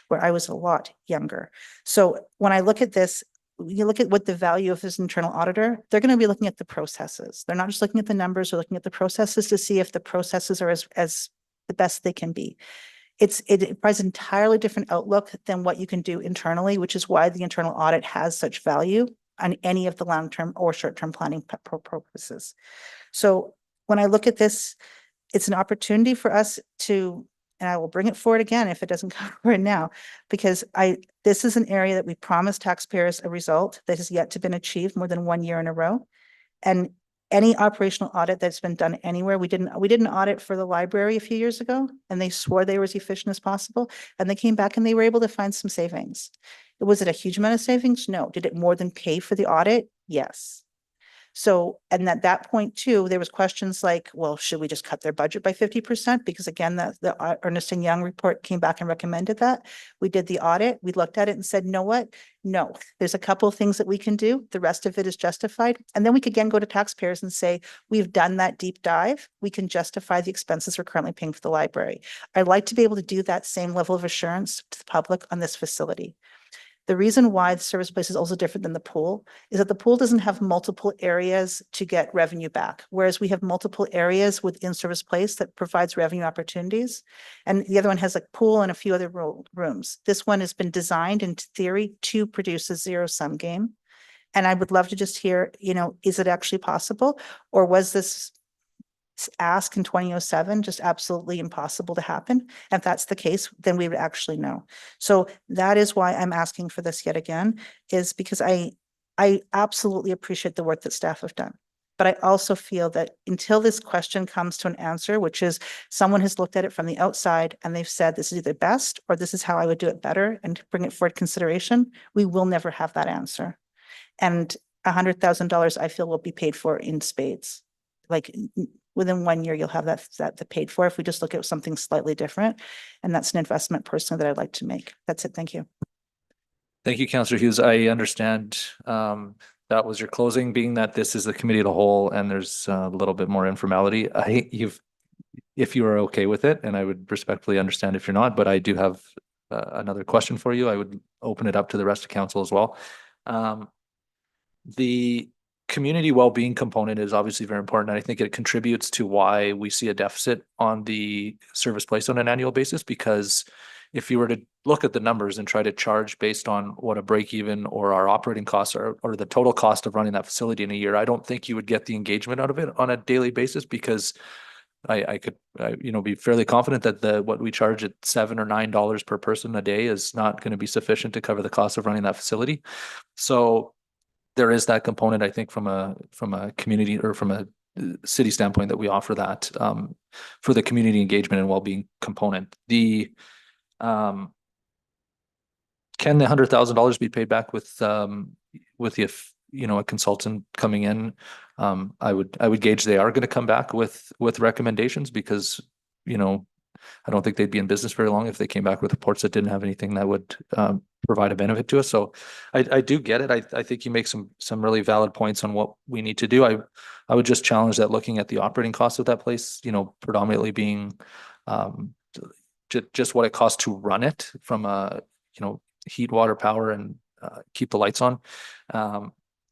where I was a lot younger. So when I look at this, you look at what the value of this internal auditor, they're going to be looking at the processes. They're not just looking at the numbers, they're looking at the processes to see if the processes are as the best they can be. It provides an entirely different outlook than what you can do internally, which is why the internal audit has such value on any of the long-term or short-term planning purposes. So when I look at this, it's an opportunity for us to, and I will bring it forward again if it doesn't come forward now, because this is an area that we promised taxpayers a result that has yet to been achieved more than 1 year in a row. And any operational audit that's been done anywhere, we did an audit for the library a few years ago, and they swore they were as efficient as possible. And they came back and they were able to find some savings. Was it a huge amount of savings? No. Did it more than pay for the audit? Yes. So, and at that point too, there was questions like, well, should we just cut their budget by 50%? Because again, the Ernst & Young report came back and recommended that. We did the audit, we looked at it and said, know what? No, there's a couple of things that we can do. The rest of it is justified. And then we could again go to taxpayers and say, we've done that deep dive. We can justify the expenses we're currently paying for the library. I'd like to be able to do that same level of assurance to the public on this facility. The reason why the Service Place is also different than the pool is that the pool doesn't have multiple areas to get revenue back, whereas we have multiple areas within Service Place that provides revenue opportunities. And the other one has a pool and a few other rooms. This one has been designed in theory to produce a zero-sum game. And I would love to just hear, is it actually possible? Or was this ask in 2007 just absolutely impossible to happen? If that's the case, then we would actually know. So that is why I'm asking for this yet again, is because I absolutely appreciate the work that staff have done. But I also feel that until this question comes to an answer, which is someone has looked at it from the outside and they've said this is either best or this is how I would do it better and bring it forward consideration, we will never have that answer. And $100,000 I feel will be paid for in spades. Like within 1 year, you'll have that paid for if we just look at something slightly different. And that's an investment personally that I'd like to make. That's it. Thank you. Thank you, Councillor Hughes. I understand that was your closing, being that this is the committee of the whole and there's a little bit more informality. If you are okay with it, and I would respectfully understand if you're not, but I do have another question for you. I would open it up to the rest of council as well. The community well-being component is obviously very important. And I think it contributes to why we see a deficit on the Service Place on an annual basis, because if you were to look at the numbers and try to charge based on what a break even or our operating costs are, or the total cost of running that facility in a year, I don't think you would get the engagement out of it on a daily basis, because I could be fairly confident that what we charge at $7 or $9 per person a day is not going to be sufficient to cover the cost of running that facility. So there is that component, I think, from a community or from a city standpoint, that we offer that for the community engagement and well-being component. Can the $100,000 be paid back with a consultant coming in? I would gauge they are going to come back with recommendations, because I don't think they'd be in business very long if they came back with reports that didn't have anything that would provide a benefit to us. So I do get it. I think you make some really valid points on what we need to do. I would just challenge that, looking at the operating costs of that place, predominantly being just what it costs to run it from heat, water, power, and keep the lights on,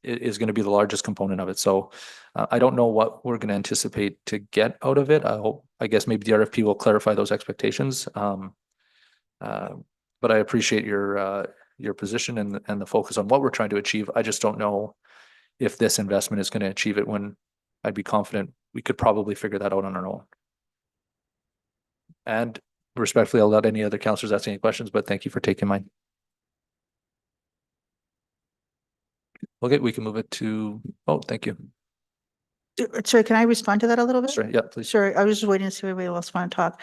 is going to be the largest component of it. So I don't know what we're going to anticipate to get out of it. I guess maybe the RFP will clarify those expectations. But I appreciate your position and the focus on what we're trying to achieve. I just don't know if this investment is going to achieve it, when I'd be confident we could probably figure that out on our own. And respectfully, I'll let any other councillors ask any questions, but thank you for taking mine. Okay, we can move it to, thank you. Sorry, can I respond to that a little bit? Sorry, yeah, please. Sorry, I was just waiting to see if anybody else want to talk.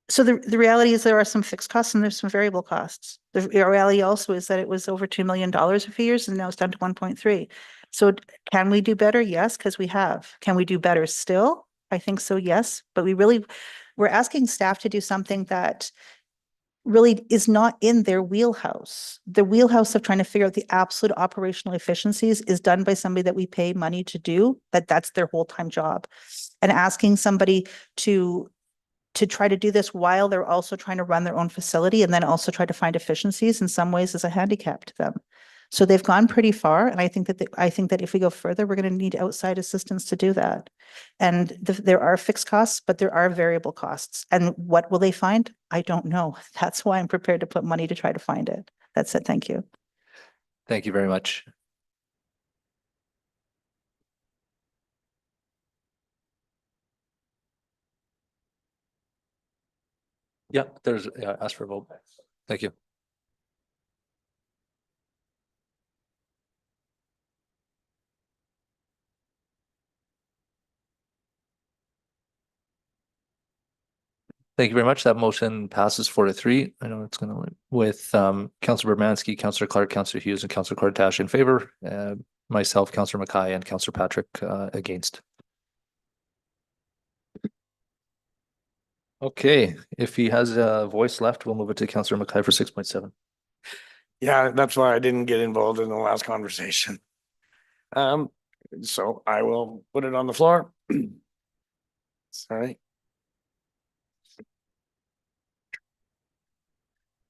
So the reality is there are some fixed costs and there's some variable costs. The reality also is that it was over $2 million a few years and now it's down to 1.3. So can we do better? Yes, because we have. Can we do better still? I think so, yes. But we're asking staff to do something that really is not in their wheelhouse. The wheelhouse of trying to figure out the absolute operational efficiencies is done by somebody that we pay money to do, that's their whole-time job. And asking somebody to try to do this while they're also trying to run their own facility and then also try to find efficiencies in some ways is a handicap to them. So they've gone pretty far, and I think that if we go further, we're going to need outside assistance to do that. And there are fixed costs, but there are variable costs. And what will they find? I don't know. That's why I'm prepared to put money to try to find it. That's it. Thank you. Thank you very much. Yeah, ask for a vote. Thank you. Thank you very much. That motion passes 4-3. I know it's gonna with Councillor Bermansky, Councillor Clark, Councillor Hughes, and Councillor Cortash in favor. Myself, Councillor Mackay, and Councillor Patrick against. Okay, if he has a voice left, we'll move it to Councillor Mackay for 6.7. Yeah, that's why I didn't get involved in the last conversation. So I will put it on the floor. Sorry.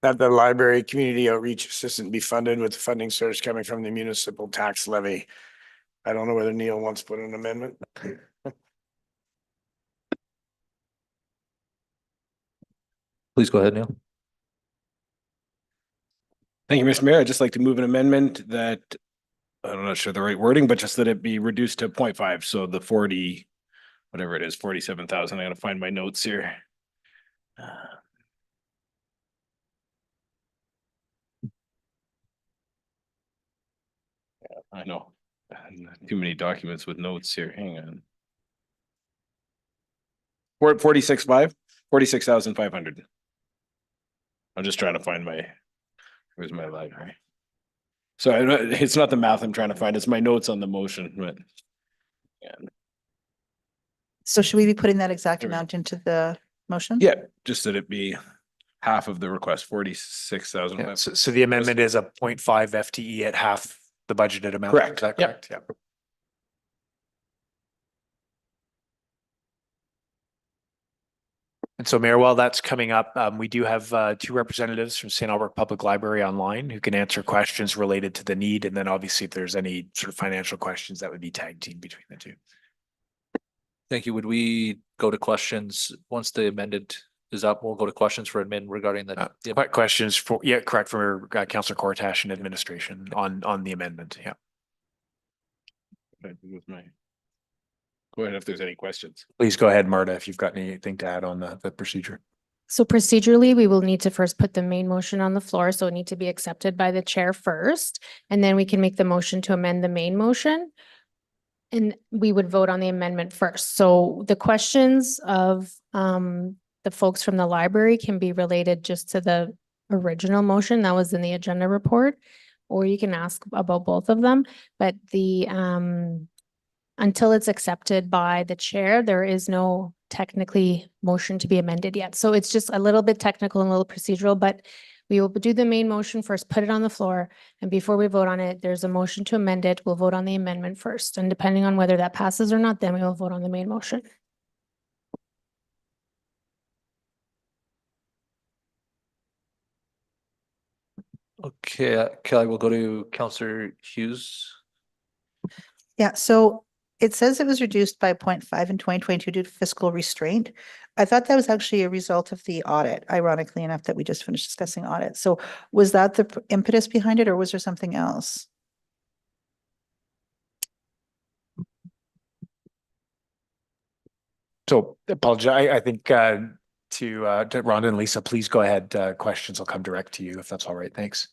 That the library community outreach assistant be funded with the funding source coming from the municipal tax levy. I don't know whether Neil wants to put an amendment. Please go ahead, Neil. Thank you, Mr. Mayor. I'd just like to move an amendment that, I'm not sure the right wording, but just that it be reduced to 0.5. So the 40, whatever it is, 47,000. I gotta find my notes here. Yeah, I know. Too many documents with notes here. Hang on. 46,500. I'm just trying to find where's my library? So it's not the math I'm trying to find, it's my notes on the motion, but. Yeah. So should we be putting that exact amount into the motion? Yeah, just that it be half of the request, 46,000. Yeah, so the amendment is a 0.5 FTE at half the budgeted amount. Correct. Is that Yeah. correct? Yeah. And so Mayor, while that's coming up, we do have two representatives from St. Albert Public Library online who can answer questions related to the need. And then obviously if there's any sort of financial questions, that would be tag team between the two. Thank you. Would we go to questions once the amended is up? We'll go to questions for admin regarding the questions for, yeah, correct, for Councillor Cortash and administration on the amendment. Yeah. Go ahead if there's any questions. Please go ahead, Marta, if you've got anything to add on the procedure. So procedurally, we will need to first put the main motion on the floor, so it need to be accepted by the chair first, and then we can make the motion to amend the main motion. And we would vote on the amendment first. So the questions of the folks from the library can be related just to the original motion that was in the agenda report, or you can ask about both of them, but the until it's accepted by the chair, there is no technically motion to be amended yet. So it's just a little bit technical and a little procedural, but we will do the main motion first, put it on the floor, and before we vote on it, there's a motion to amend it. We'll vote on the amendment first, and depending on whether that passes or not, then we will vote on the main motion. Okay, Kelly, we'll go to Councillor Hughes. Yeah, so it says it was reduced by 0.5 in 2022 due to fiscal restraint. I thought that was actually a result of the audit, ironically enough, that we just finished discussing audit. So was that the impetus behind it, or was there something else? So apologize, I think to Rhonda and Lisa, please go ahead. Questions will come direct to you if that's all right. Thanks.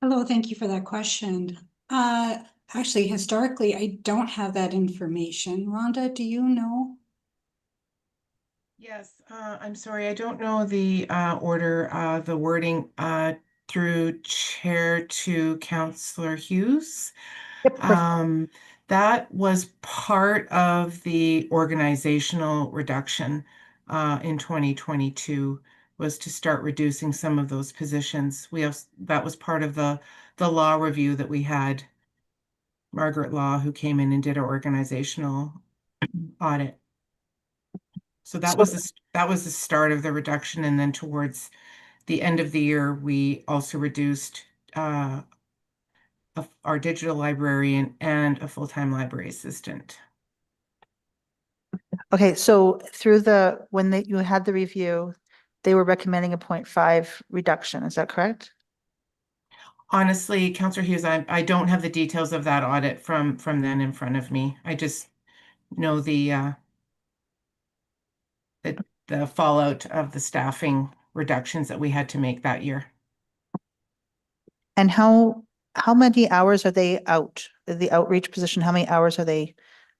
Hello, thank you for that question. Actually, historically, I don't have that information. Rhonda, do you know? Yes, I'm sorry, I don't know the order, the wording through chair to Councillor Hughes. That was part of the organizational reduction in 2022 was to start reducing some of those positions. That was part of the law review that we had. Margaret Law, who came in and did our organizational audit. So that was the start of the reduction, and then towards the end of the year, we also reduced our digital librarian and a full-time library assistant. Okay, so through you had the review, they were recommending a 0.5 reduction, is that correct? Honestly, Councillor Hughes, I don't have the details of that audit from then in front of me. I just know the fallout of the staffing reductions that we had to make that year. And how many hours are they out? The outreach position, how many hours are they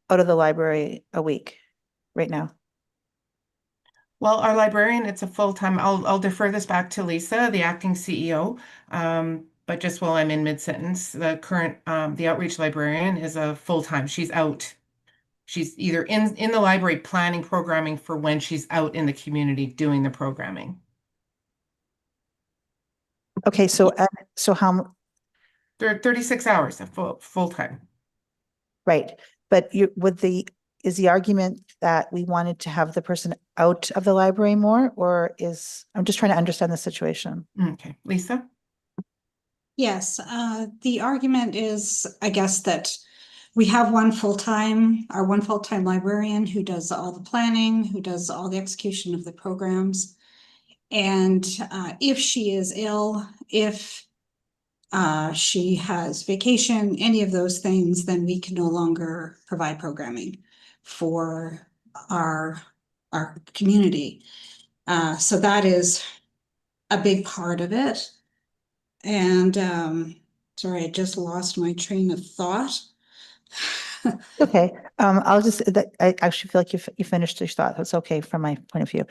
out of the library a week right now? Well, our librarian, it's a full-time, I'll defer this back to Lisa, the acting CEO. But just while I'm in mid-sentence, the current, the outreach librarian is a full-time, she's out. She's either in the library planning programming for when she's out in the community doing the programming. Okay, so how? They're 36 hours of full-time. Right, but is the argument that we wanted to have the person out of the library more, or I'm just trying to understand the situation. Okay, Lisa? Yes, the argument is, I guess, that we have one full-time librarian who does all the planning, who does all the execution of the programs. And if she is ill, if she has vacation, any of those things, then we can no longer provide programming for our community. So that is a big part of it. And sorry, I just lost my train of thought. Okay, I actually feel like you finished your thought. That's okay from my point of view.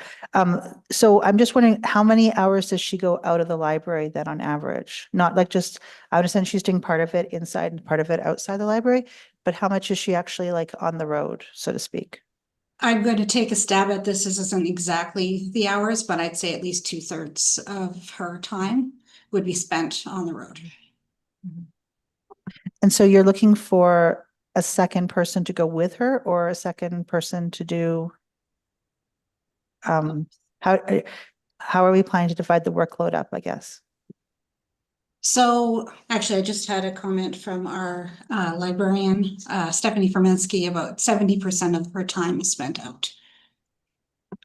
So I'm just wondering, how many hours does she go out of the library then on average? Not like just, I understand she's doing part of it inside and part of it outside the library, but how much is she actually like on the road, so to speak? I'm going to take a stab at this. This isn't exactly the hours, but I'd say at least 2/3 of her time would be spent on the road. And so you're looking for a second person to go with her, or a second person to do? How are we planning to divide the workload up, I guess? So actually, I just had a comment from our librarian, Stephanie Fermensky, about 70% of her time is spent out.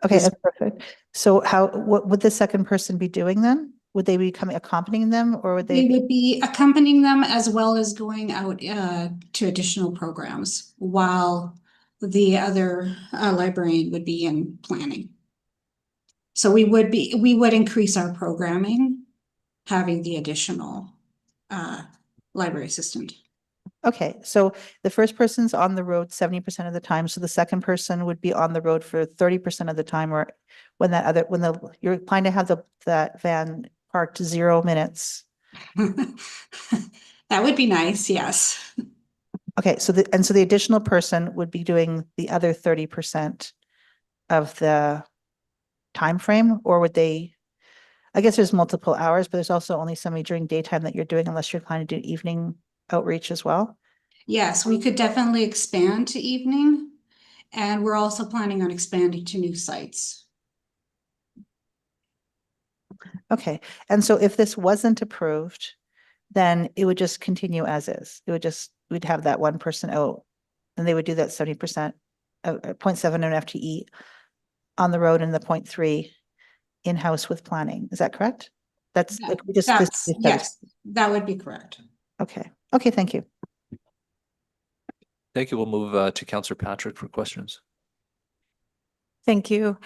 Okay, that's perfect. So what would the second person be doing then? Would they be accompanying them, or would they? They would be accompanying them as well as going out to additional programs, while the other librarian would be in planning. So we would increase our programming, having the additional library assistant. Okay, so the first person's on the road 70% of the time, so the second person would be on the road for 30% of the time, or when you're planning to have that van parked 0 minutes. That would be nice, yes. Okay, so the additional person would be doing the other 30% of the time frame, or would they? I guess there's multiple hours, but there's also only so many during daytime that you're doing, unless you're planning to do evening outreach as well. Yes, we could definitely expand to evening, and we're also planning on expanding to new sites. Okay, and so if this wasn't approved, then it would just continue as is. We'd have that one person out, and they would do that 70%, 0.7 an FTE on the road, and the 0.3 in-house with planning. Is that correct? Yes, that would be correct. Okay, thank you. Thank you. We'll move to Councillor Patrick for questions. Thank you.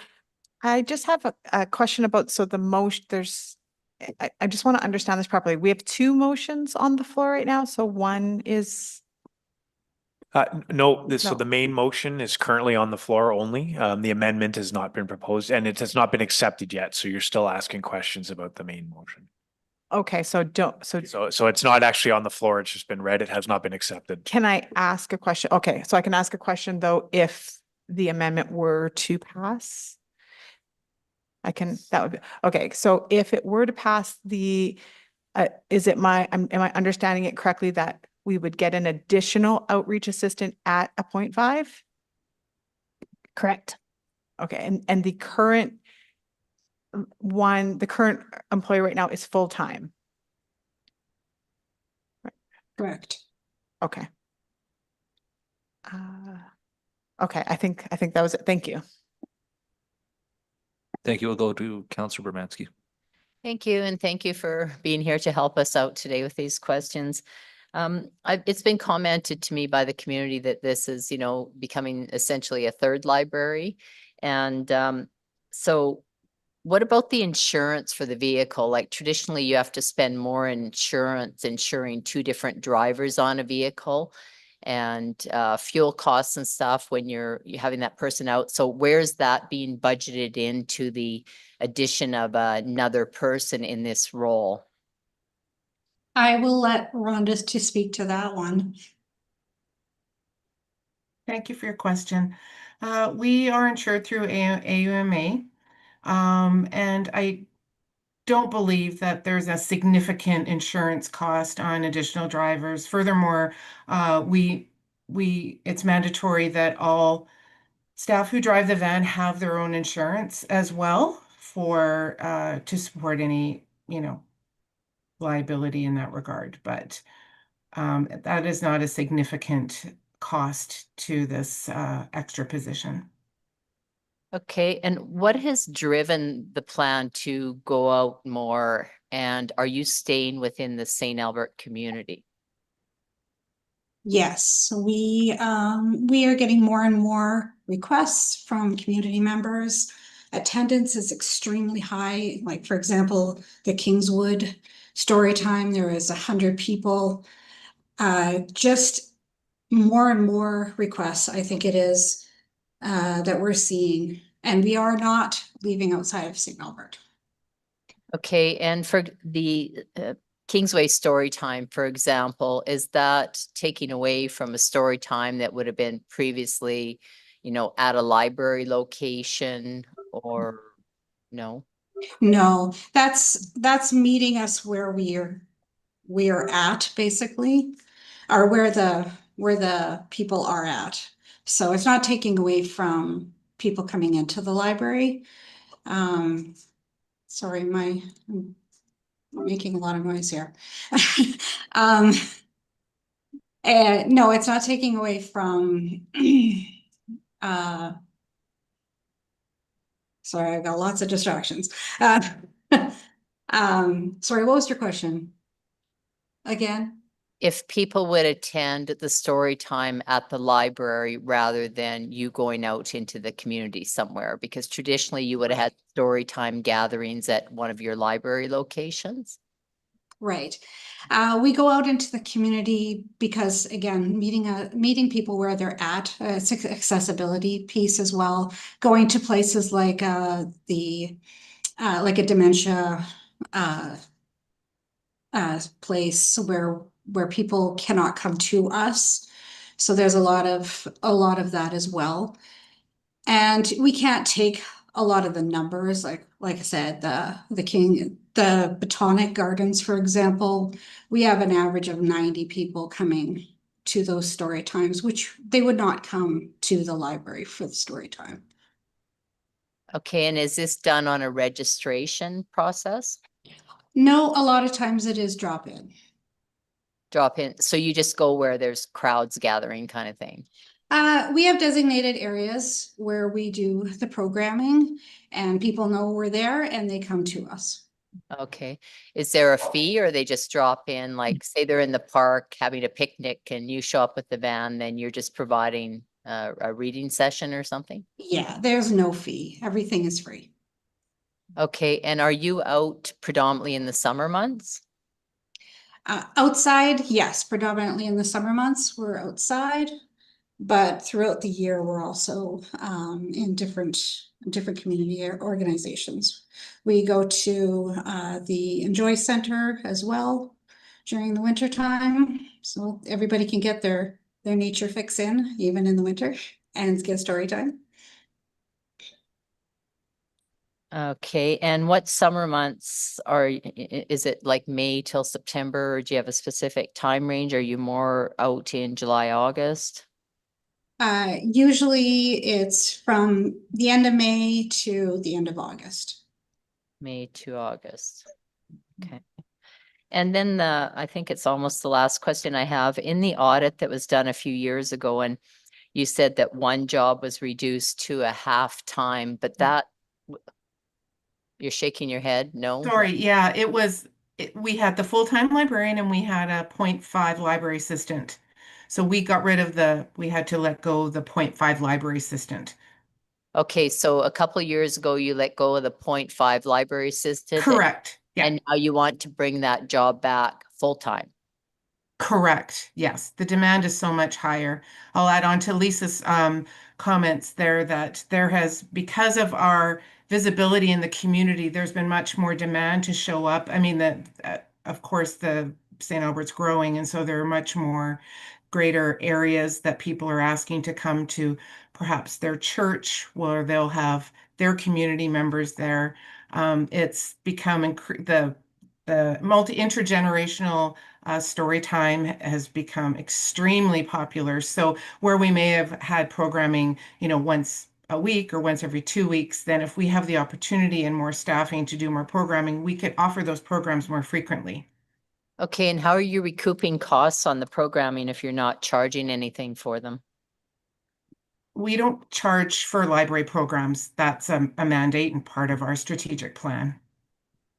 I just have a question about, so the motion, I just want to understand this properly. We have 2 motions on the floor right now. So one is. No, so the main motion is currently on the floor only. The amendment has not been proposed, and it has not been accepted yet. So you're still asking questions about the main motion. Okay, so it's not actually on the floor. It's just been read. It has not been accepted. Can I ask a question? Okay, so I can ask a question though, if the amendment were to pass. that would be, okay, so if it were to pass is it am I understanding it correctly that we would get an additional outreach assistant at a 0.5? Correct. Okay, and the current the current employee right now is full-time? Correct. Okay. Okay, I think that was it. Thank you. Thank you. We'll go to Councillor Bermansky. Thank you, and thank you for being here to help us out today with these questions. It's been commented to me by the community that this is, becoming essentially a third library. And so what about the insurance for the vehicle? Like traditionally, you have to spend more insurance insuring 2 different drivers on a vehicle, and fuel costs and stuff when you're having that person out. So where's that being budgeted into the addition of another person in this role? I will let Rhonda to speak to that one. Thank you for your question. We are insured through AUMA, and I don't believe that there's a significant insurance cost on additional drivers. Furthermore, it's mandatory that all staff who drive the van have their own insurance as well to support any, liability in that regard. But that is not a significant cost to this extra position. Okay, and what has driven the plan to go out more? And are you staying within the St. Albert community? Yes, we are getting more and more requests from community members. Attendance is extremely high. Like, for example, the Kingswood story time, there is 100 people. Just more and more requests, I think it is, that we're seeing. And we are not leaving outside of St. Albert. Okay, and for the Kingsway story time, for example, is that taking away from a story time that would have been previously, at a library location, or no? No, that's meeting us where we are at, basically, or where the people are at. So it's not taking away from people coming into the library. Sorry, I'm making a lot of noise here. And no, it's not taking away from sorry, I've got lots of distractions. Sorry, what was your question? Again? If people would attend the story time at the library rather than you going out into the community somewhere, because traditionally you would have had story time gatherings at one of your library locations. Right. We go out into the community because, again, meeting people where they're at, it's an accessibility piece as well. Going to places like like a dementia place where people cannot come to us. So there's a lot of that as well. And we can't take a lot of the numbers, like I said, the Botanic Gardens, for example, we have an average of 90 people coming to those story times, which they would not come to the library for the story time. Okay, and is this done on a registration process? No, a lot of times it is drop in. Drop in, so you just go where there's crowds gathering kind of thing? We have designated areas where we do the programming and people know we're there and they come to us. Okay, is there a fee or they just drop in, like say they're in the park having a picnic and you show up with the van, then you're just providing a reading session or something? Yeah, there's no fee. Everything is free. Okay, and are you out predominantly in the summer months? Outside, yes, predominantly in the summer months, we're outside. But throughout the year, we're also in different community organizations. We go to the Enjoy Center as well during the winter time, so everybody can get their nature fix in, even in the winter, and get story time. Okay, and what summer months is it like May till September? Or do you have a specific time range? Are you more out in July, August? Usually it's from the end of May to the end of August. May to August. Okay. And then I think it's almost the last question I have. In the audit that was done a few years ago, and you said that one job was reduced to a half-time, but that, you're shaking your head, no? Sorry, yeah, it was, we had the full-time librarian and we had a 0.5 library assistant. So we got rid of we had to let go of the 0.5 library assistant. Okay, so a couple of years ago, you let go of the 0.5 library assistant. Correct, yeah. And now you want to bring that job back full-time. Correct, yes. The demand is so much higher. I'll add on to Lisa's comments there that there has, because of our visibility in the community, there's been much more demand to show up. I mean, of course, the St. Albert's growing, and so there are much more greater areas that people are asking to come to, perhaps their church, where they'll have their community members there. It's become the intergenerational story time has become extremely popular. So where we may have had programming, once a week or once every 2 weeks, then if we have the opportunity and more staffing to do more programming, we could offer those programs more frequently. Okay, and how are you recouping costs on the programming if you're not charging anything for them? We don't charge for library programs. That's a mandate and part of our strategic plan.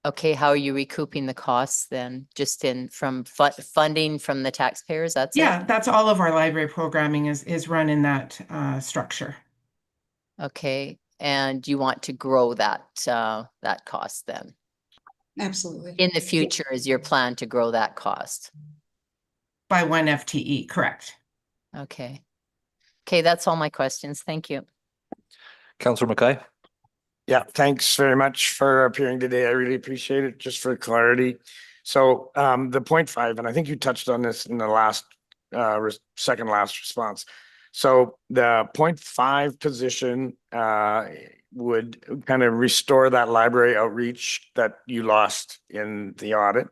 Okay, how are you recouping the costs then? Just from funding from the taxpayers, that's it? Yeah, that's all of our library programming is run in that structure. Okay, and you want to grow that cost then? Absolutely. In the future, is your plan to grow that cost? By 1 FTE, correct. Okay. Okay, that's all my questions. Thank you. Councillor Mackay? Yeah, thanks very much for appearing today. I really appreciate it, just for clarity. So the 0.5, and I think you touched on this in the last, second last response. So the 0.5 position would kind of restore that library outreach that you lost in the audit.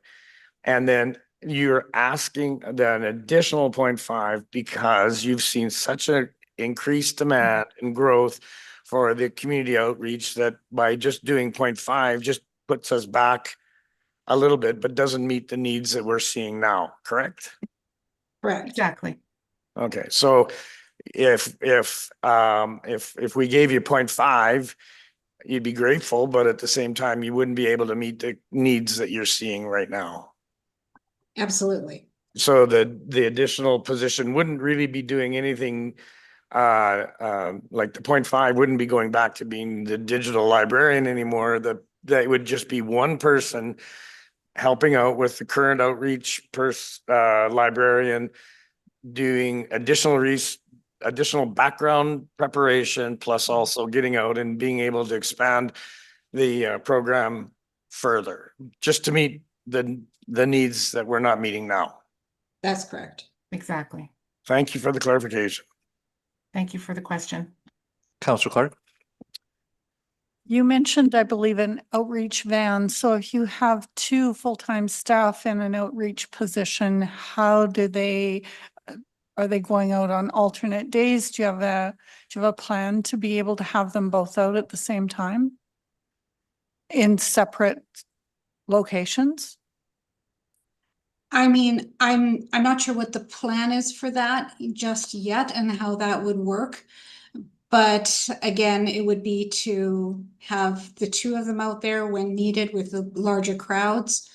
And then you're asking an additional 0.5 because you've seen such an increased demand and growth for the community outreach that by just doing 0.5 just puts us back a little bit, but doesn't meet the needs that we're seeing now, correct? Correct. Exactly. Okay, so if we gave you 0.5, you'd be grateful, but at the same time, you wouldn't be able to meet the needs that you're seeing right now. Absolutely. So the additional position wouldn't really be doing anything, like the 0.5 wouldn't be going back to being the digital librarian anymore. That would just be one person helping out with the current outreach librarian, doing additional background preparation, plus also getting out and being able to expand the program further, just to meet the needs that we're not meeting now. That's correct. Exactly. Thank you for the clarification. Thank you for the question. Councillor Clark? You mentioned, I believe, an outreach van. So if you have 2 full-time staff in an outreach position, how do they, are they going out on alternate days? Do you have a plan to be able to have them both out at the same time in separate locations? I mean, I'm not sure what the plan is for that just yet and how that would work. But again, it would be to have the 2 of them out there when needed with the larger crowds.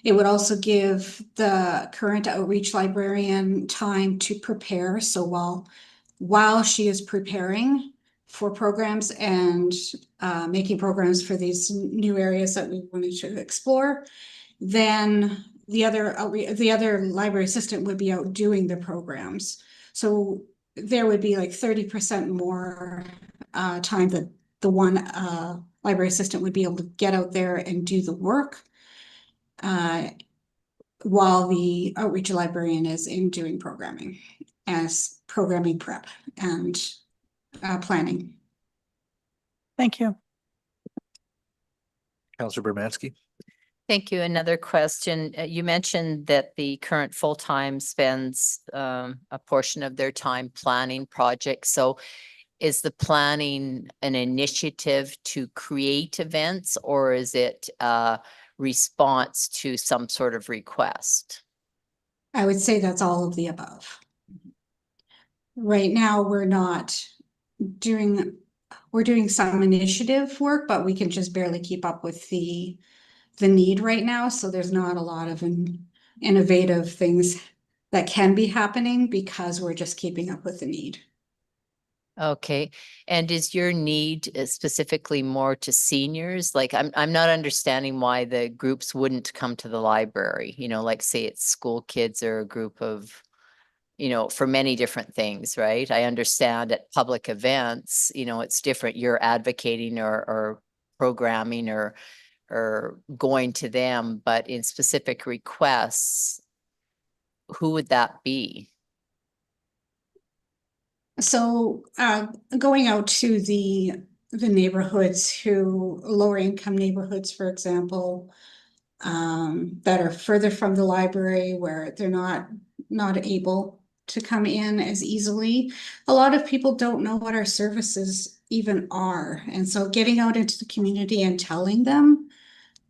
It would also give the current outreach librarian time to prepare. So while she is preparing for programs and making programs for these new areas that we wanted to explore, then the other library assistant would be out doing the programs. So there would be like 30% more time that the one library assistant would be able to get out there and do the work while the outreach librarian is in doing programming as programming prep and planning. Thank you. Counselor Bermansky. Thank you. Another question. You mentioned that the current full-time spends a portion of their time planning projects. So is the planning an initiative to create events, or is it a response to some sort of request? I would say that's all of the above. Right now, we're doing some initiative work, but we can just barely keep up with the need right now. So there's not a lot of innovative things that can be happening because we're just keeping up with the need. Okay, and is your need specifically more to seniors? Like, I'm not understanding why the groups wouldn't come to the library, you know, like say it's school kids or a group of, you know, for many different things, right? I understand at public events, you know, it's different. You're advocating or programming or going to them, but in specific requests, who would that be? So going out to the neighborhoods lower income neighborhoods, for example, that are further from the library where they're not able to come in as easily. A lot of people don't know what our services even are. And so getting out into the community and telling them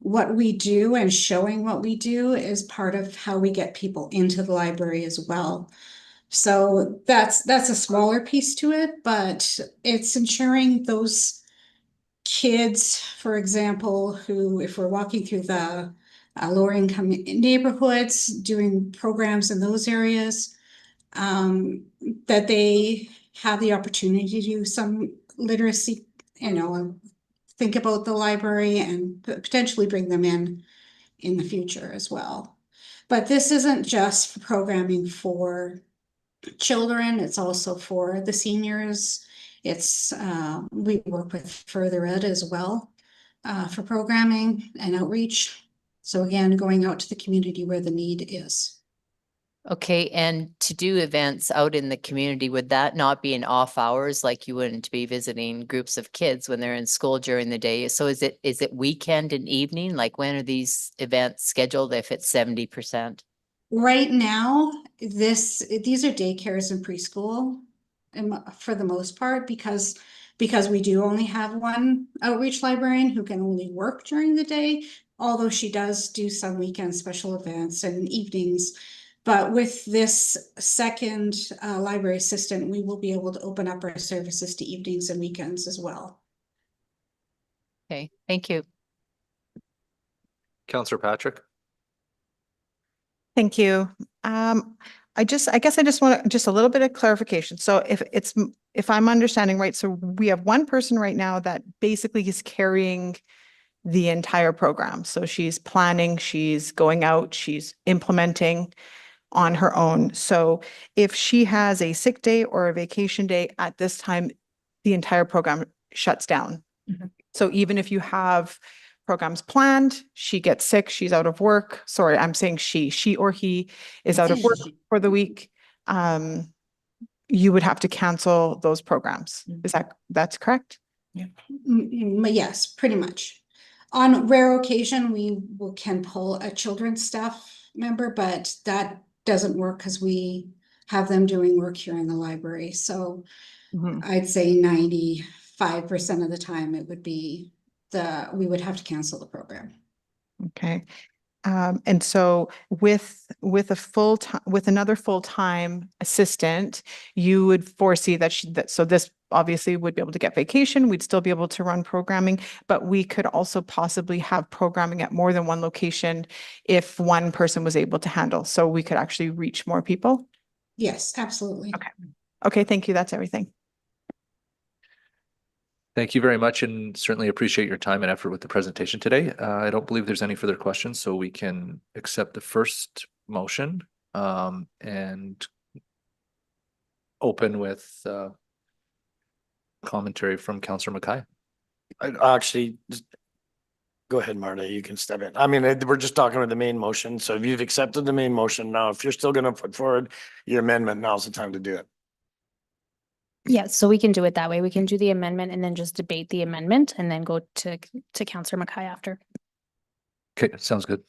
what we do and showing what we do is part of how we get people into the library as well. So that's a smaller piece to it, but it's ensuring those kids, for example, who, if we're walking through the lower income neighborhoods, doing programs in those areas, that they have the opportunity to do some literacy, you know, think about the library and potentially bring them in the future as well. But this isn't just for programming for children, it's also for the seniors. It's we work with Further Ed as well for programming and outreach. So again, going out to the community where the need is. Okay, and to do events out in the community, would that not be in off hours? Like you wouldn't be visiting groups of kids when they're in school during the day? So is it weekend and evening? Like when are these events scheduled if it's 70%? Right now, these are daycares and preschool for the most part, because we do only have one outreach librarian who can only work during the day, although she does do some weekend special events and evenings. But with this second library assistant, we will be able to open up our services to evenings and weekends as well. Okay, thank you. Counselor Patrick. Thank you. I guess I just want just a little bit of clarification. So if I'm understanding right, so we have one person right now that basically is carrying the entire program. So she's planning, she's going out, she's implementing on her own. So if she has a sick day or a vacation day at this time, the entire program shuts down. Mhm. So even if you have programs planned, she gets sick, she's out of work. Sorry, I'm saying she or he is out of work for the week. You would have to cancel those programs. Is that's correct? Yes, pretty much. On rare occasion, we can pull a children's staff member, but that doesn't work because we have them doing work here in the library. So I'd say 95% of the time it would be we would have to cancel the program. Okay. And so with another full-time assistant, you would foresee that so this obviously would be able to get vacation. We'd still be able to run programming, but we could also possibly have programming at more than one location if one person was able to handle. So we could actually reach more people. Yes, absolutely. Okay. Okay. Thank you. That's everything. Thank you very much, and certainly appreciate your time and effort with the presentation today. I don't believe there's any further questions, so we can accept the first motion and open with commentary from Councillor McKay. Actually, go ahead, Marta, you can step in. I mean, we're just talking about the main motion. So if you've accepted the main motion now, if you're still going to put forward your amendment, now's the time to do it. Yeah, so we can do it that way. We can do the amendment and then just debate the amendment and then go to Councillor Mackay after. Okay, sounds good.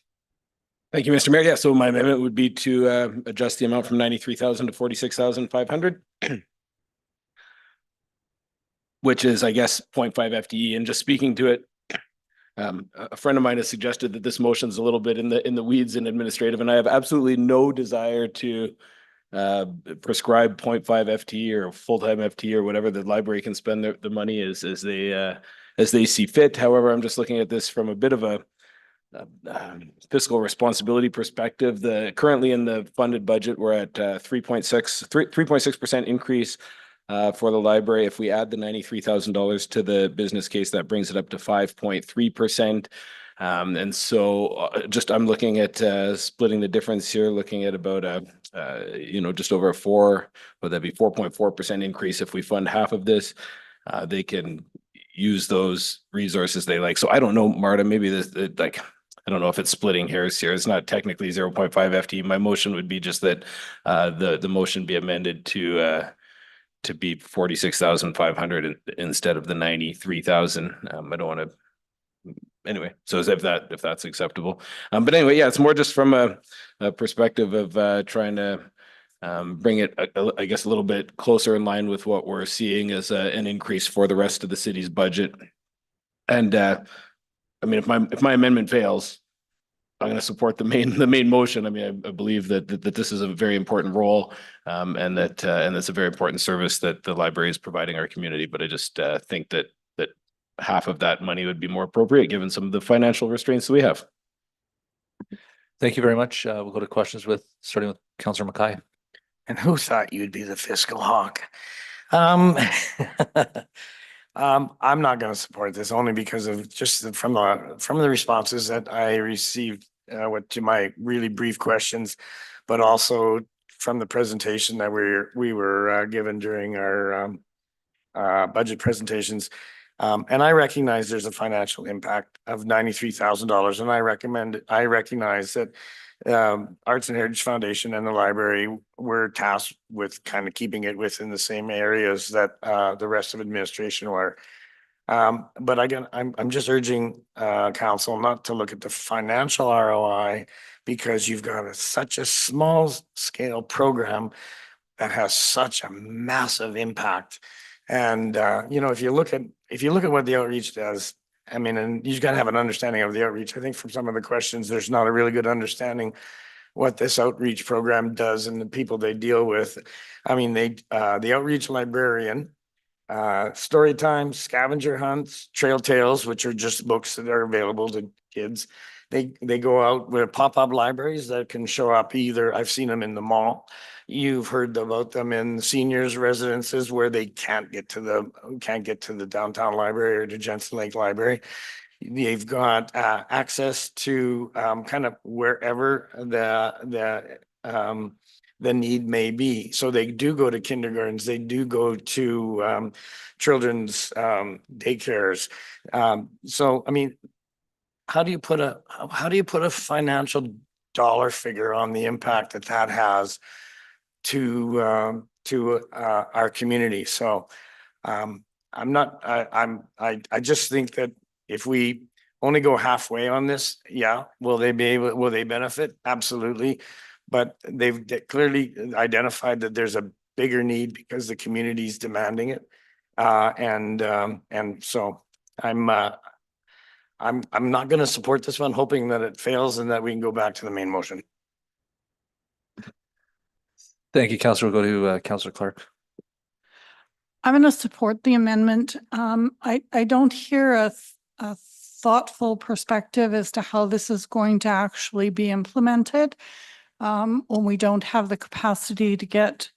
Thank you, Mr. Mayor. Yeah, so my amendment would be to adjust the amount from 93,000 to 46,500. Which is, I guess, 0.5 FTE. And just speaking to it, a friend of mine has suggested that this motion is a little bit in the weeds and administrative, and I have absolutely no desire to prescribe 0.5 FTE or full-time FTE or whatever the library can spend the money as they see fit. However, I'm just looking at this from a bit of a fiscal responsibility perspective. Currently in the funded budget, we're at 3.6% increase for the library. If we add the $93,000 to the business case, that brings it up to 5.3%. And so just I'm looking at splitting the difference here, looking at about just over a 4.4% increase. If we fund half of this, they can use those resources they like. So I don't know, Marta, maybe I don't know if it's splitting hairs here. It's not technically 0.5 FTE. My motion would be just that the motion be amended to be 46,500 instead of the 93,000. I don't want to. Anyway, so as if that's acceptable. But anyway, yeah, it's more just from a perspective of trying to bring it, I guess, a little bit closer in line with what we're seeing as an increase for the rest of the city's budget. And I mean, if my amendment fails, I'm going to support the main motion. I mean, I believe that this is a very important role, and that's a very important service that the library is providing our community. But I just think that half of that money would be more appropriate given some of the financial restraints that we have. Thank you very much. We'll go to questions starting with Councillor Mackay. And who thought you'd be the fiscal hawk? I'm not going to support this only because of just from the responses that I received to my really brief questions, but also from the presentation that we were given during our budget presentations. And I recognize there's a financial impact of $93,000, and I recognize that Arts and Heritage Foundation and the library were tasked with kind of keeping it within the same areas that the rest of administration were. But again, I'm just urging council not to look at the financial ROI, because you've got such a small scale program that has such a massive impact. And if you look at what the outreach does, I mean, and you've got to have an understanding of the outreach. I think from some of the questions, there's not a really good understanding what this outreach program does and the people they deal with. I mean, the outreach librarian, story time, scavenger hunts, trail tales, which are just books that are available to kids. They go out with pop-up libraries that can show up either. I've seen them in the mall. You've heard about them in seniors' residences where they can't get to the downtown library or to Jensen Lake Library. They've got access to kind of wherever the need may be. So they do go to kindergartens. They do go to children's daycares. So I mean, how do you put a financial dollar figure on the impact that has to our community? So I just think that if we only go halfway on this, yeah, will they benefit? Absolutely. But they've clearly identified that there's a bigger need because the community is demanding it. And so I'm not going to support this one, hoping that it fails and that we can go back to the main motion. Thank you, Councillor. We'll go to Councillor Clark. I'm going to support the amendment. I don't hear a thoughtful perspective as to how this is going to actually be implemented when we don't have the capacity to get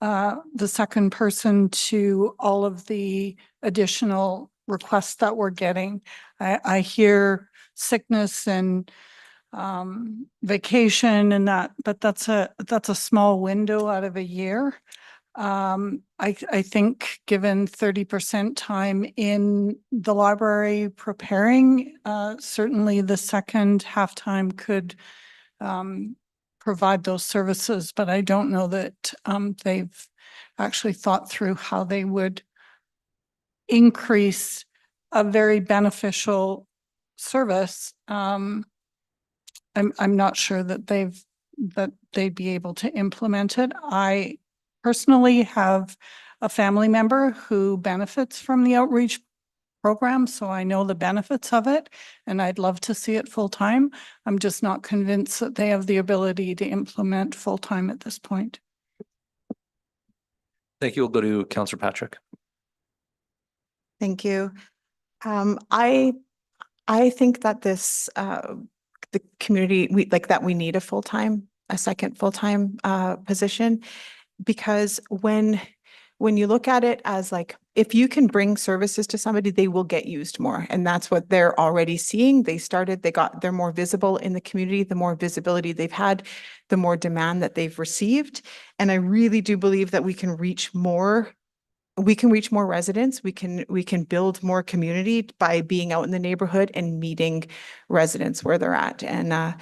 the second person to all of the additional requests that we're getting. I hear sickness and vacation and that, but that's a small window out of a year. I think given 30% time in the library preparing, certainly the second half time could provide those services, but I don't know that they've actually thought through how they would increase a very beneficial service. I'm not sure that they'd be able to implement it. I personally have a family member who benefits from the outreach program, so I know the benefits of it, and I'd love to see it full-time. I'm just not convinced that they have the ability to implement full-time at this point. Thank you. We'll go to Councillor Patrick. Thank you. I think that this, the community, we need a second full-time position, because when you look at it as like, if you can bring services to somebody, they will get used more. And that's what they're already seeing. They're more visible in the community. The more visibility they've had, the more demand that they've received. And I really do believe that we can reach more residents. We can build more community by being out in the neighborhood and meeting residents where they're at. And I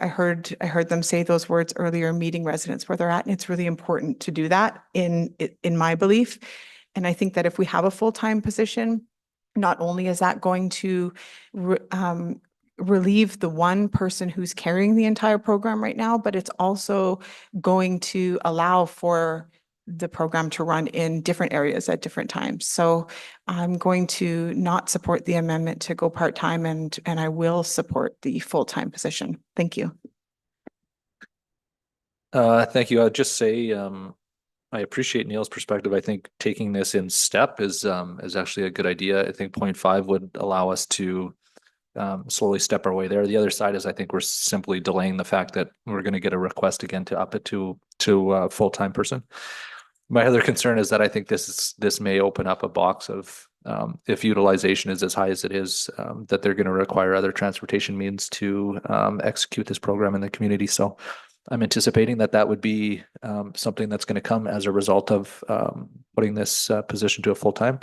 heard them say those words earlier, meeting residents where they're at. And it's really important to do that in my belief. And I think that if we have a full-time position, not only is that going to relieve the one person who's carrying the entire program right now, but it's also going to allow for the program to run in different areas at different times. So I'm going to not support the amendment to go part-time, and I will support the full-time position. Thank you. Thank you. I'll just say, I appreciate Neil's perspective. I think taking this in step is actually a good idea. I think 0.5 would allow us to slowly step our way there. The other side is, I think we're simply delaying the fact that we're going to get a request again to up it to a full-time person. My other concern is that I think this may open up a box of, if utilization is as high as it is, that they're going to require other transportation means to execute this program in the community. So I'm anticipating that would be something that's going to come as a result of putting this position to a full-time.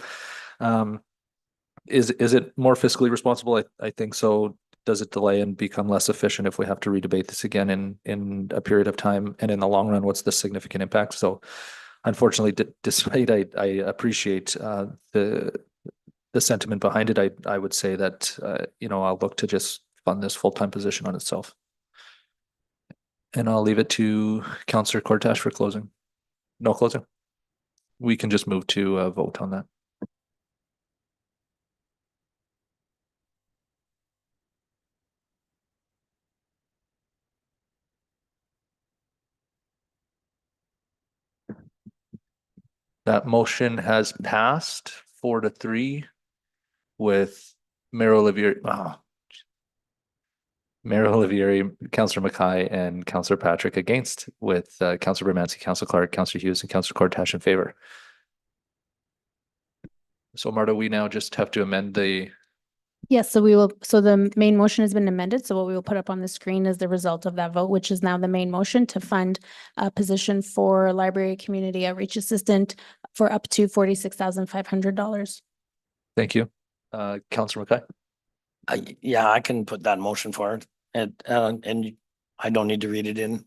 Is it more fiscally responsible? I think so. Does it delay and become less efficient if we have to redebate this again in a period of time? And in the long run, what's the significant impact? So unfortunately, despite I appreciate the sentiment behind it, I would say that I'll look to just fund this full-time position on itself. And I'll leave it to Councillor Cortash for closing. No closing. We can just move to a vote on that. That motion has passed 4-3 with Mayor Olivieri, Councillor McKay, and Councillor Patrick against, with Councillor Bermanski, Councillor Clark, Councillor Hughes, and Councillor Cortash in favor. So Marta, we now just have to amend the. Yes, so the main motion has been amended. So what we will put up on the screen is the result of that vote, which is now the main motion to fund a position for library community outreach assistant for up to $46,500. Thank you. Councillor McKay. Yeah, I can put that motion forward, and I don't need to read it in.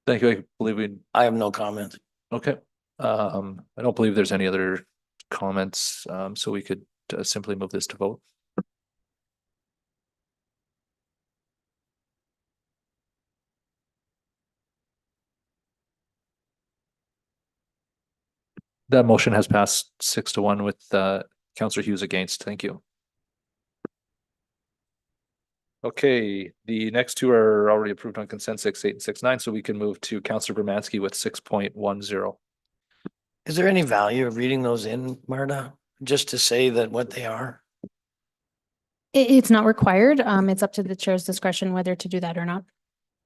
Thank you. I believe I have no comment. Okay. I don't believe there's any other comments, so we could simply move this to vote. That motion has passed 6-1 with Councillor Hughes against. Thank you. Okay, the next two are already approved on consent, 6-8 and 6-9, so we can move to Councillor Bermanski with 6.10. Is there any value of reading those in, Marta, just to say that what they are? It's not required. It's up to the chair's discretion whether to do that or not.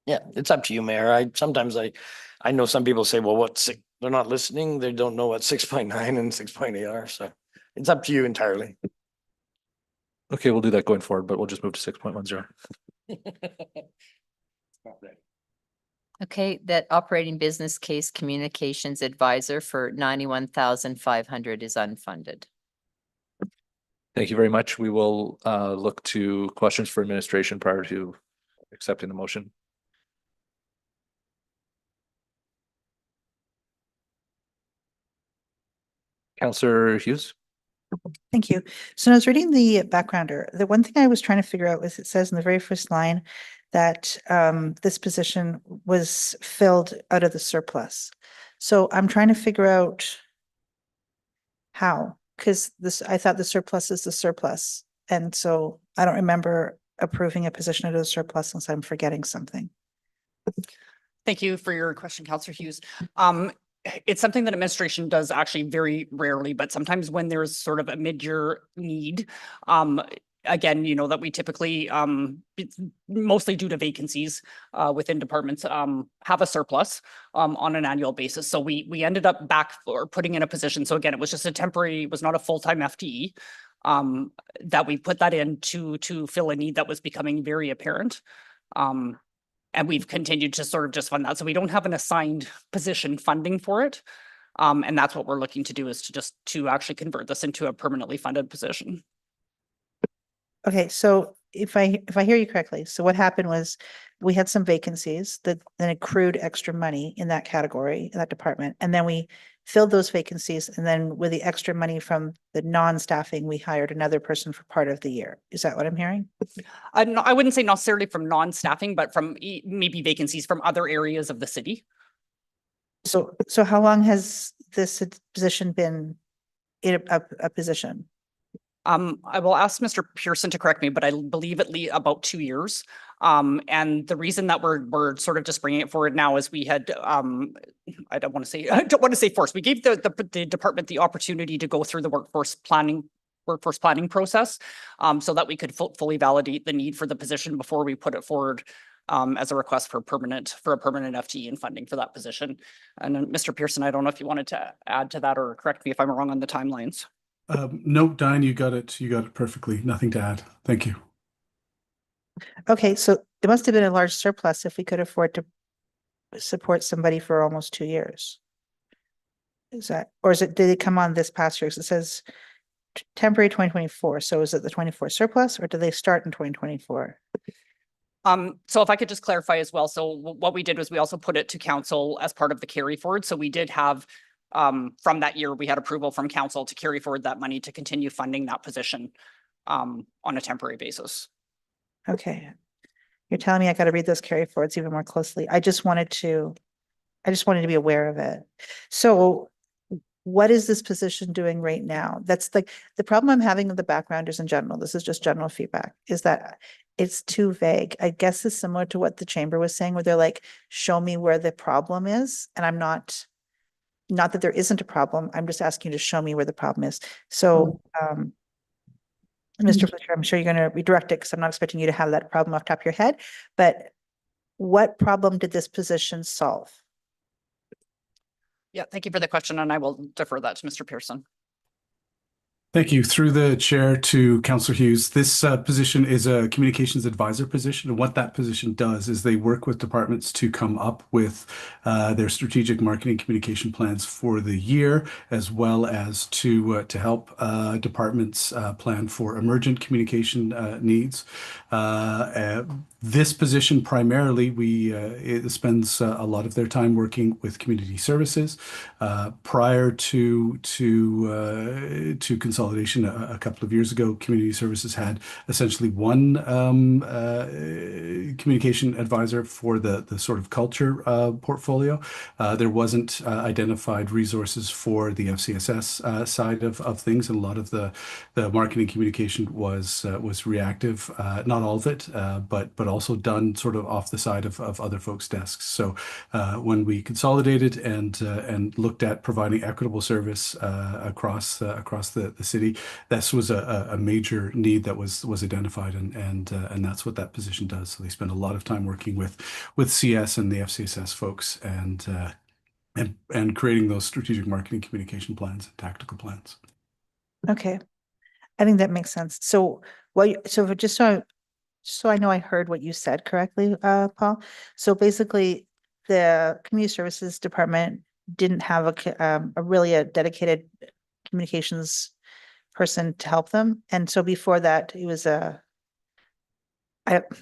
Yeah, it's up to you, Mayor. Sometimes I know some people say, well, they're not listening. They don't know what 6.9 and 6.8 are. So it's up to you entirely. Okay, we'll do that going forward, but we'll just move to 6.10. Okay, that operating business case communications advisor for 91,500 is unfunded. Thank you very much. We will look to questions for administration prior to accepting the motion. Counselor Hughes? Thank you. So when I was reading the backgrounder, the one thing I was trying to figure out was it says in the very first line that this position was filled out of the surplus. So I'm trying to figure out how, because I thought the surplus is the surplus. And so I don't remember approving a position out of the surplus unless I'm forgetting something. Thank you for your question, Counselor Hughes. It's something that administration does actually very rarely, but sometimes when there's sort of a mid-year need, again, you know, that we typically, it's mostly due to vacancies within departments, have a surplus on an annual basis. So we ended up back or putting in a position. So again, it was just a temporary, it was not a full-time FTE, that we put that in to fill a need that was becoming very apparent. And we've continued to sort of just fund that. So we don't have an assigned position funding for it. And that's what we're looking to do, is to actually convert this into a permanently funded position. Okay, so if I hear you correctly, so what happened was we had some vacancies that then accrued extra money in that category, in that department, and then we filled those vacancies, and then with the extra money from the non-staffing, we hired another person for part of the year. Is that what I'm hearing? I wouldn't say necessarily from non-staffing, but from maybe vacancies from other areas of the city. So how long has this position been in a position? I will ask Mr. Pearson to correct me, but I believe at least about 2 years. And the reason that we're sort of just bringing it forward now is we had, I don't want to say forced. We gave the department the opportunity to go through the workforce planning process, so that we could fully validate the need for the position before we put it forward as a request for a permanent FTE and funding for that position. And then Mr. Pearson, I don't know if you wanted to add to that or correct me if I'm wrong on the timelines. No, Diane, you got it. You got it perfectly. Nothing to add. Thank you. Okay, so there must have been a large surplus if we could afford to support somebody for almost 2 years. Is that, or did it come on this past year? 'Cause it says temporary 2024. So is it the 24 surplus, or do they start in 2024? So if I could just clarify as well. So what we did was we also put it to council as part of the carry forward. So we did have, from that year, we had approval from council to carry forward that money to continue funding that position on a temporary basis. Okay. You're telling me I got to read those carry forwards even more closely. I just wanted to be aware of it. So what is this position doing right now? That's like the problem I'm having with the backgrounders in general. This is just general feedback, is that it's too vague. I guess it's similar to what the chamber was saying, where they're like, show me where the problem is. And I'm not that there isn't a problem. I'm just asking you to show me where the problem is. So, Mr. Fletcher, I'm sure you're going to redirect it because I'm not expecting you to have that problem off the top of your head, but what problem did this position solve? Yeah, thank you for the question, and I will defer that to Mr. Pearson. Thank you. Through the chair to Councillor Hughes, this position is a communications advisor position. And what that position does is they work with departments to come up with their strategic marketing communication plans for the year, as well as to help departments plan for emergent communication needs. This position primarily, it spends a lot of their time working with community services. Prior to consolidation a couple of years ago, community services had essentially one communication advisor for the sort of culture portfolio. There wasn't identified resources for the FCSS side of things, and a lot of the marketing communication was reactive. Not all of it, but also done sort of off the side of other folks' desks. So when we consolidated and looked at providing equitable service across the city, this was a major need that was identified, and that's what that position does. So they spend a lot of time working with CS and the FCSS folks and creating those strategic marketing communication plans and tactical plans. Okay, I think that makes sense. So just so I know I heard what you said correctly, Paul. So basically, the community services department didn't have a dedicated communications person to help them, and so before that, it was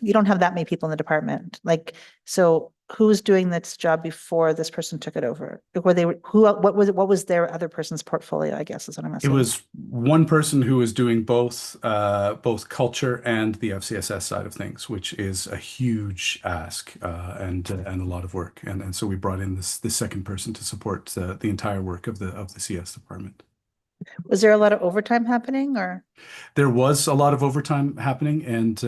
you don't have that many people in the department. Like, so who was doing this job before this person took it over? What was their other person's portfolio, I guess is what I'm It asking. was one person who was doing both culture and the FCSS side of things, which is a huge ask and a lot of work. And so we brought in this second person to support the entire work of the CS department. Was there a lot of overtime happening or? There was a lot of overtime happening, and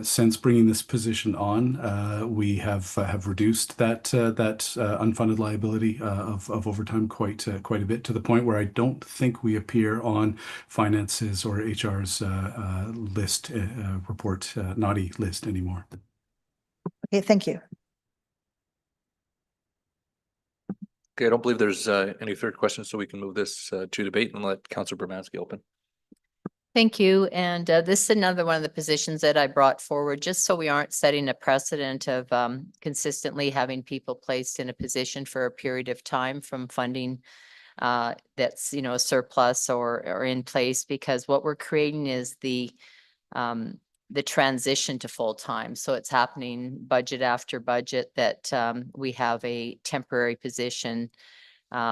since bringing this position on, we have reduced that unfunded liability of overtime quite a bit, to the point where I don't think we appear on finances or HR's list report naughty list anymore. Okay, thank you. Okay, I don't believe there's any third questions, so we can move this to debate and let Councillor Bermanski open. Thank you. And this is another one of the positions that I brought forward, just so we aren't setting a precedent of consistently having people placed in a position for a period of time from funding that's, you know, a surplus or in place, because what we're creating is the transition to full-time. So it's happening budget after budget that we have a temporary position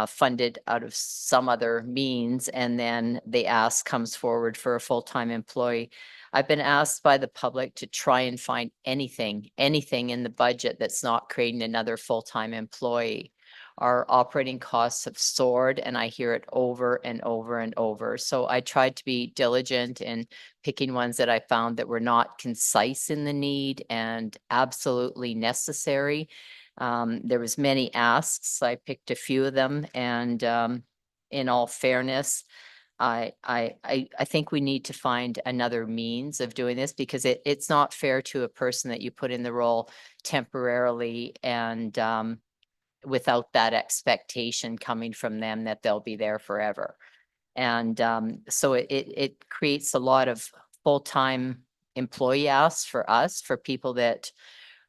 funded out of some other means, and then the ask comes forward for a full-time employee. I've been asked by the public to try and find anything in the budget that's not creating another full-time employee. Our operating costs have soared, and I hear it over and over and over. So I tried to be diligent in picking ones that I found that were not concise in the need and absolutely necessary. There was many asks. I picked a few of them, and in all fairness, I think we need to find another means of doing this, because it's not fair to a person that you put in the role temporarily and without that expectation coming from them that they'll be there forever. And so it creates a lot of full-time employee asks for us, for people that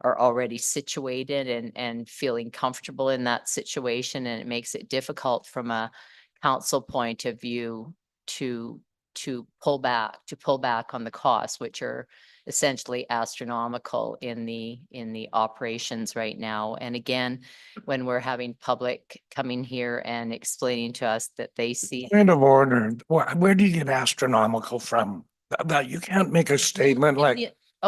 are already situated and feeling comfortable in that situation. And it makes it difficult from a council point of view to pull back on the costs, which are essentially astronomical in the operations right now. And again, when we're having public coming here and explaining to us that they see. Point of order, where do you get astronomical from? That you can't make a statement like,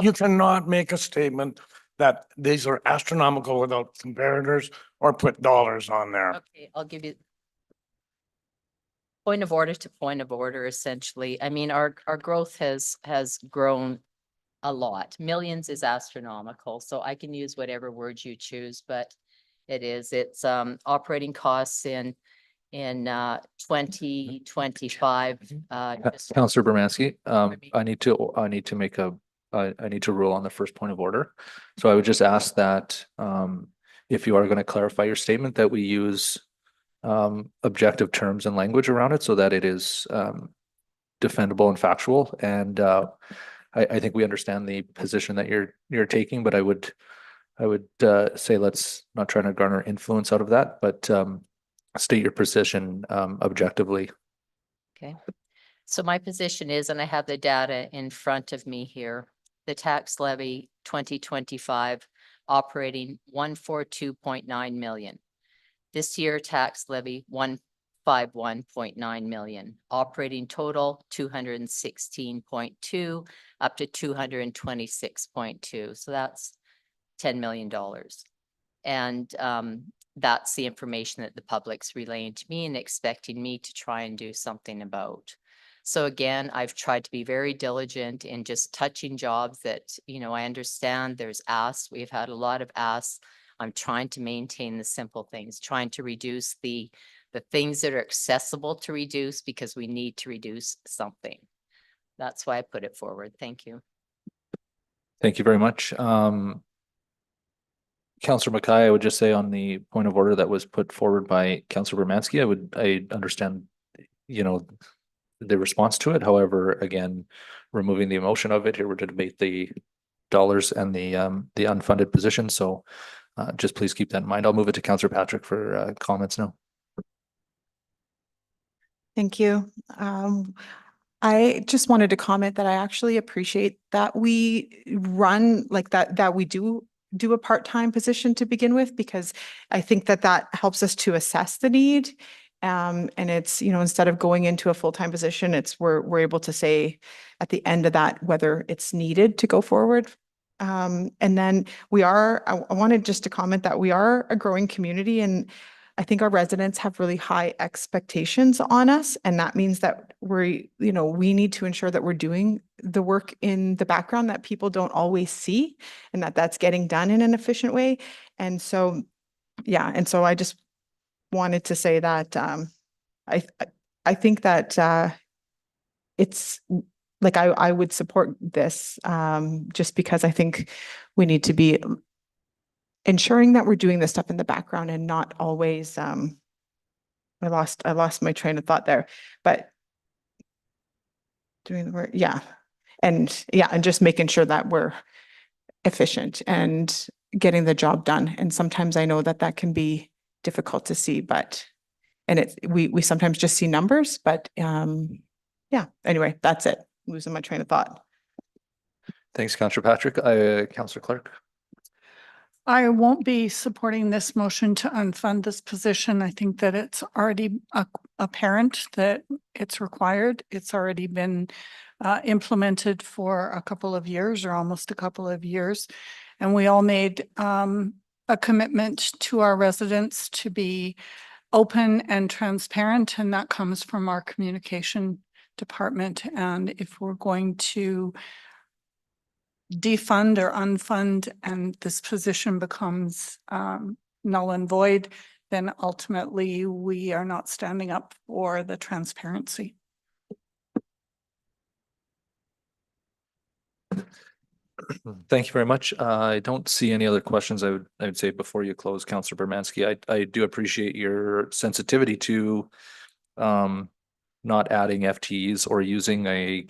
you cannot make a statement that these are astronomical without comparators or put dollars on there. Okay, I'll give you point of order to point of order, essentially. I mean, our growth has grown a lot. Millions is astronomical, so I can use whatever words you choose, but it's operating costs in 2025. Councillor Bermanski, I need to rule on the first point of order. So I would just ask that if you are going to clarify your statement, that we use objective terms and language around it so that it is defendable and factual. And I think we understand the position that you're taking, but I would say let's not try to garner influence out of that, but state your position objectively. Okay. So my position is, and I have the data in front of me here, the tax levy 2025 operating 142.9 million. This year tax levy 151.9 million. Operating total 216.2 up to 226.2. So that's $10 million. And that's the information that the public's relaying to me and expecting me to try and do something about. So again, I've tried to be very diligent in just touching jobs that, you know, I understand there's asks. We've had a lot of asks. I'm trying to maintain the simple things, trying to reduce the things that are accessible to reduce, because we need to reduce something. That's why I put it forward. Thank you. Thank you very much. Councillor Mackay, I would just say on the point of order that was put forward by Councillor Bermanski, I understand, you know, the response to it. However, again, removing the emotion of it, here we're to debate the dollars and the unfunded position. So just please keep that in mind. I'll move it to Councillor Patrick for comments now. Thank you. I just wanted to comment that I actually appreciate that we run like that we do a part-time position to begin with, because I think that that helps us to assess the need. And it's, instead of going into a full-time position, we're able to say at the end of that whether it's needed to go forward. And then I wanted just to comment that we are a growing community, and I think our residents have really high expectations on us. And that means that we need to ensure that we're doing the work in the background that people don't always see, and that's getting done in an efficient way. And so, yeah. And so I just wanted to say that I think that it's like I would support this just because I think we need to be ensuring that we're doing this stuff in the background and not always I lost my train of thought there, but doing the work, yeah. And just making sure that we're efficient and getting the job done. And sometimes I know that can be difficult to see, we sometimes just see numbers, but yeah, anyway, that's it. Losing my train of thought. Thanks, Councillor Patrick. Councillor Clark. I won't be supporting this motion to unfund this position. I think that it's already apparent that it's required. It's already been implemented for a couple of years, or almost a couple of years. And we all made a commitment to our residents to be open and transparent, and that comes from our communication department. And if we're going to defund or unfund and this position becomes null and void, then ultimately we are not standing up for the transparency. Thank you very much. I don't see any other questions. I would say before you close, Councillor Bermanski, I do appreciate your sensitivity to not adding FTEs or using a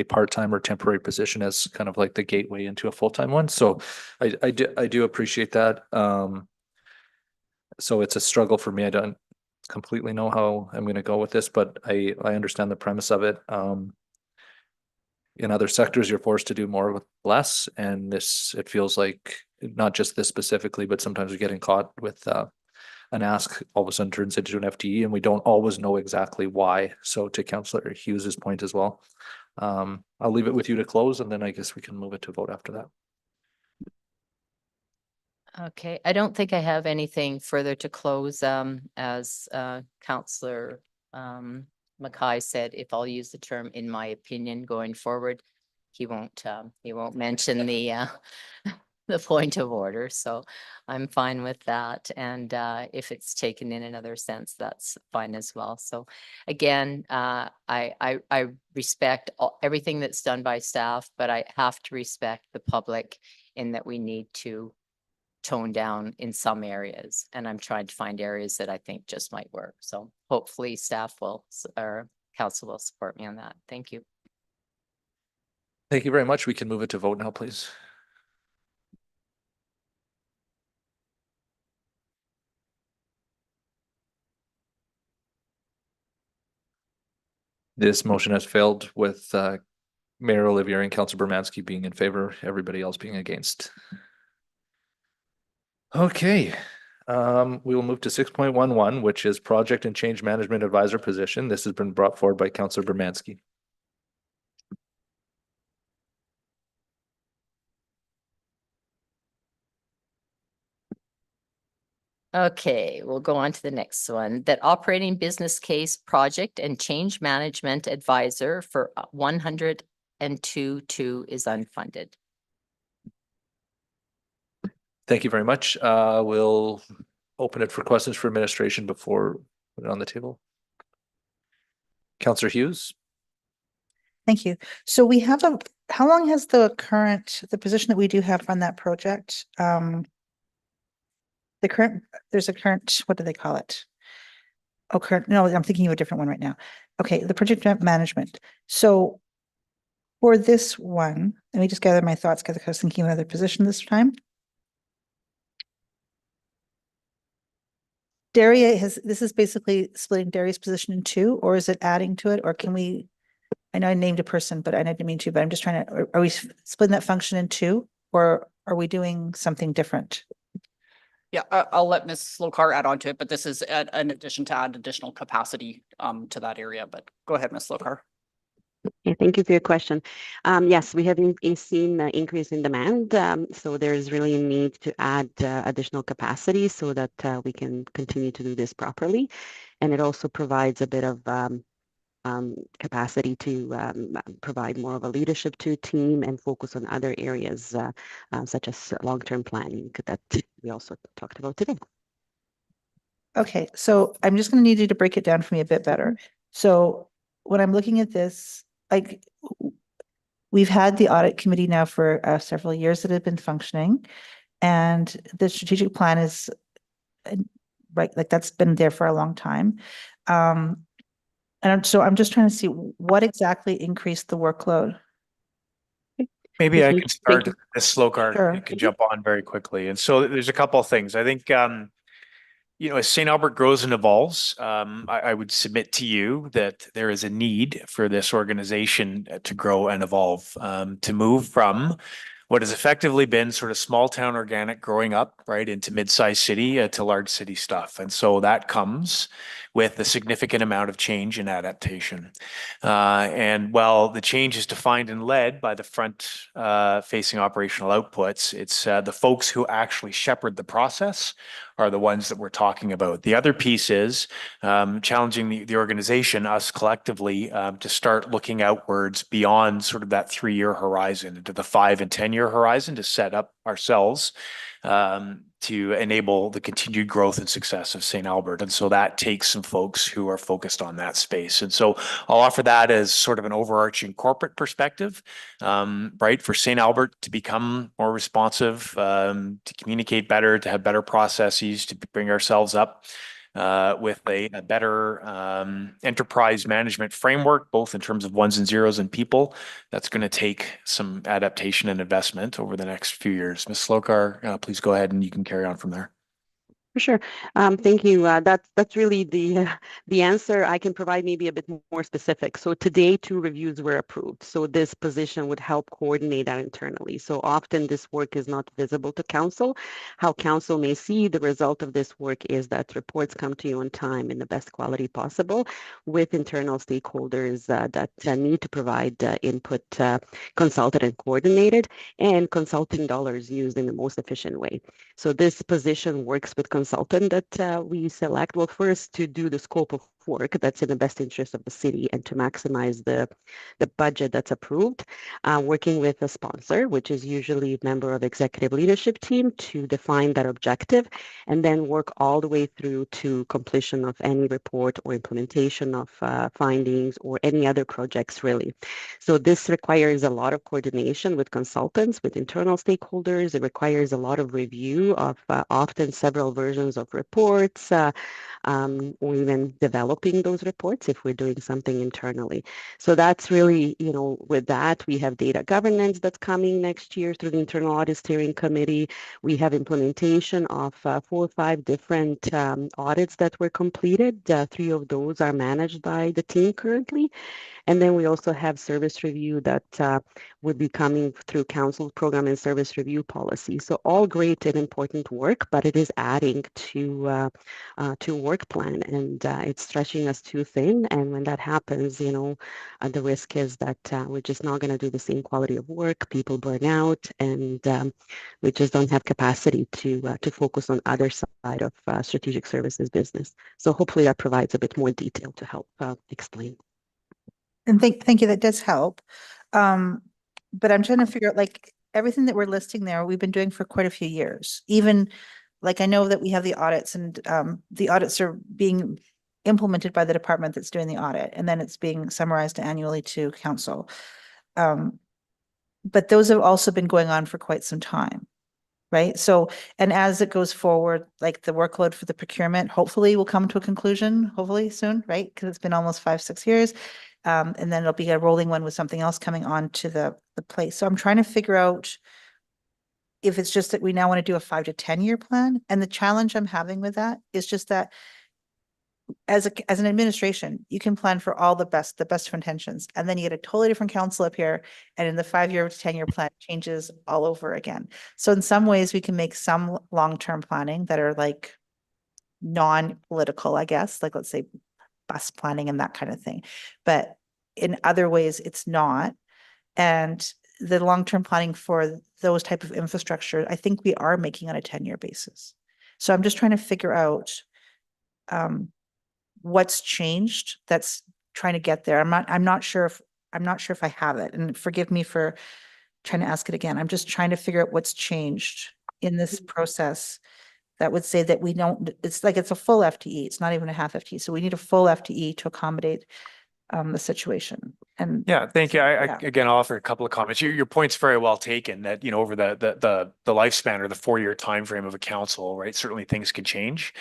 part-time or temporary position as kind of like the gateway into a full-time one. So I do appreciate that. So it's a struggle for me. I don't completely know how I'm going to go with this, but I understand the premise of it. In other sectors, you're forced to do more with less, and it feels like not just this specifically, but sometimes we're getting caught with an ask all of a sudden turns into an FTE, and we don't always know exactly why. So to Councillor Hughes's point as well, I'll leave it with you to close, and then I guess we can move it to vote after that. Okay, I don't think I have anything further to close. As Councillor Mackay said, if I'll use the term "in my opinion" going forward, he won't mention the the point of order. So I'm fine with that. And if it's taken in another sense, that's fine as well. So again, I respect everything that's done by staff, but I have to respect the public in that we need to tone down in some areas. And I'm trying to find areas that I think just might work. So hopefully staff will, or council will support me on that. Thank you. Thank you very much. We can move it to vote now, please. This motion has failed with Mayor Olivier and Councillor Bermanski being in favor, everybody else being against. Okay, we will move to 6.11, which is Project and Change Management Advisor position. This has been brought forward by Councillor Bermanski. Okay, we'll go on to the next one. That operating business case project and change management advisor for 102.2 is unfunded. Thank you very much. We'll open it for questions for administration before put it on the table. Councillor Hughes. Thank you. So we have how long has the position that we do have on that project? There's a current, what do they call it? Oh, no, I'm thinking of a different one right now. Okay, the project management. So for this one, let me just gather my thoughts because I was thinking of another position this time. This is basically splitting Daria's position in two, or is it adding to it, or can we I know I named a person, but I didn't mean to, but I'm just trying to, are we splitting that function in two? Or are we doing something different? Yeah, I'll let Ms. Slokar add on to it, but this is an addition to add additional capacity to that area, but go ahead, Ms. Slokar. Okay, thank you for your question. Yes, we have seen an increase in demand. So there's really a need to add additional capacity so that we can continue to do this properly. And it also provides a bit of capacity to provide more of a leadership to a team and focus on other areas such as long-term planning that we also talked about today. Okay, so I'm just going to need you to break it down for me a bit better. So when I'm looking at this, like we've had the audit committee now for several years that have been functioning, and the strategic plan is right, like that's been there for a long time. And so I'm just trying to see what exactly increased the workload. Maybe I can start, you. Ms. Slokar Sure. can jump on very quickly. And so there's a couple of things. I think, you know, as St. Albert grows and evolves, I would submit to you that there is a need for this organization to grow and evolve, to move from what has effectively been sort of small town organic growing up, right, into mid-sized city to large city stuff. And so that comes with a significant amount of change and adaptation. And while the change is defined and led by the front facing operational outputs, it's the folks who actually shepherd the process are the ones that we're talking about. The other piece is challenging the organization, us collectively, to start looking outwards beyond sort of that 3-year horizon into the 5 and 10-year horizon to set up ourselves to enable the continued growth and success of St. Albert. And so that takes some folks who are focused on that space. And so I'll offer that as sort of an overarching corporate perspective, right, for St. Albert to become more responsive, to communicate better, to have better processes, to bring ourselves up with a better enterprise management framework, both in terms of ones and zeros and people. That's going to take some adaptation and investment over the next few years. Ms. Slokar, please go ahead and you can carry on from there. For sure. Thank you. That's really the answer. I can provide maybe a bit more specific. So today, 2 reviews were approved. So this position would help coordinate that internally. So often this work is not visible to council. How council may see the result of this work is that reports come to you on time in the best quality possible with internal stakeholders that need to provide input consulted and coordinated, and consulting dollars used in the most efficient way. So this position works with consultant that we select, well, first to do the scope of work that's in the best interest of the city and to maximize the budget that's approved, working with a sponsor, which is usually a member of executive leadership team, to define that objective, and then work all the way through to completion of any report or implementation of findings or any other projects, really. So this requires a lot of coordination with consultants, with internal stakeholders. It requires a lot of review of often several versions of reports, or even developing those reports if we're doing something internally. So that's really, you know, with that, we have data governance that's coming next year through the Internal Audit Steering Committee. We have implementation of 4 or 5 different audits that were completed. 3 of those are managed by the team currently. And then we also have service review that would be coming through council program and service review policy. So all great and important work, but it is adding to work plan, and it's stretching us too thin. And when that happens, you know, the risk is that we're just not going to do the same quality of work. People burn out, and we just don't have capacity to focus on other side of strategic services business. So hopefully that provides a bit more detail to help explain. And thank you, that does help. But I'm trying to figure out, like, everything that we're listing there, we've been doing for quite a few years. Even, like, I know that we have the audits, and the audits are being implemented by the department that's doing the audit, and then it's being summarized annually to council. But those have also been going on for quite some time, right? So, and as it goes forward, like the workload for the procurement, hopefully will come to a conclusion, hopefully soon, right? Because it's been almost 5-6 years. And then it'll be a rolling one with something else coming on to the place. So I'm trying to figure out if it's just that we now want to do a 5 to 10 year plan. And the challenge I'm having with that is just that as an administration, you can plan for all the best of intentions, and then you get a totally different council up here, and in the 5-year to 10-year plan changes all over again. So in some ways, we can make some long-term planning that are like non-political, I guess, like let's say bus planning and that kind of thing. But in other ways, it's not. And the long-term planning for those type of infrastructure, I think we are making on a 10-year basis. So I'm just trying to figure out what's changed that's trying to get there. I'm not sure if I have it, and forgive me for trying to ask it again. I'm just trying to figure out what's changed in this process that would say that we don't, it's like it's a full FTE. It's not even a half FTE. So we need a full FTE to accommodate the situation. And Yeah, thank you. I yeah. again, I'll offer a couple of comments. Your point's very well taken that, over the lifespan or the 4-year timeframe of a council, right? Certainly things can change.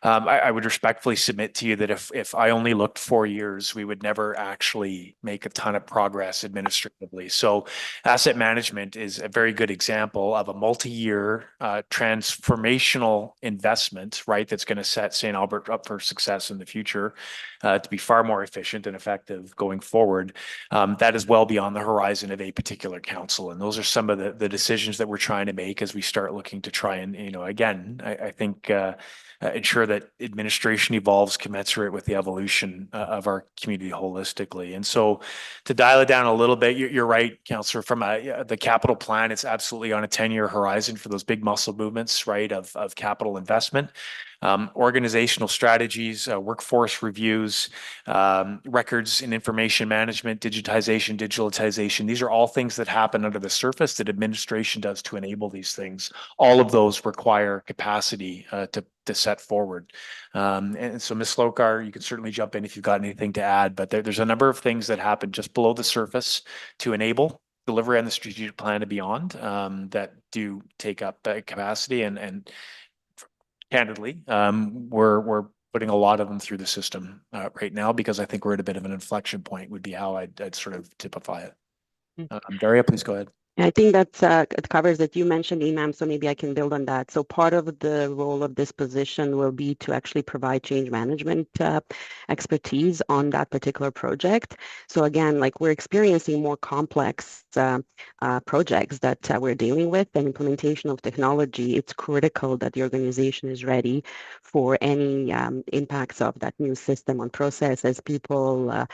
I would respectfully submit to you that if I only looked 4 years, we would never actually make a ton of progress administratively. So asset management is a very good example of a multi-year transformational investment, right? That's going to set St. Albert up for success in the future, to be far more efficient and effective going forward. That is well beyond the horizon of a particular council. And those are some of the decisions that we're trying to make as we start looking to try and, again, I think ensure that administration evolves commensurate with the evolution of our community holistically. And so to dial it down a little bit, you're right, Councillor, from the capital plan, it's absolutely on a 10-year horizon for those big muscle movements, right, of capital investment. Organizational strategies, workforce reviews, records and information management, digitalization. These are all things that happen under the surface that administration does to enable these things. All of those require capacity to set forward. And so Ms. Slokar, you can certainly jump in if you've got anything to add, but there's a number of things that happen just below the surface to enable delivery on the strategic plan and beyond that do take up capacity and candidly, we're putting a lot of them through the system right now because I think we're at a bit of an inflection point would be how I'd sort of typify it. Daria, please go ahead. I think that's it covers that you mentioned, Imam, so maybe I can build on that. So part of the role of this position will be to actually provide change management expertise on that particular project. So again, like we're experiencing more complex projects that we're dealing with, and implementation of technology. It's critical that the organization is ready for any impacts of that new system on processes, people,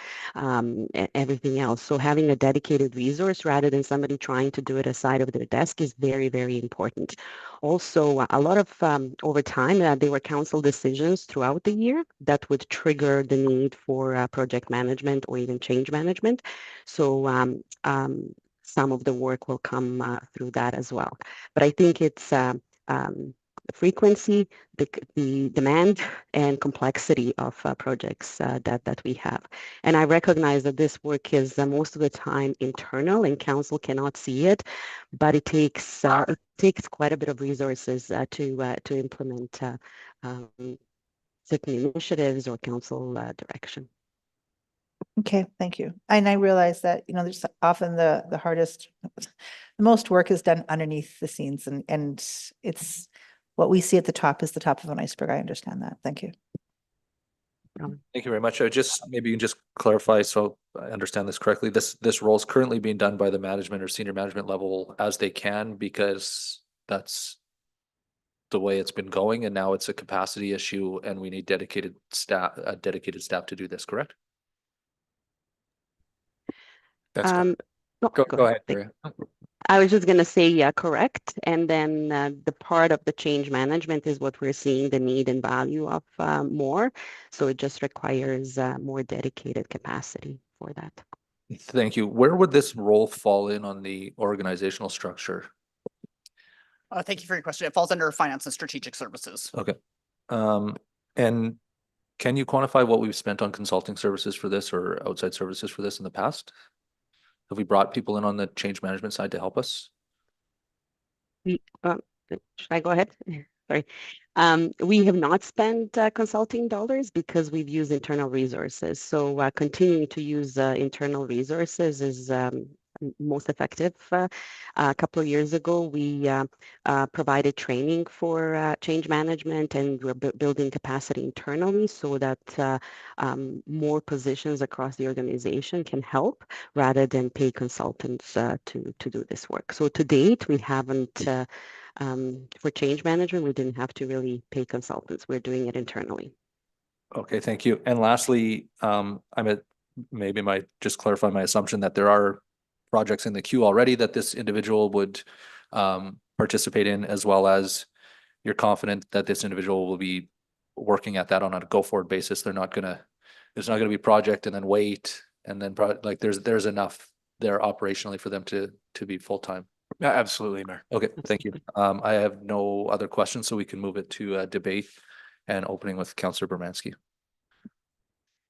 everything else. So having a dedicated resource rather than somebody trying to do it aside of their desk is very, very important. Also, a lot of over time, there were council decisions throughout the year that would trigger the need for project management or even change management. So some of the work will come through that as well. But I think it's the frequency, the demand and complexity of projects that we have. And I recognize that this work is most of the time internal and council cannot see it, but it takes quite a bit of resources to implement certain initiatives or council direction. Okay, thank you. And I realize that, there's often the hardest, the most work is done underneath the scenes, and it's what we see at the top is the top of an iceberg. I understand that. Thank you. Thank you very much. Maybe you can just clarify so I understand this correctly. This role is currently being done by the management or senior management level as they can because that's the way it's been going, and now it's a capacity issue, and we need dedicated staff to do this. Correct? That's go ahead, Maria. I was just going to say, yeah, correct. And then the part of the change management is what we're seeing the need and value of more. So it just requires more dedicated capacity for that. Thank you. Where would this role fall in on the organizational structure? Thank you for your question. It falls under finance and strategic services. Okay. And can you quantify what we've spent on consulting services for this or outside services for this in the past? Have we brought people in on the change management side to help us? Should I go ahead? Sorry. We have not spent consulting dollars because we've used internal resources. So continuing to use internal resources is most effective. A couple of years ago, we provided training for change management, and we're building capacity internally so that more positions across the organization can help rather than pay consultants to do this work. So to date, we haven't, for change management, we didn't have to really pay consultants. We're doing it internally. Okay, thank you. And lastly, maybe just clarify my assumption that there are projects in the queue already that this individual would participate in, as well as you're confident that this individual will be working at that on a go-forward basis. There's not gonna be project and then wait, and then like there's enough there operationally for them to be full-time. Yeah, absolutely, Mayor. Okay, thank you. I have no other questions, so we can move it to debate and opening with Councillor Bermanski.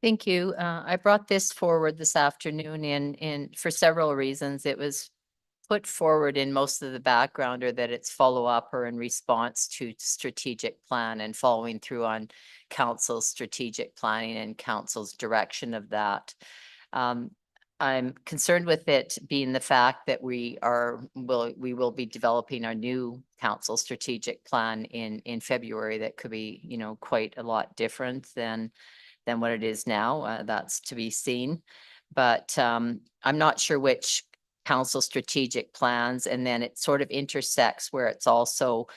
Thank you. I brought this forward this afternoon for several reasons. It was put forward in most of the background, or that it's follow-up or in response to strategic plan and following through on council's strategic planning and council's direction of that. I'm concerned with it being the fact that we will be developing our new council strategic plan in February that could be, you know, quite a lot different than what it is now. That's to be seen. But I'm not sure which council strategic plans, and then it sort of intersects where it's also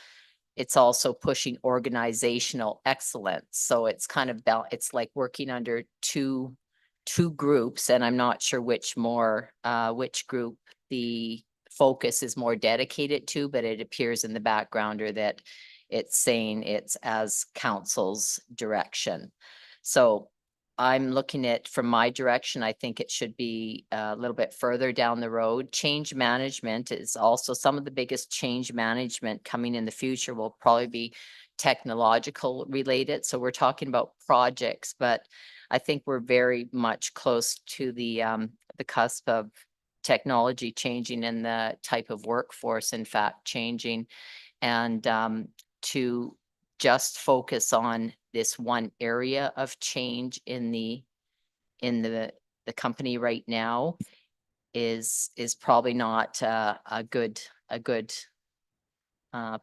pushing organizational excellence. So it's kind of it's like working under two groups, and I'm not sure which group the focus is more dedicated to, but it appears in the background or that it's saying it's as council's direction. So I'm looking at, from my direction, I think it should be a little bit further down the road. Change management is also some of the biggest change management coming in the future will probably be technological related. So we're talking about projects, but I think we're very much close to the cusp of technology changing and the type of workforce, in fact, changing, and to just focus on this one area of change in the company right now is probably not a good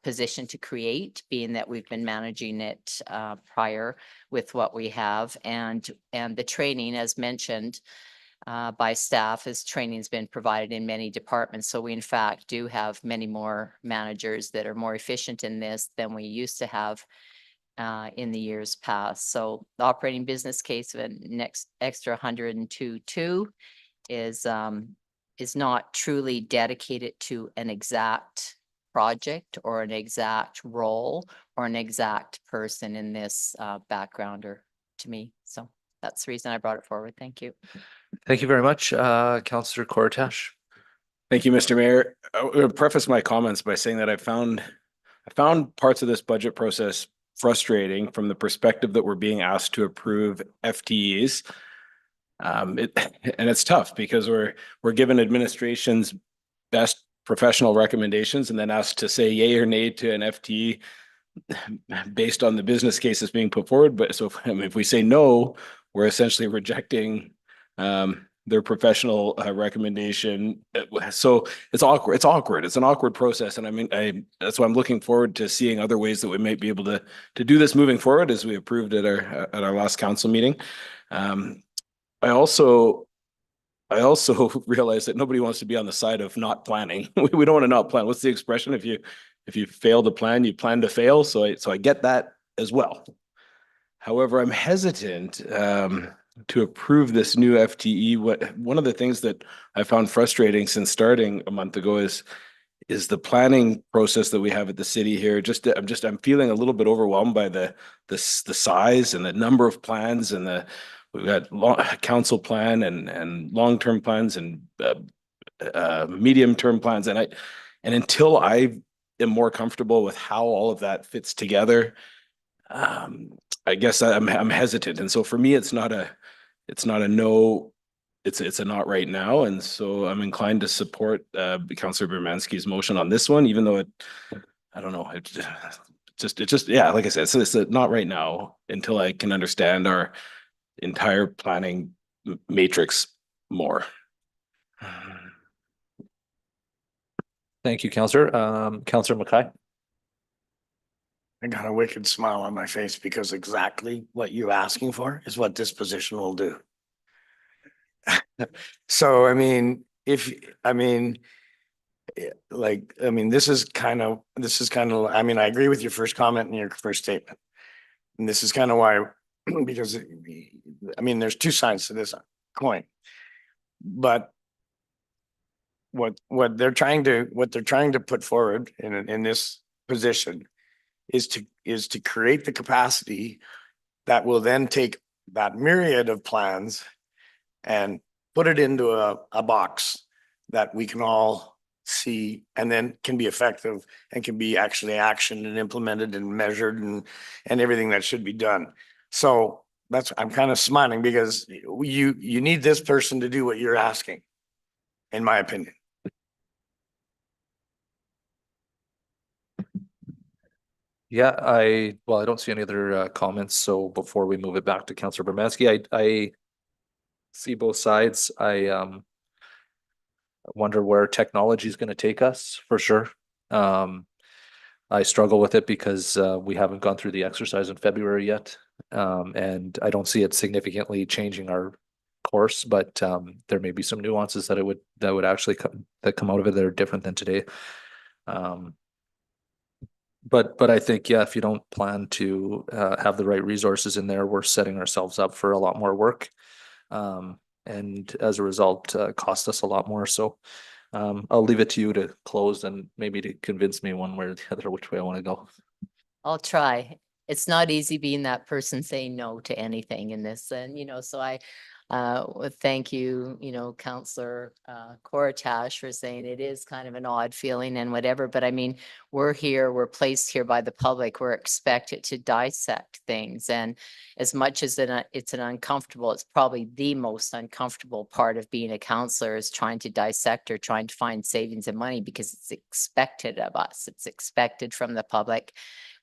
position to create, being that we've been managing it prior with what we have, and the training, as mentioned by staff, as training's been provided in many departments. So we in fact do have many more managers that are more efficient in this than we used to have in the years past. So the operating business case of an next extra 102.2 is not truly dedicated to an exact project or an exact role or an exact person in this backgrounder to me. So that's the reason I brought it forward. Thank you. Thank you very much, Councillor Cortash. Thank you, Mr. Mayor. I will preface my comments by saying that I found parts of this budget process frustrating from the perspective that we're being asked to approve FTEs. And it's tough because we're given administration's best professional recommendations and then asked to say yay or nay to an FTE based on the business cases being put forward. But so if we say no, we're essentially rejecting their professional recommendation. So it's awkward. It's awkward. It's an awkward process. And I mean, that's why I'm looking forward to seeing other ways that we might be able to do this moving forward, as we approved at our last council meeting. I also realize that nobody wants to be on the side of not planning. We don't want to not plan. What's the expression? If you fail to plan, you plan to fail. So I get that as well. However, I'm hesitant to approve this new FTE. One of the things that I found frustrating since starting a month ago is the planning process that we have at the city here. I'm feeling a little bit overwhelmed by the size and the number of plans, and we've got council plan and long-term plans and medium-term plans. And until I am more comfortable with how all of that fits together, I guess I'm hesitant. And so for me, it's not a no, it's a not right now. And so I'm inclined to support Councillor Bermanski's motion on this one, even though I don't know, it just, yeah, like I said, it's a not right now until I can understand our entire planning matrix more. Thank you, Counselor. Counselor Mackay. I got a wicked smile on my face because exactly what you're asking for is what this position will do. So, I mean, this is kind of, I mean, I agree with your first comment and your first statement. And this is kind of why, because, I mean, there's two sides to this coin. But what they're trying to put forward in this position is to create the capacity that will then take that myriad of plans and put it into a box that we can all see and then can be effective and can be actually actioned and implemented and measured and everything that should be done. So I'm kind of smiling because you need this person to do what you're asking, in my opinion. Yeah, I don't see any other comments. So before we move it back to Councillor Bermansky, I see both sides. I wonder where technology is going to take us for sure. I struggle with it because we haven't gone through the exercise in February yet. And I don't see it significantly changing our course, but there may be some nuances that would actually come out of it that are different than today. But I think, yeah, if you don't plan to have the right resources in there, we're setting ourselves up for a lot more work. And as a result, cost us a lot more. So I'll leave it to you to close and maybe to convince me one way or the other which way I want to go. I'll try. It's not easy being that person saying no to anything in this. And, so I would thank you, Counselor Cortash for saying it is kind of an odd feeling and whatever. But I mean, we're placed here by the public. We're expected to dissect things. And as much as it's probably the most uncomfortable part of being a counselor is trying to dissect or trying to find savings and money because it's expected of us. It's expected from the public.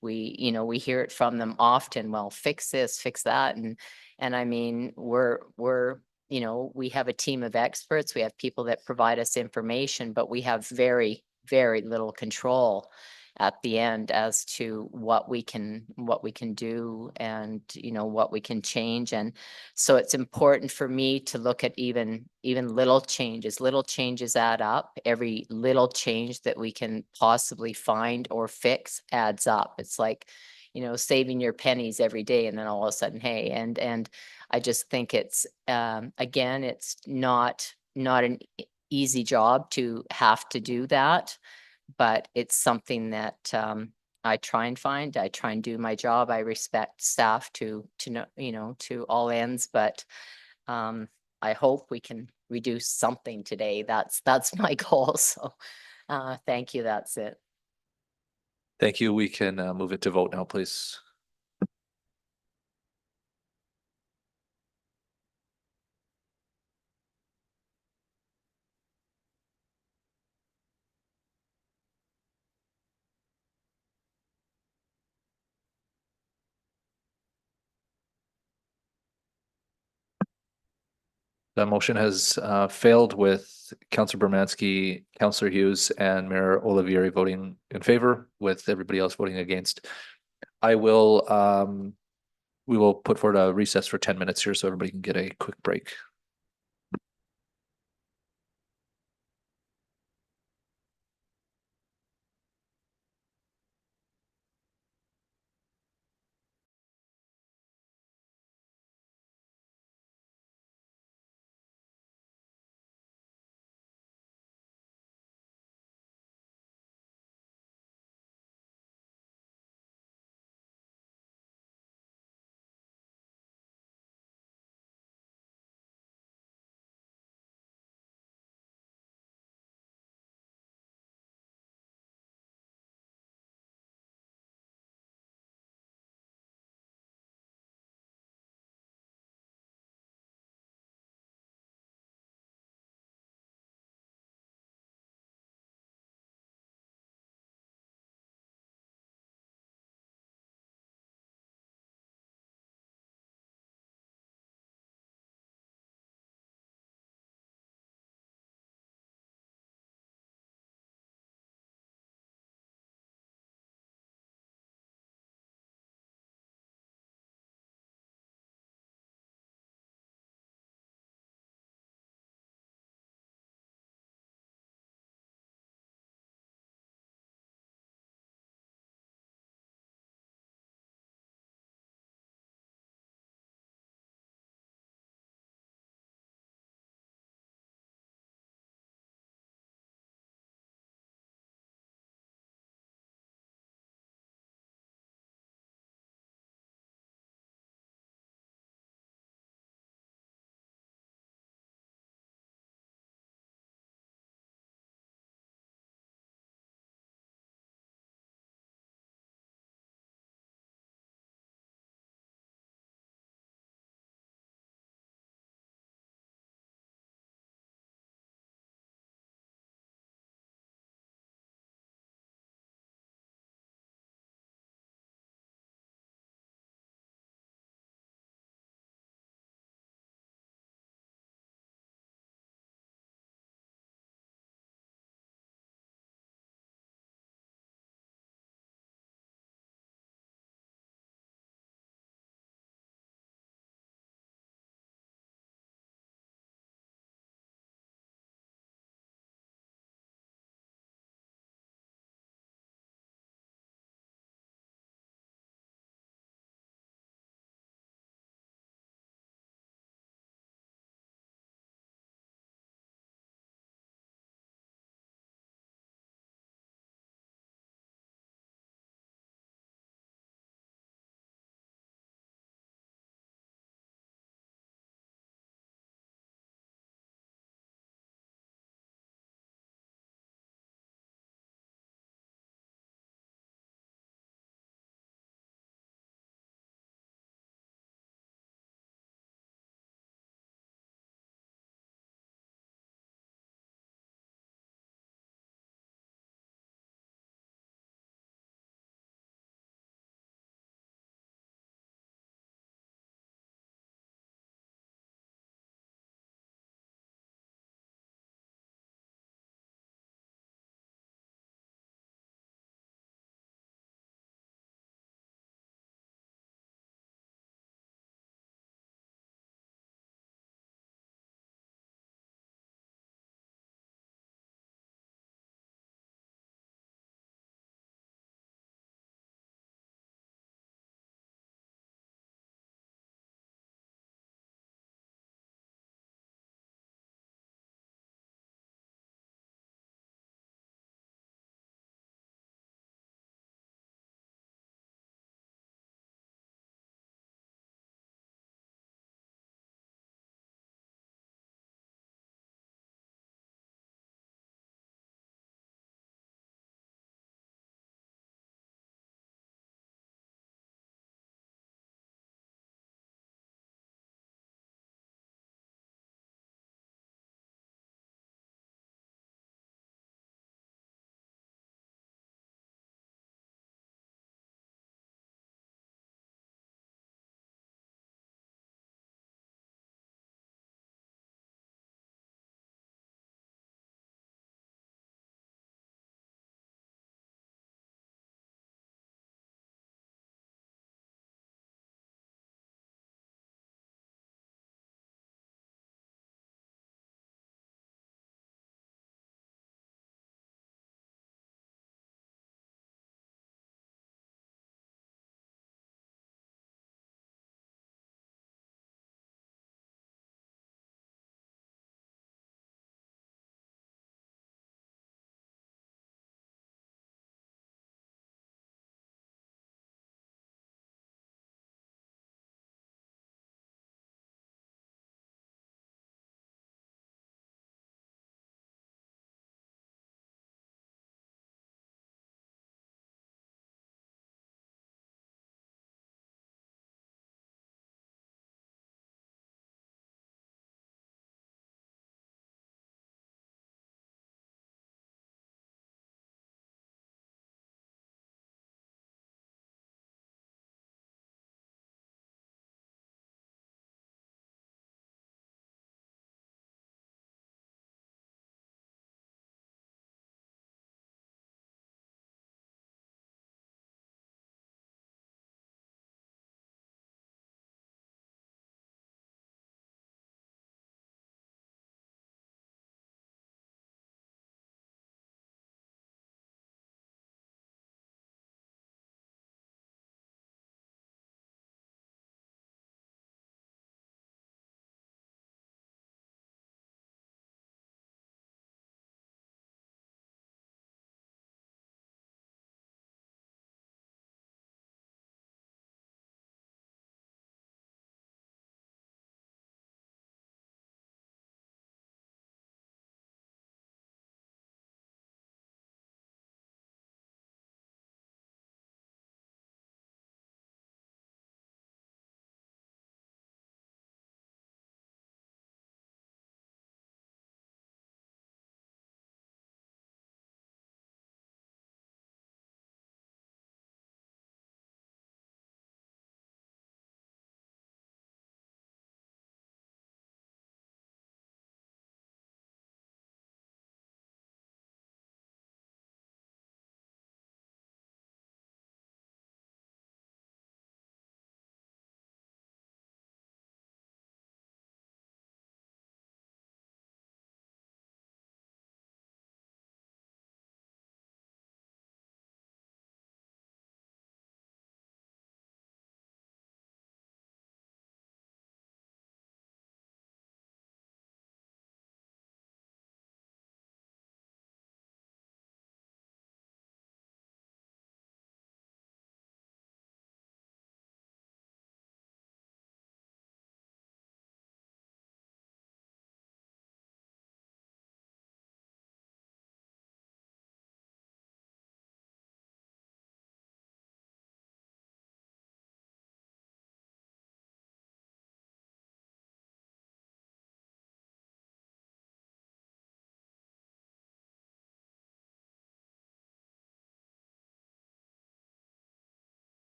We hear it from them often. Well, fix this, fix that. And I mean, we have a team of experts. We have people that provide us information, but we have very, very little control at the end as to what we can do and, what we can change. And so it's important for me to look at even little changes add up. Every little change that we can possibly find or fix adds up. It's like, saving your pennies every day and then all of a sudden, hey, and I just think it's, again, it's not an easy job to have to do that, but it's something that, I try and do my job. I respect staff to know, to all ends, but, I hope we can reduce something today. That's my goal. So, thank you. That's it. Thank you. We can move it to vote now, please. The motion has failed with Councillor Bermansky, Councillor Hughes, and Mayor Olivieri voting in favor, with everybody else voting against. We will put forward a recess for 10 minutes here so everybody can get a quick break.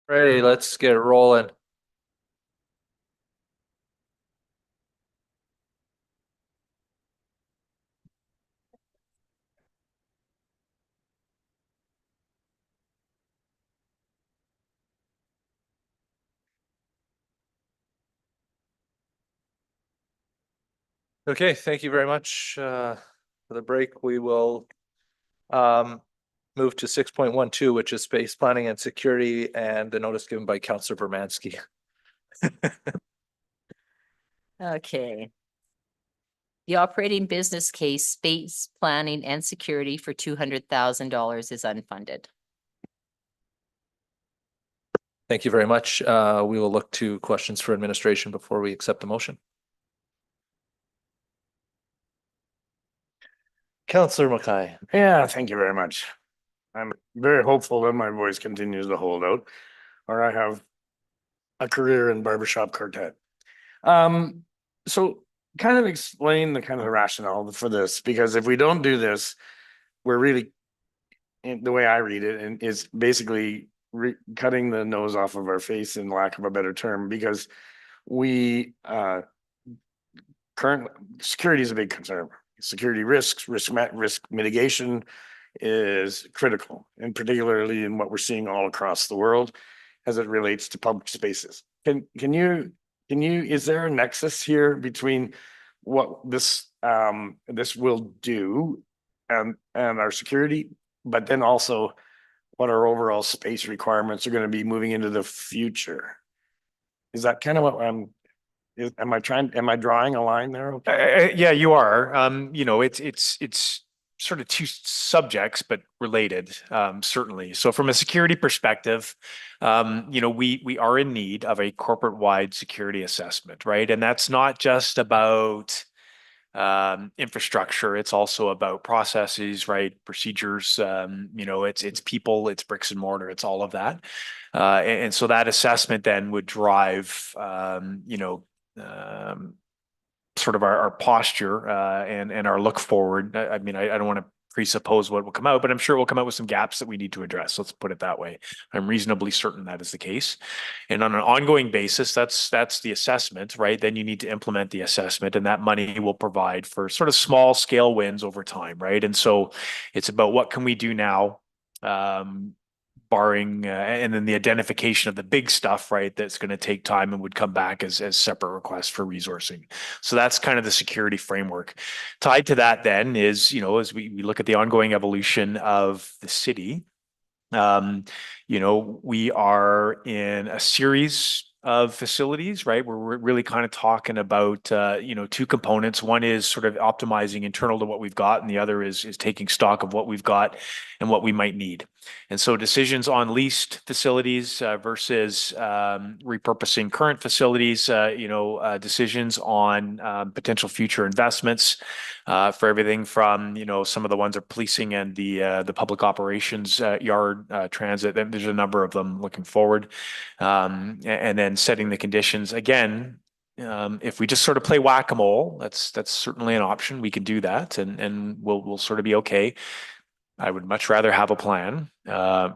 Ready, let's get rolling. Okay, thank you very much for the break. We will move to 6.12, which is space planning and security, and the notice given by Councillor Bermansky. Okay. The operating business case, space planning and security for $200,000 is unfunded. Thank you very much. We will look to questions for administration before we accept the motion. Councillor Mackay. Yeah, thank you very much. I'm very hopeful that my voice continues to hold out, or I have a career in barbershop quartet. So kind of explain the kind of rationale for this, because if we don't do this, we're really, the way I read it, and is basically cutting the nose off of our face, in lack of a better term, because we current security is a big concern. Security risks, risk mitigation is critical, and particularly in what we're seeing all across the world as it relates to public spaces. Can you, is there a nexus here between what this will do and our security, but then also what our overall space requirements are going to be moving into the future? Is that kind of what am I drawing a line there? Okay. Yeah, you are. You know, it's sort of two subjects, but related, certainly. So from a security perspective, you know, we are in need of a corporate-wide security assessment, right? And that's not just about infrastructure. It's also about processes, right? Procedures, you know, it's people, it's bricks and mortar, it's all of that. And so that assessment then would drive, you know, sort of our posture and our look forward. I mean, I don't want to presuppose what will come out, but I'm sure we'll come out with some gaps that we need to address. Let's put it that way. I'm reasonably certain that is the case. And on an ongoing basis, that's the assessment, right? Then you need to implement the assessment, and that money will provide for sort of small scale wins over time, right? And so it's about what can we do now, barring and then the identification of the big stuff, right, that's going to take time and would come back as separate requests for resourcing. So that's kind of the security framework. Tied to that then is, you know, as we look at the ongoing evolution of the city, you know, we are in a series of facilities, right? We're really kind of talking about, you know, two components. One is sort of optimizing internal to what we've got, and the other is taking stock of what we've got and what we might need. And so decisions on leased facilities versus repurposing current facilities, you know, decisions on potential future investments for everything from, you know, some of the ones are policing and the public operations yard, transit. There's a number of them looking forward, and then setting the conditions again. If we just sort of play whack-a-mole, that's certainly an option. We can do that, and we'll sort of be okay. I would much rather have a plan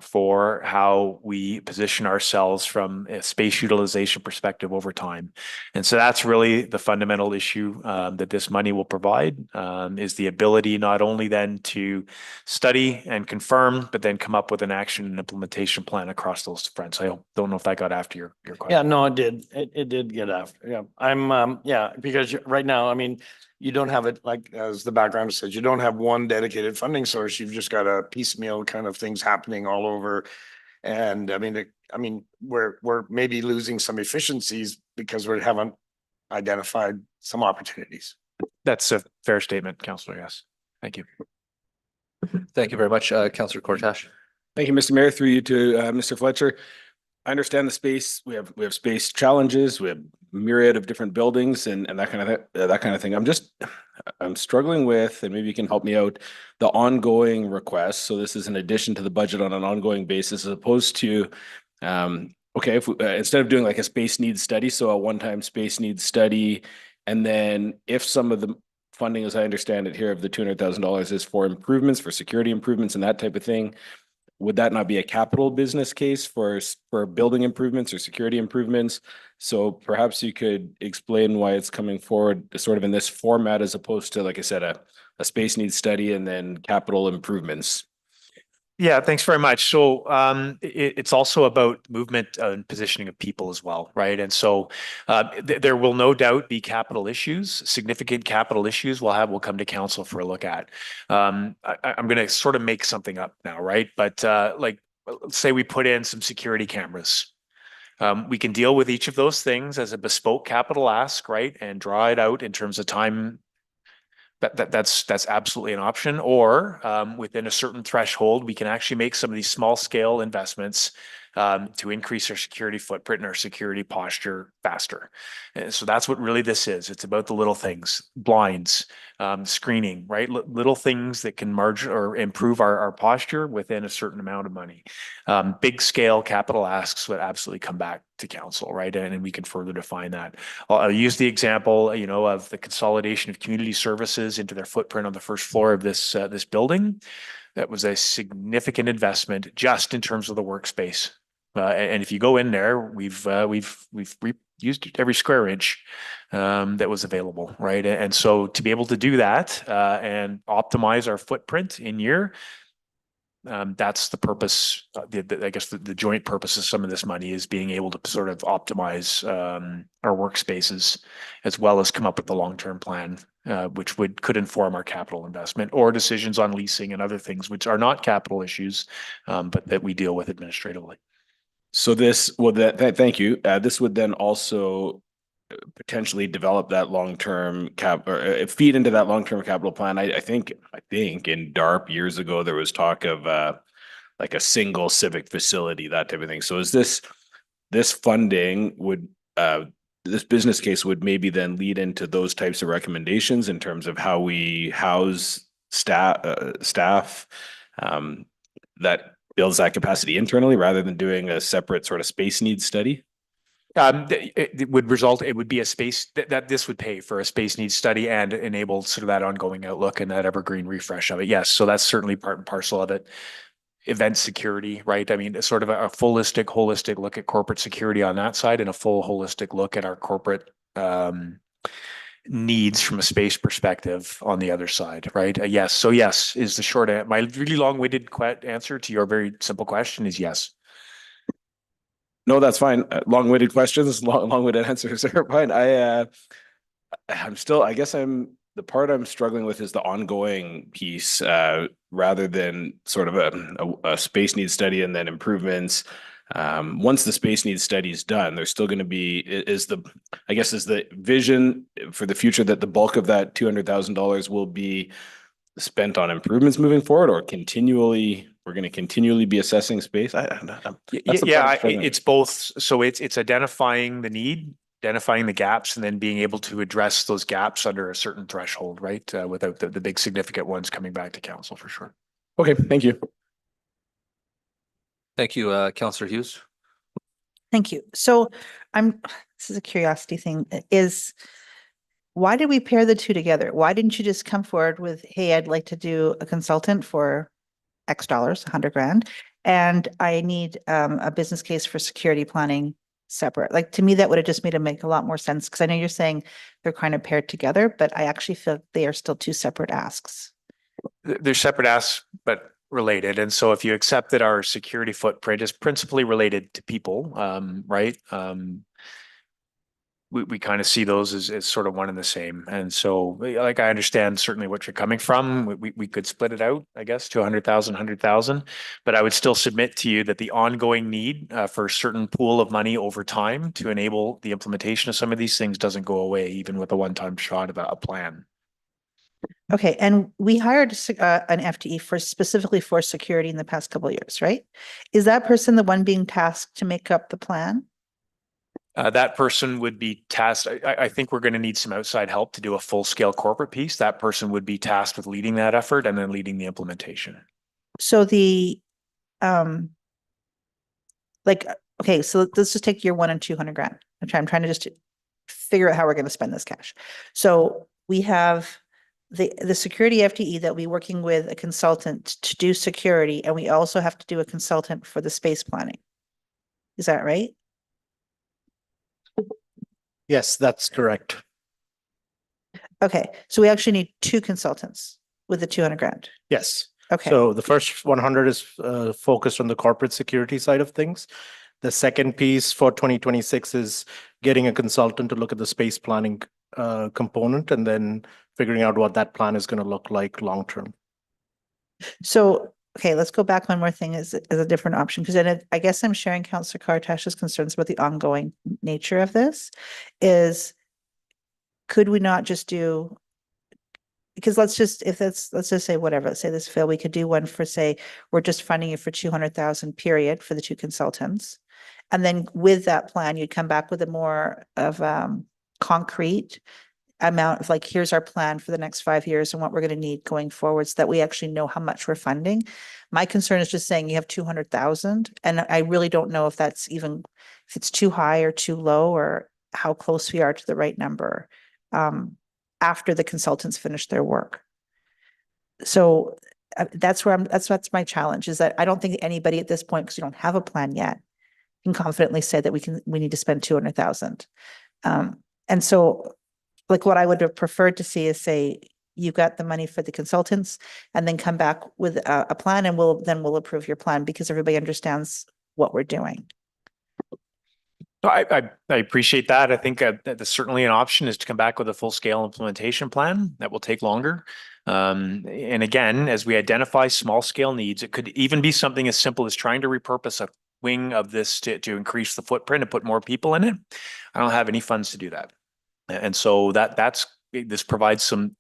for how we position ourselves from a space utilization perspective over time. And so that's really the fundamental issue that this money will provide, is the ability not only then to study and confirm, but then come up with an action and implementation plan across those fronts. I don't know if that got after your question. Yeah, no, it did. It did get after. Yeah, I'm yeah, because right now, I mean, you don't have it, like, as the background says, you don't have one dedicated funding source. You've just got a piecemeal kind of things happening all over. And I mean, we're maybe losing some efficiencies because we haven't identified some opportunities. That's a fair statement, Councillor. Yes. Thank you. Thank you very much, Councillor Kortash. Thank you, Mr. Mayor. Through you to Mr. Fletcher. I understand the space. We have space challenges. We have myriad of different buildings and that kind of thing. I'm struggling with, and maybe you can help me out, the ongoing requests. So this is in addition to the budget on an ongoing basis, as opposed to, okay, if we, instead of doing like a space needs study, so a one-time space needs study, and then if some of the funding, as I understand it here, of the $200,000 is for improvements, for security improvements and that type of thing, would that not be a capital business case for building improvements or security improvements? So perhaps you could explain why it's coming forward sort of in this format as opposed to, like I said, a space needs study and then capital improvements. Yeah, thanks very much. So it's also about movement and positioning of people as well, right? And so there will no doubt be capital issues, significant capital issues we'll come to council for a look at. I'm going to sort of make something up now, right? But like, let's say we put in some security cameras. We can deal with each of those things as a bespoke capital ask, right? And draw it out in terms of time. That's absolutely an option. Or within a certain threshold, we can actually make some of these small scale investments to increase our security footprint and our security posture faster. And so that's what really this is. It's about the little things, blinds, screening, right? Little things that can margin or improve our posture within a certain amount of money. Big scale capital asks would absolutely come back to council, right? And we can further define that. I'll use the example, you know, of the consolidation of community services into their footprint on the first floor of this building. That was a significant investment just in terms of the workspace. And if you go in there, we've used every square inch that was available, right? And so to be able to do that and optimize our footprint in year, that's the purpose. I guess the joint purpose of some of this money is being able to sort of optimize our workspaces as well as come up with the long-term plan, which could inform our capital investment or decisions on leasing and other things, which are not capital issues, but that we deal with administratively. So this, well, thank you. This would then also potentially develop that long-term feed into that long-term capital plan. I think in DARP years ago, there was talk of like a single civic facility, that type of thing. So is this funding would, this business case would maybe then lead into those types of recommendations in terms of how we house staff that builds that capacity internally rather than doing a separate sort of space needs study? It would be a space that this would pay for a space needs study and enable sort of that ongoing outlook and that evergreen refresh of it. Yes. So that's certainly part and parcel of it. Event security, right? I mean, sort of a holistic look at corporate security on that side and a full holistic look at our corporate needs from a space perspective on the other side, right? Yes. So yes is the short answer. My really long-winded answer to your very simple question is yes. No, that's fine. Long-winded questions, long-winded answers are fine. I'm still, I guess the part I'm struggling with is the ongoing piece, rather than sort of a space needs study and then improvements. Once the space needs study is done, there's still going to be, is the vision for the future that the bulk of that $200,000 will be spent on improvements moving forward, or we're going to continually be assessing space? It's both. So it's identifying the need, identifying the gaps, and then being able to address those gaps under a certain threshold, right? Without the big significant ones coming back to council for sure. Okay, thank you. Thank you, Councillor Hughes. Thank you. So this is a curiosity thing, is why did we pair the two together? Why didn't you just come forward with, hey, I'd like to do a consultant for X dollars, 100 grand, and I need a business case for security planning separate? Like, to me, that would have just make a lot more sense, because I know you're saying they're kind of paired together, but I actually feel they are still two separate asks. They're separate asks, but related. And so if you accept that our security footprint is principally related to people, right? We kind of see those as sort of one and the same. And so, like, I understand certainly what you're coming from. We could split it out, I guess, to 100,000, but I would still submit to you that the ongoing need for a certain pool of money over time to enable the implementation of some of these things doesn't go away, even with a one-time shot of a plan. Okay, and we hired an FTE specifically for security in the past couple of years, right? Is that person the one being tasked to make up the plan? That person would be tasked. I think we're going to need some outside help to do a full-scale corporate piece. That person would be tasked with leading that effort and then leading the implementation. So okay, so let's just take year 1 and 200 grand. I'm trying to just figure out how we're going to spend this cash. So we have the security FTE that we working with a consultant to do security, and we also have to do a consultant for the space planning. Is that right? Yes, that's correct. Okay, so we actually need two consultants with the 200 grand. Yes. Okay. So the first 100 is focused on the corporate security side of things. The second piece for 2026 is getting a consultant to look at the space planning component and then figuring out what that plan is going to look like long term. So, okay, let's go back one more thing as a different option, because I guess I'm sharing Councillor Kartash's concerns about the ongoing nature of this. Is could we not just do, because let's just say whatever, let's say this, Phil, we could do one for, say, we're just funding it for 200,000 period for the two consultants. And then with that plan, you'd come back with a more of concrete amount of like, here's our plan for the next 5 years and what we're going to need going forward so that we actually know how much we're funding. My concern is just saying you have 200,000 and I really don't know if that's even, if it's too high or too low or how close we are to the right number after the consultants finish their work. So that's where that's my challenge, is that I don't think anybody at this point, because you don't have a plan yet, can confidently say that we need to spend 200,000. And so like what I would have preferred to see is say, you got the money for the consultants and then come back with a plan and we'll approve your plan because everybody understands what we're doing. No, I appreciate that. I think that's certainly an option, is to come back with a full scale implementation plan that will take longer. And again, as we identify small scale needs, it could even be something as simple as trying to repurpose a wing of this to increase the footprint and put more people in it. I don't have any funds to do that. And so this provides some,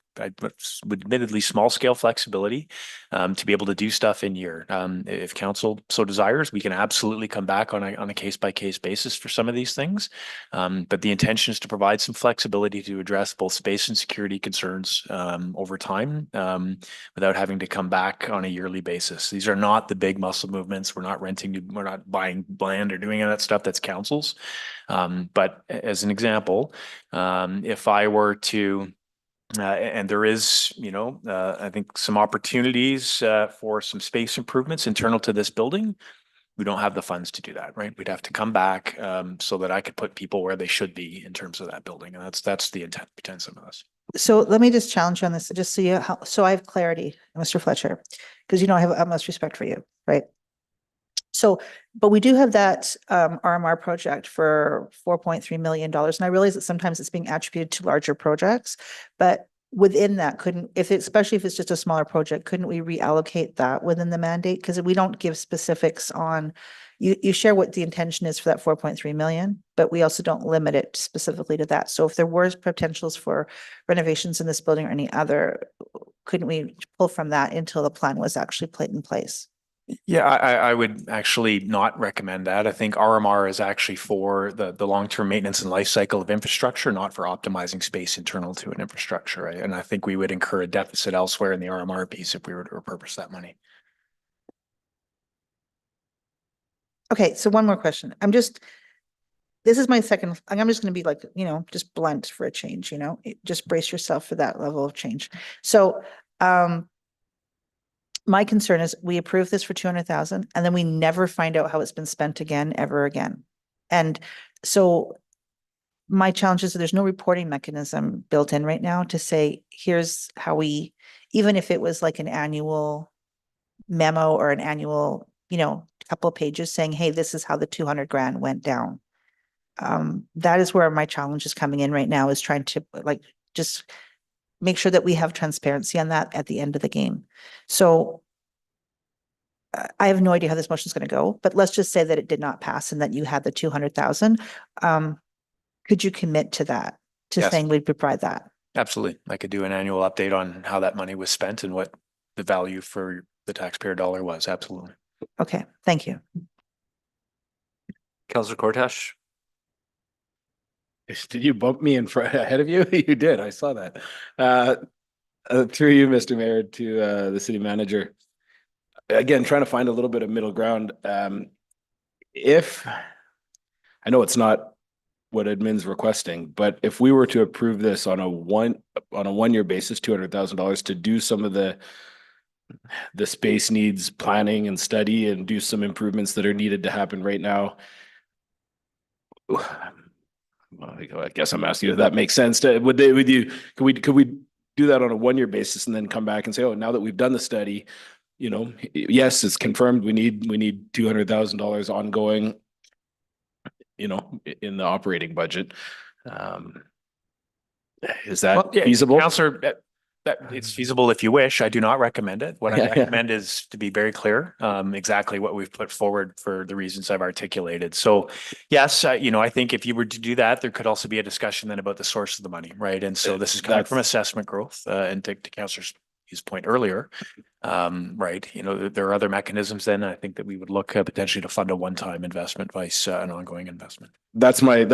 admittedly small scale flexibility to be able to do stuff in year. If council so desires, we can absolutely come back on a case by case basis for some of these things. But the intention is to provide some flexibility to address both space and security concerns over time without having to come back on a yearly basis. These are not the big muscle movements. We're not we're not buying land or doing any of that stuff. That's council's. But as an example, if I were to and there is, I think some opportunities for some space improvements internal to this building. We don't have the funds to do that, right? We'd have to come back so that I could put people where they should be in terms of that building. And that's the intent of this. So let me just challenge you on this, just so I have clarity, Mr. Fletcher, because I have utmost respect for you, right? So, but we do have that RMR project for $4.3 million. And I realize that sometimes it's being attributed to larger projects, but within that, especially if it's just a smaller project, couldn't we reallocate that within the mandate? Because we don't give specifics on, you share what the intention is for that 4.3 million, but we also don't limit it specifically to that. So if there were potentials for renovations in this building or any other, couldn't we pull from that until the plan was actually put in place? Yeah, I would actually not recommend that. I think RMR is actually for the long-term maintenance and life cycle of infrastructure, not for optimizing space internal to an infrastructure, right? And I think we would incur a deficit elsewhere in the RMR piece if we were to repurpose that money. Okay, so one more question. This is my second, I'm just going to be like, just blunt for a change, just brace yourself for that level of change. So, my concern is we approve this for 200,000 and then we never find out how it's been spent again, ever again. And so my challenge is that there's no reporting mechanism built in right now to say, here's how we, even if it was like an annual memo or an annual, couple of pages saying, hey, this is how the 200 grand went down. That is where my challenge is coming in right now, is trying to just make sure that we have transparency on that at the end of the game. So I have no idea how this motion is going to go, but let's just say that it did not pass and that you had the 200,000. Could you commit to that, Yes. saying we'd provide that? Absolutely. I could do an annual update on how that money was spent and what the value for the taxpayer dollar was. Absolutely. Okay, thank you. Councillor Kortash? Did you bump me in front ahead of you? You did. I saw that. Through you, Mr. Mayor, to the city manager. Again, trying to find a little bit of middle ground. If I know it's not what admin's requesting, but if we were to approve this on a 1-year basis, $200,000 to do some of the space needs planning and study and do some improvements that are needed to happen right now. Well, I guess I'm asking you if that makes sense to, could we do that on a 1-year basis and then come back and say, oh, now that we've done the study, you know, yes, it's confirmed we need $200,000 ongoing, you know, in the operating budget. Is that feasible? Counselor, that it's feasible if you wish. I do not recommend it. What I recommend is to be very clear, exactly what we've put forward for the reasons I've articulated. So yes, you know, I think if you were to do that, there could also be a discussion then about the source of the money, right? And so this is coming from assessment growth, and to Councillor his point earlier, right? You know, there are other mechanisms then. I think that we would look potentially to fund a one-time investment vice an ongoing investment. That's my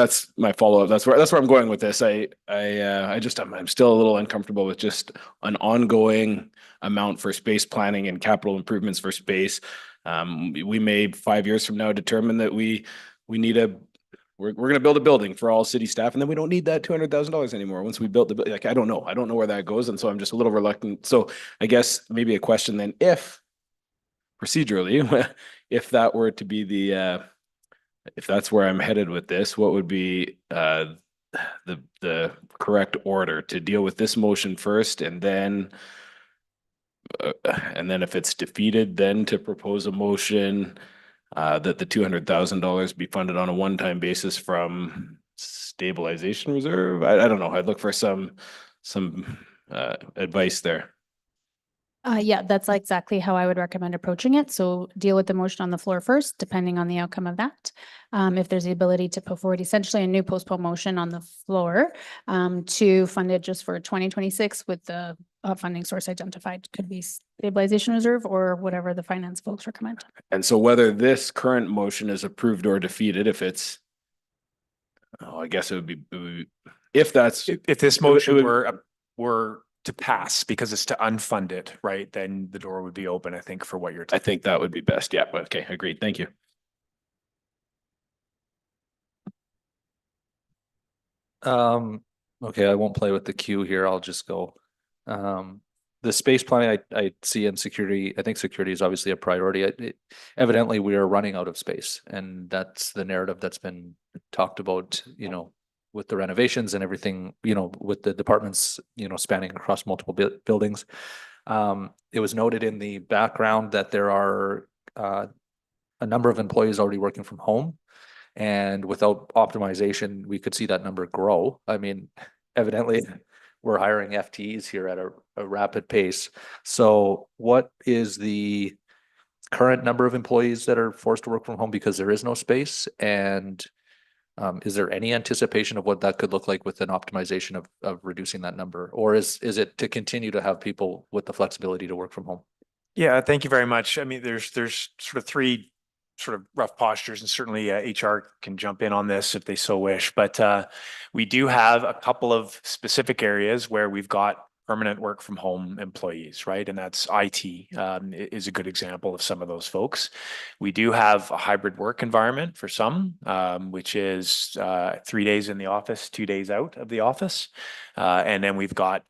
follow-up. That's where I'm going with this. I'm still a little uncomfortable with just an ongoing amount for space planning and capital improvements for space. We may 5 years from now determine that we need we're going to build a building for all city staff, and then we don't need that $200,000 anymore. Once we built the, like, I don't know where that goes. And so I'm just a little reluctant. So I guess maybe a question then, if procedurally, if that were to be if that's where I'm headed with this, what would be the correct order to deal with this motion first, and then if it's defeated, then to propose a motion that the $200,000 be funded on a one-time basis from stabilization reserve? I don't know. I'd look for some advice there. Yeah, that's exactly how I would recommend approaching it. So deal with the motion on the floor first, depending on the outcome of that. If there's the ability to put forward essentially a new postpone motion on the floor to fund it just for 2026 with the funding source identified, could be stabilization reserve or whatever the finance folks recommend. And so whether this current motion is approved or defeated, if it's, I guess it would be, if this motion were to pass because it's to unfund it, right? Then the door would be open, I think, for what you're I think that would be best. Yeah. Okay. Agreed. Thank you. Okay, I won't play with the queue here. I'll just go. The space planning I see in security, I think security is obviously a priority. Evidently, we are running out of space, and that's the narrative that's been talked about, you know, with the renovations and everything, you know, with the departments, you know, spanning across multiple buildings. It was noted in the background that there are a number of employees already working from home, and without optimization, we could see that number grow. I mean, evidently, we're hiring FTEs here at a rapid pace. So what is the current number of employees that are forced to work from home because there is no space? And is there any anticipation of what that could look like with an optimization of reducing that number? Or is it to continue to have people with the flexibility to work from home? Yeah, thank you very much. I mean, there's sort of three sort of rough postures, and certainly HR can jump in on this if they so wish. But we do have a couple of specific areas where we've got permanent work from home employees, right? And that's IT is a good example of some of those folks. We do have a hybrid work environment for some, which is 3 days in the office, 2 days out of the office. And then we've got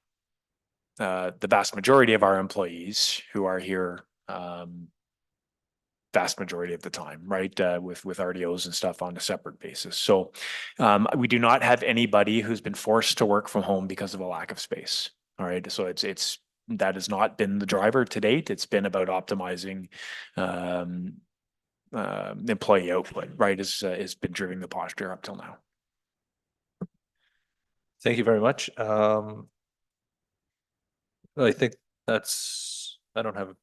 the vast majority of our employees who are here vast majority of the time, right? With RDOs and stuff on a separate basis. So we do not have anybody who's been forced to work from home because of a lack of space. All right. So that has not been the driver to date. It's been about optimizing employee output, right? Has been driving the posture up till now. Thank you very much. I think I don't have,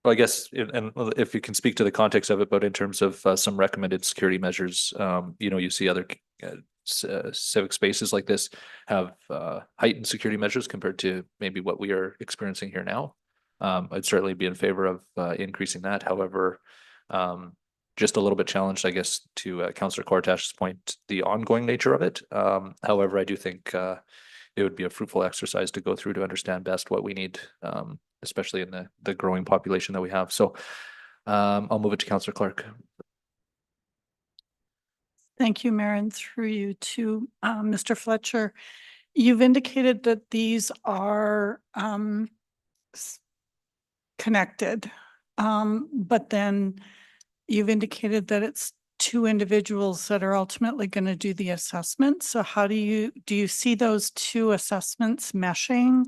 well, I guess, and if you can speak to the context of it, but in terms of some recommended security measures, you know, you see other civic spaces like this have heightened security measures compared to maybe what we are experiencing here now. I'd certainly be in favor of increasing that. However, just a little bit challenged, I guess, to Councillor Kortash's point, the ongoing nature of it. However, I do think it would be a fruitful exercise to go through to understand best what we need, especially in the growing population that we have. So I'll move it to Councillor Clark. Thank you, Mayor, and through you to Mr. Fletcher. You've indicated that these are connected, but then you've indicated that it's two individuals that are ultimately going to do the assessment. So how do you see those two assessments meshing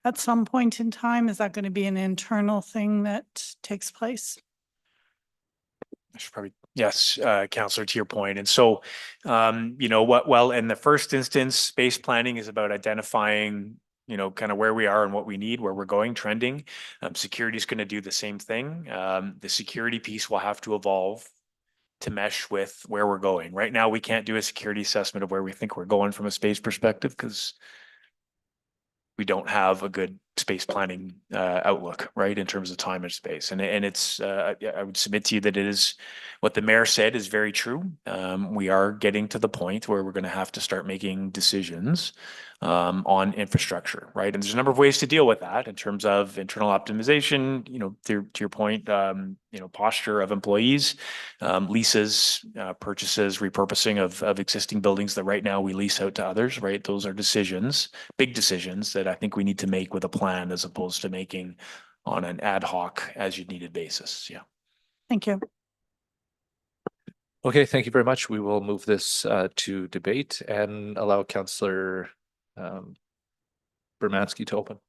at some point in time? Is that going to be an internal thing that takes place? I should probably, yes, Counselor, to your point. And so, you know, well, in the first instance, space planning is about identifying, you know, kind of where we are and what we need, where we're going, trending. Security is going to do the same thing. The security piece will have to evolve to mesh with where we're going. Right now, we can't do a security assessment of where we think we're going from a space perspective because we don't have a good space planning outlook, right, in terms of time and space. And it's, I would submit to you that it is, what the mayor said is very true. We are getting to the point where we're going to have to start making decisions on infrastructure, right? And there's a number of ways to deal with that in terms of internal optimization, you know, to your point, you know, posture of employees, leases, purchases, repurposing of existing buildings that right now we lease out to others, right? Those are decisions, big decisions that I think we need to make with a plan as opposed to making on an ad hoc as you needed basis. Yeah. Thank you. Okay, thank you very much. We will move this to debate and allow Councillor Bermansky to open.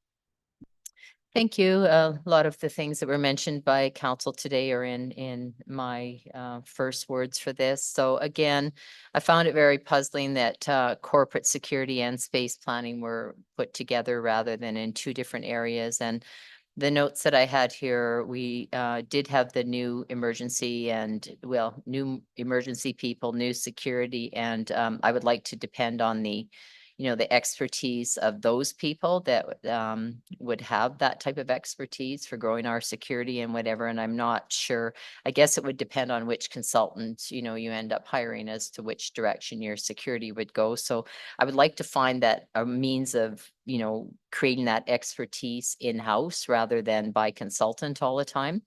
Thank you. A lot of the things that were mentioned by council today are in my first words for this. So again, I found it very puzzling that corporate security and space planning were put together rather than in two different areas. And the notes that I had here, we did have the new emergency and, well, new emergency people, new security, and I would like to depend on the, you know, the expertise of those people that would have that type of expertise for growing our security and whatever. And I'm not sure, I guess it would depend on which consultant, you know, you end up hiring as to which direction your security would go. So I would like to find that a means of, you know, creating that expertise in-house rather than by consultant all the time.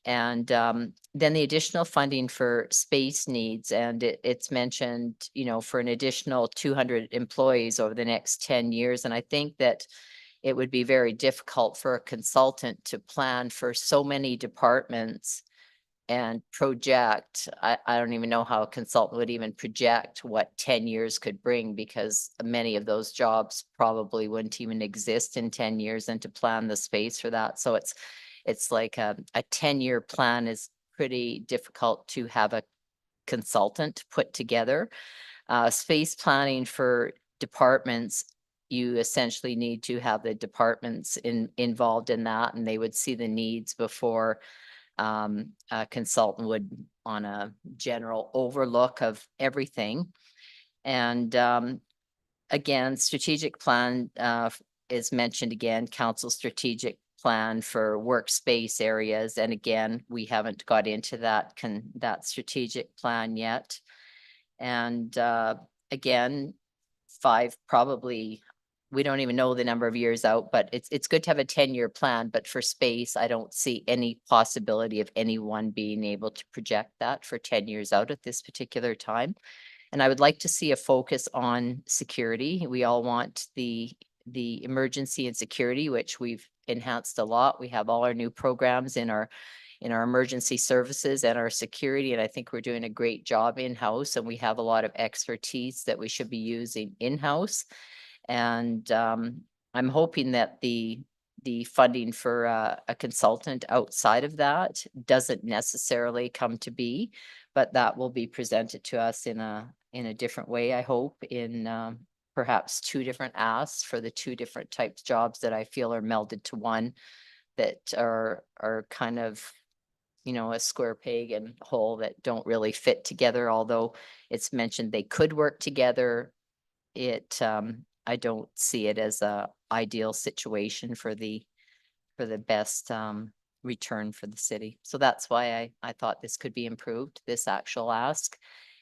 And then the additional funding for space needs, and it's mentioned, you know, for an additional 200 employees over the next 10 years. And I think that it would be very difficult for a consultant to plan for so many departments and project. I don't even know how a consultant would even project what 10 years could bring, because many of those jobs probably wouldn't even exist in 10 years, and to plan the space for that. So it's like a 10-year plan is pretty difficult to have a consultant put together. Space planning for departments, you essentially need to have the departments involved in that, and they would see the needs before a consultant would on a general overlook of everything. And again, strategic plan is mentioned again, council strategic plan for workspace areas. And again, we haven't got into that strategic plan yet. And again, 5 probably, we don't even know the number of years out, but it's good to have a 10-year plan. But for space, I don't see any possibility of anyone being able to project that for 10 years out at this particular time. And I would like to see a focus on security. We all want the emergency and security, which we've enhanced a lot. We have all our new programs in our emergency services and our security. And I think we're doing a great job in-house, and we have a lot of expertise that we should be using in-house. And I'm hoping that the funding for a consultant outside of that doesn't necessarily come to be, but that will be presented to us in a different way, I hope, in perhaps 2 different asks for the 2 different types jobs that I feel are melded to one, that are kind of, you know, a square peg and hole that don't really fit together. Although it's mentioned they could work together, I don't see it as a ideal situation for the best return for the city. So that's why I thought this could be improved, this actual ask.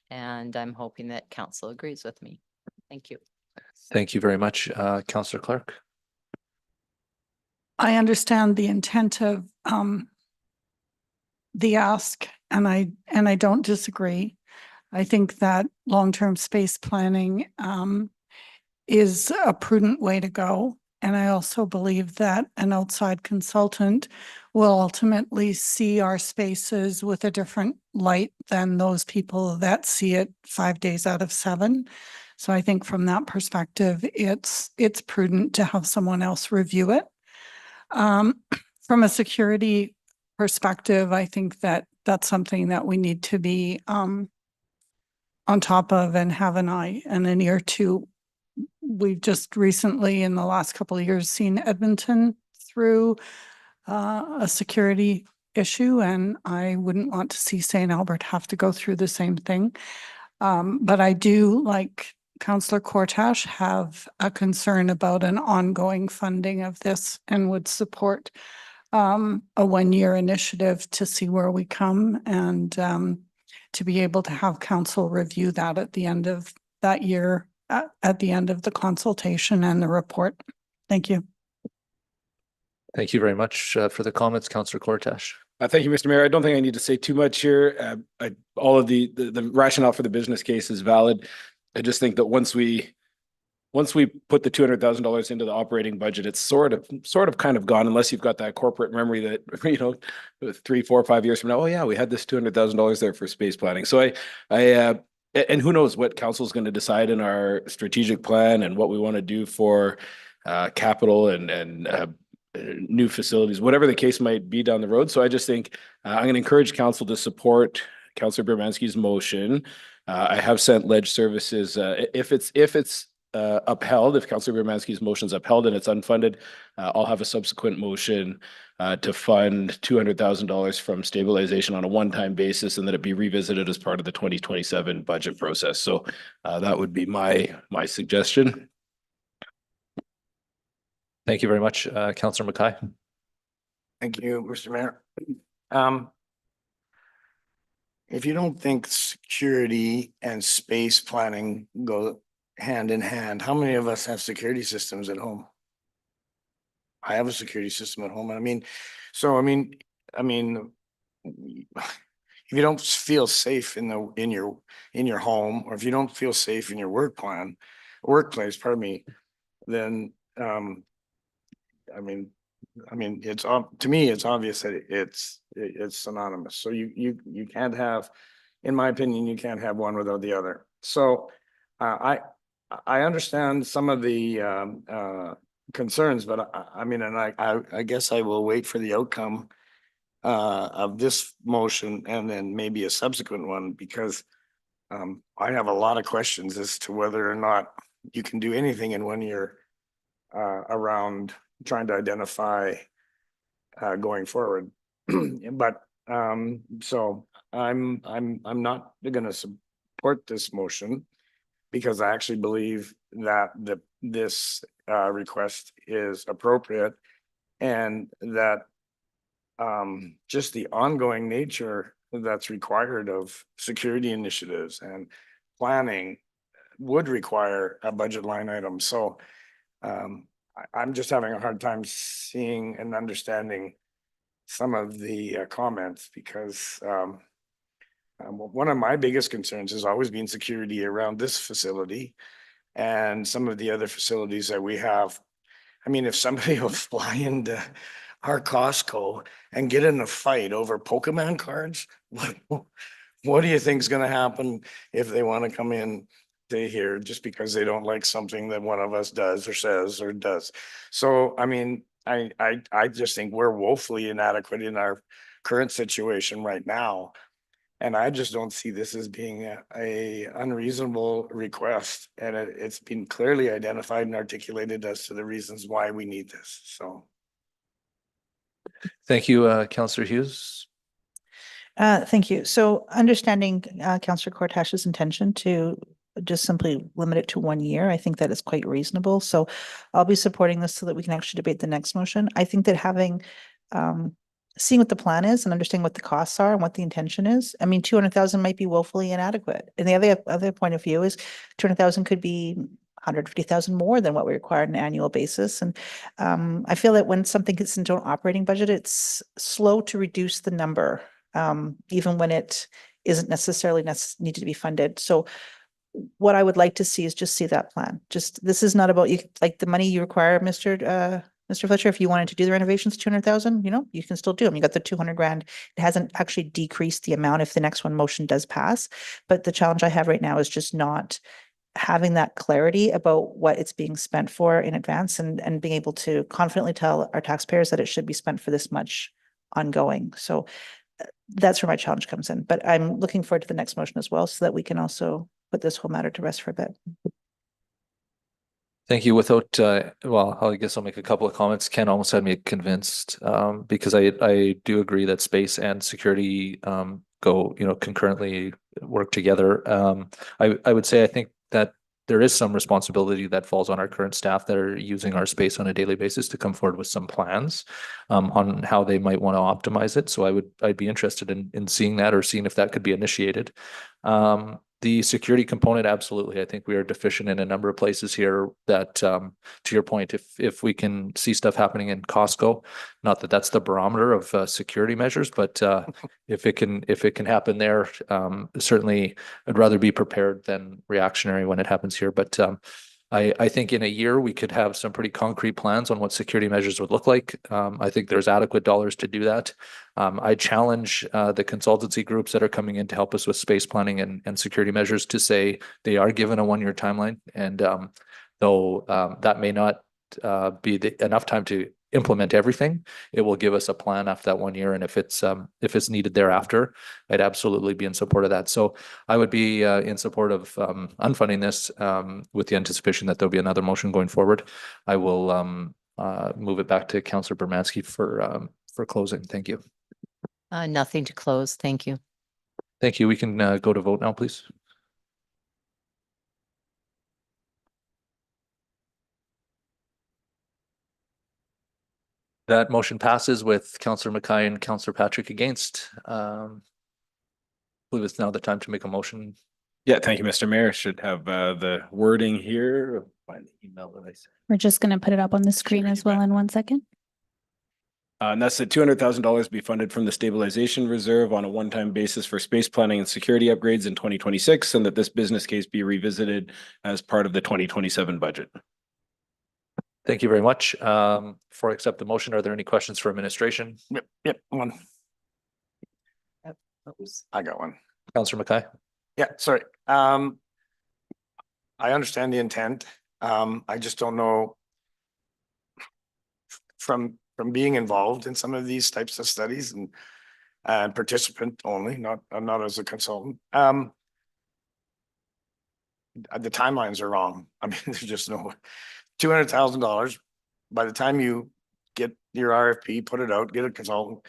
And I'm hoping that council agrees with me. Thank you. Thank you very much, Councillor Clark. I understand the intent of the ask, and I don't disagree. I think that long-term space planning is a prudent way to go. And I also believe that an outside consultant will ultimately see our spaces with a different light than those people that see it 5 days out of 7. So I think from that perspective, it's prudent to have someone else review it. From a security perspective, I think that that's something that we need to be on top of and have an eye and an ear to. We've just recently, in the last couple of years, seen Edmonton through a security issue, and I wouldn't want to see St. Albert have to go through the same thing. But I do, like Councillor Kortash, have a concern about an ongoing funding of this and would support a 1-year initiative to see where we come and to be able to have council review that at the end of that year, at the end of the consultation and the report. Thank you. Thank you very much for the comments, Councillor Kortash. Thank you, Mr. Mayor. I don't think I need to say too much here. All of the rationale for the business case is valid. I just think that once we put the $200,000 into the operating budget, it's sort of kind of gone, unless you've got that corporate memory that, you know, 3, 4, 5 years from now, oh yeah, we had this $200,000 there for space planning. So and who knows what council is going to decide in our strategic plan and what we want to do for capital and new facilities, whatever the case might be down the road. So I just think I'm going to encourage council to support Councillor Bermanski's motion. I have sent Ledge Services, if it's upheld, if Councillor Bermanski's motion is upheld and it's unfunded, I'll have a subsequent motion to fund $200,000 from stabilization on a one-time basis, and that it be revisited as part of the 2027 budget process. So that would be my suggestion. Thank you very much, Councillor Mackay. Thank you, Mr. Mayor. If you don't think security and space planning go hand in hand, how many of us have security systems at home? I have a security system at home. And I mean, if you don't feel safe in your home, or if you don't feel safe in your workplace, pardon me, then it's to me, it's obvious that it's synonymous. So you can't have, in my opinion, you can't have one without the other. So I understand some of the concerns, but I guess I will wait for the outcome of this motion and then maybe a subsequent one, because I have a lot of questions as to whether or not you can do anything in 1 year around trying to identify going forward. But so I'm not going to support this motion, because I actually believe that this request is appropriate, and that just the ongoing nature that's required of security initiatives and planning would require a budget line item. So I'm just having a hard time seeing and understanding some of the comments, because one of my biggest concerns has always been security around this facility and some of the other facilities that we have. I mean, if somebody will fly into our Costco and get in a fight over Pokemon cards, what do you think is going to happen if they want to come in to here just because they don't like something that one of us does or says or does? So, I mean, I just think we're woefully inadequate in our current situation right now. And I just don't see this as being a unreasonable request. And it's been clearly identified and articulated as to the reasons why we need this. So. Thank you, Councillor Hughes. Thank you. So understanding Councillor Kortash's intention to just simply limit it to 1 year, I think that is quite reasonable. So I'll be supporting this so that we can actually debate the next motion. I think that having seeing what the plan is and understanding what the costs are and what the intention is. I mean, 200,000 might be woefully inadequate. And the other point of view is 200,000 could be 150,000 more than what we require on an annual basis. And I feel that when something gets into an operating budget, it's slow to reduce the number, even when it isn't necessarily needed to be funded. So what I would like to see is just see that plan. Just, this is not about you, like the money you require, Mr. Fletcher, if you wanted to do the renovations, 200,000, you know, you can still do them. You got the 200 grand. It hasn't actually decreased the amount if the next one motion does pass. But the challenge I have right now is just not having that clarity about what it's being spent for in advance and being able to confidently tell our taxpayers that it should be spent for this much ongoing. So that's where my challenge comes in. But I'm looking forward to the next motion as well, so that we can also put this whole matter to rest for a bit. Thank you. Without, well, I guess I'll make a couple of comments. Ken almost had me convinced, because I do agree that space and security go, concurrently work together. I would say I think that there is some responsibility that falls on our current staff that are using our space on a daily basis to come forward with some plans on how they might want to optimize it. So I'd be interested in seeing that, or seeing if that could be initiated. The security component, absolutely. I think we are deficient in a number of places here that, to your point, if we can see stuff happening in Costco, not that that's the barometer of security measures, but if it can happen there, certainly I'd rather be prepared than reactionary when it happens here. But I think in a year we could have some pretty concrete plans on what security measures would look like. I think there's adequate dollars to do that. I challenge the consultancy groups that are coming in to help us with space planning and security measures to say they are given a 1-year timeline. And though that may not be enough time to implement everything, it will give us a plan after that 1 year. And if it's needed thereafter, I'd absolutely be in support of that. So I would be in support of unfunding this with the anticipation that there'll be another motion going forward. I will move it back to Councillor Bermansky for closing. Thank you. Nothing to close. Thank you. Thank you. We can go to vote now, please. That motion passes with Councillor Mackay and Councillor Patrick against. I believe it's now the time to make a motion. Yeah, thank you, Mr. Mayor. Should have the wording here. Find the email that I sent. We're just going to put it up on the screen as well in 1 second. And that's the $200,000 be funded from the stabilization reserve on a one-time basis for space planning and security upgrades in 2026, and that this business case be revisited as part of the 2027 budget. Thank you very much. Before I accept the motion, are there any questions for administration? Yep, one. I got one. Councillor Mackay. Yeah, sorry. I understand the intent. I just don't know from being involved in some of these types of studies and participant only, not as a consultant. The timelines are wrong. I mean, there's just no $200,000. By the time you get your RFP, put it out, get a consultant,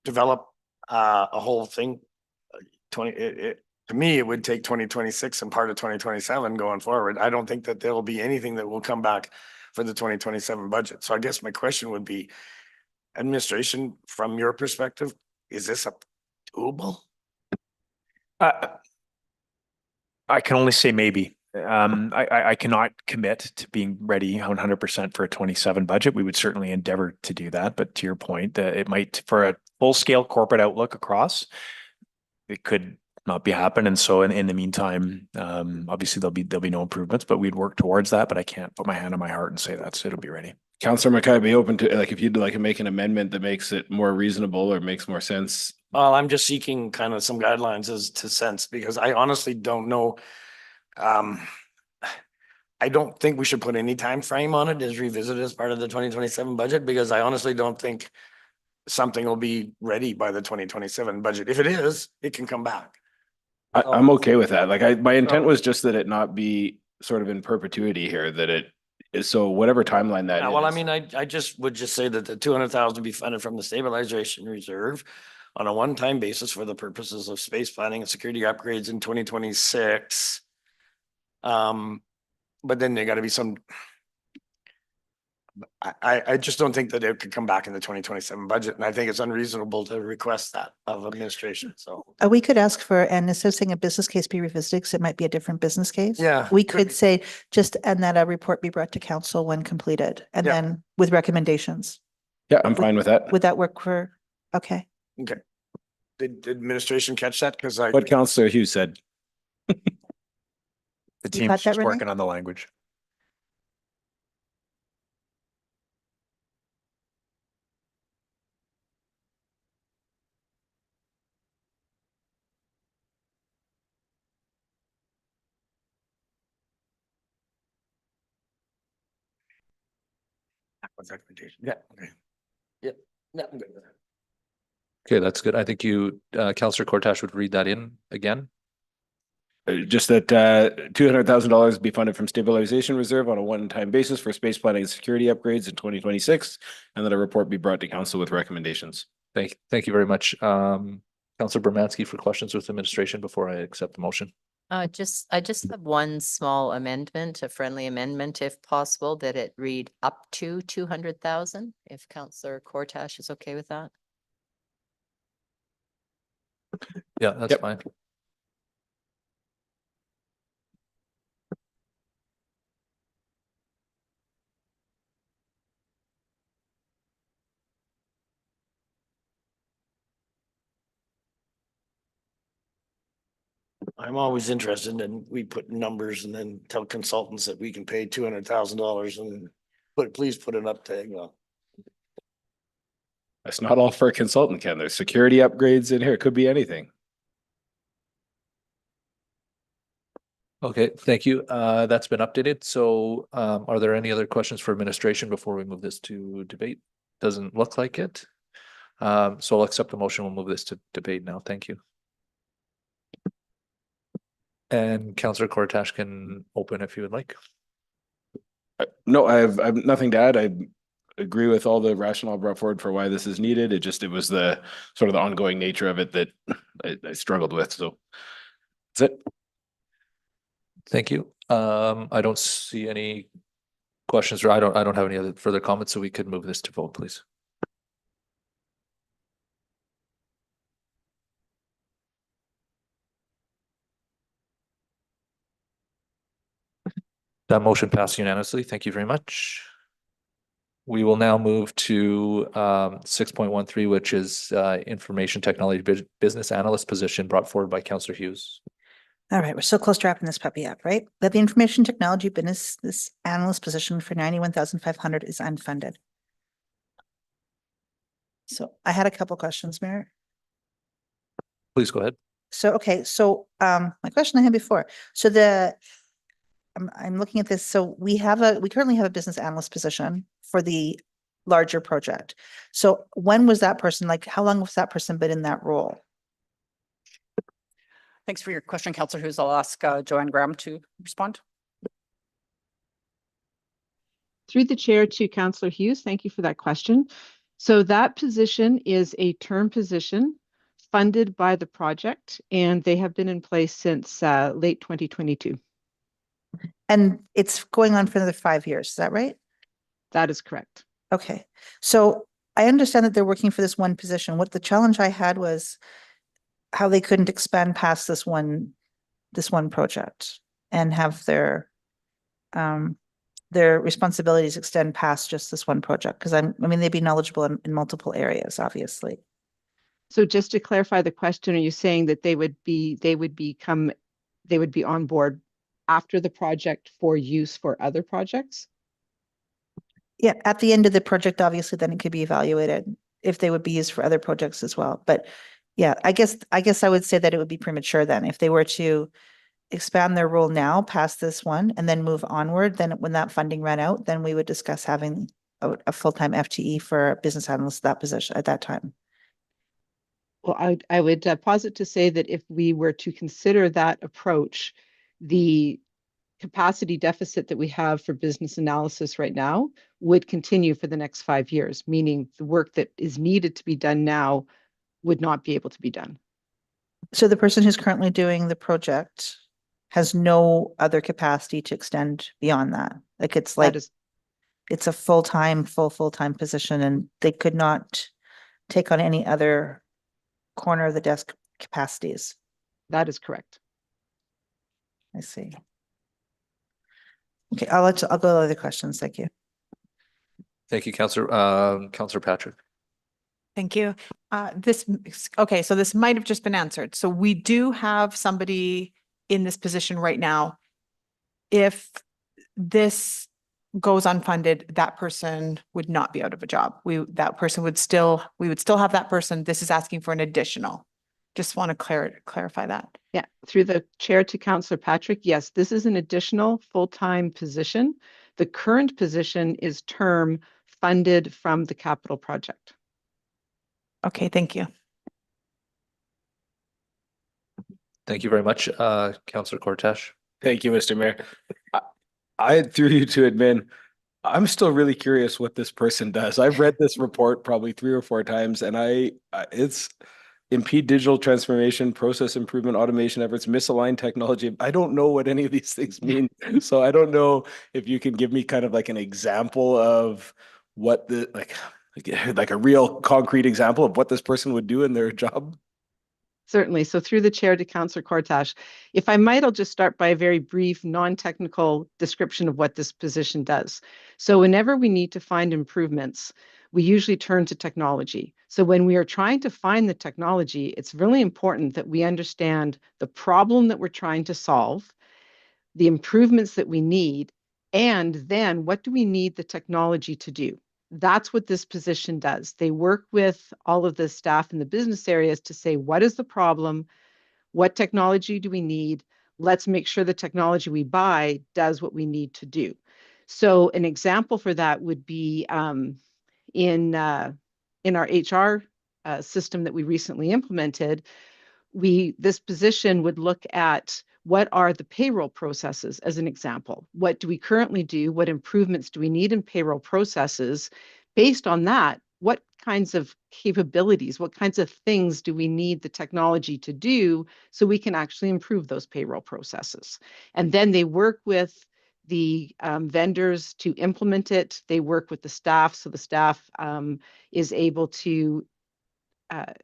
develop a whole thing. To me, it would take 2026 and part of 2027 going forward. I don't think that there will be anything that will come back for the 2027 budget. So I guess my question would be, administration, from your perspective, is this a doable? I can only say maybe. I cannot commit to being ready 100% for a 27 budget. We would certainly endeavor to do that. But to your point, it might, for a full scale corporate outlook across, it could not be happen. And so in the meantime, obviously there'll be no improvements, but we'd work towards that. But I can't put my hand on my heart and say it'll be ready. Councillor Mackay, be open to, like, if you'd like to make an amendment that makes it more reasonable or makes more sense. Well, I'm just seeking kind of some guidelines as to sense, because I honestly don't know. I don't think we should put any time frame on it as revisited as part of the 2027 budget, because I honestly don't think something will be ready by the 2027 budget. If it is, it can come back. I'm okay with that. Like, my intent was just that it not be sort of in perpetuity here, that it is, so whatever timeline that is. Well, I mean, I just would just say that the 200,000 be funded from the stabilization reserve on a one-time basis for the purposes of space planning and security upgrades in 2026. But then there got to be some. I just don't think that it could come back in the 2027 budget, and I think it's unreasonable to request that of administration. So We could ask for, and instead of saying a business case be revisited, because it might be a different business case. Yeah, We could could say just, and that a report be brought to council when completed, and Yeah. then with recommendations. Yeah, I'm fine with that. Would that work for, okay. Okay. Did administration catch that? Because I. What Councillor Hughes said. The You team's caught that, just Renee? working on the language. Recommendation. Yeah, okay. Yep. Yeah, I'm good with that. Okay, that's good. I think you, Councillor Cortash would read that in again. Just that $200,000 be funded from stabilization reserve on a one-time basis for space planning and security upgrades in 2026, and that a report be brought to council with recommendations. Thank you very much. Councillor Bermansky for questions with administration before I accept the motion. I just have one small amendment, a friendly amendment, if possible, that it read up to 200,000, if Councillor Cortash is okay with that. Yeah, that's Yep. fine. I'm always interested in, we put numbers and then tell consultants that we can pay $200,000 and please put an up tag on. That's not all for a consultant, Ken. There's security upgrades in here. It could be anything. Okay, thank you. That's been updated. So are there any other questions for administration before we move this to debate? Doesn't look like it. So I'll accept the motion. We'll move this to debate now. Thank you. And Councillor Cortash can open if you would like. No, I've nothing to add. I agree with all the rationale brought forward for why this is needed. It was the sort of the ongoing nature of it that I struggled with. So that's it. Thank you. I don't see any questions, or I don't have any other further comments, so we could move this to vote, please. That motion passed unanimously. Thank you very much. We will now move to 6.13, which is information technology business analyst position brought forward by Councillor Hughes. All right, we're so close to wrapping this puppy up, right? But the information technology business, this analyst position for 91,500 is unfunded. So I had a couple questions, Mayor. Please go ahead. So, okay, so my question I had before, so I'm looking at this, so we currently have a business analyst position for the larger project. So when was that person, like, how long was that person been in that role? Thanks for your question, Councillor Hughes. I'll ask Joanne Graham to respond. Through the chair to Councillor Hughes, thank you for that question. So that position is a term position funded by the project, and they have been in place since late 2022. And it's going on for another 5 years, is that right? That is correct. Okay, so I understand that they're working for this one position. What the challenge I had was how they couldn't expand past this one project and have their responsibilities extend past just this one project. Because I mean, they'd be knowledgeable in multiple areas, obviously. So just to clarify the question, are you saying that they would be on board after the project for use for other projects? Yeah, at the end of the project, obviously, then it could be evaluated if they would be used for other projects as well. But yeah, I guess I would say that it would be premature then if they were to expand their role now past this one and then move onward. Then when that funding ran out, then we would discuss having a full-time FTE for a business analyst that position at that time. Well, I would posit to say that if we were to consider that approach, the capacity deficit that we have for business analysis right now would continue for the next 5 years, meaning the work that is needed to be done now would not be able to be done. So the person who's currently doing the project has no other capacity to extend beyond that. Like it's it's a full-time position, and they could not take on any other corner of the desk capacities. That is correct. I see. Okay, I'll go to other questions. Thank you. Thank you, Councillor. Councillor Patrick. Thank you. Okay, so this might have just been answered. So we do have somebody in this position right now. If this goes unfunded, that person would not be out of a job. We would still have that person. This is asking for an additional. Just want to clarify that. Yeah, through the chair to Councillor Patrick, yes, this is an additional full-time position. The current position is term funded from the capital project. Okay, thank you. Thank you very much, Councillor Cortesh. Thank you, Mr. Mayor. I through you to admin, I'm still really curious what this person does. I've read this report probably 3 or 4 times, and it's impede digital transformation, process improvement, automation efforts, misaligned technology. I don't know what any of these things mean. So I don't know if you can give me kind of like an example of what the, like a real concrete example of what this person would do in their job. Certainly. So through the chair to Councillor Cortash, if I might, I'll just start by a very brief, non-technical description of what this position does. So whenever we need to find improvements, we usually turn to technology. So when we are trying to find the technology, it's really important that we understand the problem that we're trying to solve, the improvements that we need, and then what do we need the technology to do? That's what this position does. They work with all of the staff in the business areas to say, what is the problem? What technology do we need? Let's make sure the technology we buy does what we need to do. So an example for that would be in our HR system that we recently implemented. This position would look at what are the payroll processes as an example. What do we currently do? What improvements do we need in payroll processes? Based on that, what kinds of capabilities, what kinds of things do we need the technology to do so we can actually improve those payroll processes? And then they work with the vendors to implement it. They work with the staff, so the staff is able to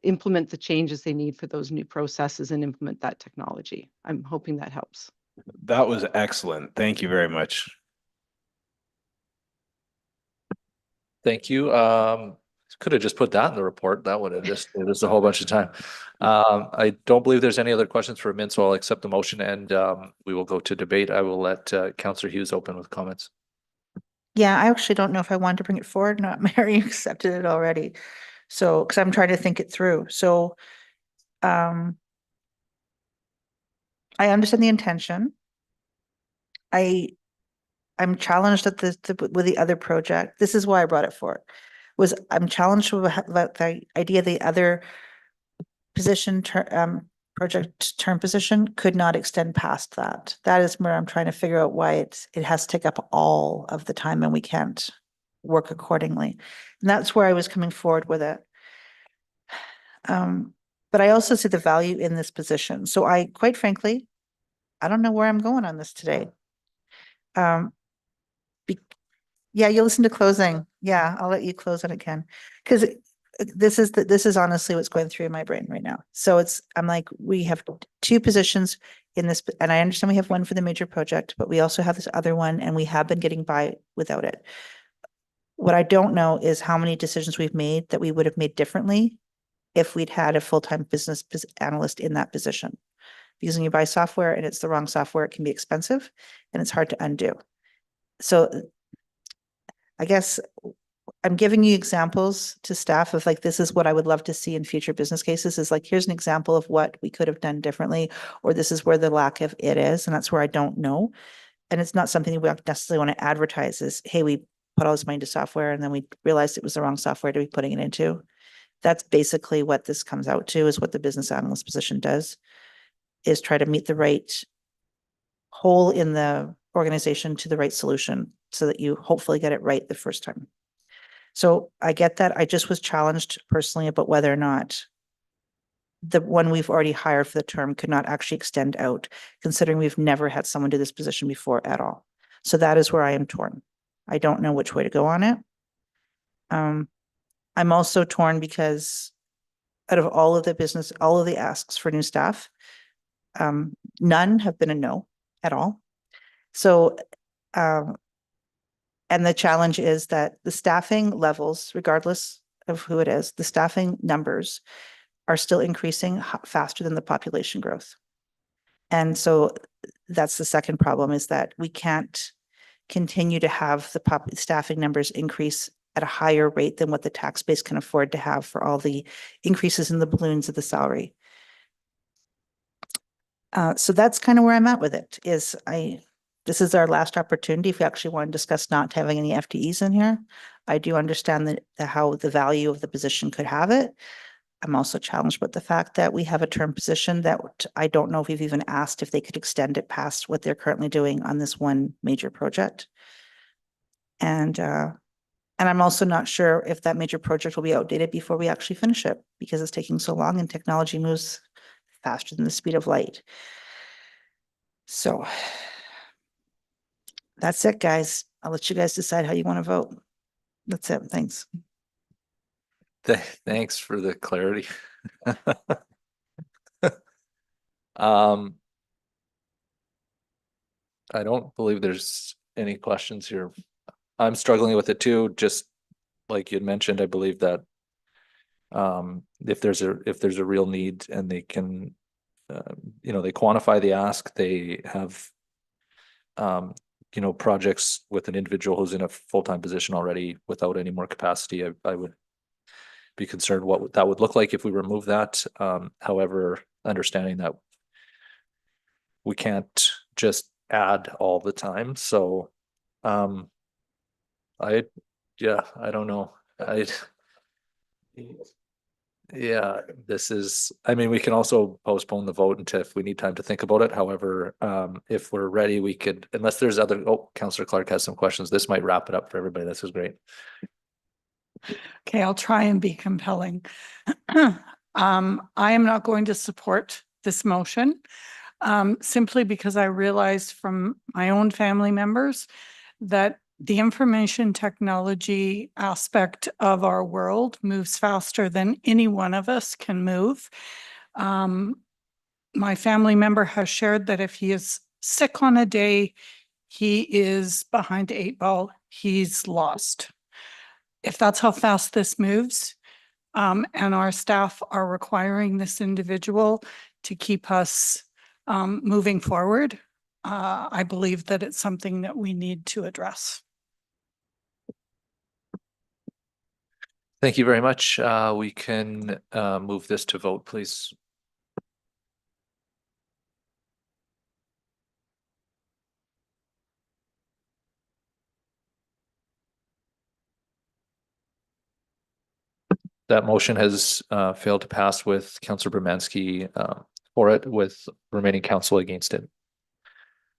implement the changes they need for those new processes and implement that technology. I'm hoping that helps. That was excellent. Thank you very much. Thank you. Could have just put that in the report. That would have just saved us a whole bunch of time. I don't believe there's any other questions for admin, so I'll accept the motion and we will go to debate. I will let Councillor Hughes open with comments. Yeah, I actually don't know if I wanted to bring it forward or not. Mary accepted it already. So, because I'm trying to think it through. So, I understand the intention. I'm challenged at with the other project. This is why I brought it forward. I'm challenged with the idea the other position project term position could not extend past that. That is where I'm trying to figure out why it has to take up all of the time and we can't work accordingly. And that's where I was coming forward with it. But I also see the value in this position. So quite frankly, I don't know where I'm going on this today. Yeah, you listen to closing. Yeah, I'll let you close it again. Because this is honestly what's going through my brain right now. So I'm like, we have 2 positions in this, and I understand we have one for the major project, but we also have this other one and we have been getting by without it. What I don't know is how many decisions we've made that we would have made differently if we'd had a full-time business analyst in that position. Because when you buy software and it's the wrong software, it can be expensive and it's hard to undo. So I guess I'm giving you examples to staff of like, this is what I would love to see in future business cases is like, here's an example of what we could have done differently, or this is where the lack of it is. And that's where I don't know. And it's not something we necessarily want to advertise is, hey, we put all this money into software and then we realized it was the wrong software to be putting it into. That's basically what this comes out to, is what the business analyst position does, is try to meet the right hole in the organization to the right solution so that you hopefully get it right the first time. So I get that. I just was challenged personally about whether or not the one we've already hired for the term could not actually extend out, considering we've never had someone do this position before at all. So that is where I am torn. I don't know which way to go on it. I'm also torn because out of all of the asks for new staff, none have been a no at all. So, and the challenge is that the staffing levels, regardless of who it is, the staffing numbers are still increasing faster than the population growth. And so that's the second problem, is that we can't continue to have the staffing numbers increase at a higher rate than what the tax base can afford to have for all the increases in the balloons of the salary. So that's kind of where I'm at with it, is this is our last opportunity. If we actually want to discuss not having any FTEs in here, I do understand how the value of the position could have it. I'm also challenged with the fact that we have a term position that I don't know if we've even asked if they could extend it past what they're currently doing on this one major project. And I'm also not sure if that major project will be outdated before we actually finish it, because it's taking so long and technology moves faster than the speed of light. So that's it, guys. I'll let you guys decide how you want to vote. That's it. Thanks. Thanks for the clarity. I don't believe there's any questions here. I'm struggling with it too, just like you'd mentioned. I believe that if there's a real need and they can, they quantify the ask, they have projects with an individual who's in a full-time position already without any more capacity, I would be concerned what that would look like if we remove that. However, understanding that we can't just add all the time. So I don't know. We can also postpone the vote until if we need time to think about it. However, if we're ready, we could, unless there's Councillor Clark has some questions. This might wrap it up for everybody. This is great. Okay, I'll try and be compelling. I am not going to support this motion simply because I realized from my own family members that the information technology aspect of our world moves faster than any one of us can move. My family member has shared that if he is sick on a day, he is behind the 8 ball, he's lost. If that's how fast this moves, and our staff are requiring this individual to keep us moving forward, I believe that it's something that we need to address. Thank you very much. We can move this to vote, please. That motion has failed to pass with Councillor Bermanski for it, with remaining council against it.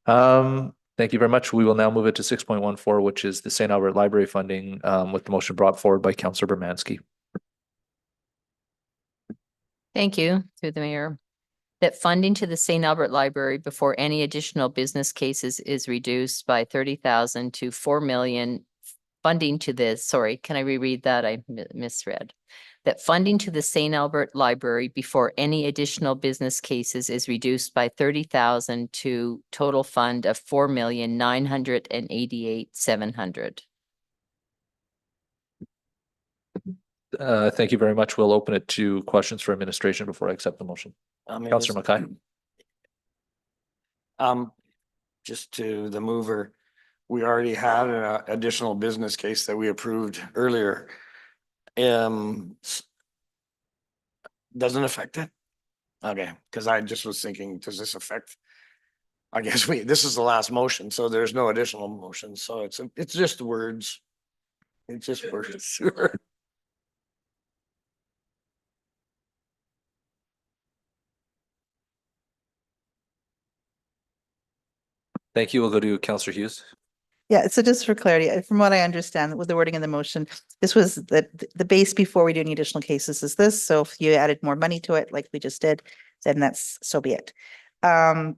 Thank you very much. We will now move it to 6.14, which is the St. Albert Library funding, with the motion brought forward by Councillor Bermanski. Thank you, through the mayor. That funding to the St. Albert Library before any additional business cases is reduced by 30,000 to 4 million. Funding to this, sorry, can I reread that? I misread. That funding to the St. Albert Library before any additional business cases is reduced by 30,000 to total fund of 4,988,700. Thank you very much. We'll open it to questions for administration before I accept the motion. Councillor Mackay. Just to the mover, we already had an additional business case that we approved earlier. Doesn't affect it? Okay, because I just was thinking, does this affect? I guess this is the last motion, so there's no additional motion. So it's just words. It's just words. Thank you. We'll go to Councillor Hughes. Yeah, so just for clarity, from what I understand with the wording in the motion, this was the base before we do any additional cases is this. So if you added more money to it, like we just did, then that's so be it. The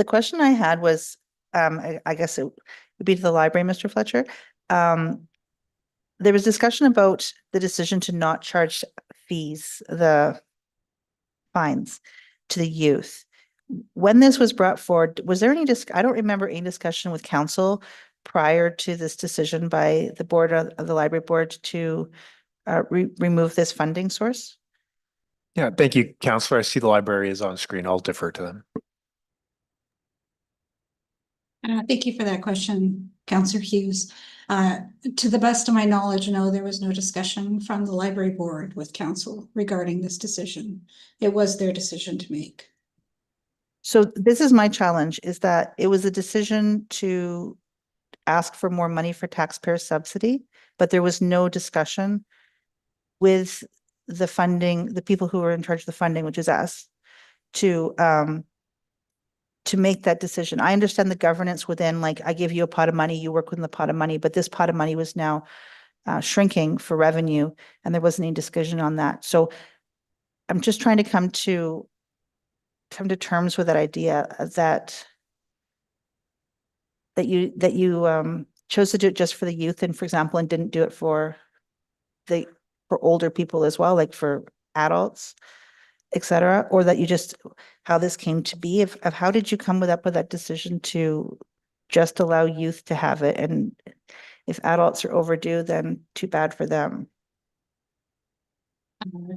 question I had was, I guess it would be to the library, Mr. Fletcher. There was discussion about the decision to not charge fees, the fines to the youth. When this was brought forward, was there any I don't remember any discussion with council prior to this decision by the board of the library board to remove this funding source? Yeah, thank you, Counselor. I see the library is on screen. I'll defer to them. Thank you for that question, Councillor Hughes. To the best of my knowledge, no, there was no discussion from the library board with council regarding this decision. It was their decision to make. So this is my challenge, is that it was a decision to ask for more money for taxpayer subsidy, but there was no discussion with the funding, the people who were in charge of the funding, which is us, to make that decision. I understand the governance within, like, I give you a pot of money, you work within the pot of money, but this pot of money was now shrinking for revenue, and there wasn't any discussion on that. So I'm just trying to come to terms with that idea that you chose to do it just for the youth, and for example, and didn't do it for older people as well, like for adults, etc., or that you just, how this came to be, of how did you come up with that decision to just allow youth to have it, and if adults are overdue, then too bad for them.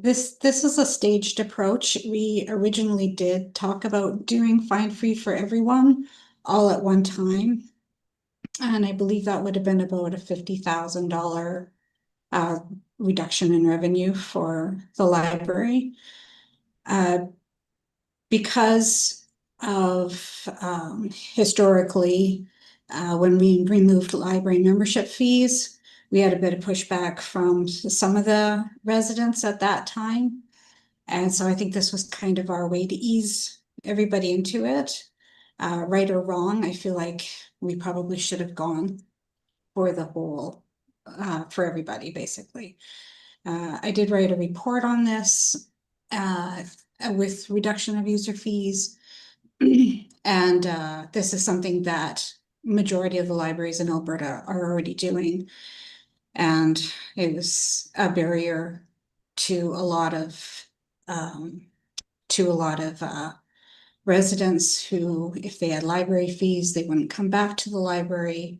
This is a staged approach. We originally did talk about doing fine free for everyone all at one time. And I believe that would have been about a $50,000 reduction in revenue for the library. Because of historically, when we removed library membership fees, we had a bit of pushback from some of the residents at that time. And so I think this was kind of our way to ease everybody into it. Right or wrong, I feel like we probably should have gone for the whole, for everybody, basically. I did write a report on this with reduction of user fees. And this is something that majority of the libraries in Alberta are already doing. And it was a barrier to a lot of residents who, if they had library fees, they wouldn't come back to the library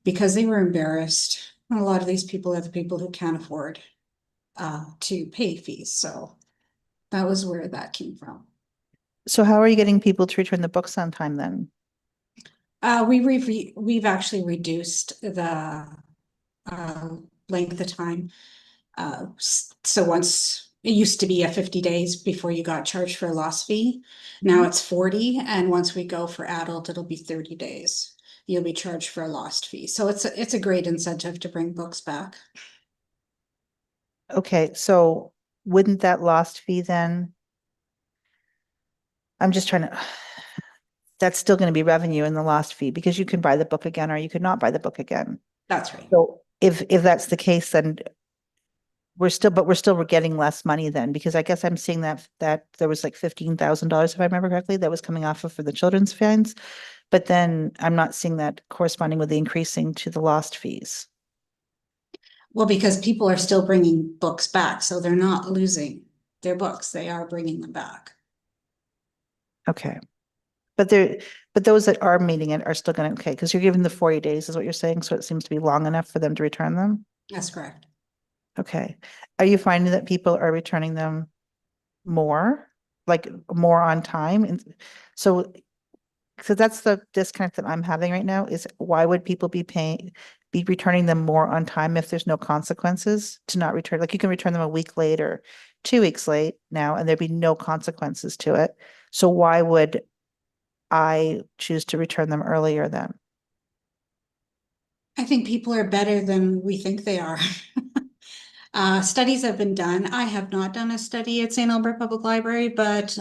because they were embarrassed. And a lot of these people are the people who can't afford to pay fees. So that was where that came from. So how are you getting people to return the books on time then? We've actually reduced the length of time. So once it used to be a 50 days before you got charged for a lost fee. Now it's 40, and once we go for adult, it'll be 30 days. You'll be charged for a lost fee. So it's a great incentive to bring books back. Okay, so wouldn't that lost fee then? I'm just trying to, that's still going to be revenue in the lost fee because you can buy the book again or you could not buy the book again. That's right. So if that's the case, then we're still getting less money then, because I guess I'm seeing that there was like $15,000, if I remember correctly, that was coming off of for the children's fines. But then I'm not seeing that corresponding with the increasing to the lost fees. Well, because people are still bringing books back, so they're not losing their books. They are bringing them back. Okay. But those that are meeting it are still going to, okay, because you're giving the 40 days is what you're saying. So it seems to be long enough for them to return them. That's correct. Okay. Are you finding that people are returning them more, like more on time? And so that's the disconnect that I'm having right now, is why would people be returning them more on time if there's no consequences to not return? Like you can return them a week late or 2 weeks late now, and there'd be no consequences to it. So why would I choose to return them earlier then? I think people are better than we think they are. Studies have been done. I have not done a study at St. Albert Public Library, but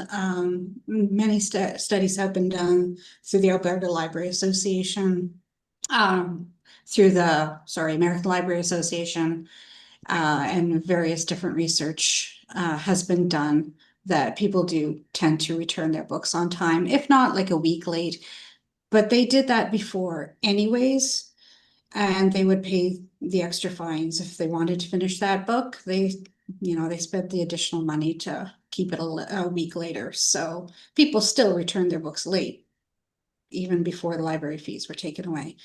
many studies have been done through the Alberta Library Association, through the, American Library Association, and various different research has been done that people do tend to return their books on time, if not like a week late. But they did that before anyways. And they would pay the extra fines if they wanted to finish that book. They spent the additional money to keep it a week later. So people still return their books late, even before the library fees were taken away.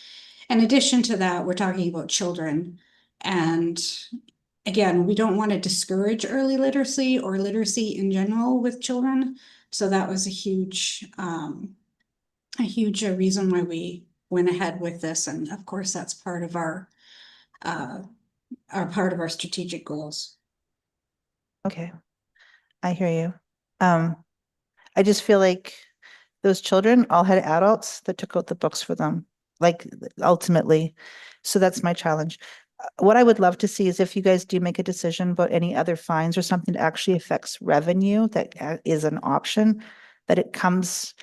In addition to that, we're talking about children. And again, we don't want to discourage early literacy or literacy in general with children. So that was a huge reason why we went ahead with this. And of course, that's part of our strategic goals. Okay, I hear you. I just feel like those children all had adults that took out the books for them, like ultimately. So that's my challenge. What I would love to see is if you guys do make a decision about any other fines or something that actually affects revenue, that is an option, that it comes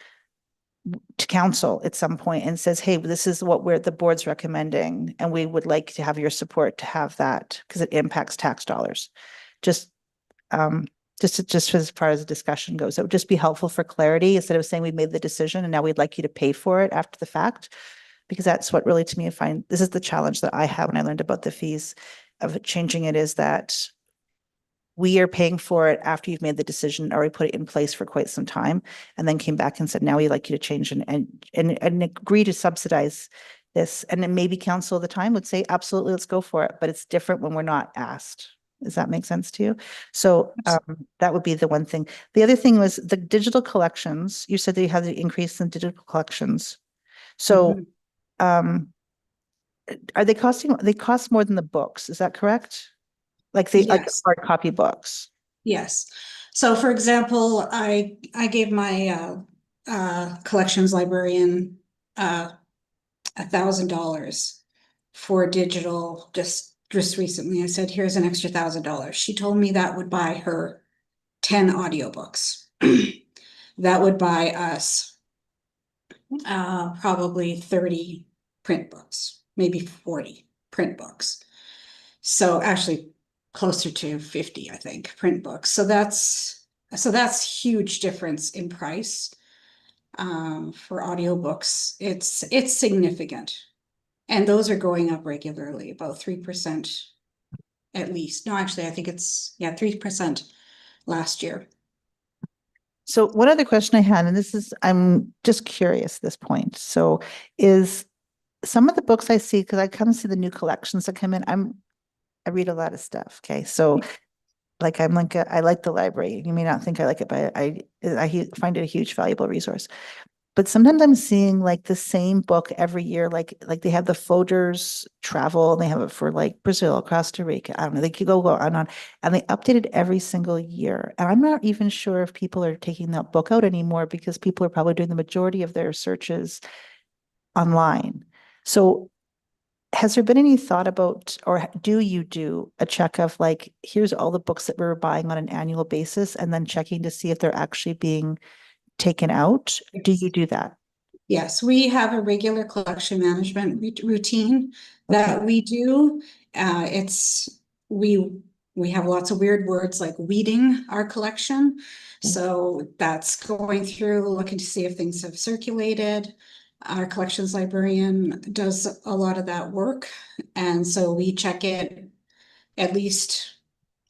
to council at some point and says, hey, this is what the board's recommending, and we would like to have your support to have that because it impacts tax dollars. Just as far as the discussion goes, it would just be helpful for clarity instead of saying we made the decision and now we'd like you to pay for it after the fact. Because that's what really, to me, I find this is the challenge that I have when I learned about the fees of changing it, is that we are paying for it after you've made the decision or we put it in place for quite some time and then came back and said, now we'd like you to change and agree to subsidize this. And then maybe council at the time would say, absolutely, let's go for it. But it's different when we're not asked. Does that make sense to you? So that would be the one thing. The other thing was the digital collections. You said that you had the increase in digital collections. So are they cost more than the books? Is that correct? Like like hard copy books? Yes. So for example, I gave my collections librarian $1,000 for digital just recently. I said, here's an extra $1,000. She told me that would buy her 10 audiobooks. That would buy us probably 30 print books, maybe 40 print books. So actually closer to 50, I think, print books. So that's huge difference in price. For audiobooks, it's significant. And those are going up regularly, about 3% at least. No, actually, I think it's 3% last year. So one other question I had, and I'm just curious at this point. So is some of the books I see, because I come see the new collections that come in, I read a lot of stuff. Okay. So like, I like the library. You may not think I like it, but I find it a huge valuable resource. But sometimes I'm seeing like the same book every year, like they have the Folgers travel, and they have it for like Brazil, Costa Rica. I don't know, they could go on, and they update it every single year. And I'm not even sure if people are taking that book out anymore because people are probably doing the majority of their searches online. So has there been any thought about, or do you do a check of like, here's all the books that we're buying on an annual basis, and then checking to see if they're actually being taken out? Do you do that? Yes, we have a regular collection management routine that we do. We have lots of weird words like weeding our collection. So that's going through, looking to see if things have circulated. Our collections librarian does a lot of that work. And so we check it at least,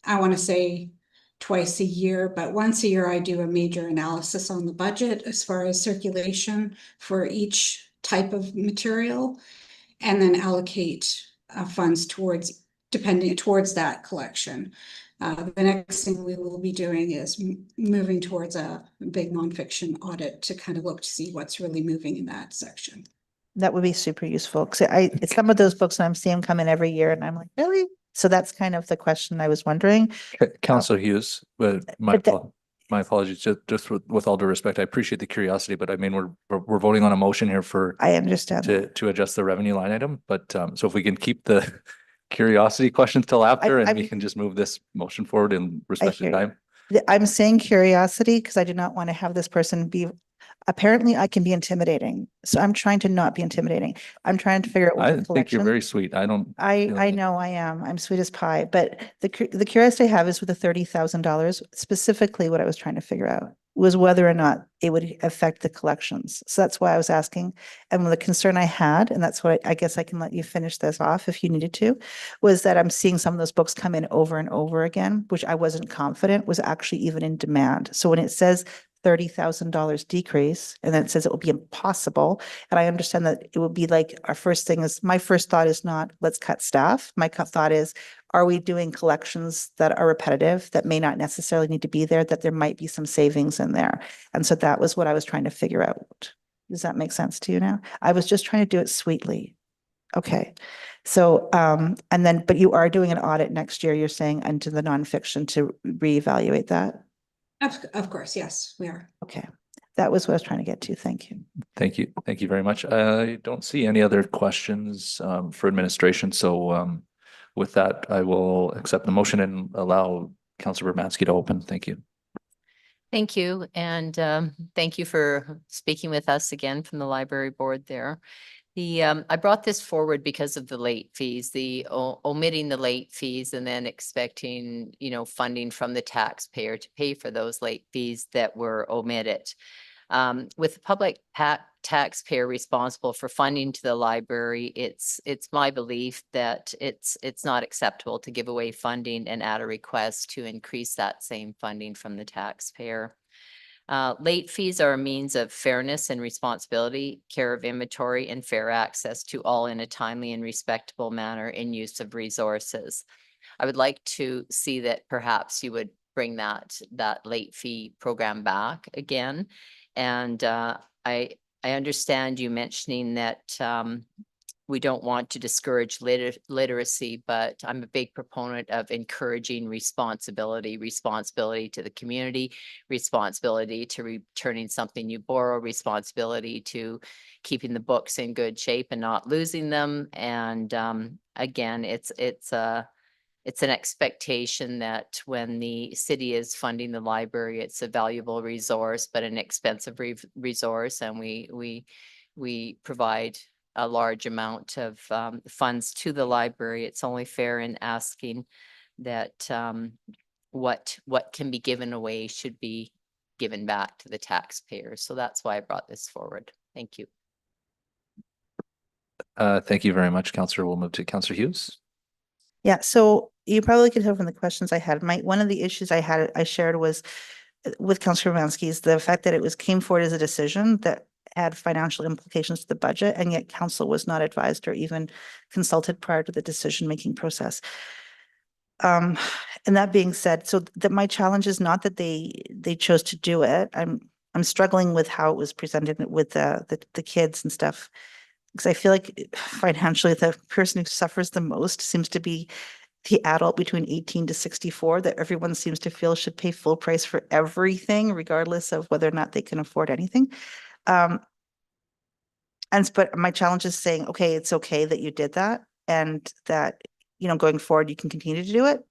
I want to say, twice a year, but once a year I do a major analysis on the budget as far as circulation for each type of material, and then allocate funds towards that collection. The next thing we will be doing is moving towards a big nonfiction audit to kind of look to see what's really moving in that section. That would be super useful, because it's some of those books I'm seeing come in every year and I'm like, really? So that's kind of the question I was wondering. Councilor Hughes, but my apologies, just with all due respect, I appreciate the curiosity, but I mean, we're voting on a motion here for, I understand, to adjust the revenue line item, but so if we can keep the curiosity questions till after, and we can just move this motion forward in respect to time. I'm saying curiosity because I do not want to have this person be, apparently I can be intimidating. So I'm trying to not be intimidating. I'm trying to figure out what I think you're very sweet. I know I am. I'm sweet as pie. But the curiosity I have is with the $30,000, specifically what I was trying to figure out was whether or not it would affect the collections. So that's why I was asking. And the concern I had, and that's what I guess I can let you finish this off if you needed to, was that I'm seeing some of those books come in over and over again, which I wasn't confident was actually even in demand. So when it says $30,000 decrease, and then it says it will be impossible. And I understand that it will be like, our first thing is, my first thought is not, let's cut staff. My thought is, Are we doing collections that are repetitive, that may not necessarily need to be there, that there might be some savings in there? And so that was what I was trying to figure out. Does that make sense to you now? I was just trying to do it sweetly. Okay. So, and then, but you are doing an audit next year, you're saying, into the nonfiction to reevaluate that? Of course, yes, we are. Okay. That was what I was trying to get to. Thank you. Thank you. Thank you very much. I don't see any other questions for administration. So with that, I will accept the motion and allow Councilor Bermansky to open. Thank you. Thank you. And thank you for speaking with us again from the library board there. I brought this forward because of the late fees, omitting the late fees and then expecting, funding from the taxpayer to pay for those late fees that were omitted. With the public taxpayer responsible for funding to the library, it's my belief that it's not acceptable to give away funding and add a request to increase that same funding from the taxpayer. Late fees are a means of fairness and responsibility, care of inventory, and fair access to all in a timely and respectable manner in use of resources. I would like to see that perhaps you would bring that late fee program back again. And I understand you mentioning that we don't want to discourage literacy, but I'm a big proponent of encouraging responsibility to the community, responsibility to returning something you borrow, responsibility to keeping the books in good shape and not losing them. And again, it's an expectation that when the city is funding the library, it's a valuable resource, but an expensive resource, and we provide a large amount of funds to the library. It's only fair in asking that what can be given away should be given back to the taxpayers. So that's why I brought this forward. Thank you. Thank you very much, Councillor. We'll move to Councillor Hughes. Yeah, so you probably could tell from the questions I had. One of the issues I shared was with Councillor Bermansky is the fact that it came forward as a decision that had financial implications to the budget, and yet council was not advised or even consulted prior to the decision-making process. And that being said, so that my challenge is not that they chose to do it. I'm struggling with how it was presented with the kids and stuff, because I feel like financially the person who suffers the most seems to be the adult between 18 to 64 that everyone seems to feel should pay full price for everything, regardless of whether or not they can afford anything. But my challenge is saying, okay, it's okay that you did that, and that, going forward, you can continue to do it.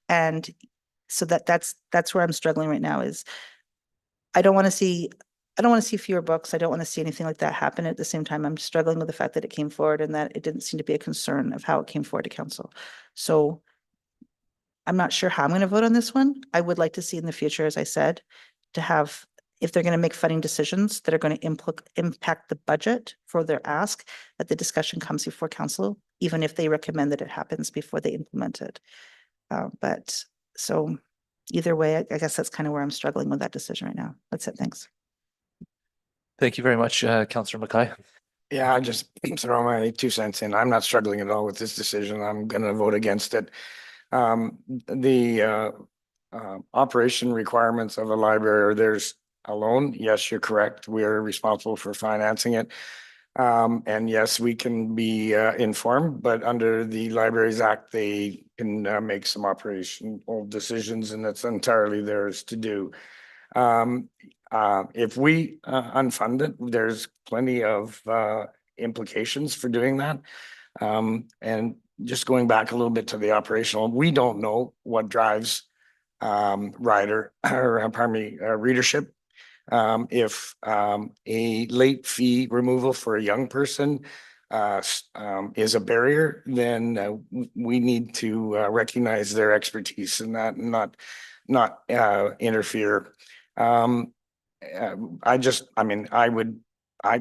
And so that's where I'm struggling right now is I don't want to see fewer books. I don't want to see anything like that happen. At the same time, I'm struggling with the fact that it came forward and that it didn't seem to be a concern of how it came forward to council. So I'm not sure how I'm going to vote on this one. I would like to see in the future, as I said, to have, if they're going to make funding decisions that are going to impact the budget for their ask, that the discussion comes before council, even if they recommend that it happens before they implement it. But so either way, I guess that's kind of where I'm struggling with that decision right now. That's it. Thanks. Thank you very much, Councillor Mackay. Yeah, I just throw my 2 cents in. I'm not struggling at all with this decision. I'm going to vote against it. The operation requirements of a library are theirs alone. Yes, you're correct. We are responsible for financing it. And yes, we can be informed, but under the Libraries Act, they can make some operational decisions, and it's entirely theirs to do. If we unfund it, there's plenty of implications for doing that. And just going back a little bit to the operational, we don't know what drives readership. If a late fee removal for a young person is a barrier, then we need to recognize their expertise in that and not interfere. I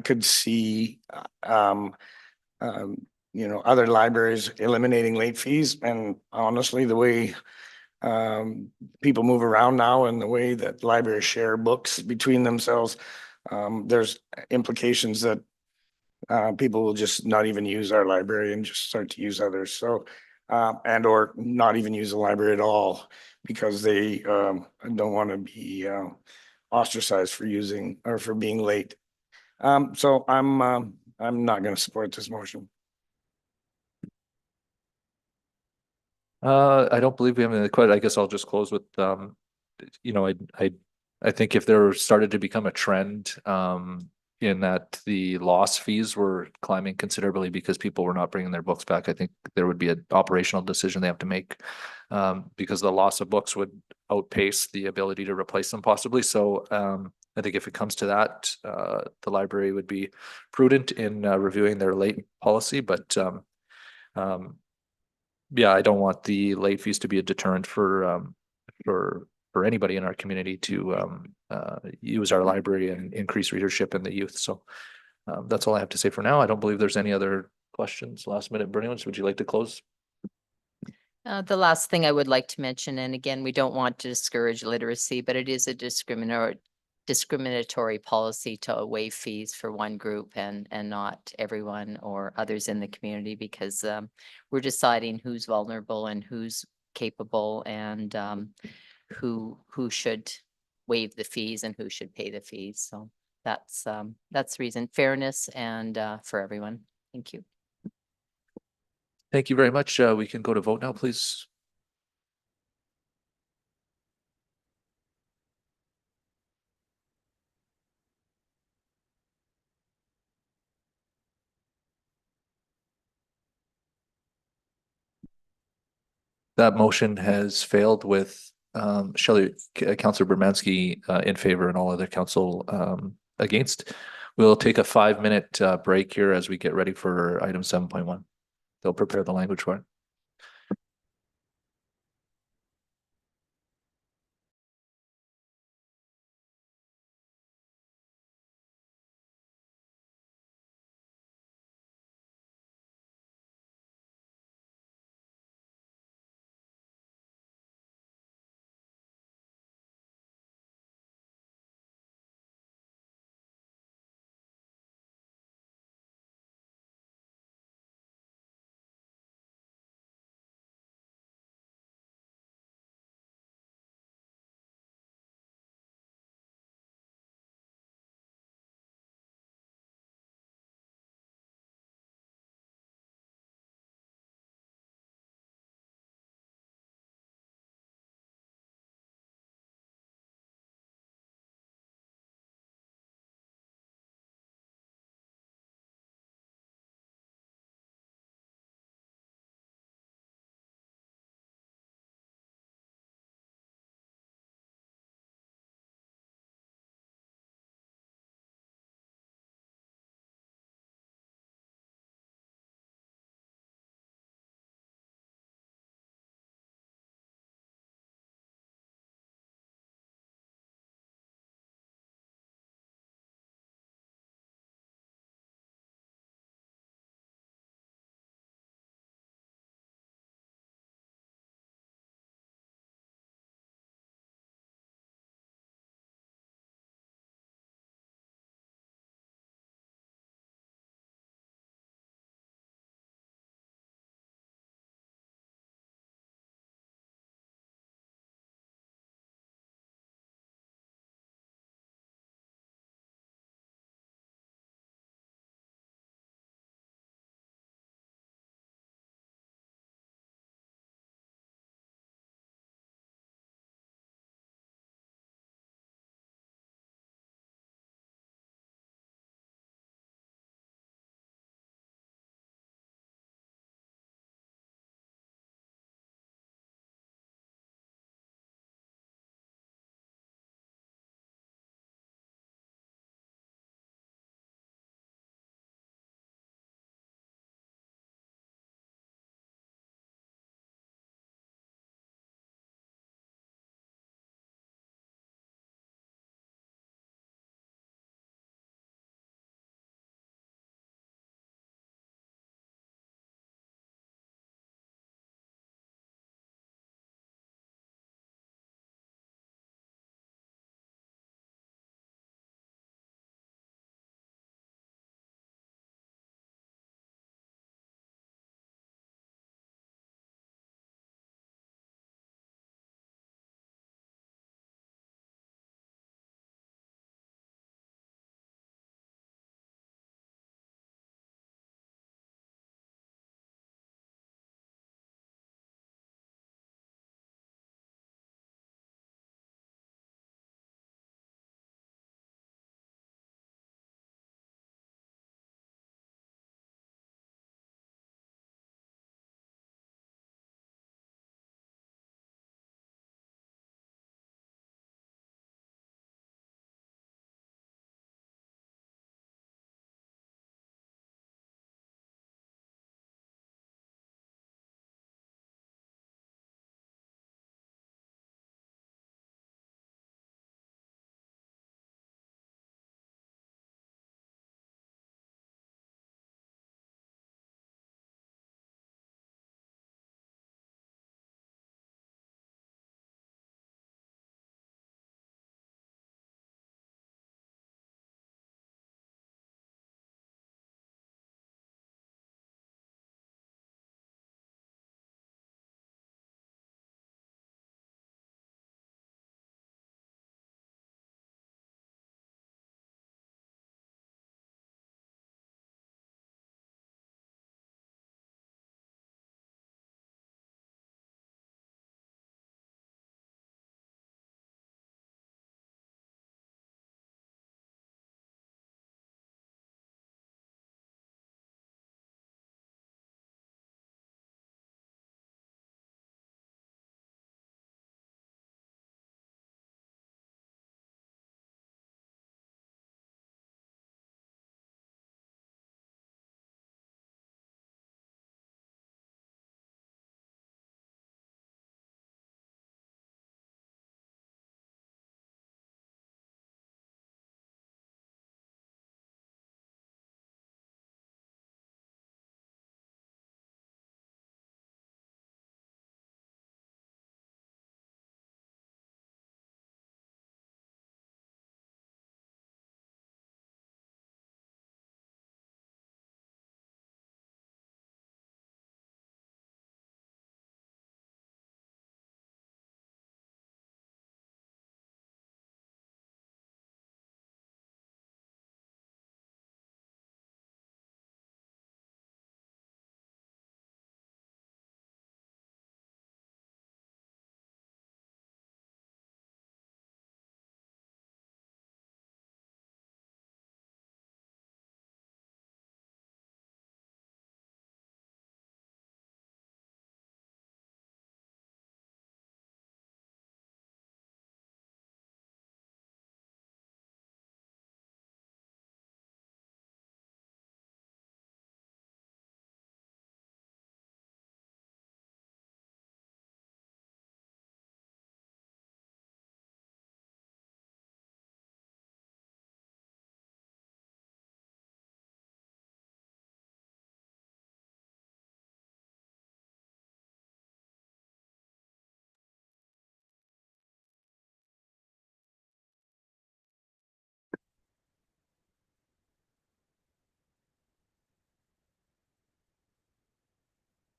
could see other libraries eliminating late fees, and honestly, the way people move around now and the way that libraries share books between themselves, there's implications that people will just not even use our library and just start to use others. So and or not even use the library at all because they don't want to be ostracized for using or for being late. So I'm not going to support this motion. I don't believe we have any quite, I guess I'll just close with, you know, I think if there started to become a trend, in that the loss fees were climbing considerably because people were not bringing their books back, I think there would be an operational decision they have to make, because the loss of books would outpace the ability to replace them possibly. So, I think if it comes to that, the library would be prudent in reviewing their late policy, but, yeah, I don't want the late fees to be a deterrent for anybody in our community to use our library and increase readership in the youth. So that's all I have to say for now. I don't believe there's any other questions. Last minute burning ones. Would you like to close? The last thing I would like to mention, and again, we don't want to discourage literacy, but it is a discriminatory policy to waive fees for one group and not everyone or others in the community, because we're deciding who's vulnerable and who's capable and who should waive the fees and who should pay the fees. So that's the reason, fairness and for everyone. Thank you. Thank you very much. We can go to vote now, please. That motion has failed with Councillor Bermansky in favor and all other council against. We'll take a 5-minute break here as we get ready for item 7.1. They'll prepare the language for it.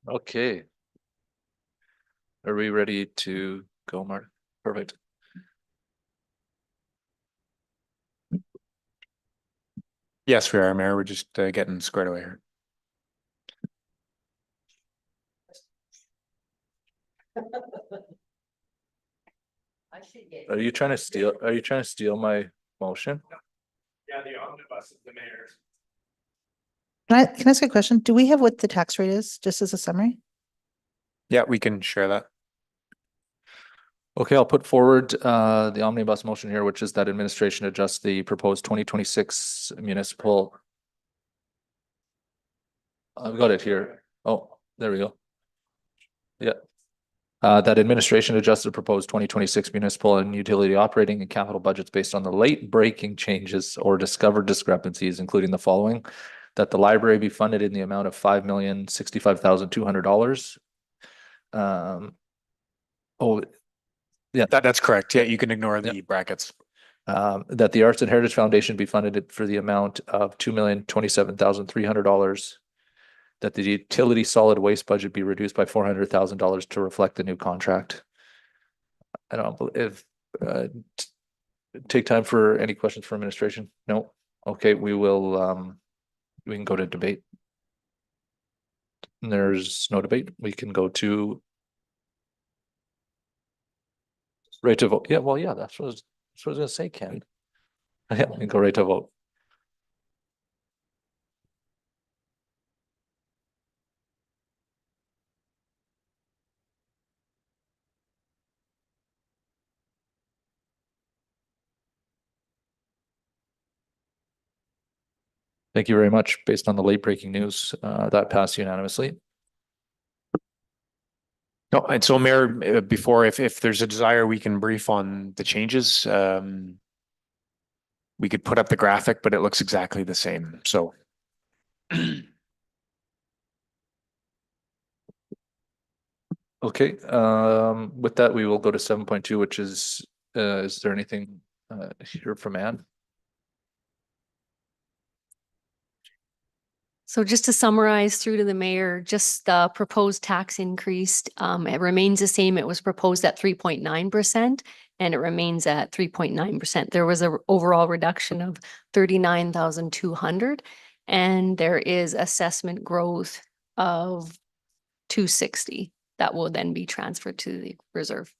Okay. Are we ready to go, Mark? Perfect. Yes, we are, Mayor. We're just getting squared away here. Are you trying to steal my motion? Yeah, the omnibus is the mayor's. Can I ask a question? Do we have what the tax rate is, just as a summary? Yeah, we can share that. Okay, I'll put forward the omnibus motion here, which is that administration adjust the proposed 2026 municipal. I've got it here. Oh, there we go. Yeah. That administration adjust the proposed 2026 municipal and utility operating and capital budgets based on the late breaking changes or discovered discrepancies, including the following: that the library be funded in the amount of $5,065,200. Oh, yeah, That's correct. Yeah, you can ignore the brackets. that the Arts and Heritage Foundation be funded for the amount of $2,027,300. That the utility solid waste budget be reduced by $400,000 to reflect the new contract. I don't believe, take time for any questions for administration? No? Okay, we will, we can go to debate. There's no debate. We can go to right to vote. Yeah, well, yeah, that's what I was gonna say, Ken. Yeah, we can go right to vote. Thank you very much. Based on the late breaking news, that passed unanimously. No, and so Mayor, before, if there's a desire, we can brief on the changes. We could put up the graphic, but it looks exactly the same, so. Okay, with that, we will go to 7.2, which is there anything here from Anne? So just to summarize through to the mayor, just the proposed tax increase, it remains the same. It was proposed at 3.9% and it remains at 3.9%. There was an overall reduction of 39,200 and there is assessment growth of 260 that will then be transferred to the reserve.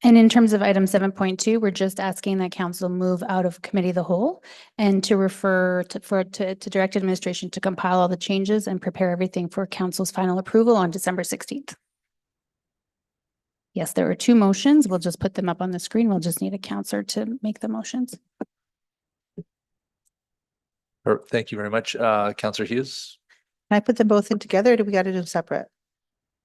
And in terms of item 7.2, we're just asking that council move out of committee of the whole and to refer to direct administration to compile all the changes and prepare everything for council's final approval on December 16th. Yes, there are two motions. We'll just put them up on the screen. We'll just need a counselor to make the motions. Thank you very much. Councillor Hughes. Can I put them both in together or do we got to do them separate?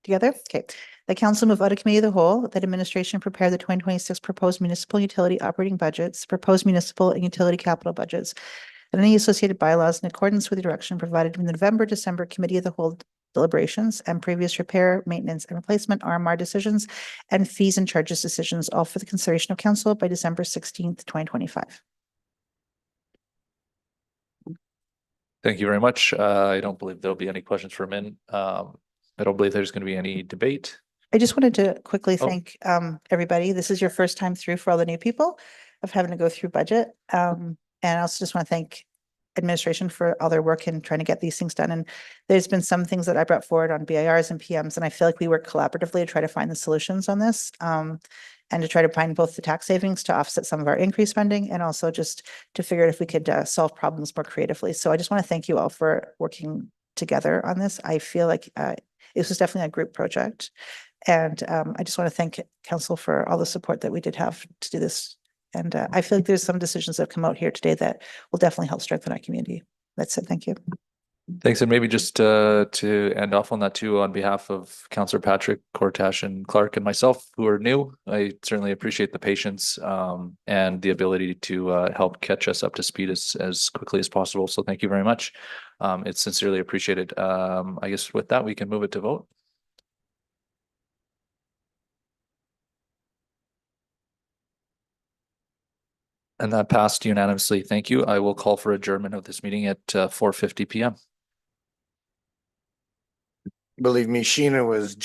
Together? Okay. The council move out of committee of the whole, that administration prepare the 2026 proposed municipal utility operating budgets, proposed municipal and utility capital budgets, and any associated bylaws in accordance with the direction provided in the November, December committee of the whole deliberations and previous repair, maintenance and replacement RMR decisions and fees and charges decisions, all for the consideration of council by December 16th, 2025. Thank you very much. I don't believe there'll be any questions for Min. I don't believe there's going to be any debate. I just wanted to quickly Oh. thank everybody. This is your first time through for all the new people of having to go through budget. And I also just want to thank administration for all their work in trying to get these things done. And there's been some things that I brought forward on BIRs and PMs, and I feel like we work collaboratively to try to find the solutions on this. And to try to find both the tax savings to offset some of our increased spending and also just to figure out if we could solve problems more creatively. So I just want to thank you all for working together on this. I feel like this was definitely a group project. And I just want to thank council for all the support that we did have to do this. And I feel like there's some decisions that have come out here today that will definitely help strengthen our community. That's it. Thank you. Thanks. And maybe just to end off on that too, on behalf of Councillor Patrick, Cortash and Clark and myself who are new, I certainly appreciate the patience and the ability to help catch us up to speed as quickly as possible. So thank you very much. It's sincerely appreciated. I guess with that, we can move it to vote. And that passed unanimously. Thank you. I will call for adjournment of this meeting at 4:50 p.m. Believe me, Sheena was